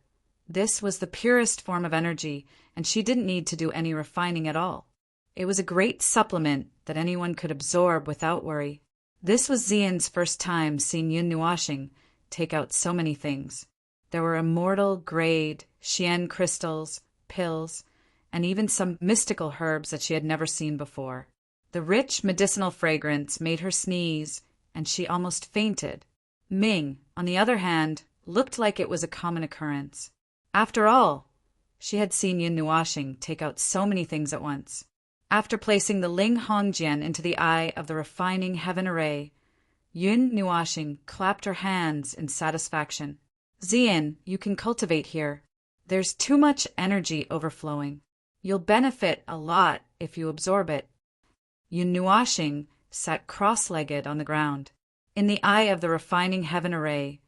Speaker 1: this was the purest form of energy, and she didn't need to do any refining at all. It was a great supplement that anyone could absorb without worry. This was Xian's first time seeing Yun Nuashing take out so many things. There were immortal grade Xian crystals, pills, and even some mystical herbs that she had never seen before. The rich medicinal fragrance made her sneeze, and she almost fainted. Ming, on the other hand, looked like it was a common occurrence. After all, she had seen Yun Nuashing take out so many things at once. After placing the Ling Hongjian into the eye of the refining heaven array, Yun Nuashing clapped her hands in satisfaction. Xian, you can cultivate here. There's too much energy overflowing. You'll benefit a lot if you absorb it. Yun Nuashing sat cross-legged on the ground. In the eye of the refining heaven array,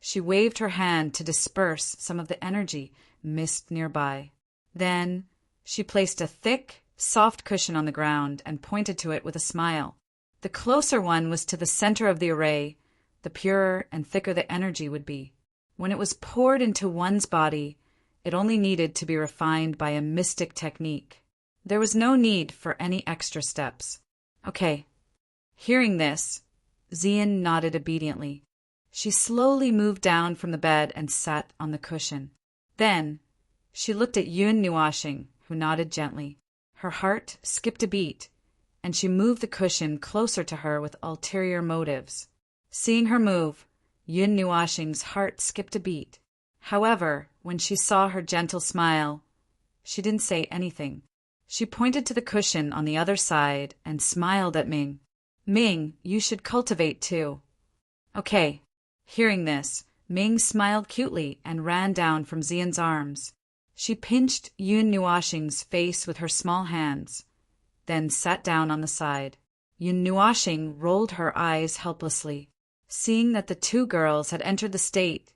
Speaker 1: she waved her hand to disperse some of the energy mist nearby. Then she placed a thick, soft cushion on the ground and pointed to it with a smile. The closer one was to the center of the array, the purer and thicker the energy would be. When it was poured into one's body, it only needed to be refined by a mystic technique. There was no need for any extra steps. Okay. Hearing this, Xian nodded obediently. She slowly moved down from the bed and sat on the cushion. Then, she looked at Yun Nuashing, who nodded gently. Her heart skipped a beat, and she moved the cushion closer to her with ulterior motives. Seeing her move, Yun Nuashing's heart skipped a beat. However, when she saw her gentle smile, she didn't say anything. She pointed to the cushion on the other side and smiled at Ming. Ming, you should cultivate too. Okay. Hearing this, Ming smiled cutely and ran down from Xian's arms. She pinched Yun Nuashing's face with her small hands, then sat down on the side. Yun Nuashing rolled her eyes helplessly. Seeing that the 2 girls had entered the state,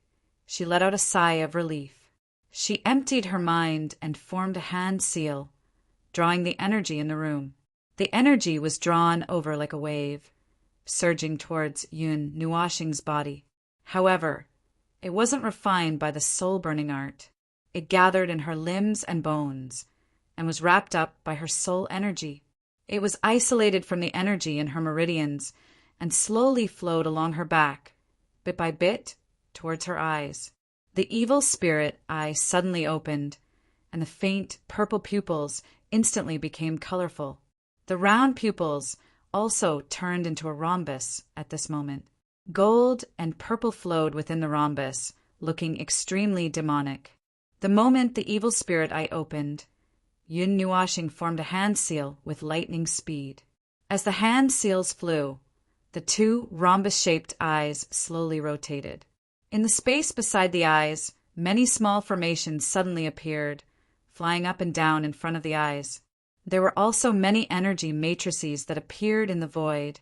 Speaker 1: she let out a sigh of relief. She emptied her mind and formed a hand seal, drawing the energy in the room. The energy was drawn over like a wave, surging towards Yun Nuashing's body. However, it wasn't refined by the soul-burning art. It gathered in her limbs and bones, and was wrapped up by her soul energy. It was isolated from the energy in her meridians, and slowly flowed along her back, bit by bit, towards her eyes. The evil spirit eye suddenly opened, and the faint purple pupils instantly became colorful. The round pupils also turned into a rhombus at this moment. Gold and purple flowed within the rhombus, looking extremely demonic. The moment the evil spirit eye opened, Yun Nuashing formed a hand seal with lightning speed. As the hand seals flew, the two rhombus-shaped eyes slowly rotated. In the space beside the eyes, many small formations suddenly appeared, flying up and down in front of the eyes. There were also many energy matrices that appeared in the void,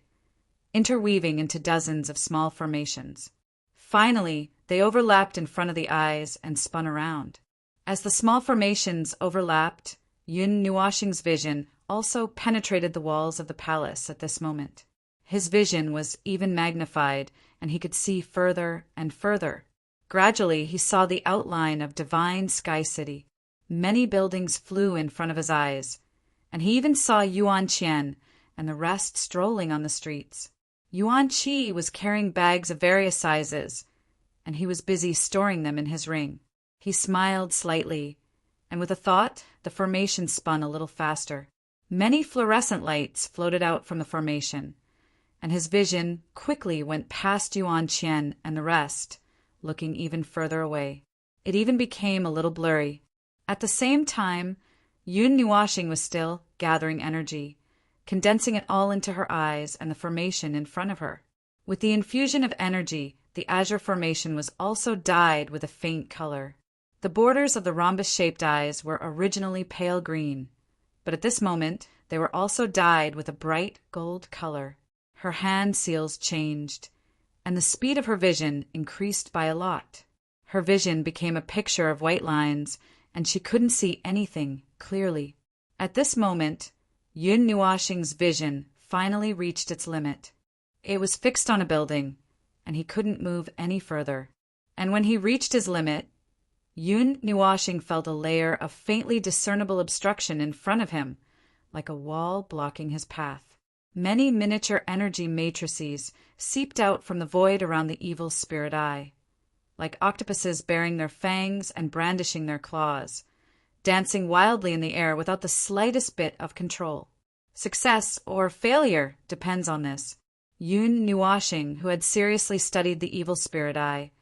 Speaker 1: interweaving into dozens of small formations. Finally, they overlapped in front of the eyes and spun around. As the small formations overlapped, Yun Nuashing's vision also penetrated the walls of the palace at this moment. His vision was even magnified, and he could see further and further. Gradually, he saw the outline of divine Sky City. Many buildings flew in front of his eyes, and he even saw Yuan Qian and the rest strolling on the streets. Yuan Qi was carrying bags of various sizes, and he was busy storing them in his ring. He smiled slightly, and with a thought, the formation spun a little faster. Many fluorescent lights floated out from the formation, and his vision quickly went past Yuan Qian and the rest, looking even further away. It even became a little blurry. At the same time, Yun Nuashing was still gathering energy, condensing it all into her eyes and the formation in front of her. With the infusion of energy, the azure formation was also dyed with a faint color. The borders of the rhombus-shaped eyes were originally pale green, but at this moment they were also dyed with a bright gold color. Her hand seals changed, and the speed of her vision increased by a lot. Her vision became a picture of white lines, and she couldn't see anything clearly. At this moment, Yun Nuashing's vision finally reached its limit. It was fixed on a building, and he couldn't move any further. And when he reached his limit, Yun Nuashing felt a layer of faintly discernible obstruction in front of him, like a wall blocking his path. Many miniature energy matrices seeped out from the void around the evil spirit eye, like octopuses bearing their fangs and brandishing their claws, dancing wildly in the air without the slightest bit of control. Success or failure depends on this. Yun Nuashing, who had seriously studied the evil spirit eye,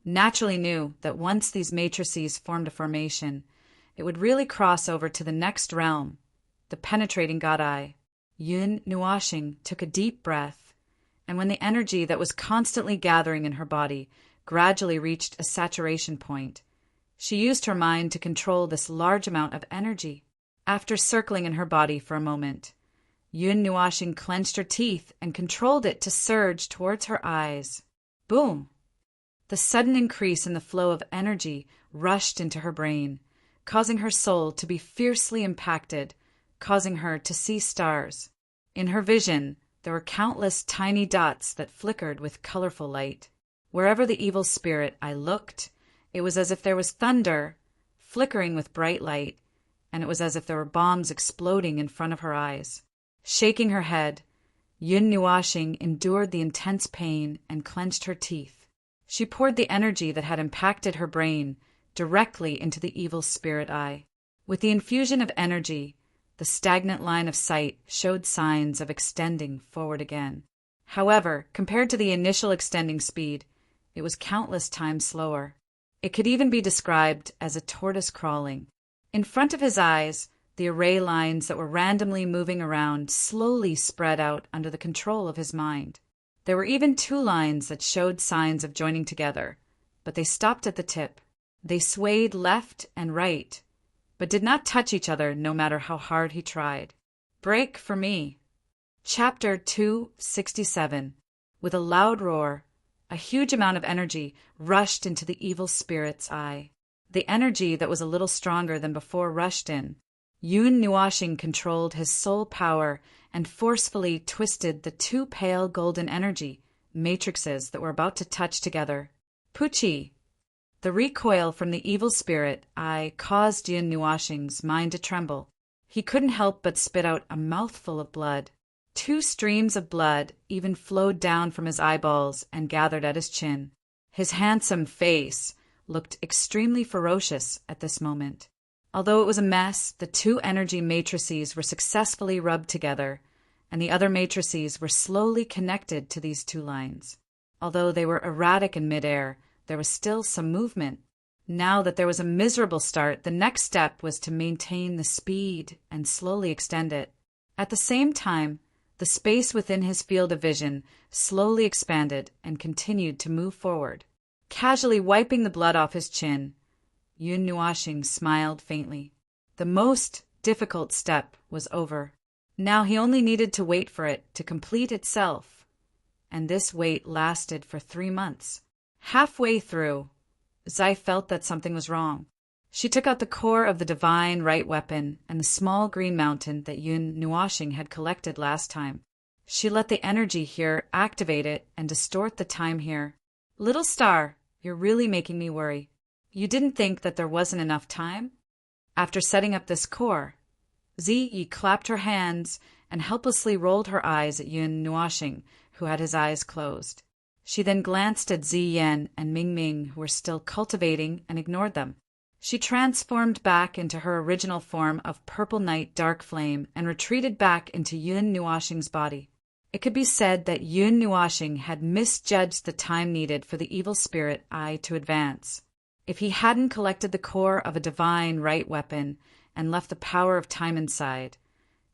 Speaker 1: naturally knew that once these matrices formed a formation, it would really cross over to the next realm, the penetrating God eye. Yun Nuashing took a deep breath, and when the energy that was constantly gathering in her body gradually reached a saturation point, she used her mind to control this large amount of energy. After circling in her body for a moment, Yun Nuashing clenched her teeth and controlled it to surge towards her eyes. Boom! The sudden increase in the flow of energy rushed into her brain, causing her soul to be fiercely impacted, causing her to see stars. In her vision, there were countless tiny dots that flickered with colorful light. Wherever the evil spirit eye looked, it was as if there was thunder, flickering with bright light, and it was as if there were bombs exploding in front of her eyes. Shaking her head, Yun Nuashing endured the intense pain and clenched her teeth. She poured the energy that had impacted her brain directly into the evil spirit eye. With the infusion of energy, the stagnant line of sight showed signs of extending forward again. However, compared to the initial extending speed, it was countless times slower. It could even be described as a tortoise crawling. In front of his eyes, the array lines that were randomly moving around slowly spread out under the control of his mind. There were even two lines that showed signs of joining together, but they stopped at the tip. They swayed left and right, but did not touch each other no matter how hard he tried. Break for me. Chapter 267. With a loud roar, a huge amount of energy rushed into the evil spirit's eye. The energy that was a little stronger than before rushed in. Yun Nuashing controlled his soul power and forcefully twisted the two pale golden energy matrices that were about to touch together. Pucci. The recoil from the evil spirit eye caused Yun Nuashing's mind to tremble. He couldn't help but spit out a mouthful of blood. 2 streams of blood even flowed down from his eyeballs and gathered at his chin. His handsome face looked extremely ferocious at this moment. Although it was a mess, the 2 energy matrices were successfully rubbed together, and the other matrices were slowly connected to these 2 lines. Although they were erratic in midair, there was still some movement. Now that there was a miserable start, the next step was to maintain the speed and slowly extend it. At the same time, the space within his field of vision slowly expanded and continued to move forward. Casually wiping the blood off his chin, Yun Nuashing smiled faintly. The most difficult step was over. Now he only needed to wait for it to complete itself, and this wait lasted for 3 months. Halfway through, Zai felt that something was wrong. She took out the core of the divine right weapon and the small green mountain that Yun Nuashing had collected last time. She let the energy here activate it and distort the time here. Little star, you're really making me worry. You didn't think that there wasn't enough time? After setting up this core, Ziyi clapped her hands and helplessly rolled her eyes at Yun Nuashing, who had his eyes closed. She then glanced at Ziyan and Mingming, who were still cultivating, and ignored them. She transformed back into her original form of Purple Night Dark Flame and retreated back into Yun Nuashing's body. It could be said that Yun Nuashing had misjudged the time needed for the evil spirit eye to advance. If he hadn't collected the core of a divine right weapon and left the power of time inside,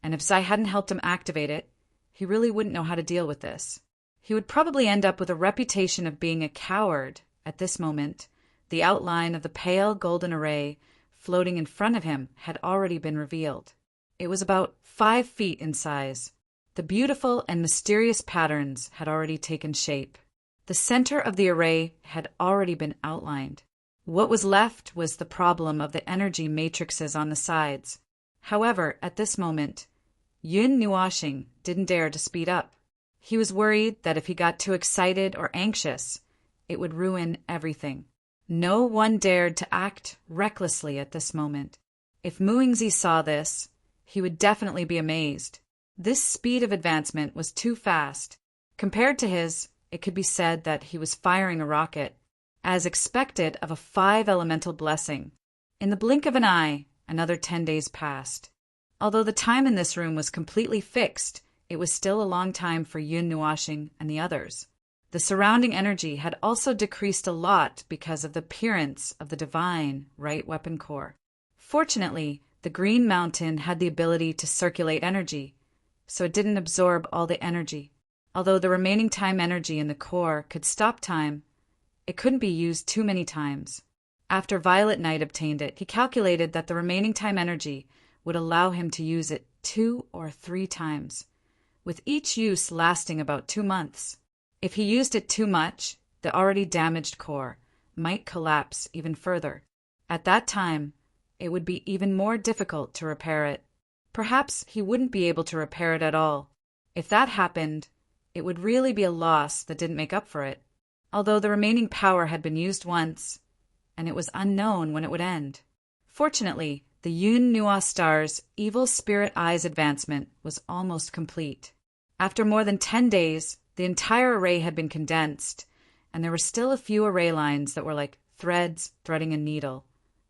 Speaker 1: and if Zai hadn't helped him activate it, he really wouldn't know how to deal with this. He would probably end up with a reputation of being a coward. At this moment, the outline of the pale golden array floating in front of him had already been revealed. It was about 5 feet in size. The beautiful and mysterious patterns had already taken shape. The center of the array had already been outlined. What was left was the problem of the energy matrices on the sides. However, at this moment, Yun Nuashing didn't dare to speed up. He was worried that if he got too excited or anxious, it would ruin everything. No one dared to act recklessly at this moment. If Muingzi saw this, he would definitely be amazed. This speed of advancement was too fast. Compared to his, it could be said that he was firing a rocket, as expected of a 5 elemental blessing. In the blink of an eye, another 10 days passed. Although the time in this room was completely fixed, it was still a long time for Yun Nuashing and the others. The surrounding energy had also decreased a lot because of the appearance of the divine right weapon core. Fortunately, the green mountain had the ability to circulate energy, so it didn't absorb all the energy. Although the remaining time energy in the core could stop time, it couldn't be used too many times. After Violet Knight obtained it, he calculated that the remaining time energy would allow him to use it 2 or 3 times, with each use lasting about 2 months. If he used it too much, the already damaged core might collapse even further. At that time, it would be even more difficult to repair it. Perhaps he wouldn't be able to repair it at all. If that happened, it would really be a loss that didn't make up for it. Although the remaining power had been used once, and it was unknown when it would end. Fortunately, the Yun Nua star's evil spirit eye's advancement was almost complete. After more than 10 days, the entire array had been condensed, and there were still a few array lines that were like threads threading a needle,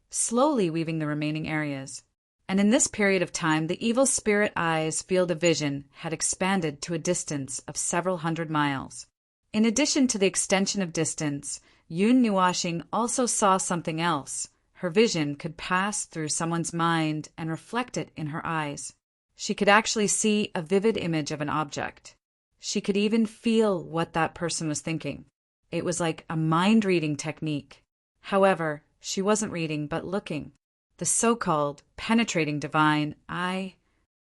Speaker 1: slowly weaving the remaining areas. And in this period of time, the evil spirit eye's field of vision had expanded to a distance of several hundred miles. In addition to the extension of distance, Yun Nuashing also saw something else. Her vision could pass through someone's mind and reflect it in her eyes. She could actually see a vivid image of an object. She could even feel what that person was thinking. It was like a mind-reading technique. However, she wasn't reading but looking. The so-called penetrating divine eye.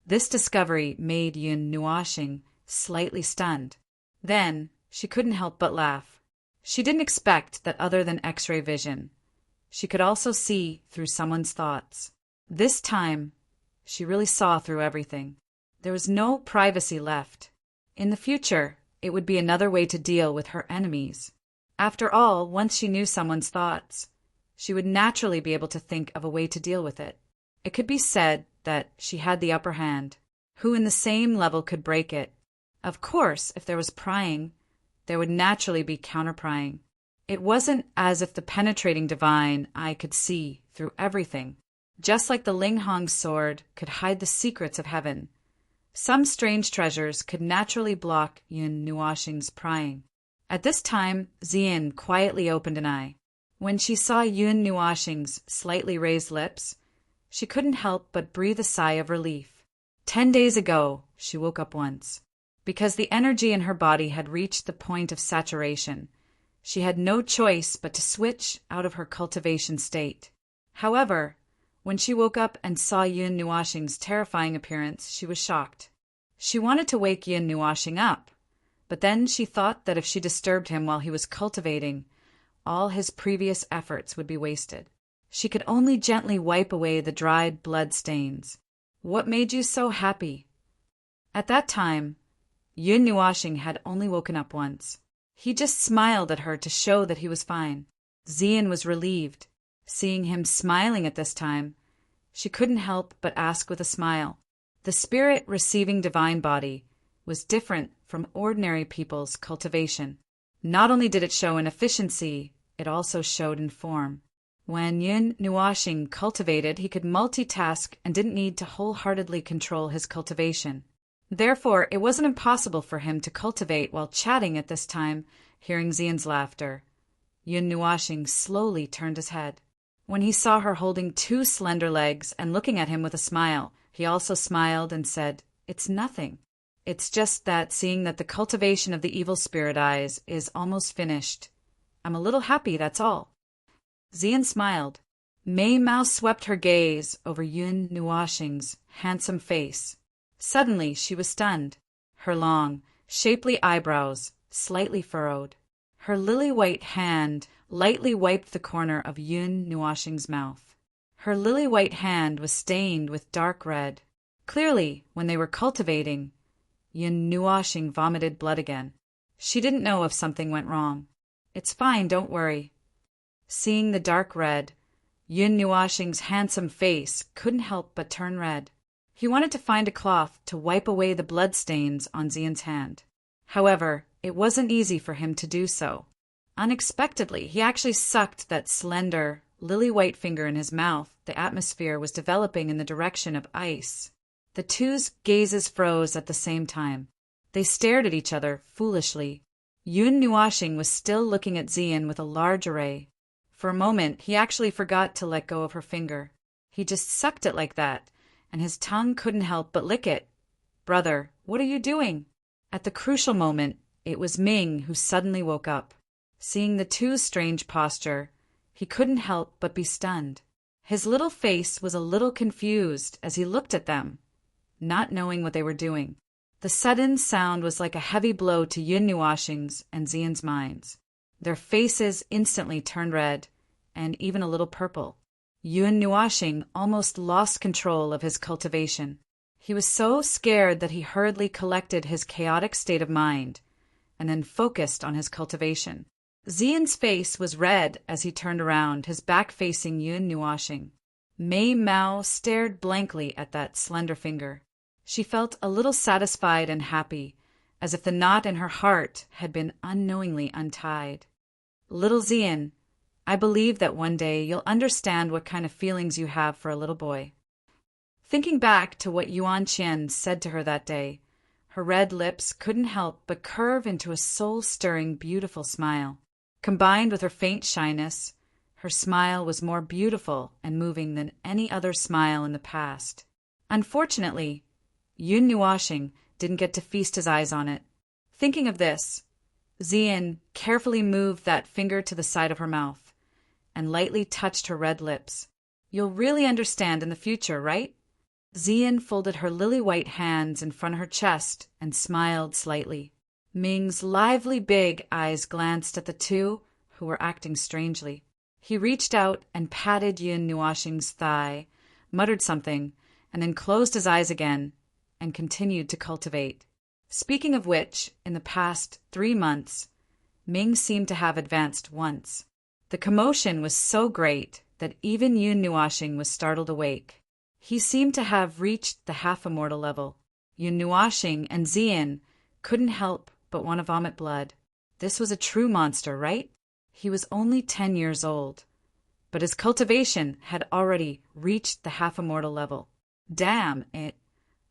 Speaker 1: This discovery made Yun Nuashing slightly stunned. Then, she couldn't help but laugh. She didn't expect that other than X-ray vision, she could also see through someone's thoughts. This time, she really saw through everything. There was no privacy left. In the future, it would be another way to deal with her enemies. After all, once she knew someone's thoughts, she would naturally be able to think of a way to deal with it. It could be said that she had the upper hand. Who in the same level could break it? Of course, if there was prying, there would naturally be counter-prying. It wasn't as if the penetrating divine eye could see through everything. Just like the Ling Hong's sword could hide the secrets of heaven, some strange treasures could naturally block Yun Nuoxing's prying. At this time, Ziyin quietly opened an eye. When she saw Yun Nuoxing's slightly raised lips, she couldn't help but breathe a sigh of relief. 10 days ago, she woke up once. Because the energy in her body had reached the point of saturation, she had no choice but to switch out of her cultivation state. However, when she woke up and saw Yun Nuoxing's terrifying appearance, she was shocked. She wanted to wake Yun Nuoxing up, but then she thought that if she disturbed him while he was cultivating, all his previous efforts would be wasted. She could only gently wipe away the dried blood stains. What made you so happy? At that time, Yun Nuoxing had only woken up once. He just smiled at her to show that he was fine. Ziyin was relieved. Seeing him smiling at this time, she couldn't help but ask with a smile. The spirit receiving divine body was different from ordinary people's cultivation. Not only did it show in efficiency, it also showed in form. When Yun Nuoxing cultivated, he could multitask and didn't need to wholeheartedly control his cultivation. Therefore, it wasn't impossible for him to cultivate while chatting at this time, hearing Ziyin's laughter. Yun Nuoxing slowly turned his head. When he saw her holding 2 slender legs and looking at him with a smile, he also smiled and said, "It's nothing. It's just that seeing that the cultivation of the evil spirit eyes is almost finished. I'm a little happy, that's all." Ziyin smiled. Mei Mao swept her gaze over Yun Nuoxing's handsome face. Suddenly she was stunned. Her long, shapely eyebrows slightly furrowed. Her lily-white hand lightly wiped the corner of Yun Nuoxing's mouth. Her lily-white hand was stained with dark red. Clearly, when they were cultivating, Yun Nuoxing vomited blood again. She didn't know if something went wrong. "It's fine, don't worry." Seeing the dark red, Yun Nuoxing's handsome face couldn't help but turn red. He wanted to find a cloth to wipe away the blood stains on Ziyin's hand. However, it wasn't easy for him to do so. Unexpectedly, he actually sucked that slender, lily-white finger in his mouth. The atmosphere was developing in the direction of ice. The two's gazes froze at the same time. They stared at each other foolishly. Yun Nuoxing was still looking at Ziyin with a large array. For a moment, he actually forgot to let go of her finger. He just sucked it like that, and his tongue couldn't help but lick it. "Brother, what are you doing?" At the crucial moment, it was Ming who suddenly woke up. Seeing the two's strange posture, he couldn't help but be stunned. His little face was a little confused as he looked at them, not knowing what they were doing. The sudden sound was like a heavy blow to Yun Nuoxing's and Ziyin's minds. Their faces instantly turned red, and even a little purple. Yun Nuoxing almost lost control of his cultivation. He was so scared that he hurriedly collected his chaotic state of mind, and then focused on his cultivation. Ziyin's face was red as he turned around, his back facing Yun Nuoxing. Mei Mao stared blankly at that slender finger. She felt a little satisfied and happy, as if the knot in her heart had been unknowingly untied. "Little Ziyin, I believe that one day you'll understand what kind of feelings you have for a little boy." Thinking back to what Yuan Qian said to her that day, her red lips couldn't help but curve into a soul-stirring, beautiful smile. Combined with her faint shyness, her smile was more beautiful and moving than any other smile in the past. Unfortunately, Yun Nuoxing didn't get to feast his eyes on it. Thinking of this, Ziyin carefully moved that finger to the side of her mouth and lightly touched her red lips. "You'll really understand in the future, right?" Ziyin folded her lily-white hands in front of her chest and smiled slightly. Ming's lively big eyes glanced at the two who were acting strangely. He reached out and patted Yun Nuoxing's thigh, muttered something, and then closed his eyes again and continued to cultivate. Speaking of which, in the past 3 months, Ming seemed to have advanced once. The commotion was so great that even Yun Nuashing was startled awake. He seemed to have reached the half-immortal level. Yun Nuashing and Ziyin couldn't help but want to vomit blood. This was a true monster, right? He was only 10 years old, but his cultivation had already reached the half-immortal level. Damn it!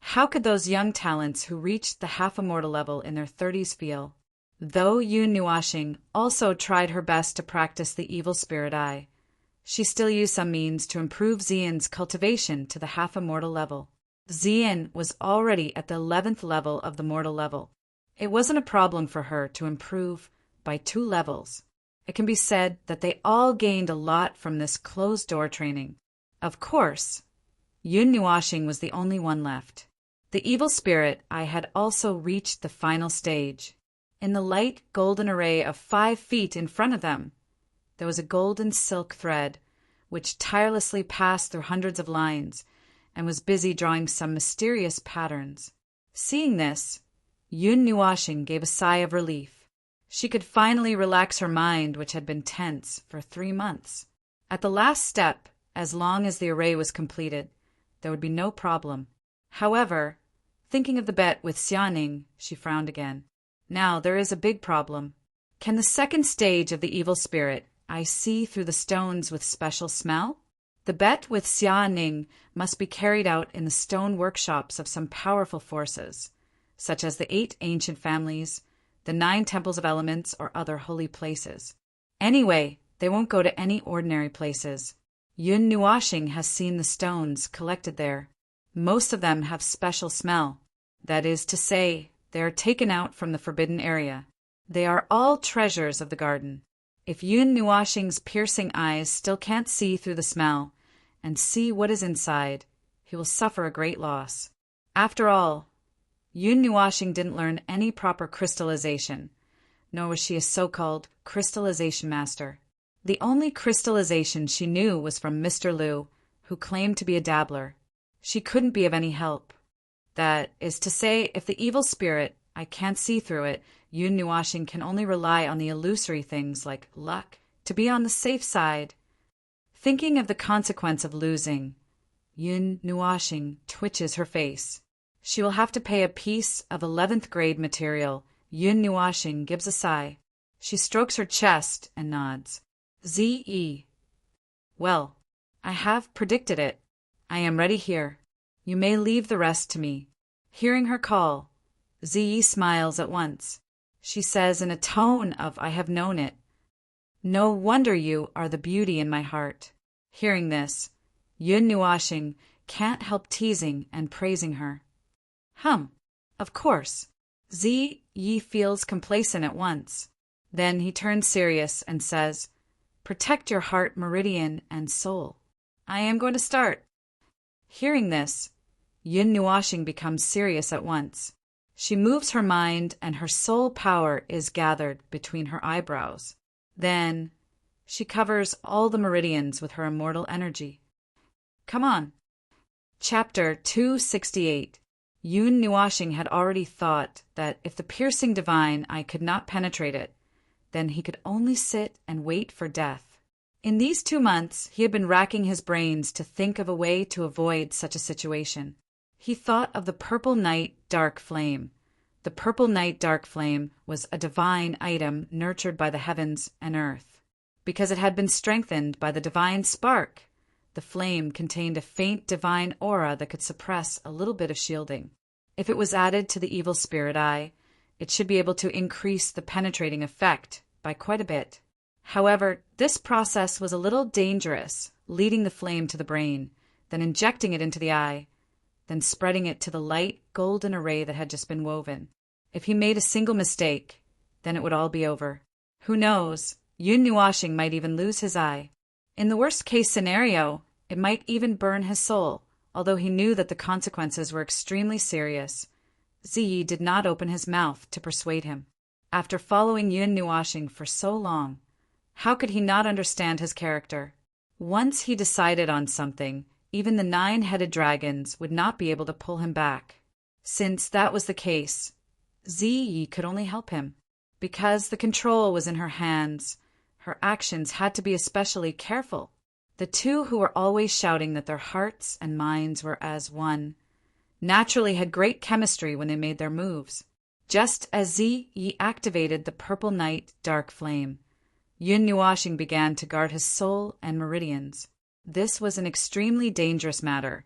Speaker 1: How could those young talents who reached the half-immortal level in their 30s feel? Though Yun Nuashing also tried her best to practice the evil spirit eye, she still used some means to improve Ziyin's cultivation to the half-immortal level. Ziyin was already at the 11th level of the mortal level. It wasn't a problem for her to improve by 2 levels. It can be said that they all gained a lot from this closed-door training. Of course, Yun Nuashing was the only one left. The evil spirit eye had also reached the final stage. In the light golden array of 5 feet in front of them, there was a golden silk thread, which tirelessly passed through hundreds of lines and was busy drawing some mysterious patterns. Seeing this, Yun Nuashing gave a sigh of relief. She could finally relax her mind, which had been tense for 3 months. At the last step, as long as the array was completed, there would be no problem. However, thinking of the bet with Xianing, she frowned again. Now there is a big problem. Can the second stage of the evil spirit I see through the stones with special smell? The bet with Xianing must be carried out in the stone workshops of some powerful forces, such as the 8 ancient families, the 9 temples of elements, or other holy places. Anyway, they won't go to any ordinary places. Yun Nuashing has seen the stones collected there. Most of them have special smell. That is to say, they are taken out from the forbidden area. They are all treasures of the garden. If Yun Nuashing's piercing eyes still can't see through the smell and see what is inside, he will suffer a great loss. After all, Yun Nuashing didn't learn any proper crystallization, nor was she a so-called crystallization master. The only crystallization she knew was from Mr. Liu, who claimed to be a dabbler. She couldn't be of any help. That is to say, if the evil spirit, I can't see through it, Yun Nuashing can only rely on the illusory things like luck to be on the safe side. Thinking of the consequence of losing, Yun Nuashing twitches her face. She will have to pay a piece of 11th grade material. Yun Nuashing gives a sigh. She strokes her chest and nods. Z.E. Well, I have predicted it. I am ready here. You may leave the rest to me. Hearing her call, Z.E. smiles at once. She says in a tone of I have known it, "No wonder you are the beauty in my heart." Hearing this, Yun Nuashing can't help teasing and praising her. Of course. Z.E. feels complacent at once. Then he turns serious and says, "Protect your heart, meridian, and soul. I am going to start." Hearing this, Yun Nuashing becomes serious at once. She moves her mind and her soul power is gathered between her eyebrows. Then she covers all the meridians with her immortal energy. Come on. Chapter 268. Yun Nuashing had already thought that if the piercing divine eye could not penetrate it, then he could only sit and wait for death. In these 2 months, he had been racking his brains to think of a way to avoid such a situation. He thought of the purple night dark flame. The purple night dark flame was a divine item nurtured by the heavens and earth. Because it had been strengthened by the divine spark, the flame contained a faint divine aura that could suppress a little bit of shielding. If it was added to the evil spirit eye, it should be able to increase the penetrating effect by quite a bit. However, this process was a little dangerous, leading the flame to the brain, then injecting it into the eye, then spreading it to the light golden array that had just been woven. If he made a single mistake, then it would all be over. Who knows, Yun Nuashing might even lose his eye. In the worst-case scenario, it might even burn his soul, although he knew that the consequences were extremely serious. Ziyi did not open his mouth to persuade him. After following Yun Nuashing for so long, how could he not understand his character? Once he decided on something, even the 9-headed dragons would not be able to pull him back. Since that was the case, Ziyi could only help him. Because the control was in her hands, her actions had to be especially careful. The two who were always shouting that their hearts and minds were as one naturally had great chemistry when they made their moves. Just as Zi Yi activated the purple night dark flame, Yun Nuashing began to guard his soul and meridians. This was an extremely dangerous matter,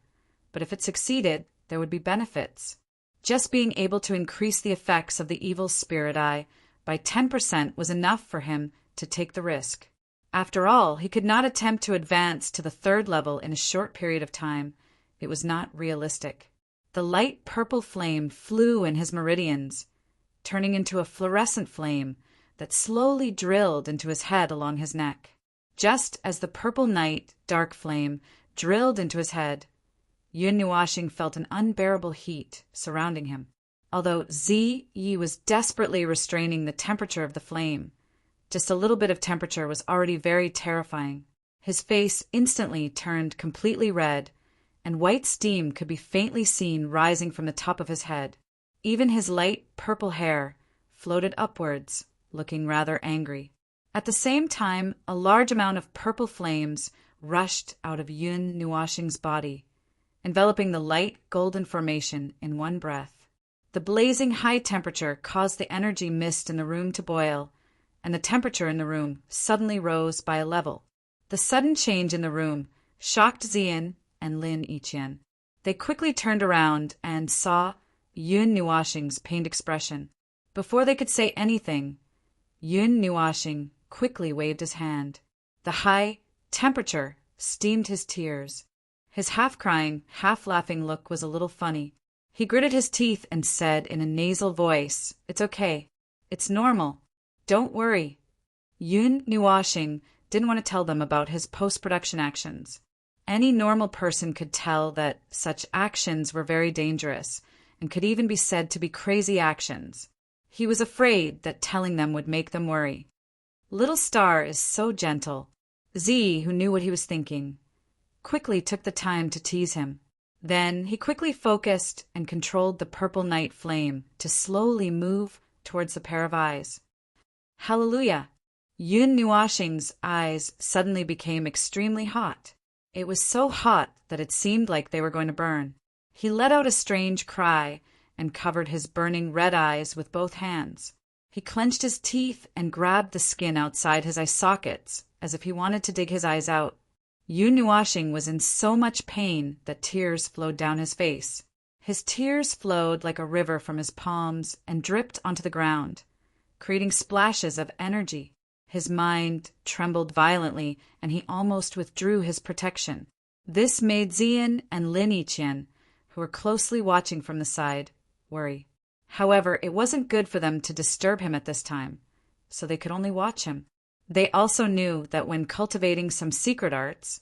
Speaker 1: but if it succeeded, there would be benefits. Just being able to increase the effects of the evil spirit eye by 10% was enough for him to take the risk. After all, he could not attempt to advance to the third level in a short period of time. It was not realistic. The light purple flame flew in his meridians, turning into a fluorescent flame that slowly drilled into his head along his neck. Just as the purple night dark flame drilled into his head, Yun Nuashing felt an unbearable heat surrounding him. Although Zi Yi was desperately restraining the temperature of the flame, just a little bit of temperature was already very terrifying. His face instantly turned completely red, and white steam could be faintly seen rising from the top of his head. Even his light purple hair floated upwards, looking rather angry. At the same time, a large amount of purple flames rushed out of Yun Nuashing's body, enveloping the light golden formation in one breath. The blazing high temperature caused the energy mist in the room to boil, and the temperature in the room suddenly rose by a level. The sudden change in the room shocked Ziyin and Lin Yiqian. They quickly turned around and saw Yun Nuashing's pained expression. Before they could say anything, Yun Nuashing quickly waved his hand. The high temperature steamed his tears. His half-crying, half-laughing look was a little funny. He gritted his teeth and said in a nasal voice, "It's okay. It's normal. Don't worry." Yun Nuashing didn't want to tell them about his post-production actions. Any normal person could tell that such actions were very dangerous and could even be said to be crazy actions. He was afraid that telling them would make them worry. Little Star is so gentle. Z, who knew what he was thinking, quickly took the time to tease him. Then he quickly focused and controlled the purple night flame to slowly move towards the pair of eyes. Hallelujah! Yun Nuashing's eyes suddenly became extremely hot. It was so hot that it seemed like they were going to burn. He let out a strange cry and covered his burning red eyes with both hands. He clenched his teeth and grabbed the skin outside his eye sockets as if he wanted to dig his eyes out. Yun Nuashing was in so much pain that tears flowed down his face. His tears flowed like a river from his palms and dripped onto the ground, creating splashes of energy. His mind trembled violently, and he almost withdrew his protection. This made Ziyin and Lin Yiqian, who were closely watching from the side, worry. However, it wasn't good for them to disturb him at this time, so they could only watch him. They also knew that when cultivating some secret arts,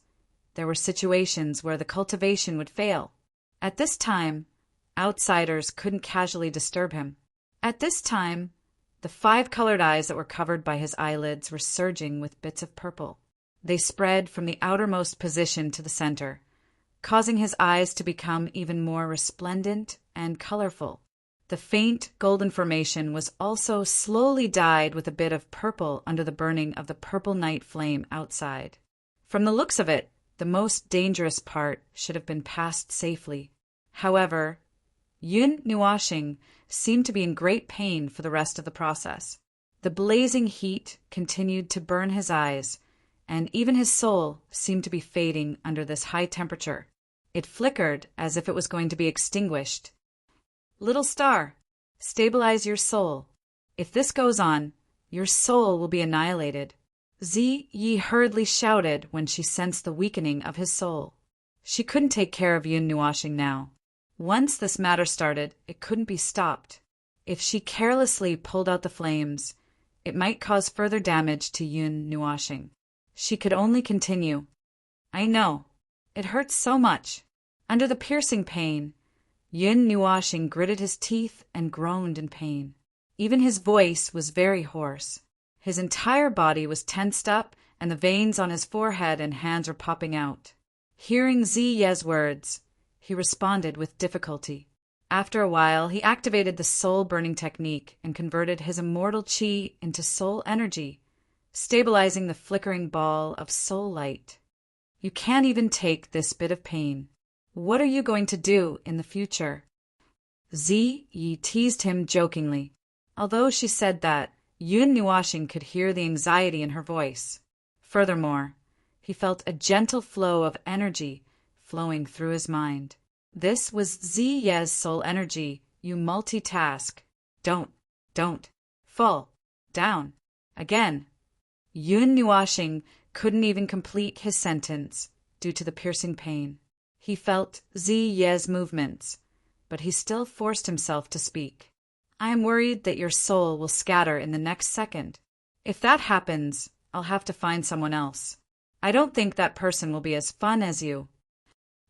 Speaker 1: there were situations where the cultivation would fail. At this time, outsiders couldn't casually disturb him. At this time, the 5 colored eyes that were covered by his eyelids were surging with bits of purple. They spread from the outermost position to the center, causing his eyes to become even more resplendent and colorful. The faint golden formation was also slowly dyed with a bit of purple under the burning of the purple night flame outside. From the looks of it, the most dangerous part should have been passed safely. However, Yun Nuashing seemed to be in great pain for the rest of the process. The blazing heat continued to burn his eyes, and even his soul seemed to be fading under this high temperature. It flickered as if it was going to be extinguished. Little Star, stabilize your soul. If this goes on, your soul will be annihilated. Zi Yi hurriedly shouted when she sensed the weakening of his soul. She couldn't take care of Yun Nuashing now. Once this matter started, it couldn't be stopped. If she carelessly pulled out the flames, it might cause further damage to Yun Nuashing. She could only continue. I know. It hurts so much. Under the piercing pain, Yun Nuashing gritted his teeth and groaned in pain. Even his voice was very hoarse. His entire body was tensed up, and the veins on his forehead and hands were popping out. Hearing Zi Ye's words, he responded with difficulty. After a while, he activated the soul-burning technique and converted his immortal chi into soul energy, stabilizing the flickering ball of soul light. You can't even take this bit of pain. What are you going to do in the future? Ziyi teased him jokingly. Although she said that, Yun Nuashing could hear the anxiety in her voice. Furthermore, he felt a gentle flow of energy flowing through his mind. This was Ziye's soul energy. You multitask. Don't. Fall. Down. Again. Yun Nuashing couldn't even complete his sentence due to the piercing pain. He felt Ziye's movements, but he still forced himself to speak. I am worried that your soul will scatter in the next second. If that happens, I'll have to find someone else. I don't think that person will be as fun as you.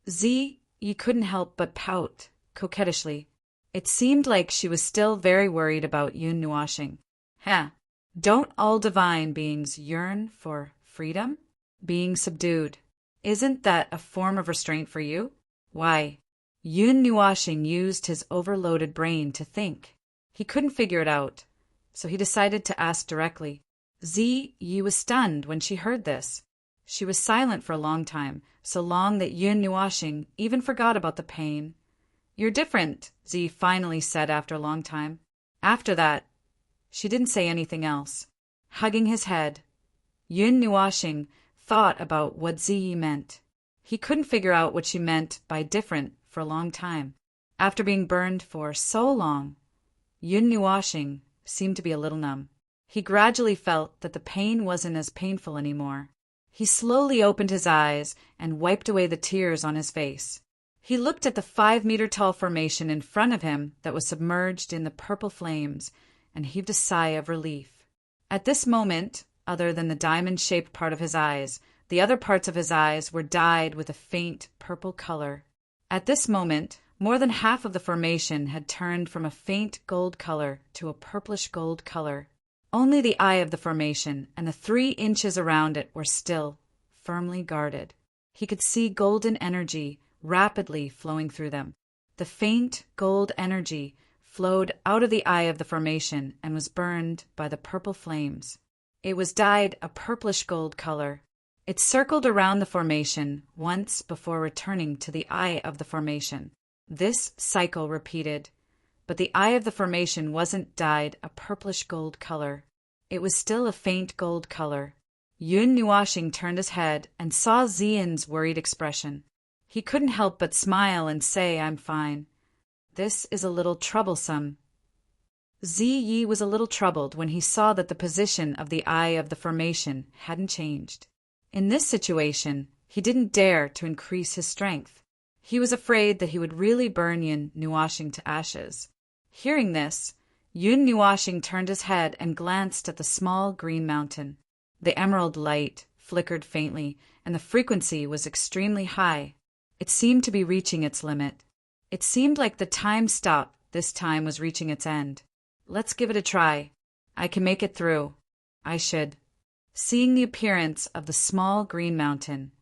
Speaker 1: Ziyi couldn't help but pout, coquettishly. It seemed like she was still very worried about Yun Nuashing. Don't all divine beings yearn for freedom? Being subdued. Isn't that a form of restraint for you? Why? Yun Nuashing used his overloaded brain to think. He couldn't figure it out, so he decided to ask directly. Ziyi was stunned when she heard this. She was silent for a long time, so long that Yun Nuashing even forgot about the pain. You're different, Ziyi finally said after a long time. After that, she didn't say anything else. Hugging his head, Yun Nuashing thought about what Ziyi meant. He couldn't figure out what she meant by different for a long time. After being burned for so long, Yun Nuashing seemed to be a little numb. He gradually felt that the pain wasn't as painful anymore. He slowly opened his eyes and wiped away the tears on his face. He looked at the 5-meter-tall formation in front of him that was submerged in the purple flames and heaved a sigh of relief. At this moment, other than the diamond-shaped part of his eyes, the other parts of his eyes were dyed with a faint purple color. At this moment, more than half of the formation had turned from a faint gold color to a purplish gold color. Only the eye of the formation and the 3 inches around it were still, firmly guarded. He could see golden energy rapidly flowing through them. The faint gold energy flowed out of the eye of the formation and was burned by the purple flames. It was dyed a purplish gold color. It circled around the formation once before returning to the eye of the formation. This cycle repeated, but the eye of the formation wasn't dyed a purplish gold color. It was still a faint gold color. Yun Nuashing turned his head and saw Ziyan's worried expression. He couldn't help but smile and say, I'm fine. This is a little troublesome. Ziyi was a little troubled when he saw that the position of the eye of the formation hadn't changed. In this situation, he didn't dare to increase his strength. He was afraid that he would really burn Yun Nuashing to ashes. Hearing this, Yun Nuashing turned his head and glanced at the small green mountain. The emerald light flickered faintly, and the frequency was extremely high. It seemed to be reaching its limit. It seemed like the time stop this time was reaching its end. Let's give it a try. I can make it through. I should. Seeing the appearance of the small green mountain,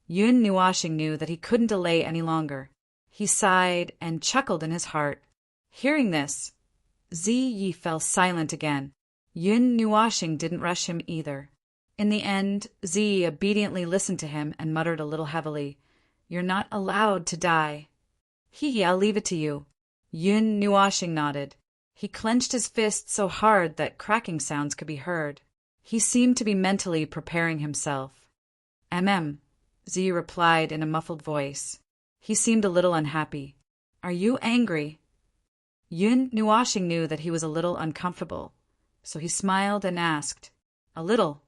Speaker 1: Yun Nuashing knew that he couldn't delay any longer. He sighed and chuckled in his heart. Hearing this, Ziyi fell silent again. Yun Nuashing didn't rush him either. In the end, Ziyi obediently listened to him and muttered a little heavily, You're not allowed to die. I'll leave it to you. Yun Nuashing nodded. He clenched his fist so hard that cracking sounds could be heard. He seemed to be mentally preparing himself. Ziyi replied in a muffled voice. He seemed a little unhappy. Are you angry? Yun Nuashing knew that he was a little uncomfortable, so he smiled and asked, A little.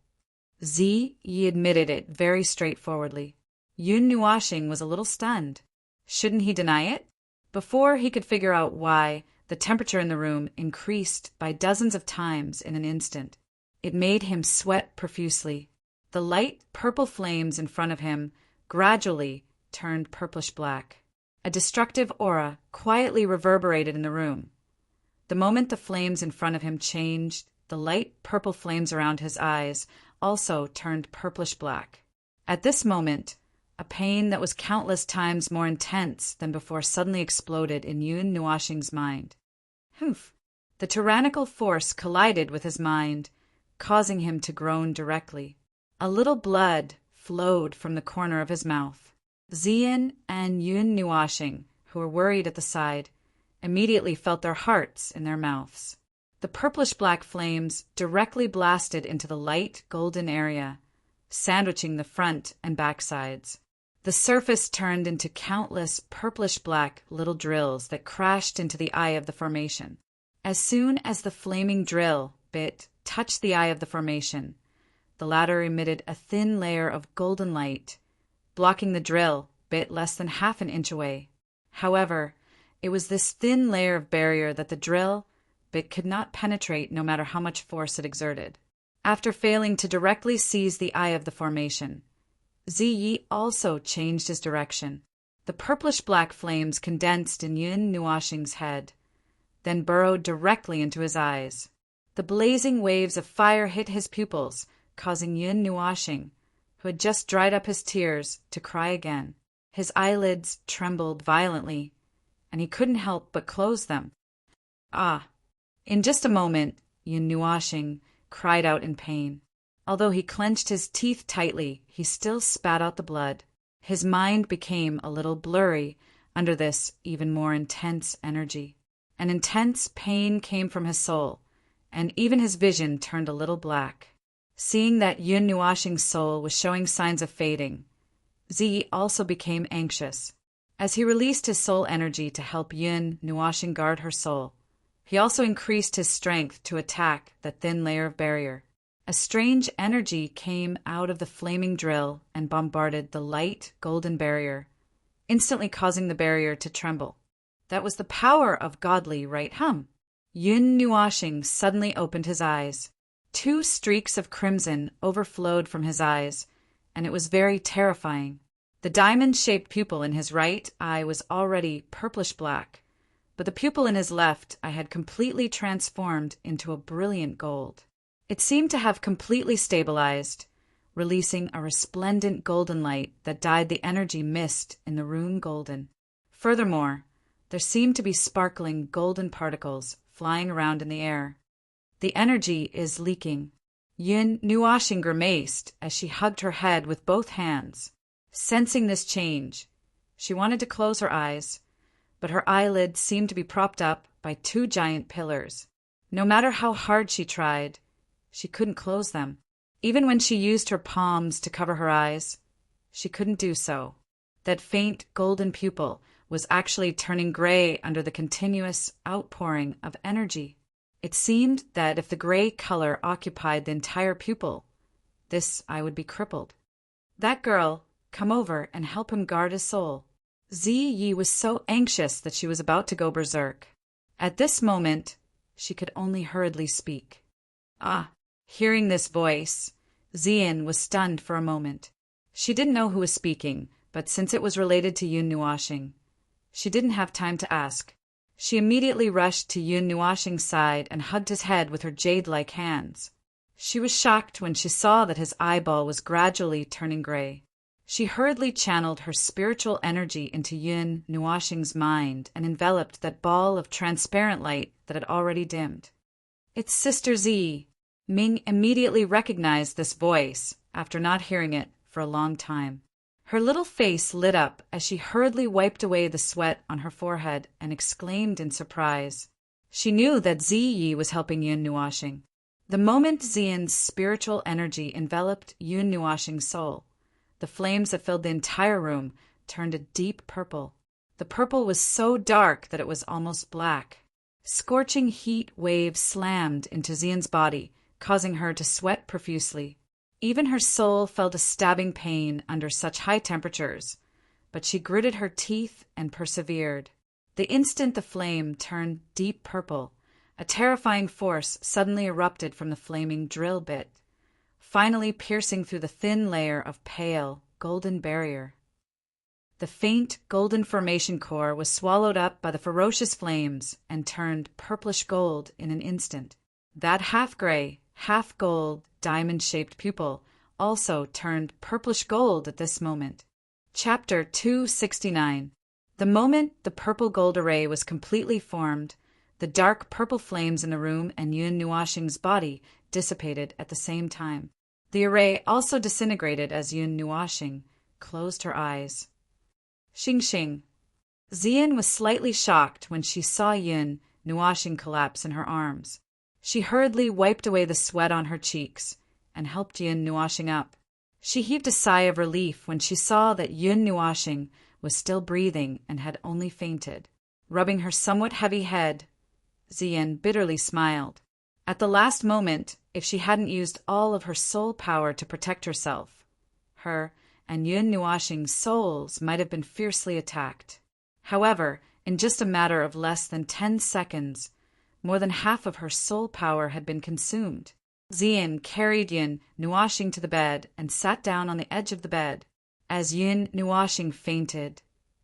Speaker 1: Ziyi admitted it very straightforwardly. Yun Nuashing was a little stunned. Shouldn't he deny it? Before he could figure out why, the temperature in the room increased by dozens of times in an instant. It made him sweat profusely. The light purple flames in front of him gradually turned purplish black. A destructive aura quietly reverberated in the room. The moment the flames in front of him changed, the light purple flames around his eyes also turned purplish black. At this moment, a pain that was countless times more intense than before suddenly exploded in Yun Nuashing's mind. Humph! The tyrannical force collided with his mind, causing him to groan directly. A little blood flowed from the corner of his mouth. Ziyin and Yun Nuashing, who were worried at the side, immediately felt their hearts in their mouths. The purplish-black flames directly blasted into the light golden area, sandwiching the front and back sides. The surface turned into countless purplish-black little drills that crashed into the eye of the formation. As soon as the flaming drill bit touched the eye of the formation, the latter emitted a thin layer of golden light, blocking the drill bit less than half an inch away. However, it was this thin layer of barrier that the drill bit could not penetrate no matter how much force it exerted. After failing to directly seize the eye of the formation, Ziyi also changed his direction. The purplish-black flames condensed in Yun Nuashing's head, then burrowed directly into his eyes. The blazing waves of fire hit his pupils, causing Yun Nuashing, who had just dried up his tears, to cry again. His eyelids trembled violently, and he couldn't help but close them. Ah! In just a moment, Yun Nuashing cried out in pain. Although he clenched his teeth tightly, he still spat out the blood. His mind became a little blurry under this even more intense energy. An intense pain came from his soul, and even his vision turned a little black. Seeing that Yun Nuashing's soul was showing signs of fading, Ziyi also became anxious. As he released his soul energy to help Yun Nuashing guard her soul, he also increased his strength to attack that thin layer of barrier. A strange energy came out of the flaming drill and bombarded the light golden barrier, instantly causing the barrier to tremble. That was the power of godly right hum. Yun Nuashing suddenly opened his eyes. 2 streaks of crimson overflowed from his eyes, and it was very terrifying. The diamond-shaped pupil in his right eye was already purplish-black, but the pupil in his left eye had completely transformed into a brilliant gold. It seemed to have completely stabilized, releasing a resplendent golden light that dyed the energy mist in the rune golden. Furthermore, there seemed to be sparkling golden particles flying around in the air. The energy is leaking. Yun Nuashing grimaced as she hugged her head with both hands. Sensing this change, she wanted to close her eyes, but her eyelids seemed to be propped up by 2 giant pillars. No matter how hard she tried, she couldn't close them. Even when she used her palms to cover her eyes, she couldn't do so. That faint golden pupil was actually turning gray under the continuous outpouring of energy. It seemed that if the gray color occupied the entire pupil, this eye would be crippled. That girl, come over and help him guard his soul. Ziyi was so anxious that she was about to go berserk. At this moment, she could only hurriedly speak. Ah! Hearing this voice, Ziyin was stunned for a moment. She didn't know who was speaking, but since it was related to Yun Nuashing, she didn't have time to ask. She immediately rushed to Yun Nuashing's side and hugged his head with her jade-like hands. She was shocked when she saw that his eyeball was gradually turning gray. She hurriedly channeled her spiritual energy into Yun Nuashing's mind and enveloped that ball of transparent light that had already dimmed. It's Sister Z. Ming immediately recognized this voice after not hearing it for a long time. Her little face lit up as she hurriedly wiped away the sweat on her forehead and exclaimed in surprise. She knew that Ziyi was helping Yun Nuashing. The moment Ziyin's spiritual energy enveloped Yun Nuashing's soul, the flames that filled the entire room turned a deep purple. The purple was so dark that it was almost black. Scorching heat waves slammed into Ziyin's body, causing her to sweat profusely. Even her soul felt a stabbing pain under such high temperatures, but she gritted her teeth and persevered. The instant the flame turned deep purple, a terrifying force suddenly erupted from the flaming drill bit, finally piercing through the thin layer of pale, golden barrier. The faint golden formation core was swallowed up by the ferocious flames and turned purplish gold in an instant. That half-gray, half-gold, diamond-shaped pupil also turned purplish gold at this moment. Chapter 269. The moment the purple gold array was completely formed, the dark purple flames in the room and Yun Nuoxing's body dissipated at the same time. The array also disintegrated as Yun Nuoxing closed her eyes. Xing Xing. Xian was slightly shocked when she saw Yun Nuoxing collapse in her arms. She hurriedly wiped away the sweat on her cheeks and helped Yun Nuoxing up. She heaved a sigh of relief when she saw that Yun Nuoxing was still breathing and had only fainted. Rubbing her somewhat heavy head, Xian bitterly smiled. At the last moment, if she hadn't used all of her soul power to protect herself, her and Yun Nuoxing's souls might have been fiercely attacked. However, in just a matter of less than 10 seconds, more than half of her soul power had been consumed. Xian carried Yun Nuoxing to the bed and sat down on the edge of the bed. As Yun Nuoxing fainted,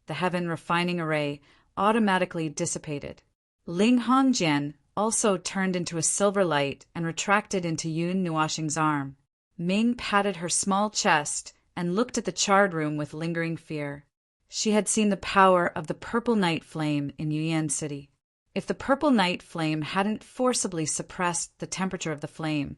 Speaker 1: the heaven refining array automatically dissipated. Ling Hongjian also turned into a silver light and retracted into Yun Nuoxing's arm. Ming patted her small chest and looked at the charred room with lingering fear. She had seen the power of the purple night flame in Yuyan City. If the purple night flame hadn't forcibly suppressed the temperature of the flame,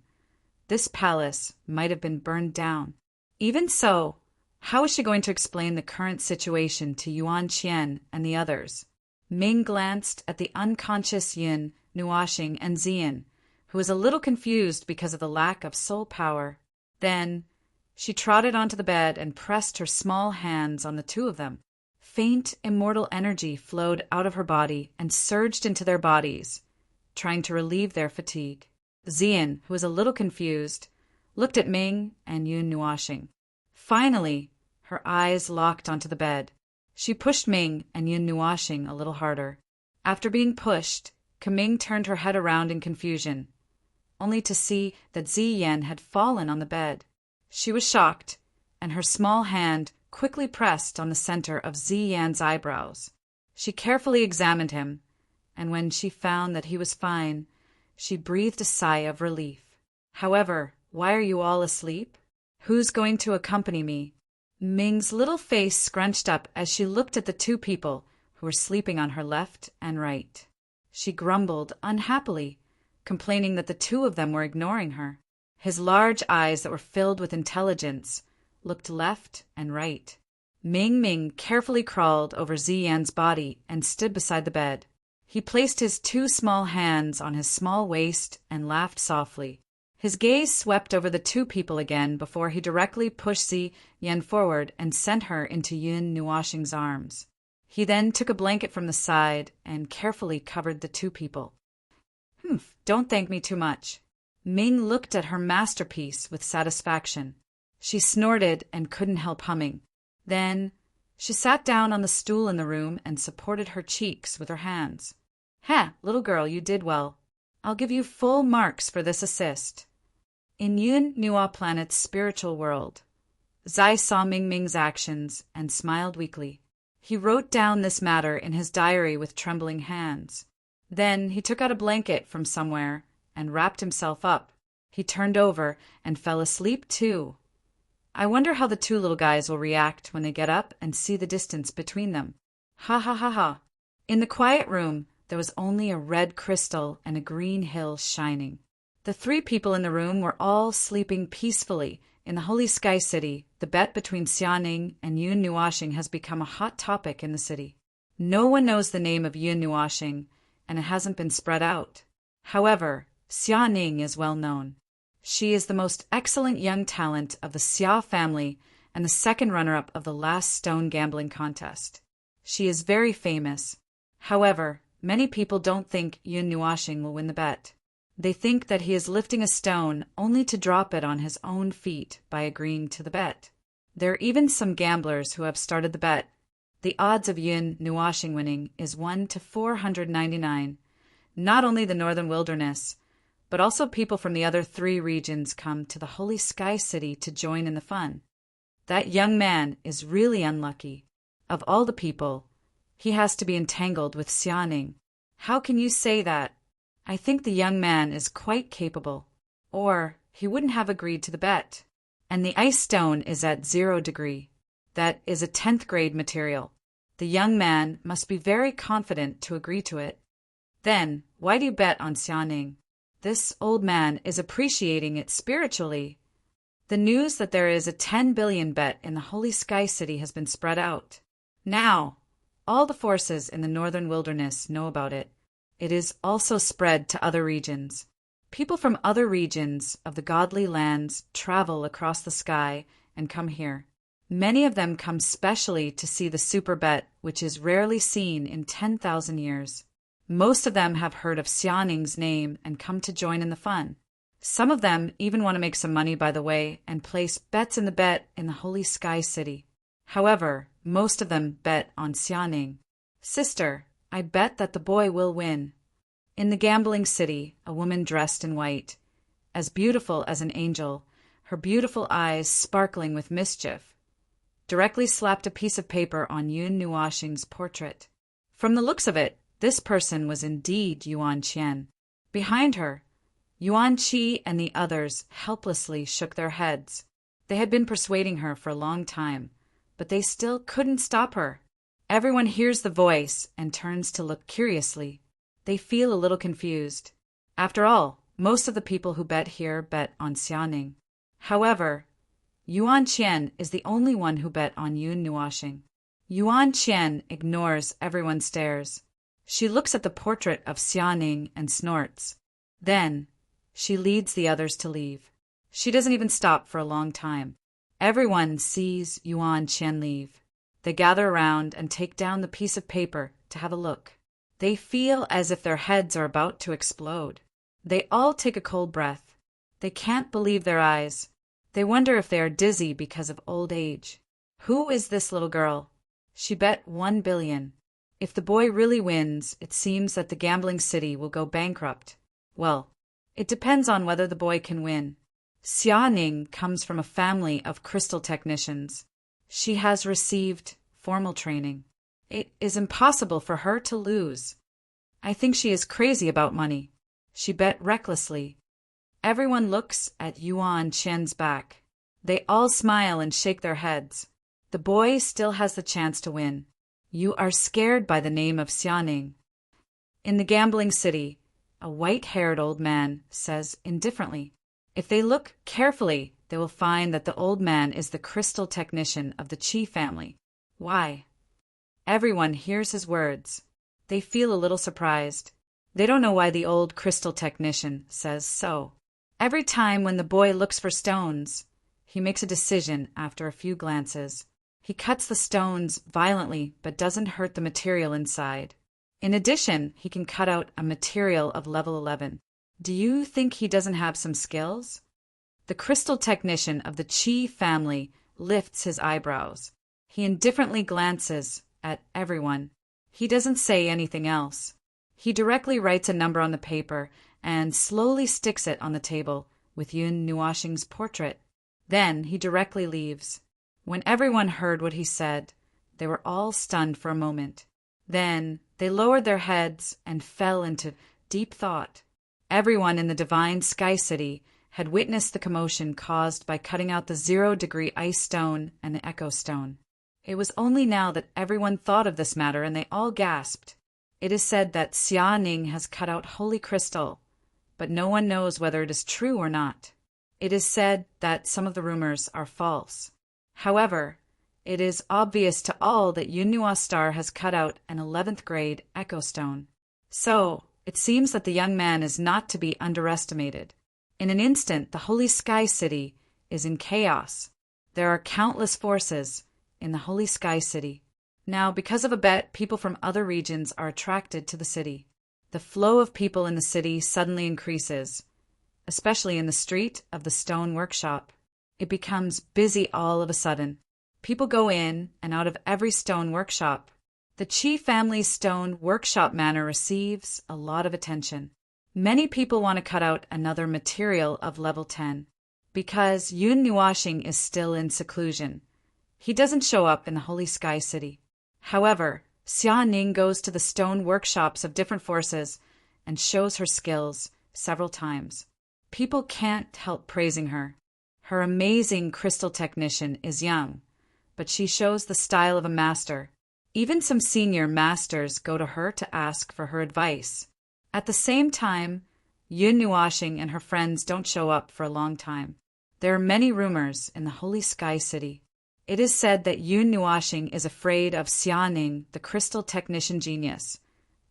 Speaker 1: this palace might have been burned down. Even so, how was she going to explain the current situation to Yuan Qian and the others? Ming glanced at the unconscious Yun Nuoxing and Xian, who was a little confused because of the lack of soul power. Then she trotted onto the bed and pressed her small hands on the two of them. Faint, immortal energy flowed out of her body and surged into their bodies, trying to relieve their fatigue. Xian, who was a little confused, looked at Ming and Yun Nuoxing. Finally, her eyes locked onto the bed. She pushed Ming and Yun Nuoxing a little harder. After being pushed, Kaming turned her head around in confusion, only to see that Ziyan had fallen on the bed. She was shocked, and her small hand quickly pressed on the center of Ziyan's eyebrows. She carefully examined him, and when she found that he was fine, she breathed a sigh of relief. However, why are you all asleep? Who's going to accompany me? Ming's little face scrunched up as she looked at the two people who were sleeping on her left and right. She grumbled unhappily, complaining that the two of them were ignoring her. His large eyes that were filled with intelligence looked left and right. Ming carefully crawled over Ziyan's body and stood beside the bed. He placed his two small hands on his small waist and laughed softly. His gaze swept over the two people again before he directly pushed Ziyan forward and sent her into Yun Nuoxing's arms. He then took a blanket from the side and carefully covered the two people. Don't thank me too much. Ming looked at her masterpiece with satisfaction. She snorted and couldn't help humming. Then she sat down on the stool in the room and supported her cheeks with her hands. Little girl, you did well. I'll give you full marks for this assist. In Yun Nuo Planet's spiritual world, Zai saw Ming's actions and smiled weakly. He wrote down this matter in his diary with trembling hands. Then he took out a blanket from somewhere and wrapped himself up. He turned over and fell asleep too. I wonder how the two little guys will react when they get up and see the distance between them. Ha ha ha ha. In the quiet room, there was only a red crystal and a green hill shining. The three people in the room were all sleeping peacefully. In the Holy Sky City, the bet between Xianing and Yun Nuoxing has become a hot topic in the city. No one knows the name of Yun Nuoxing, and it hasn't been spread out. However, Xianing is well known. She is the most excellent young talent of the Xia family and the second runner-up of the last stone gambling contest. She is very famous. However, many people don't think Yun Nuoxing will win the bet. They think that he is lifting a stone only to drop it on his own feet by agreeing to the bet. There are even some gamblers who have started the bet. The odds of Yun Nuoxing winning is 1 to 499. Not only the Northern Wilderness, but also people from the other 3 regions come to the Holy Sky City to join in the fun. That young man is really unlucky. Of all the people, he has to be entangled with Xianing. How can you say that? I think the young man is quite capable, or he wouldn't have agreed to the bet. And the ice stone is at 0 degree. that is a 10th grade material. The young man must be very confident to agree to it. Then, why do you bet on Xianing? This old man is appreciating it spiritually. The news that there is a 10 billion bet in the Holy Sky City has been spread out. Now, all the forces in the northern wilderness know about it. It is also spread to other regions. People from other regions of the godly lands travel across the sky and come here. Many of them come specially to see the super bet, which is rarely seen in 10,000 years. Most of them have heard of Xianing's name and come to join in the fun. Some of them even want to make some money by the way and place bets in the bet in the Holy Sky City. However, most of them bet on Xianing. Sister, I bet that the boy will win. In the gambling city, a woman dressed in white, as beautiful as an angel, her beautiful eyes sparkling with mischief, directly slapped a piece of paper on Yun Nuoxing's portrait. From the looks of it, this person was indeed Yuan Qian. Behind her, Yuan Qi and the others helplessly shook their heads. They had been persuading her for a long time, but they still couldn't stop her. Everyone hears the voice and turns to look curiously. They feel a little confused. After all, most of the people who bet here bet on Xianing. However, Yuan Qian is the only one who bet on Yun Nuoxing. Yuan Qian ignores everyone's stares. She looks at the portrait of Xianing and snorts. Then, she leads the others to leave. She doesn't even stop for a long time. Everyone sees Yuan Qian leave. They gather around and take down the piece of paper to have a look. They feel as if their heads are about to explode. They all take a cold breath. They can't believe their eyes. They wonder if they are dizzy because of old age. Who is this little girl? She bet 1 billion. If the boy really wins, it seems that the gambling city will go bankrupt. Well, it depends on whether the boy can win. Xianing comes from a family of crystal technicians. She has received formal training. It is impossible for her to lose. I think she is crazy about money. She bet recklessly. Everyone looks at Yuan Qian's back. They all smile and shake their heads. The boy still has the chance to win. You are scared by the name of Xianing. In the gambling city, a white-haired old man says indifferently. If they look carefully, they will find that the old man is the crystal technician of the Qi family. Why? Everyone hears his words. They feel a little surprised. They don't know why the old crystal technician says so. Every time when the boy looks for stones, he makes a decision after a few glances. He cuts the stones violently but doesn't hurt the material inside. In addition, he can cut out a material of level 11. Do you think he doesn't have some skills? The crystal technician of the Qi family lifts his eyebrows. He indifferently glances at everyone. He doesn't say anything else. He directly writes a number on the paper and slowly sticks it on the table with Yun Nuoxing's portrait. Then he directly leaves. When everyone heard what he said, they were all stunned for a moment. Then they lowered their heads and fell into deep thought. Everyone in the divine Sky City had witnessed the commotion caused by cutting out the 0-degree ice stone and the echo stone. It was only now that everyone thought of this matter and they all gasped. It is said that Xianing has cut out holy crystal, but no one knows whether it is true or not. It is said that some of the rumors are false. However, it is obvious to all that Yunhua Star has cut out an 11th grade echo stone. So, it seems that the young man is not to be underestimated. In an instant, the Holy Sky City is in chaos. There are countless forces in the Holy Sky City. Now, because of a bet, people from other regions are attracted to the city. The flow of people in the city suddenly increases, especially in the street of the stone workshop. It becomes busy all of a sudden. People go in and out of every stone workshop. The Qi family's stone workshop manor receives a lot of attention. Many people want to cut out another material of level 10. Because Yun Nuoxing is still in seclusion, he doesn't show up in the Holy Sky City. However, Xia Ning goes to the stone workshops of different forces and shows her skills several times. People can't help praising her. Her amazing crystal technician is young, but she shows the style of a master. Even some senior masters go to her to ask for her advice. At the same time, Yun Nuashing and her friends don't show up for a long time. There are many rumors in the Holy Sky City. It is said that Yun Nuashing is afraid of Xianing, the crystal technician genius,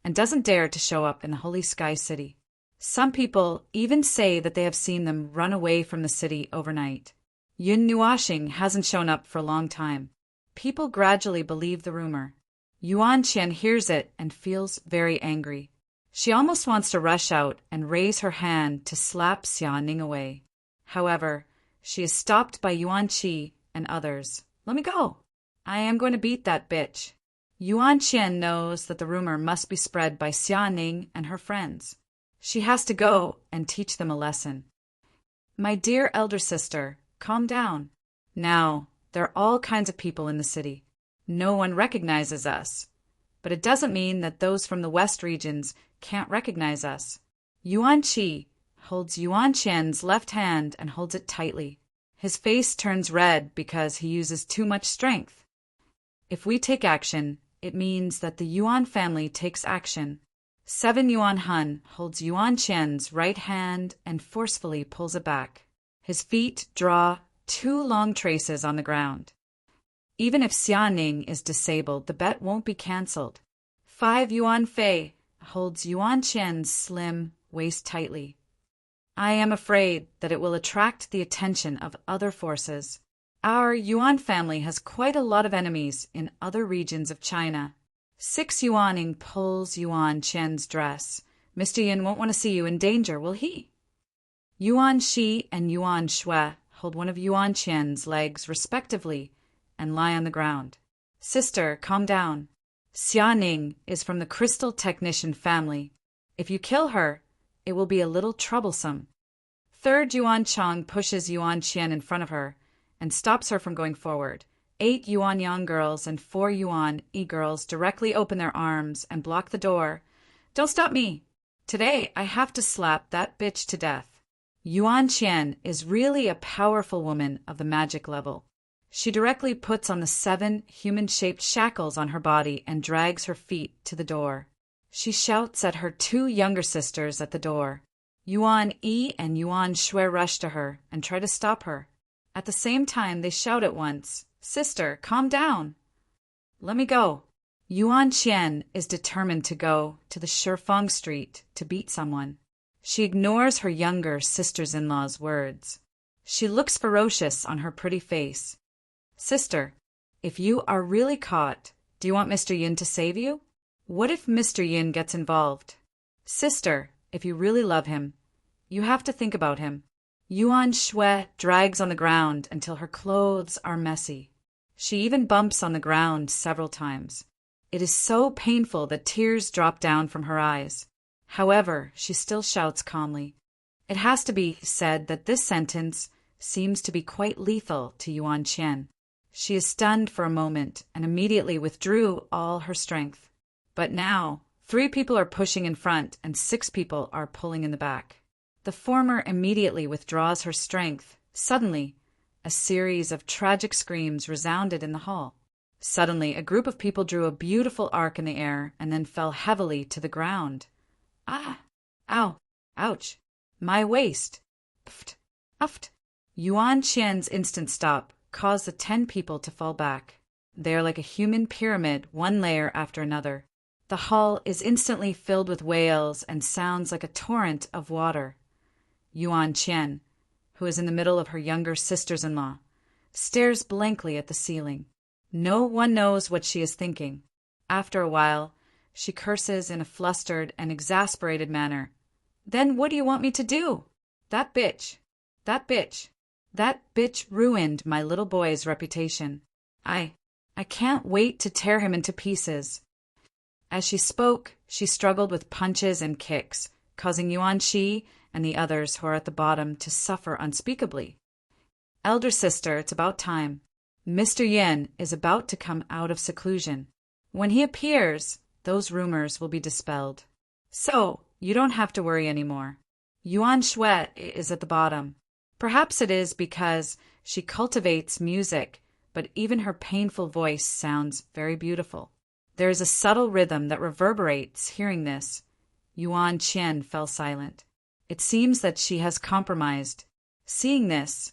Speaker 1: and doesn't dare to show up in the Holy Sky City. Some people even say that they have seen them run away from the city overnight. Yun Nuashing hasn't shown up for a long time. People gradually believe the rumor. Yuan Qian hears it and feels very angry. She almost wants to rush out and raise her hand to slap Xianing away. However, she is stopped by Yuan Qi and others. Let me go. I am going to beat that bitch. Yuan Qian knows that the rumor must be spread by Xianing and her friends. She has to go and teach them a lesson. My dear elder sister, calm down. Now, there are all kinds of people in the city. No one recognizes us. But it doesn't mean that those from the west regions can't recognize us. Yuan Qi holds Yuan Qian's left hand and holds it tightly. His face turns red because he uses too much strength. If we take action, it means that the Yuan family takes action. 7 Yuan Han holds Yuan Qian's right hand and forcefully pulls it back. His feet draw 2 long traces on the ground. Even if Xianing is disabled, the bet won't be cancelled. 5 Yuan Fei holds Yuan Qian's slim waist tightly. I am afraid that it will attract the attention of other forces. Our Yuan family has quite a lot of enemies in other regions of China. 6 Yuaning pulls Yuan Qian's dress. Mr. Yin won't want to see you in danger, will he? Yuan Shi and Yuan Shui hold one of Yuan Qian's legs respectively and lie on the ground. Sister, calm down. Xianing is from the crystal technician family. If you kill her, it will be a little troublesome. 3rd Yuan Chang pushes Yuan Qian in front of her and stops her from going forward. 8 Yuan Yang girls and 4 Yuan Yi girls directly open their arms and block the door. Don't stop me. Today I have to slap that bitch to death. Yuan Qian is really a powerful woman of the magic level. She directly puts on the 7 human-shaped shackles on her body and drags her feet to the door. She shouts at her 2 younger sisters at the door. Yuan Yi and Yuan Shui rush to her and try to stop her. At the same time, they shout at once, Sister, calm down. Let me go. Yuan Qian is determined to go to the Shifeng Street to beat someone. She ignores her younger sisters-in-law's words. She looks ferocious on her pretty face. Sister, if you are really caught, do you want Mr. Yin to save you? What if Mr. Yin gets involved? Sister, if you really love him, you have to think about him. Yuan Shui drags on the ground until her clothes are messy. She even bumps on the ground several times. It is so painful that tears drop down from her eyes. However, she still shouts calmly. It has to be said that this sentence seems to be quite lethal to Yuan Qian. She is stunned for a moment and immediately withdrew all her strength. But now, 3 people are pushing in front and 6 people are pulling in the back. The former immediately withdraws her strength. Suddenly, a series of tragic screams resounded in the hall. Suddenly, a group of people drew a beautiful arc in the air and then fell heavily to the ground. Ah! Ow! Ouch! My waist! Pft! Uft! Yuan Qian's instant stop caused the 10 people to fall back. They are like a human pyramid, one layer after another. The hall is instantly filled with wails and sounds like a torrent of water. Yuan Qian, who is in the middle of her younger sisters-in-law, stares blankly at the ceiling. No one knows what she is thinking. After a while, she curses in a flustered and exasperated manner. Then what do you want me to do? That bitch ruined my little boy's reputation. I can't wait to tear him into pieces. As she spoke, she struggled with punches and kicks, causing Yuan Shi and the others who are at the bottom to suffer unspeakably. Elder sister, it's about time. Mr. Yin is about to come out of seclusion. When he appears, those rumors will be dispelled. So, you don't have to worry anymore. Yuan Shui is at the bottom. Perhaps it is because she cultivates music, but even her painful voice sounds very beautiful. There is a subtle rhythm that reverberates. Hearing this, Yuan Qian fell silent. It seems that she has compromised. Seeing this,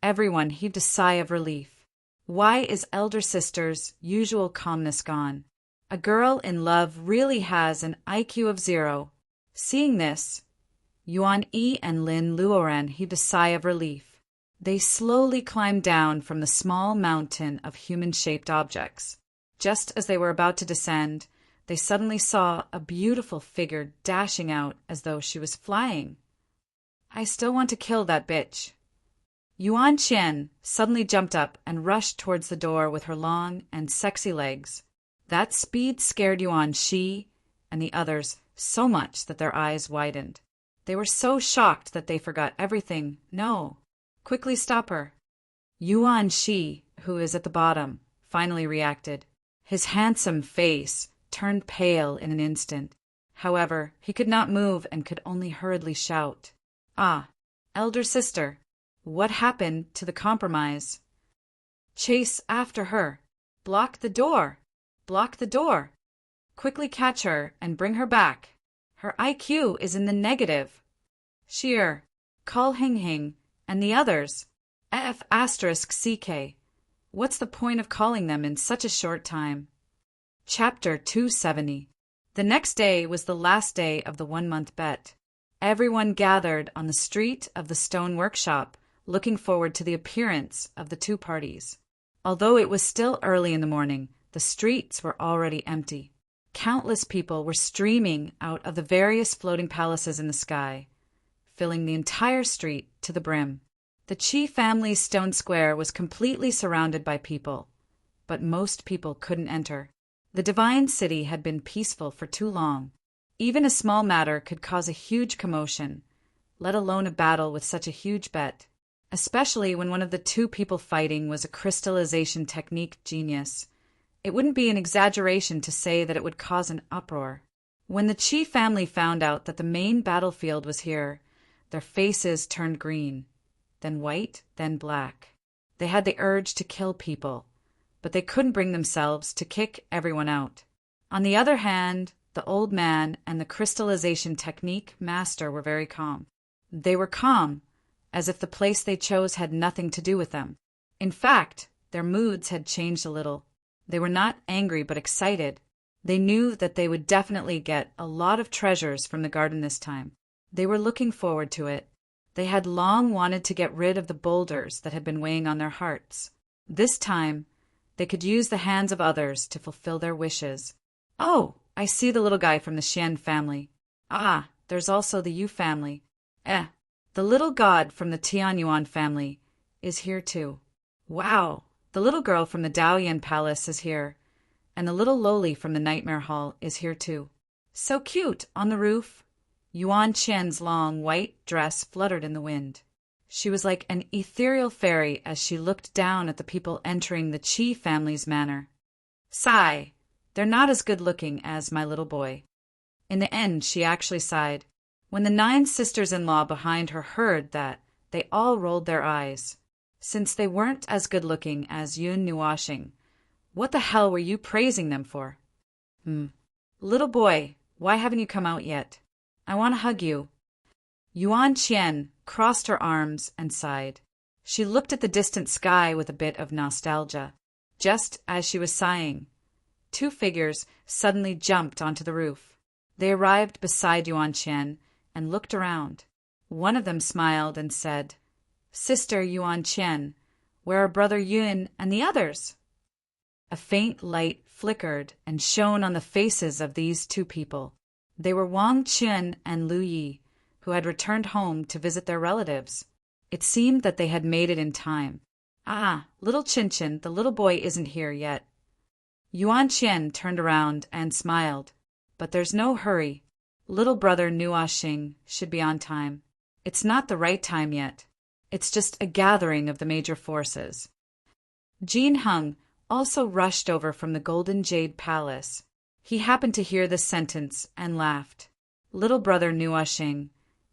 Speaker 1: everyone heaved a sigh of relief. Why is elder sister's usual calmness gone? A girl in love really has an IQ of 0. Seeing this, Yuan Yi and Lin Luoren heaved a sigh of relief. They slowly climbed down from the small mountain of human-shaped objects. Just as they were about to descend, they suddenly saw a beautiful figure dashing out as though she was flying. I still want to kill that bitch. Yuan Qian suddenly jumped up and rushed towards the door with her long and sexy legs. That speed scared Yuan Shi and the others so much that their eyes widened. They were so shocked that they forgot everything. No. Quickly stop her. Yuan Shi, who is at the bottom, finally reacted. His handsome face turned pale in an instant. However, he could not move and could only hurriedly shout. Ah, elder sister, what happened to the compromise? Chase after her. Block the door. Block the door. Quickly catch her and bring her back. Her IQ is in the negative. Sheer, call Hing Hing and the others. F***CK. What's the point of calling them in such a short time? Chapter 270. The next day was the last day of the 1-month bet. Everyone gathered on the street of the stone workshop, looking forward to the appearance of the two parties. Although it was still early in the morning, the streets were already empty. Countless people were streaming out of the various floating palaces in the sky, filling the entire street to the brim. The Qi family's stone square was completely surrounded by people, but most people couldn't enter. The divine city had been peaceful for too long. Even a small matter could cause a huge commotion, let alone a battle with such a huge bet, especially when one of the two people fighting was a crystallization technique genius. It wouldn't be an exaggeration to say that it would cause an uproar. When the Qi family found out that the main battlefield was here, their faces turned green, then white, then black. They had the urge to kill people, but they couldn't bring themselves to kick everyone out. On the other hand, the old man and the crystallization technique master were very calm. They were calm, as if the place they chose had nothing to do with them. In fact, their moods had changed a little. They were not angry but excited. They knew that they would definitely get a lot of treasures from the garden this time. They were looking forward to it. They had long wanted to get rid of the boulders that had been weighing on their hearts. This time, they could use the hands of others to fulfill their wishes. Oh, I see the little guy from the Xian family. Ah, there's also the Yu family. The little god from the Tianyuan family is here too. Wow, the little girl from the Daoyan palace is here, and the little loli from the Nightmare Hall is here too. So cute, on the roof. Yuan Qian's long white dress fluttered in the wind. She was like an ethereal fairy as she looked down at the people entering the Qi family's manor. Sigh, they're not as good-looking as my little boy. In the end, she actually sighed. When the 9 sisters-in-law behind her heard that, they all rolled their eyes. Since they weren't as good-looking as Yun Nuoxing, what the hell were you praising them for? Little boy, why haven't you come out yet? I want to hug you. Yuan Qian crossed her arms and sighed. She looked at the distant sky with a bit of nostalgia. Just as she was sighing, 2 figures suddenly jumped onto the roof. They arrived beside Yuan Qian and looked around. One of them smiled and said, Sister Yuan Qian, where are Brother Yun and the others? A faint light flickered and shone on the faces of these 2 people. They were Wang Qun and Lu Yi, who had returned home to visit their relatives. It seemed that they had made it in time. Ah, little Qinchin, the little boy isn't here yet. Yuan Qian turned around and smiled. But there's no hurry. Little brother Nuoxing should be on time. It's not the right time yet. It's just a gathering of the major forces. Jin Hung also rushed over from the Golden Jade Palace. He happened to hear this sentence and laughed. Little brother Nuoxing,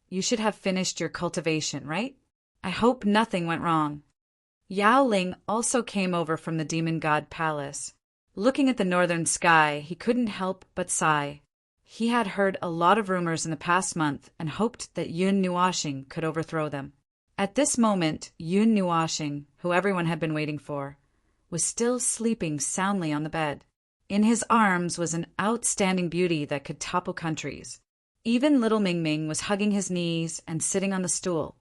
Speaker 1: you should have finished your cultivation, right? I hope nothing went wrong. Yao Ling also came over from the demon god palace. Looking at the northern sky, he couldn't help but sigh. He had heard a lot of rumors in the past month and hoped that Yun Nuashing could overthrow them. At this moment, Yun Nuashing, who everyone had been waiting for, was still sleeping soundly on the bed. In his arms was an outstanding beauty that could topple countries. Even little Ming was hugging his knees and sitting on the stool,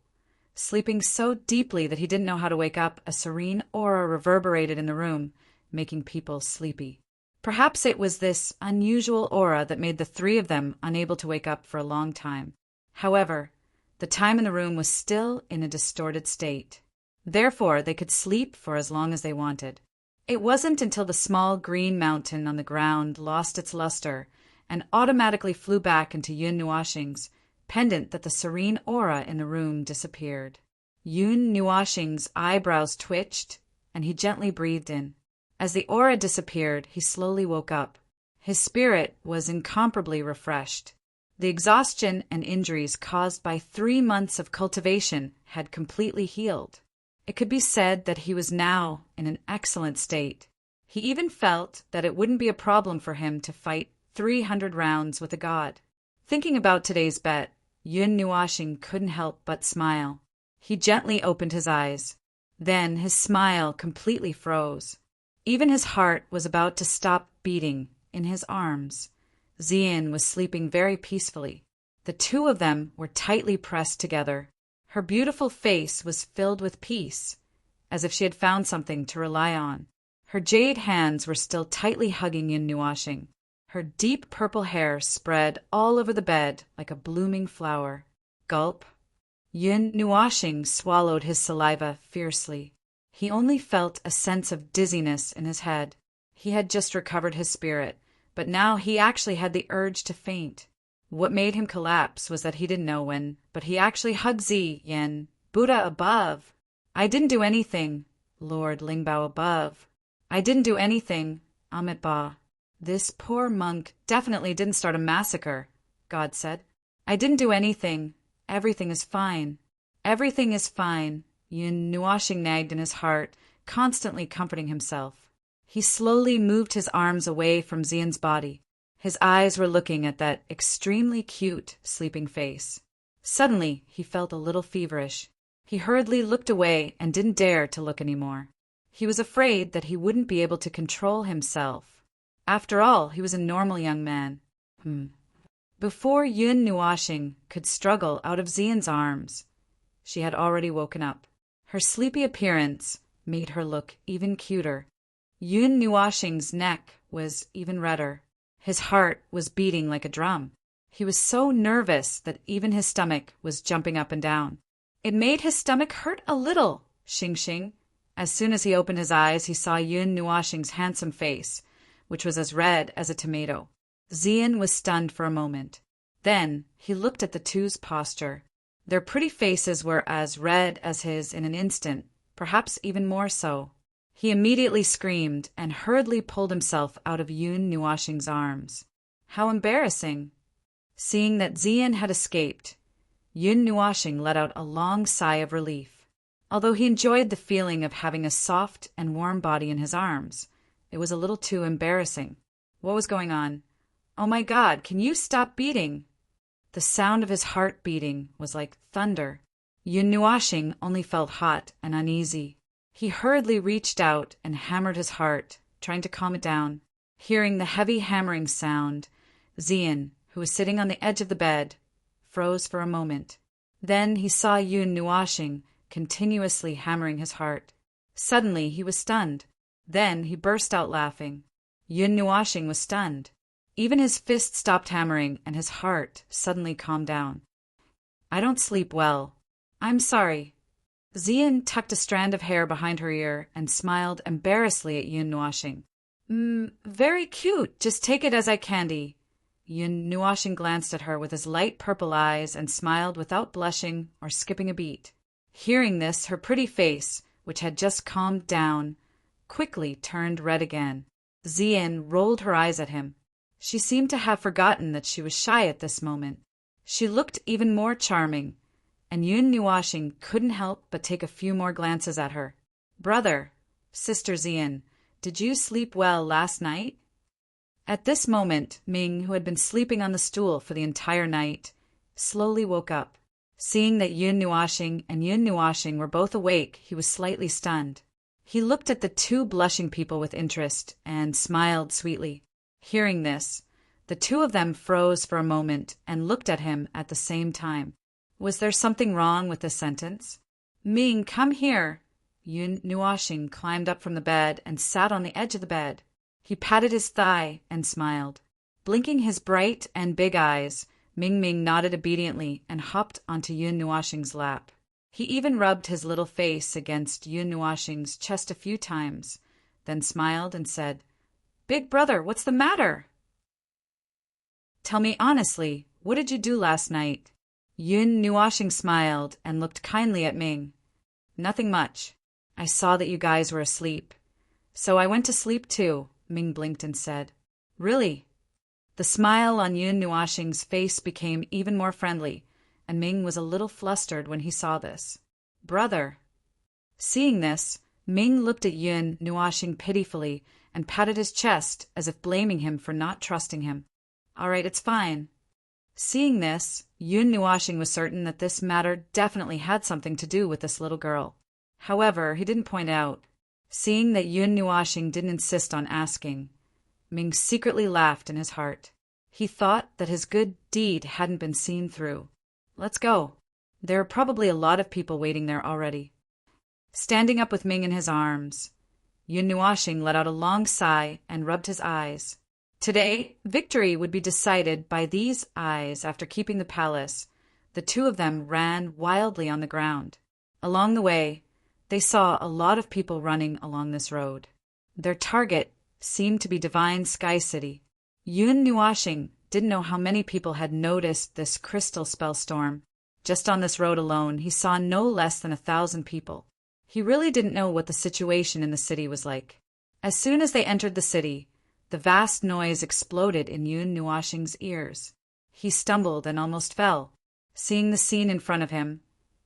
Speaker 1: sleeping so deeply that he didn't know how to wake up. A serene aura reverberated in the room, making people sleepy. Perhaps it was this unusual aura that made the three of them unable to wake up for a long time. However, the time in the room was still in a distorted state. Therefore, they could sleep for as long as they wanted. It wasn't until the small green mountain on the ground lost its luster and automatically flew back into Yun Nuashing's pendant that the serene aura in the room disappeared. Yun Nuashing's eyebrows twitched, and he gently breathed in. As the aura disappeared, he slowly woke up. His spirit was incomparably refreshed. The exhaustion and injuries caused by 3 months of cultivation had completely healed. It could be said that he was now in an excellent state. He even felt that it wouldn't be a problem for him to fight 300 rounds with a god. Thinking about today's bet, Yun Nuashing couldn't help but smile. He gently opened his eyes. Then his smile completely froze. Even his heart was about to stop beating in his arms. Xian was sleeping very peacefully. The two of them were tightly pressed together. Her beautiful face was filled with peace, as if she had found something to rely on. Her jade hands were still tightly hugging Yun Nuashing. Her deep purple hair spread all over the bed like a blooming flower. Gulp. Yun Nuashing swallowed his saliva fiercely. He only felt a sense of dizziness in his head. He had just recovered his spirit, but now he actually had the urge to faint. What made him collapse was that he didn't know when, but he actually hugged Xian. Buddha above. I didn't do anything. Lord Lingbao above. I didn't do anything. Amitabha. This poor monk definitely didn't start a massacre, God said. I didn't do anything. Everything is fine. Everything is fine. Yun Nuashing nagged in his heart, constantly comforting himself. He slowly moved his arms away from Xian's body. His eyes were looking at that extremely cute, sleeping face. Suddenly, he felt a little feverish. He hurriedly looked away and didn't dare to look anymore. He was afraid that he wouldn't be able to control himself. After all, he was a normal young man. Before Yun Nuashing could struggle out of Xian's arms, she had already woken up. Her sleepy appearance made her look even cuter. Yun Nuashing's neck was even redder. His heart was beating like a drum. He was so nervous that even his stomach was jumping up and down. It made his stomach hurt a little, Xing. As soon as he opened his eyes, he saw Yun Nuashing's handsome face, which was as red as a tomato. Xian was stunned for a moment. Then he looked at the two's posture. Their pretty faces were as red as his in an instant, perhaps even more so. He immediately screamed and hurriedly pulled himself out of Yun Nuashing's arms. How embarrassing! Seeing that Xian had escaped, Yun Nuashing let out a long sigh of relief. Although he enjoyed the feeling of having a soft and warm body in his arms, it was a little too embarrassing. What was going on? Oh my God, can you stop beating? The sound of his heart beating was like thunder. Yun Nuashing only felt hot and uneasy. He hurriedly reached out and hammered his heart, trying to calm it down. Hearing the heavy hammering sound, Xian, who was sitting on the edge of the bed, froze for a moment. Then he saw Yun Nuashing continuously hammering his heart. Suddenly he was stunned. Then he burst out laughing. Yun Nuashing was stunned. Even his fist stopped hammering and his heart suddenly calmed down. I don't sleep well. I'm sorry. Xian tucked a strand of hair behind her ear and smiled embarrassedly at Yun Nuashing. Very cute. Just take it as eye candy. Yun Nuashing glanced at her with his light purple eyes and smiled without blushing or skipping a beat. Hearing this, her pretty face, which had just calmed down, quickly turned red again. Xian rolled her eyes at him. She seemed to have forgotten that she was shy at this moment. She looked even more charming, and Yun Nuashing couldn't help but take a few more glances at her. Brother, Sister Zian, did you sleep well last night? At this moment, Ming, who had been sleeping on the stool for the entire night, slowly woke up. Seeing that Yun Nuashing and Yun Nuashing were both awake, he was slightly stunned. He looked at the two blushing people with interest and smiled sweetly. Hearing this, the two of them froze for a moment and looked at him at the same time. Was there something wrong with this sentence? Ming, come here. Yun Nuashing climbed up from the bed and sat on the edge of the bed. He patted his thigh and smiled. Blinking his bright and big eyes, Ming Ming nodded obediently and hopped onto Yun Nuashing's lap. He even rubbed his little face against Yun Nuashing's chest a few times, then smiled and said, Big brother, what's the matter? Tell me honestly, what did you do last night? Yun Nuashing smiled and looked kindly at Ming. Nothing much. I saw that you guys were asleep. So I went to sleep too, Ming blinked and said. Really? The smile on Yun Nuashing's face became even more friendly, and Ming was a little flustered when he saw this. Brother. Seeing this, Ming looked at Yun Nuashing pitifully and patted his chest as if blaming him for not trusting him. All right, it's fine. Seeing this, Yun Nuashing was certain that this matter definitely had something to do with this little girl. However, he didn't point out. Seeing that Yun Nuashing didn't insist on asking, Ming secretly laughed in his heart. He thought that his good deed hadn't been seen through. Let's go. There are probably a lot of people waiting there already. Standing up with Ming in his arms, Yun Nuashing let out a long sigh and rubbed his eyes. Today, victory would be decided by these eyes. After keeping the palace, the two of them ran wildly on the ground. Along the way, they saw a lot of people running along this road. Their target seemed to be Divine Sky City. Yun Nuashing didn't know how many people had noticed this crystal spell storm. Just on this road alone, he saw no less than 1,000 people. He really didn't know what the situation in the city was like. As soon as they entered the city, the vast noise exploded in Yun Nuashing's ears. He stumbled and almost fell. Seeing the scene in front of him,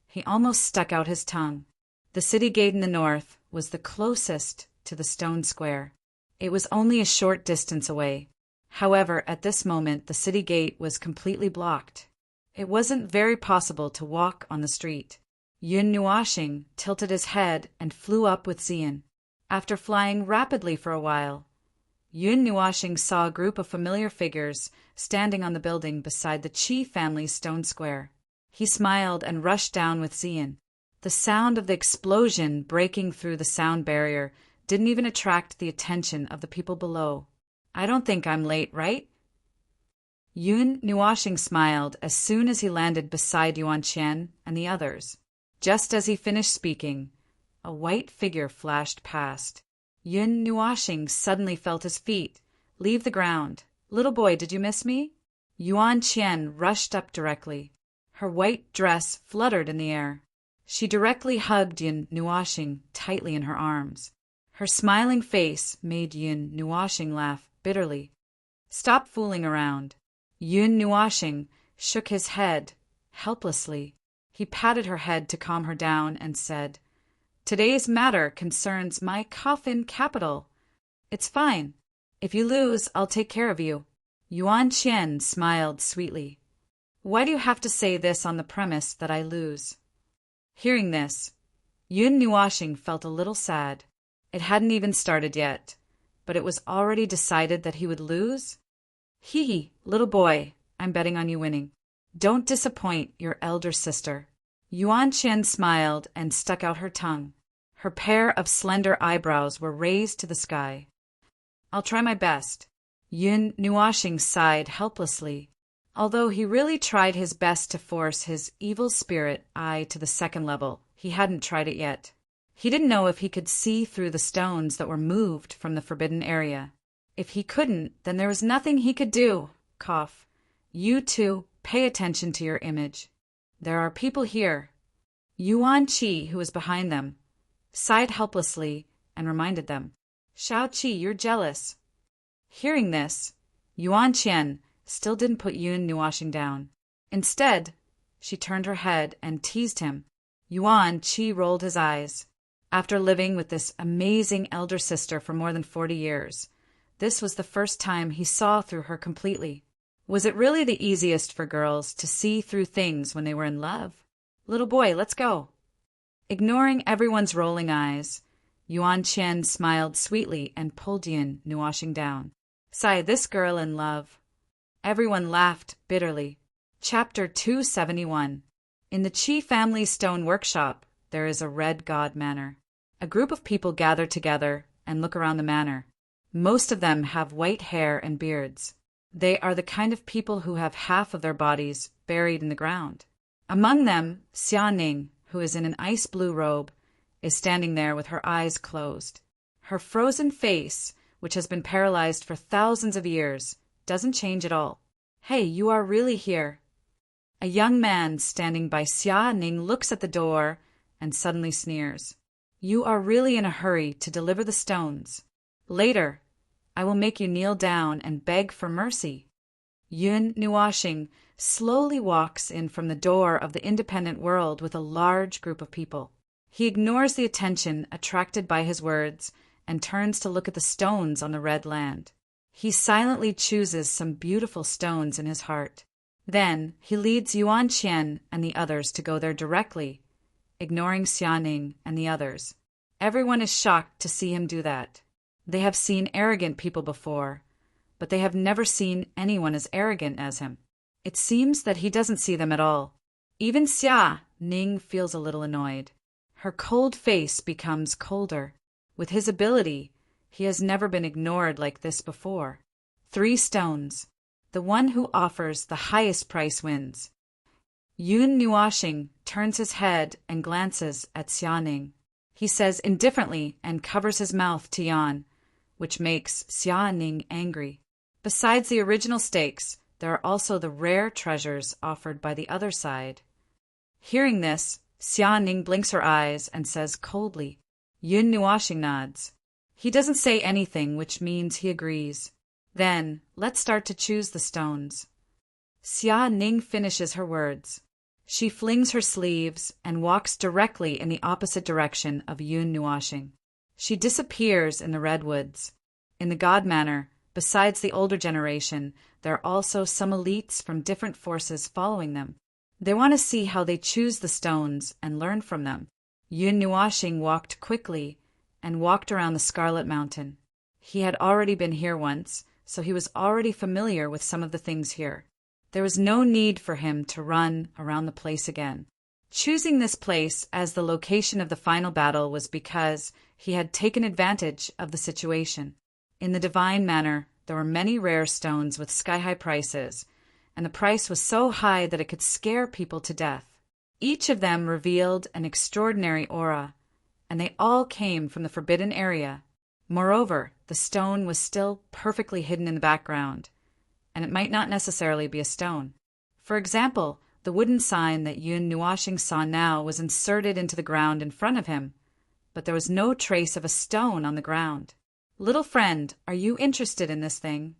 Speaker 1: he almost stuck out his tongue. The city gate in the north was the closest to the stone square. It was only a short distance away. However, at this moment, the city gate was completely blocked. It wasn't very possible to walk on the street. Yun Nuashing tilted his head and flew up with Zian. After flying rapidly for a while, Yun Nuashing saw a group of familiar figures standing on the building beside the Qi family's stone square. He smiled and rushed down with Zian. The sound of the explosion breaking through the sound barrier didn't even attract the attention of the people below. I don't think I'm late, right? Yun Nuashing smiled as soon as he landed beside Yuan Qian and the others. Just as he finished speaking, a white figure flashed past. Yun Nuashing suddenly felt his feet leave the ground. Little boy, did you miss me? Yuan Qian rushed up directly. Her white dress fluttered in the air. She directly hugged Yun Nuashing tightly in her arms. Her smiling face made Yun Nuashing laugh bitterly. Stop fooling around. Yun Nuashing shook his head helplessly. He patted her head to calm her down and said, Today's matter concerns my coffin capital. It's fine. If you lose, I'll take care of you. Yuan Qian smiled sweetly. Why do you have to say this on the premise that I lose? Hearing this, Yun Nuashing felt a little sad. It hadn't even started yet, but it was already decided that he would lose? Hee, little boy, I'm betting on you winning. Don't disappoint your elder sister. Yuan Qian smiled and stuck out her tongue. Her pair of slender eyebrows were raised to the sky. I'll try my best. Yun Nuashing sighed helplessly. Although he really tried his best to force his evil spirit eye to the second level, he hadn't tried it yet. He didn't know if he could see through the stones that were moved from the forbidden area. If he couldn't, then there was nothing he could do. Cough. You two, pay attention to your image. There are people here. Yuan Qi, who was behind them, sighed helplessly and reminded them, Shao Qi, you're jealous. Hearing this, Yuan Qian still didn't put Yun Nuashing down. Instead, she turned her head and teased him. Yuan Qi rolled his eyes. After living with this amazing elder sister for more than 40 years, this was the first time he saw through her completely. Was it really the easiest for girls to see through things when they were in love? Little boy, let's go. Ignoring everyone's rolling eyes, Yuan Qian smiled sweetly and pulled Yin Nuoxing down. Sigh, this girl in love. Everyone laughed bitterly. Chapter 271. In the Qi family stone workshop, there is a red god manor. A group of people gather together and look around the manor. Most of them have white hair and beards. They are the kind of people who have half of their bodies buried in the ground. Among them, Xia Ning, who is in an ice blue robe, is standing there with her eyes closed. Her frozen face, which has been paralyzed for thousands of years, doesn't change at all. Hey, you are really here. A young man standing by Xia Ning looks at the door and suddenly sneers. You are really in a hurry to deliver the stones. Later, I will make you kneel down and beg for mercy. Yun Nuoxing slowly walks in from the door of the independent world with a large group of people. He ignores the attention attracted by his words and turns to look at the stones on the red land. He silently chooses some beautiful stones in his heart. Then he leads Yuan Qian and the others to go there directly, ignoring Xianing and the others. Everyone is shocked to see him do that. They have seen arrogant people before, but they have never seen anyone as arrogant as him. It seems that he doesn't see them at all. Even Xia Ning feels a little annoyed. Her cold face becomes colder. With his ability, he has never been ignored like this before. 3 stones. The one who offers the highest price wins. Yun Nuoxing turns his head and glances at Xianing. He says indifferently and covers his mouth to yawn, which makes Xianing angry. Besides the original stakes, there are also the rare treasures offered by the other side. Hearing this, Xianing blinks her eyes and says coldly. Yun Nuoxing nods. He doesn't say anything, which means he agrees. Then, let's start to choose the stones. Xia Ning finishes her words. She flings her sleeves and walks directly in the opposite direction of Yun Nuoxing. She disappears in the redwoods. In the god manor, besides the older generation, there are also some elites from different forces following them. They want to see how they choose the stones and learn from them. Yun Nuoxing walked quickly and walked around the Scarlet Mountain. He had already been here once, so he was already familiar with some of the things here. There was no need for him to run around the place again. Choosing this place as the location of the final battle was because he had taken advantage of the situation. In the divine manor, there were many rare stones with sky-high prices, and the price was so high that it could scare people to death. Each of them revealed an extraordinary aura, and they all came from the forbidden area. Moreover, the stone was still perfectly hidden in the background, and it might not necessarily be a stone. For example, the wooden sign that Yun Nuoxing saw now was inserted into the ground in front of him, but there was no trace of a stone on the ground. Little friend, are you interested in this thing?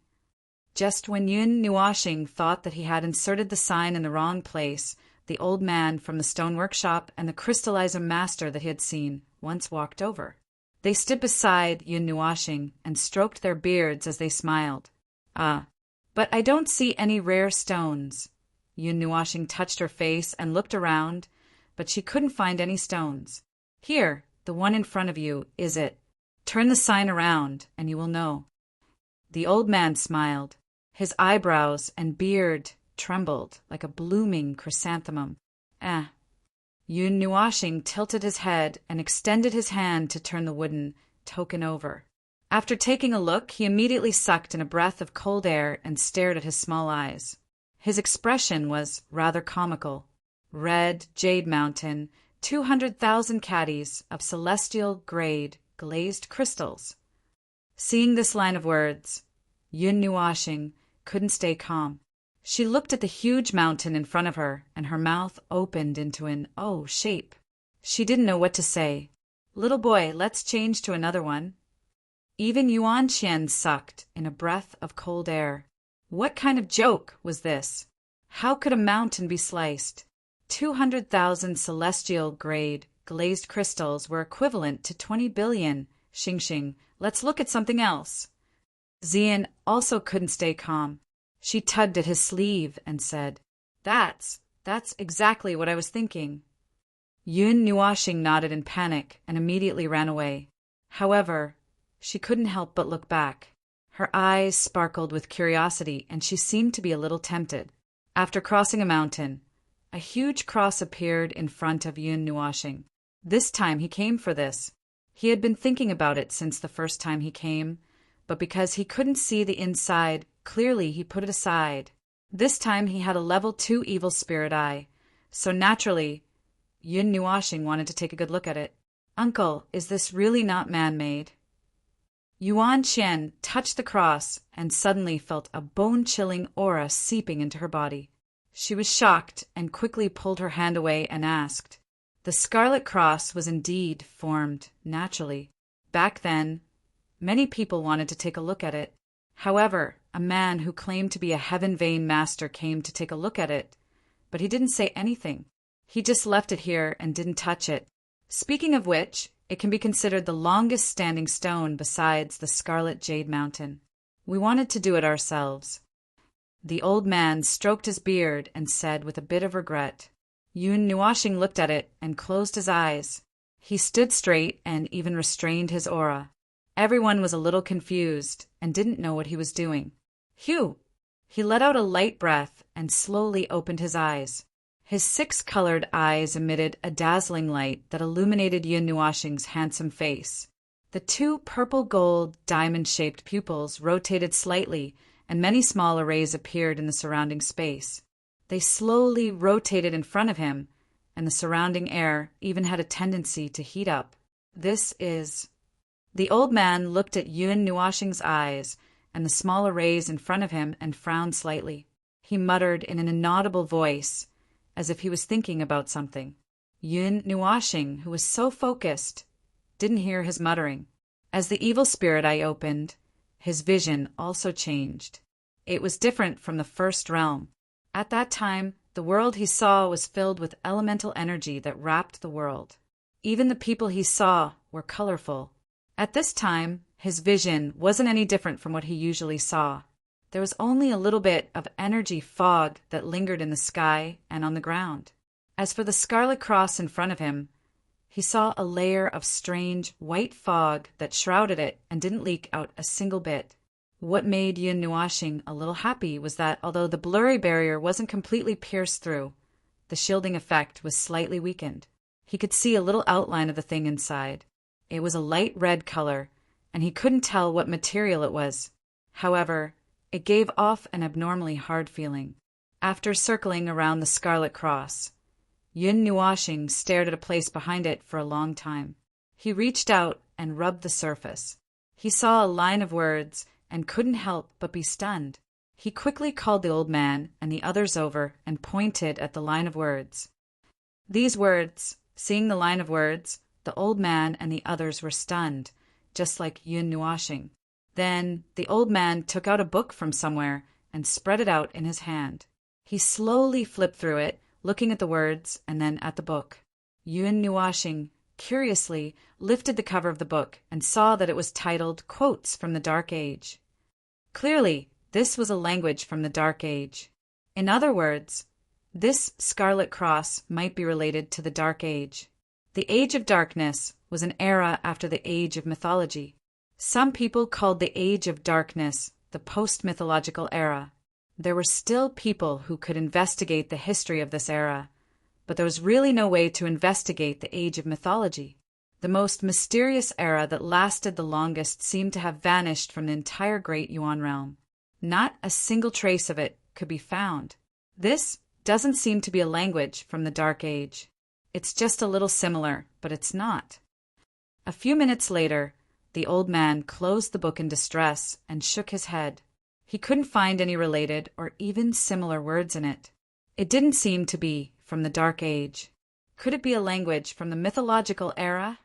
Speaker 1: Just when Yun Nuoxing thought that he had inserted the sign in the wrong place, the old man from the stone workshop and the crystallizer master that he had seen once walked over. They stood beside Yun Nuoxing and stroked their beards as they smiled. Ah, but I don't see any rare stones. Yun Nuoxing touched her face and looked around, but she couldn't find any stones. Here, the one in front of you, is it? Turn the sign around, and you will know. The old man smiled. His eyebrows and beard trembled like a blooming chrysanthemum. Yun Nuoxing tilted his head and extended his hand to turn the wooden token over. After taking a look, he immediately sucked in a breath of cold air and stared at his small eyes. His expression was rather comical. Red jade mountain, 200,000 caddies of celestial grade glazed crystals. Seeing this line of words, Yun Nuoxing couldn't stay calm. She looked at the huge mountain in front of her, and her mouth opened into an O shape. She didn't know what to say. Little boy, let's change to another one. Even Yuan Qian sucked in a breath of cold air. What kind of joke was this? How could a mountain be sliced? 200,000 celestial grade glazed crystals were equivalent to 20 billion. Xing, let's look at something else. Xian also couldn't stay calm. She tugged at his sleeve and said, That's exactly what I was thinking. Yun Nuoxing nodded in panic and immediately ran away. However, she couldn't help but look back. Her eyes sparkled with curiosity and she seemed to be a little tempted. After crossing a mountain, a huge cross appeared in front of Yun Nuoxing. This time he came for this. He had been thinking about it since the first time he came, but because he couldn't see the inside clearly, he put it aside. This time he had a level 2 evil spirit eye, so naturally, Yun Nuoxing wanted to take a good look at it. Uncle, is this really not man-made? Yuan Qian touched the cross and suddenly felt a bone-chilling aura seeping into her body. She was shocked and quickly pulled her hand away and asked. The Scarlet Cross was indeed formed naturally. Back then, many people wanted to take a look at it. However, a man who claimed to be a Heaven Vein master came to take a look at it, but he didn't say anything. He just left it here and didn't touch it. Speaking of which, it can be considered the longest standing stone besides the Scarlet Jade Mountain. We wanted to do it ourselves. The old man stroked his beard and said with a bit of regret. Yun Nuoxing looked at it and closed his eyes. He stood straight and even restrained his aura. Everyone was a little confused and didn't know what he was doing. Phew! He let out a light breath and slowly opened his eyes. His 6-colored eyes emitted a dazzling light that illuminated Yun Nuoxing's handsome face. The 2 purple-gold, diamond-shaped pupils rotated slightly, and many small arrays appeared in the surrounding space. They slowly rotated in front of him, and the surrounding air even had a tendency to heat up. This is... The old man looked at Yun Nuoxing's eyes and the small arrays in front of him and frowned slightly. He muttered in an inaudible voice, as if he was thinking about something. Yun Nuoxing, who was so focused, didn't hear his muttering. As the evil spirit eye opened, his vision also changed. It was different from the first realm. At that time, the world he saw was filled with elemental energy that wrapped the world. Even the people he saw were colorful. At this time, his vision wasn't any different from what he usually saw. There was only a little bit of energy fog that lingered in the sky and on the ground. As for the Scarlet Cross in front of him, he saw a layer of strange white fog that shrouded it and didn't leak out a single bit. What made Yun Nuoxing a little happy was that although the blurry barrier wasn't completely pierced through, the shielding effect was slightly weakened. He could see a little outline of the thing inside. It was a light red color, and he couldn't tell what material it was. However, it gave off an abnormally hard feeling. After circling around the Scarlet Cross, Yun Nuoxing stared at a place behind it for a long time. He reached out and rubbed the surface. He saw a line of words and couldn't help but be stunned. He quickly called the old man and the others over and pointed at the line of words. These words, seeing the line of words, the old man and the others were stunned, just like Yun Nuoxing. Then the old man took out a book from somewhere and spread it out in his hand. He slowly flipped through it, looking at the words and then at the book. Yun Nuoxing curiously lifted the cover of the book and saw that it was titled Quotes from the Dark Age. Clearly, this was a language from the Dark Age. In other words, this Scarlet Cross might be related to the Dark Age. The Age of Darkness was an era after the Age of Mythology. Some people called the Age of Darkness the post-mythological era. There were still people who could investigate the history of this era, but there was really no way to investigate the Age of Mythology. The most mysterious era that lasted the longest seemed to have vanished from the entire Great Yuan realm. Not a single trace of it could be found. This doesn't seem to be a language from the Dark Age. It's just a little similar, but it's not. A few minutes later, the old man closed the book in distress and shook his head. He couldn't find any related or even similar words in it. It didn't seem to be from the Dark Age. Could it be a language from the mythological era?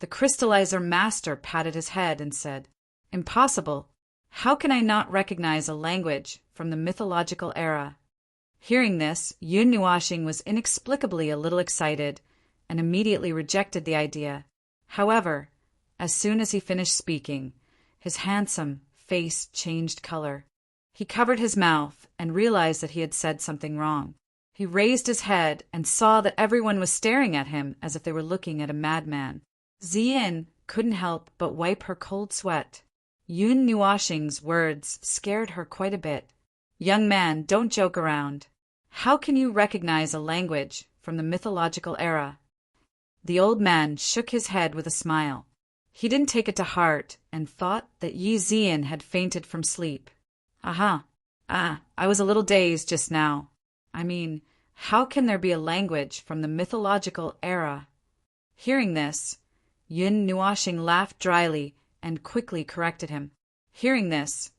Speaker 1: The crystallizer master patted his head and said, "Impossible. How can I not recognize a language from the mythological era?" Hearing this, Yun Nuoxing was inexplicably a little excited and immediately rejected the idea. However, as soon as he finished speaking, his handsome face changed color. He covered his mouth and realized that he had said something wrong. He raised his head and saw that everyone was staring at him as if they were looking at a madman. Ziyin couldn't help but wipe her cold sweat. Yun Nuoxing's words scared her quite a bit. "Young man, don't joke around. How can you recognize a language from the mythological era?" The old man shook his head with a smile. He didn't take it to heart and thought that Yi Ziyin had fainted from sleep. I was a little dazed just now. I mean, how can there be a language from the mythological era? Hearing this, Yun Nuoxing laughed dryly and quickly corrected him. Hearing this,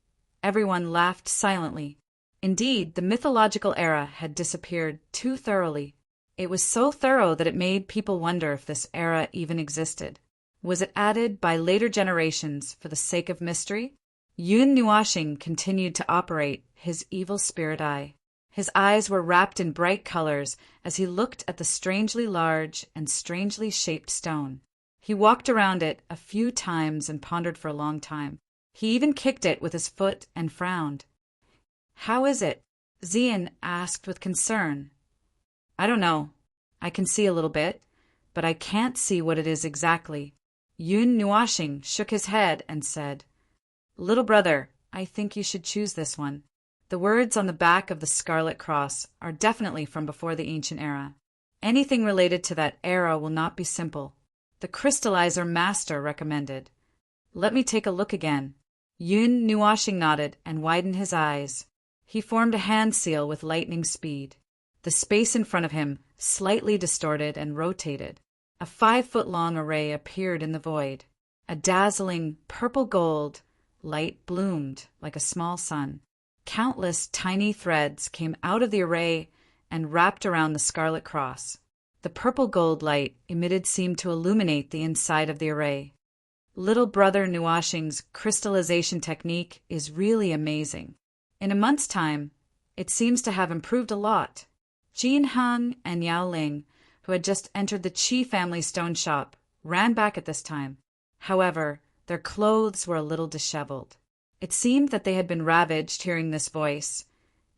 Speaker 1: everyone laughed silently. Indeed, the mythological era had disappeared too thoroughly. It was so thorough that it made people wonder if this era even existed. Was it added by later generations for the sake of mystery? Yun Nuoxing continued to operate his evil spirit eye. His eyes were wrapped in bright colors as he looked at the strangely large and strangely shaped stone. He walked around it a few times and pondered for a long time. He even kicked it with his foot and frowned. "How is it?" Ziyin asked with concern. "I don't know. I can see a little bit, but I can't see what it is exactly." Yun Nuoxing shook his head and said, "Little brother, I think you should choose this one. The words on the back of the Scarlet Cross are definitely from before the ancient era. Anything related to that era will not be simple. The crystallizer master recommended." "Let me take a look again." Yun Nuoxing nodded and widened his eyes. He formed a hand seal with lightning speed. The space in front of him slightly distorted and rotated. A 5-foot-long array appeared in the void. A dazzling purple gold light bloomed like a small sun. Countless tiny threads came out of the array and wrapped around the Scarlet Cross. The purple gold light emitted seemed to illuminate the inside of the array. Little brother Nuoxing's crystallization technique is really amazing. In a month's time, it seems to have improved a lot. Jin Heng and Yao Ling, who had just entered the Qi family stone shop, ran back at this time. However, their clothes were a little disheveled. It seemed that they had been ravaged hearing this voice.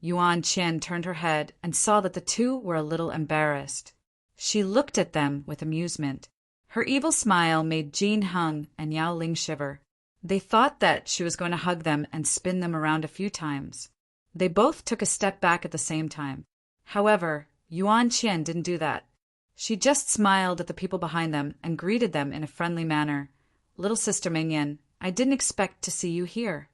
Speaker 1: Yuan Qian turned her head and saw that the two were a little embarrassed. She looked at them with amusement. Her evil smile made Jin Heng and Yao Ling shiver. They thought that she was going to hug them and spin them around a few times. They both took a step back at the same time. However, Yuan Qian didn't do that. She just smiled at the people behind them and greeted them in a friendly manner. "Little sister Mingyan, I didn't expect to see you here."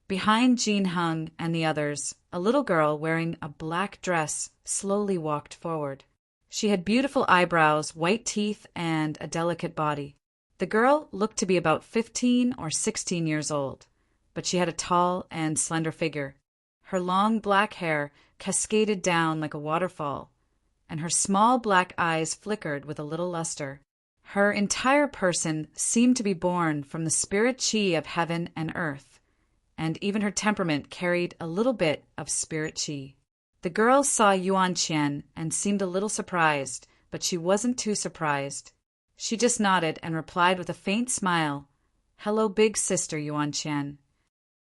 Speaker 1: Behind Jin Heng and the others, a little girl wearing a black dress slowly walked forward. She had beautiful eyebrows, white teeth, and a delicate body. The girl looked to be about 15 or 16 years old, but she had a tall and slender figure. Her long black hair cascaded down like a waterfall, and her small black eyes flickered with a little luster. Her entire person seemed to be born from the spirit chi of heaven and earth, and even her temperament carried a little bit of spirit chi. The girl saw Yuan Qian and seemed a little surprised, but she wasn't too surprised. She just nodded and replied with a faint smile, "Hello, big sister Yuan Qian."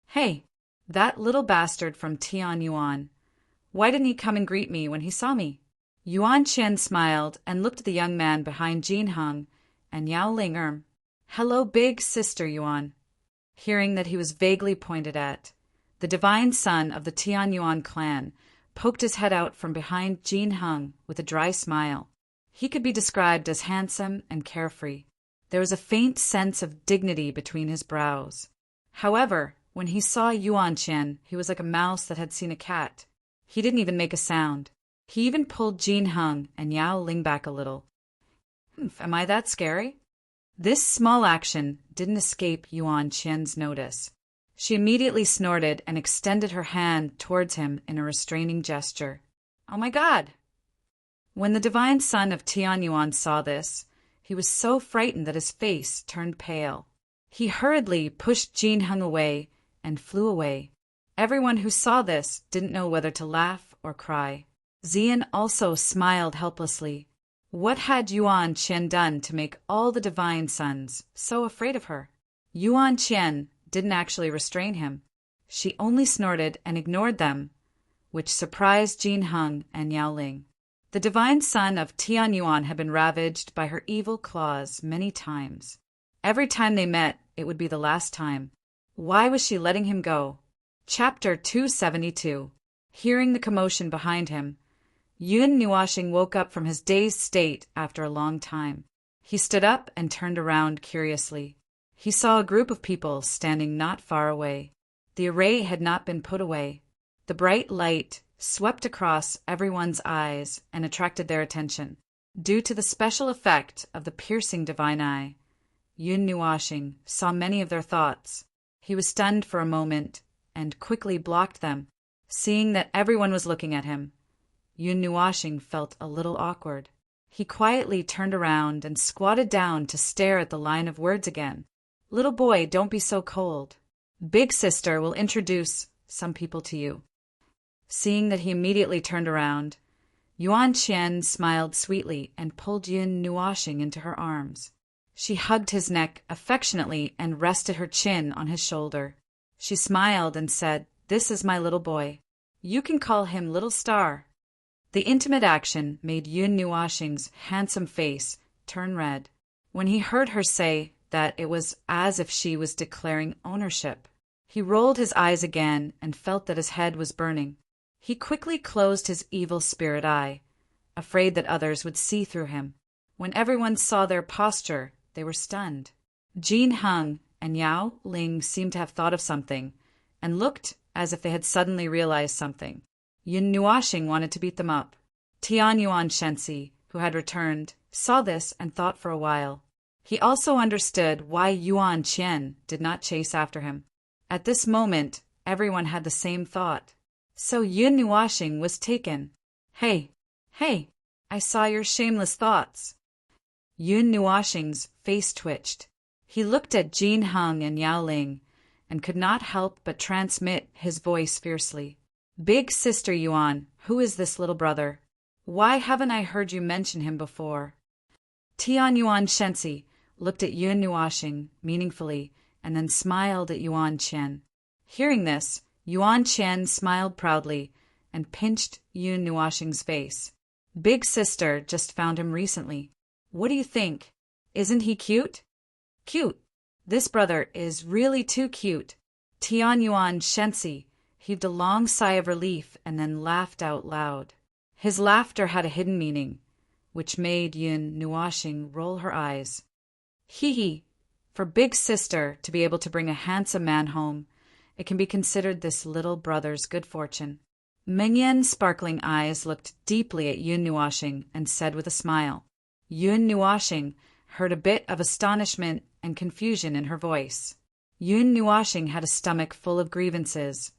Speaker 1: "Hey, that little bastard from Tian Yuan. Why didn't he come and greet me when he saw me?" Yuan Qian smiled and looked at the young man behind Jin Heng and Yao Ling. "Hello, big sister Yuan." Hearing that he was vaguely pointed at, the divine son of the Tian Yuan clan poked his head out from behind Jin Heng with a dry smile. He could be described as handsome and carefree. There was a faint sense of dignity between his brows. However, when he saw Yuan Qian, he was like a mouse that had seen a cat. He didn't even make a sound. He even pulled Jin Heng and Yao Ling back a little. Am I that scary? This small action didn't escape Yuan Qian's notice. She immediately snorted and extended her hand towards him in a restraining gesture. "Oh my God!" When the divine son of Tian Yuan saw this, he was so frightened that his face turned pale. He hurriedly pushed Jin Heng away and flew away. Everyone who saw this didn't know whether to laugh or cry. Ziyin also smiled helplessly. What had Yuan Qian done to make all the divine sons so afraid of her? Yuan Qian didn't actually restrain him. She only snorted and ignored them, which surprised Jin Heng and Yao Ling. The divine son of Tian Yuan had been ravaged by her evil claws many times. Every time they met, it would be the last time. Why was she letting him go? Chapter 272. Hearing the commotion behind him, Yun Nuashing woke up from his dazed state after a long time. He stood up and turned around curiously. He saw a group of people standing not far away. The array had not been put away. The bright light swept across everyone's eyes and attracted their attention. Due to the special effect of the piercing divine eye, Yun Nuashing saw many of their thoughts. He was stunned for a moment and quickly blocked them. Seeing that everyone was looking at him, Yun Nuashing felt a little awkward. He quietly turned around and squatted down to stare at the line of words again. Little boy, don't be so cold. Big sister will introduce some people to you. Seeing that he immediately turned around, Yuan Qian smiled sweetly and pulled Yun Nuashing into her arms. She hugged his neck affectionately and rested her chin on his shoulder. She smiled and said, "This is my little boy. You can call him Little Star." The intimate action made Yun Nuashing's handsome face turn red. When he heard her say that, it was as if she was declaring ownership. He rolled his eyes again and felt that his head was burning. He quickly closed his evil spirit eye, afraid that others would see through him. When everyone saw their posture, they were stunned. Jin Heng and Yao Ling seemed to have thought of something and looked as if they had suddenly realized something. Yun Nuashing wanted to beat them up. Tian Yuan Shensi, who had returned, saw this and thought for a while. He also understood why Yuan Qian did not chase after him. At this moment, everyone had the same thought. So Yun Nuashing was taken. Hey, I saw your shameless thoughts. Yun Nuashing's face twitched. He looked at Jin Heng and Yao Ling and could not help but transmit his voice fiercely. Big sister Yuan, who is this little brother? Why haven't I heard you mention him before? Tian Yuan Shensi looked at Yun Nuashing meaningfully and then smiled at Yuan Qian. Hearing this, Yuan Qian smiled proudly and pinched Yun Nuashing's face. Big sister just found him recently. What do you think? Isn't he cute? Cute. This brother is really too cute. Tian Yuan Shensi heaved a long sigh of relief and then laughed out loud. His laughter had a hidden meaning, which made Yun Nuashing roll her eyes. Hee. For big sister to be able to bring a handsome man home, it can be considered this little brother's good fortune. Mengyan's sparkling eyes looked deeply at Yun Nuashing and said with a smile. Yun Nuashing heard a bit of astonishment and confusion in her voice. Yun Nuashing had a stomach full of grievances,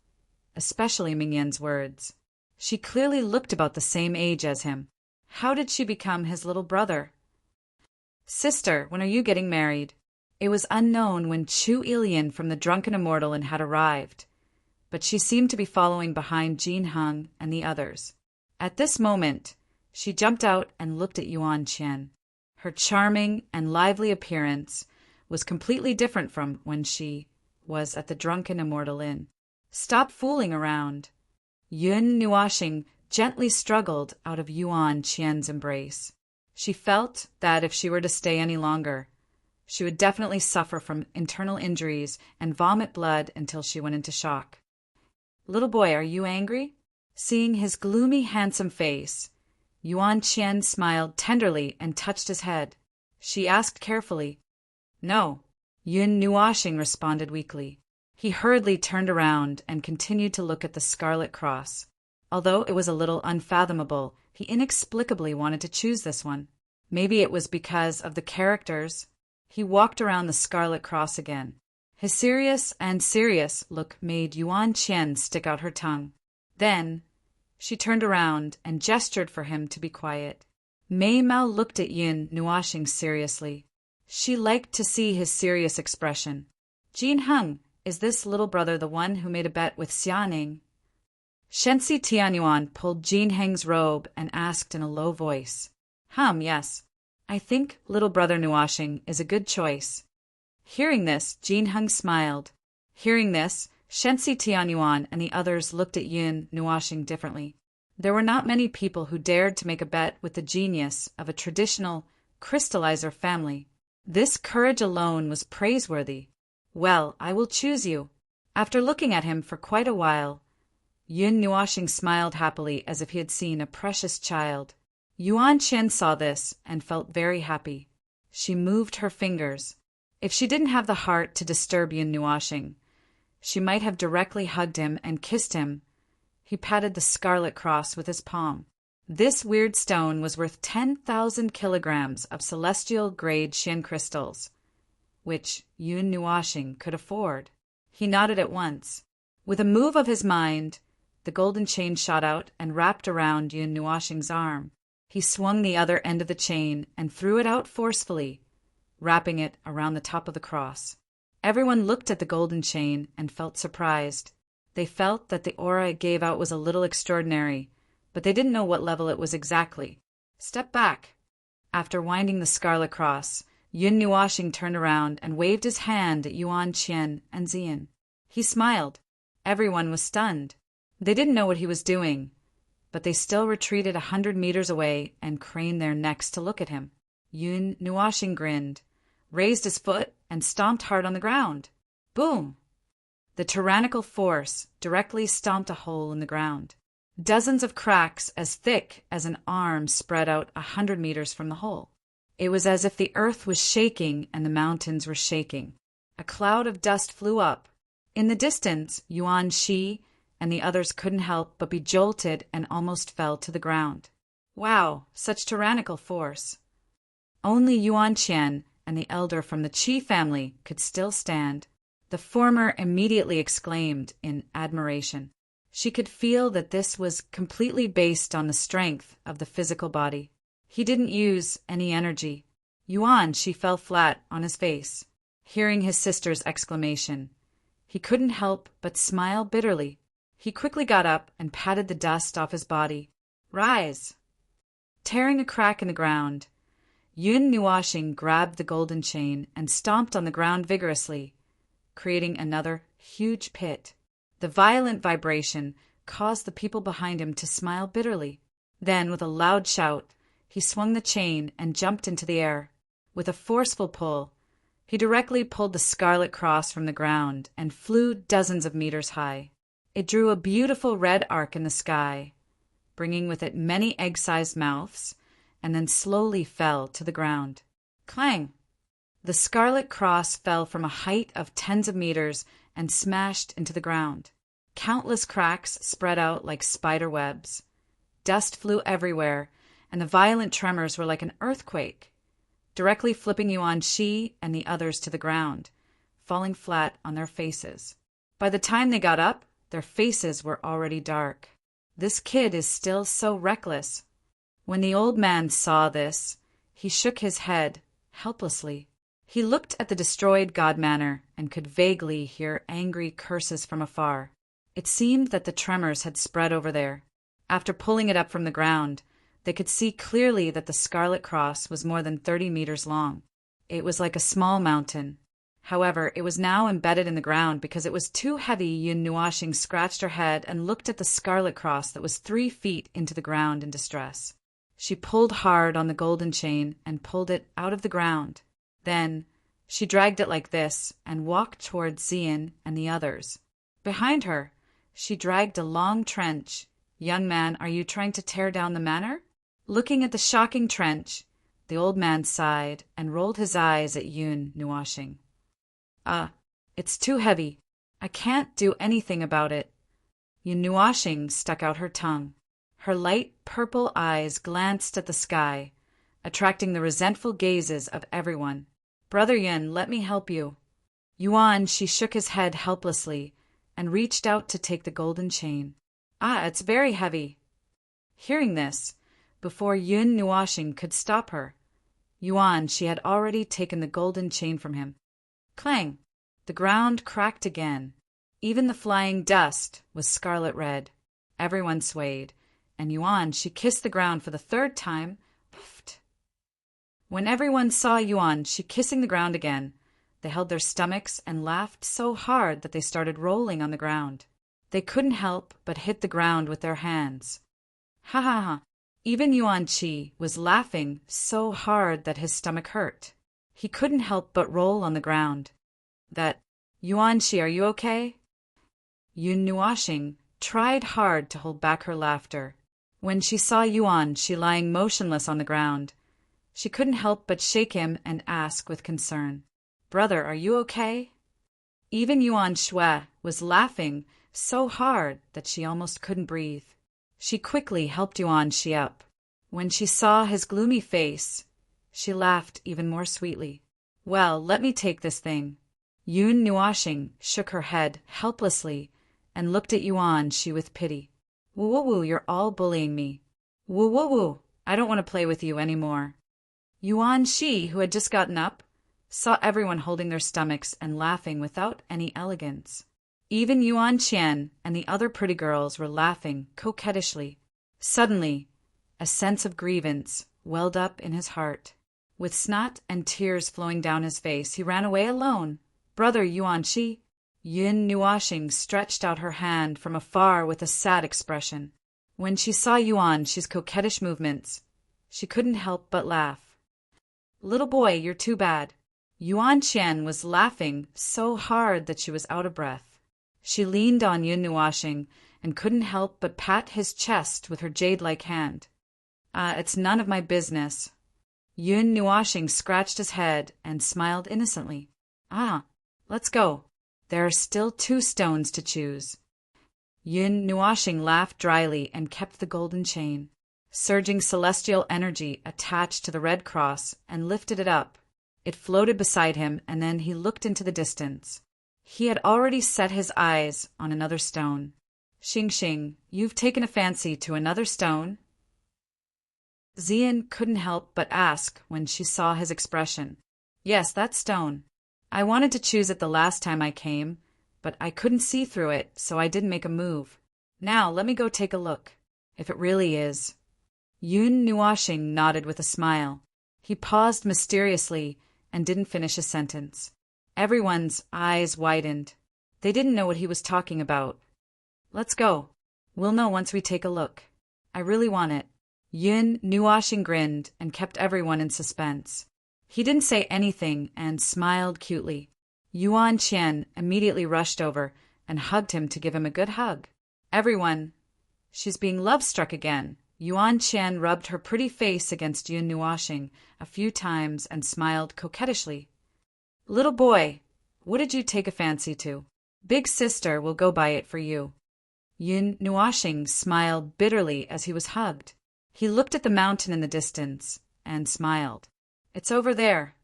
Speaker 1: especially Mingyan's words. She clearly looked about the same age as him. How did she become his little brother? Sister, when are you getting married? It was unknown when Chu Ilian from the Drunken Immortal had arrived, but she seemed to be following behind Jin Heng and the others. At this moment, she jumped out and looked at Yuan Qian. Her charming and lively appearance was completely different from when she was at the Drunken Immortal Inn. Stop fooling around. Yun Nuashing gently struggled out of Yuan Qian's embrace. She felt that if she were to stay any longer, she would definitely suffer from internal injuries and vomit blood until she went into shock. Little boy, are you angry? Seeing his gloomy, handsome face, Yuan Qian smiled tenderly and touched his head. She asked carefully. No. Yun Nuashing responded weakly. He hurriedly turned around and continued to look at the scarlet cross. Although it was a little unfathomable, he inexplicably wanted to choose this one. Maybe it was because of the characters. He walked around the scarlet cross again. His serious look made Yuan Qian stick out her tongue. Then she turned around and gestured for him to be quiet. Mei Mao looked at Yun Nuashing seriously. She liked to see his serious expression. Jin Heng, is this little brother the one who made a bet with Xianing? Shensi Tianyuan pulled Jin Heng's robe and asked in a low voice. Yes. I think little brother Nuashing is a good choice. Hearing this, Jin Hung smiled. Hearing this, Shensi Tianyuan and the others looked at Yun Nuashing differently. There were not many people who dared to make a bet with the genius of a traditional crystallizer family. This courage alone was praiseworthy. Well, I will choose you. After looking at him for quite a while, Yun Nuashing smiled happily as if he had seen a precious child. Yuan Qian saw this and felt very happy. She moved her fingers. If she didn't have the heart to disturb Yun Nuashing, she might have directly hugged him and kissed him. He patted the scarlet cross with his palm. This weird stone was worth 10,000 kilograms of celestial-grade Qian crystals, which Yun Nuashing could afford. He nodded at once. With a move of his mind, the golden chain shot out and wrapped around Yun Nuashing's arm. He swung the other end of the chain and threw it out forcefully, wrapping it around the top of the cross. Everyone looked at the golden chain and felt surprised. They felt that the aura it gave out was a little extraordinary, but they didn't know what level it was exactly. Step back. After winding the scarlet cross, Yun Nuashing turned around and waved his hand at Yuan Qian and Xian. He smiled. Everyone was stunned. They didn't know what he was doing, but they still retreated 100 meters away and craned their necks to look at him. Yun Nuashing grinned, raised his foot, and stomped hard on the ground. Boom! The tyrannical force directly stomped a hole in the ground. Dozens of cracks as thick as an arm spread out 100 meters from the hole. It was as if the earth was shaking and the mountains were shaking. A cloud of dust flew up. In the distance, Yuan Shi and the others couldn't help but be jolted and almost fell to the ground. Wow, such tyrannical force. Only Yuan Qian and the elder from the Qi family could still stand. The former immediately exclaimed in admiration. She could feel that this was completely based on the strength of the physical body. He didn't use any energy. Yuan Shi fell flat on his face. Hearing his sister's exclamation, he couldn't help but smile bitterly. He quickly got up and patted the dust off his body. Rise! Tearing a crack in the ground, Yun Nuashing grabbed the golden chain and stomped on the ground vigorously, creating another huge pit. The violent vibration caused the people behind him to smile bitterly. Then, with a loud shout, he swung the chain and jumped into the air. With a forceful pull, he directly pulled the scarlet cross from the ground and flew dozens of meters high. It drew a beautiful red arc in the sky, bringing with it many egg-sized mouths, and then slowly fell to the ground. Clang! The scarlet cross fell from a height of tens of meters and smashed into the ground. Countless cracks spread out like spider webs. Dust flew everywhere, and the violent tremors were like an earthquake, directly flipping Yuan Shi and the others to the ground, falling flat on their faces. By the time they got up, their faces were already dark. This kid is still so reckless. When the old man saw this, he shook his head helplessly. He looked at the destroyed God Manor and could vaguely hear angry curses from afar. It seemed that the tremors had spread over there. After pulling it up from the ground, they could see clearly that the Scarlet Cross was more than 30 meters long. It was like a small mountain. However, it was now embedded in the ground because it was too heavy. Yun Nuashing scratched her head and looked at the Scarlet Cross that was 3 feet into the ground in distress. She pulled hard on the golden chain and pulled it out of the ground. Then she dragged it like this and walked towards Xian and the others. Behind her, she dragged a long trench. Young man, are you trying to tear down the manor? Looking at the shocking trench, the old man sighed and rolled his eyes at Yun Nuashing. It's too heavy. I can't do anything about it. Yun Nuashing stuck out her tongue. Her light purple eyes glanced at the sky, attracting the resentful gazes of everyone. Brother Yun, let me help you. Yuan, she shook his head helplessly and reached out to take the golden chain. It's very heavy. Hearing this, before Yun Nuashing could stop her, Yuan, she had already taken the golden chain from him. Clang! The ground cracked again. Even the flying dust was scarlet red. Everyone swayed, and Yuan, she kissed the ground for the 3rd time. Puffed. When everyone saw Yuan-shi kissing the ground again, they held their stomachs and laughed so hard that they started rolling on the ground. They couldn't help but hit the ground with their hands. Ha ha ha! Even Yuan-shi was laughing so hard that his stomach hurt. He couldn't help but roll on the ground. Yuan-shi, are you okay? Yun Nuashing tried hard to hold back her laughter. When she saw Yuan-shi lying motionless on the ground, she couldn't help but shake him and ask with concern, "Brother, are you okay?" Even Yuan Shui was laughing so hard that she almost couldn't breathe. She quickly helped Yuan-shi up. When she saw his gloomy face, she laughed even more sweetly. "Well, let me take this thing." Yun Nuashing shook her head helplessly and looked at Yuan-shi with pity. "Woo-woo-woo, you're all bullying me. Woo-woo-woo, I don't want to play with you anymore." Yuan-shi, who had just gotten up, saw everyone holding their stomachs and laughing without any elegance. Even Yuan-qian and the other pretty girls were laughing coquettishly. Suddenly, a sense of grievance welled up in his heart. With snot and tears flowing down his face, he ran away alone. "Brother Yuan-shi!" Yun Nuashing stretched out her hand from afar with a sad expression. When she saw Yuan-shi's coquettish movements, she couldn't help but laugh. "Little boy, you're too bad." Yuan-qian was laughing so hard that she was out of breath. She leaned on Yun Nuashing and couldn't help but pat his chest with her jade-like hand. It's none of my business." Yun Nuashing scratched his head and smiled innocently. Let's go. There are still 2 stones to choose." Yun Nuashing laughed dryly and kept the golden chain. Surging celestial energy attached to the red cross and lifted it up. It floated beside him, and then he looked into the distance. He had already set his eyes on another stone. "Xing Xing, you've taken a fancy to another stone?" Xian couldn't help but ask when she saw his expression. "Yes, that stone. I wanted to choose it the last time I came, but I couldn't see through it, so I didn't make a move. Now let me go take a look, if it really is." Yun Nuashing nodded with a smile. He paused mysteriously and didn't finish his sentence. Everyone's eyes widened. They didn't know what he was talking about. "Let's go. We'll know once we take a look. I really want it." Yun Nuashing grinned and kept everyone in suspense. He didn't say anything and smiled cutely. Yuan-qian immediately rushed over and hugged him to give him a good hug. "Everyone, she's being love-struck again." Yuan-qian rubbed her pretty face against Yun Nuashing a few times and smiled coquettishly. "Little boy, what did you take a fancy to? Big sister will go buy it for you." Yun Nuashing smiled bitterly as he was hugged. He looked at the mountain in the distance and smiled. "It's over there.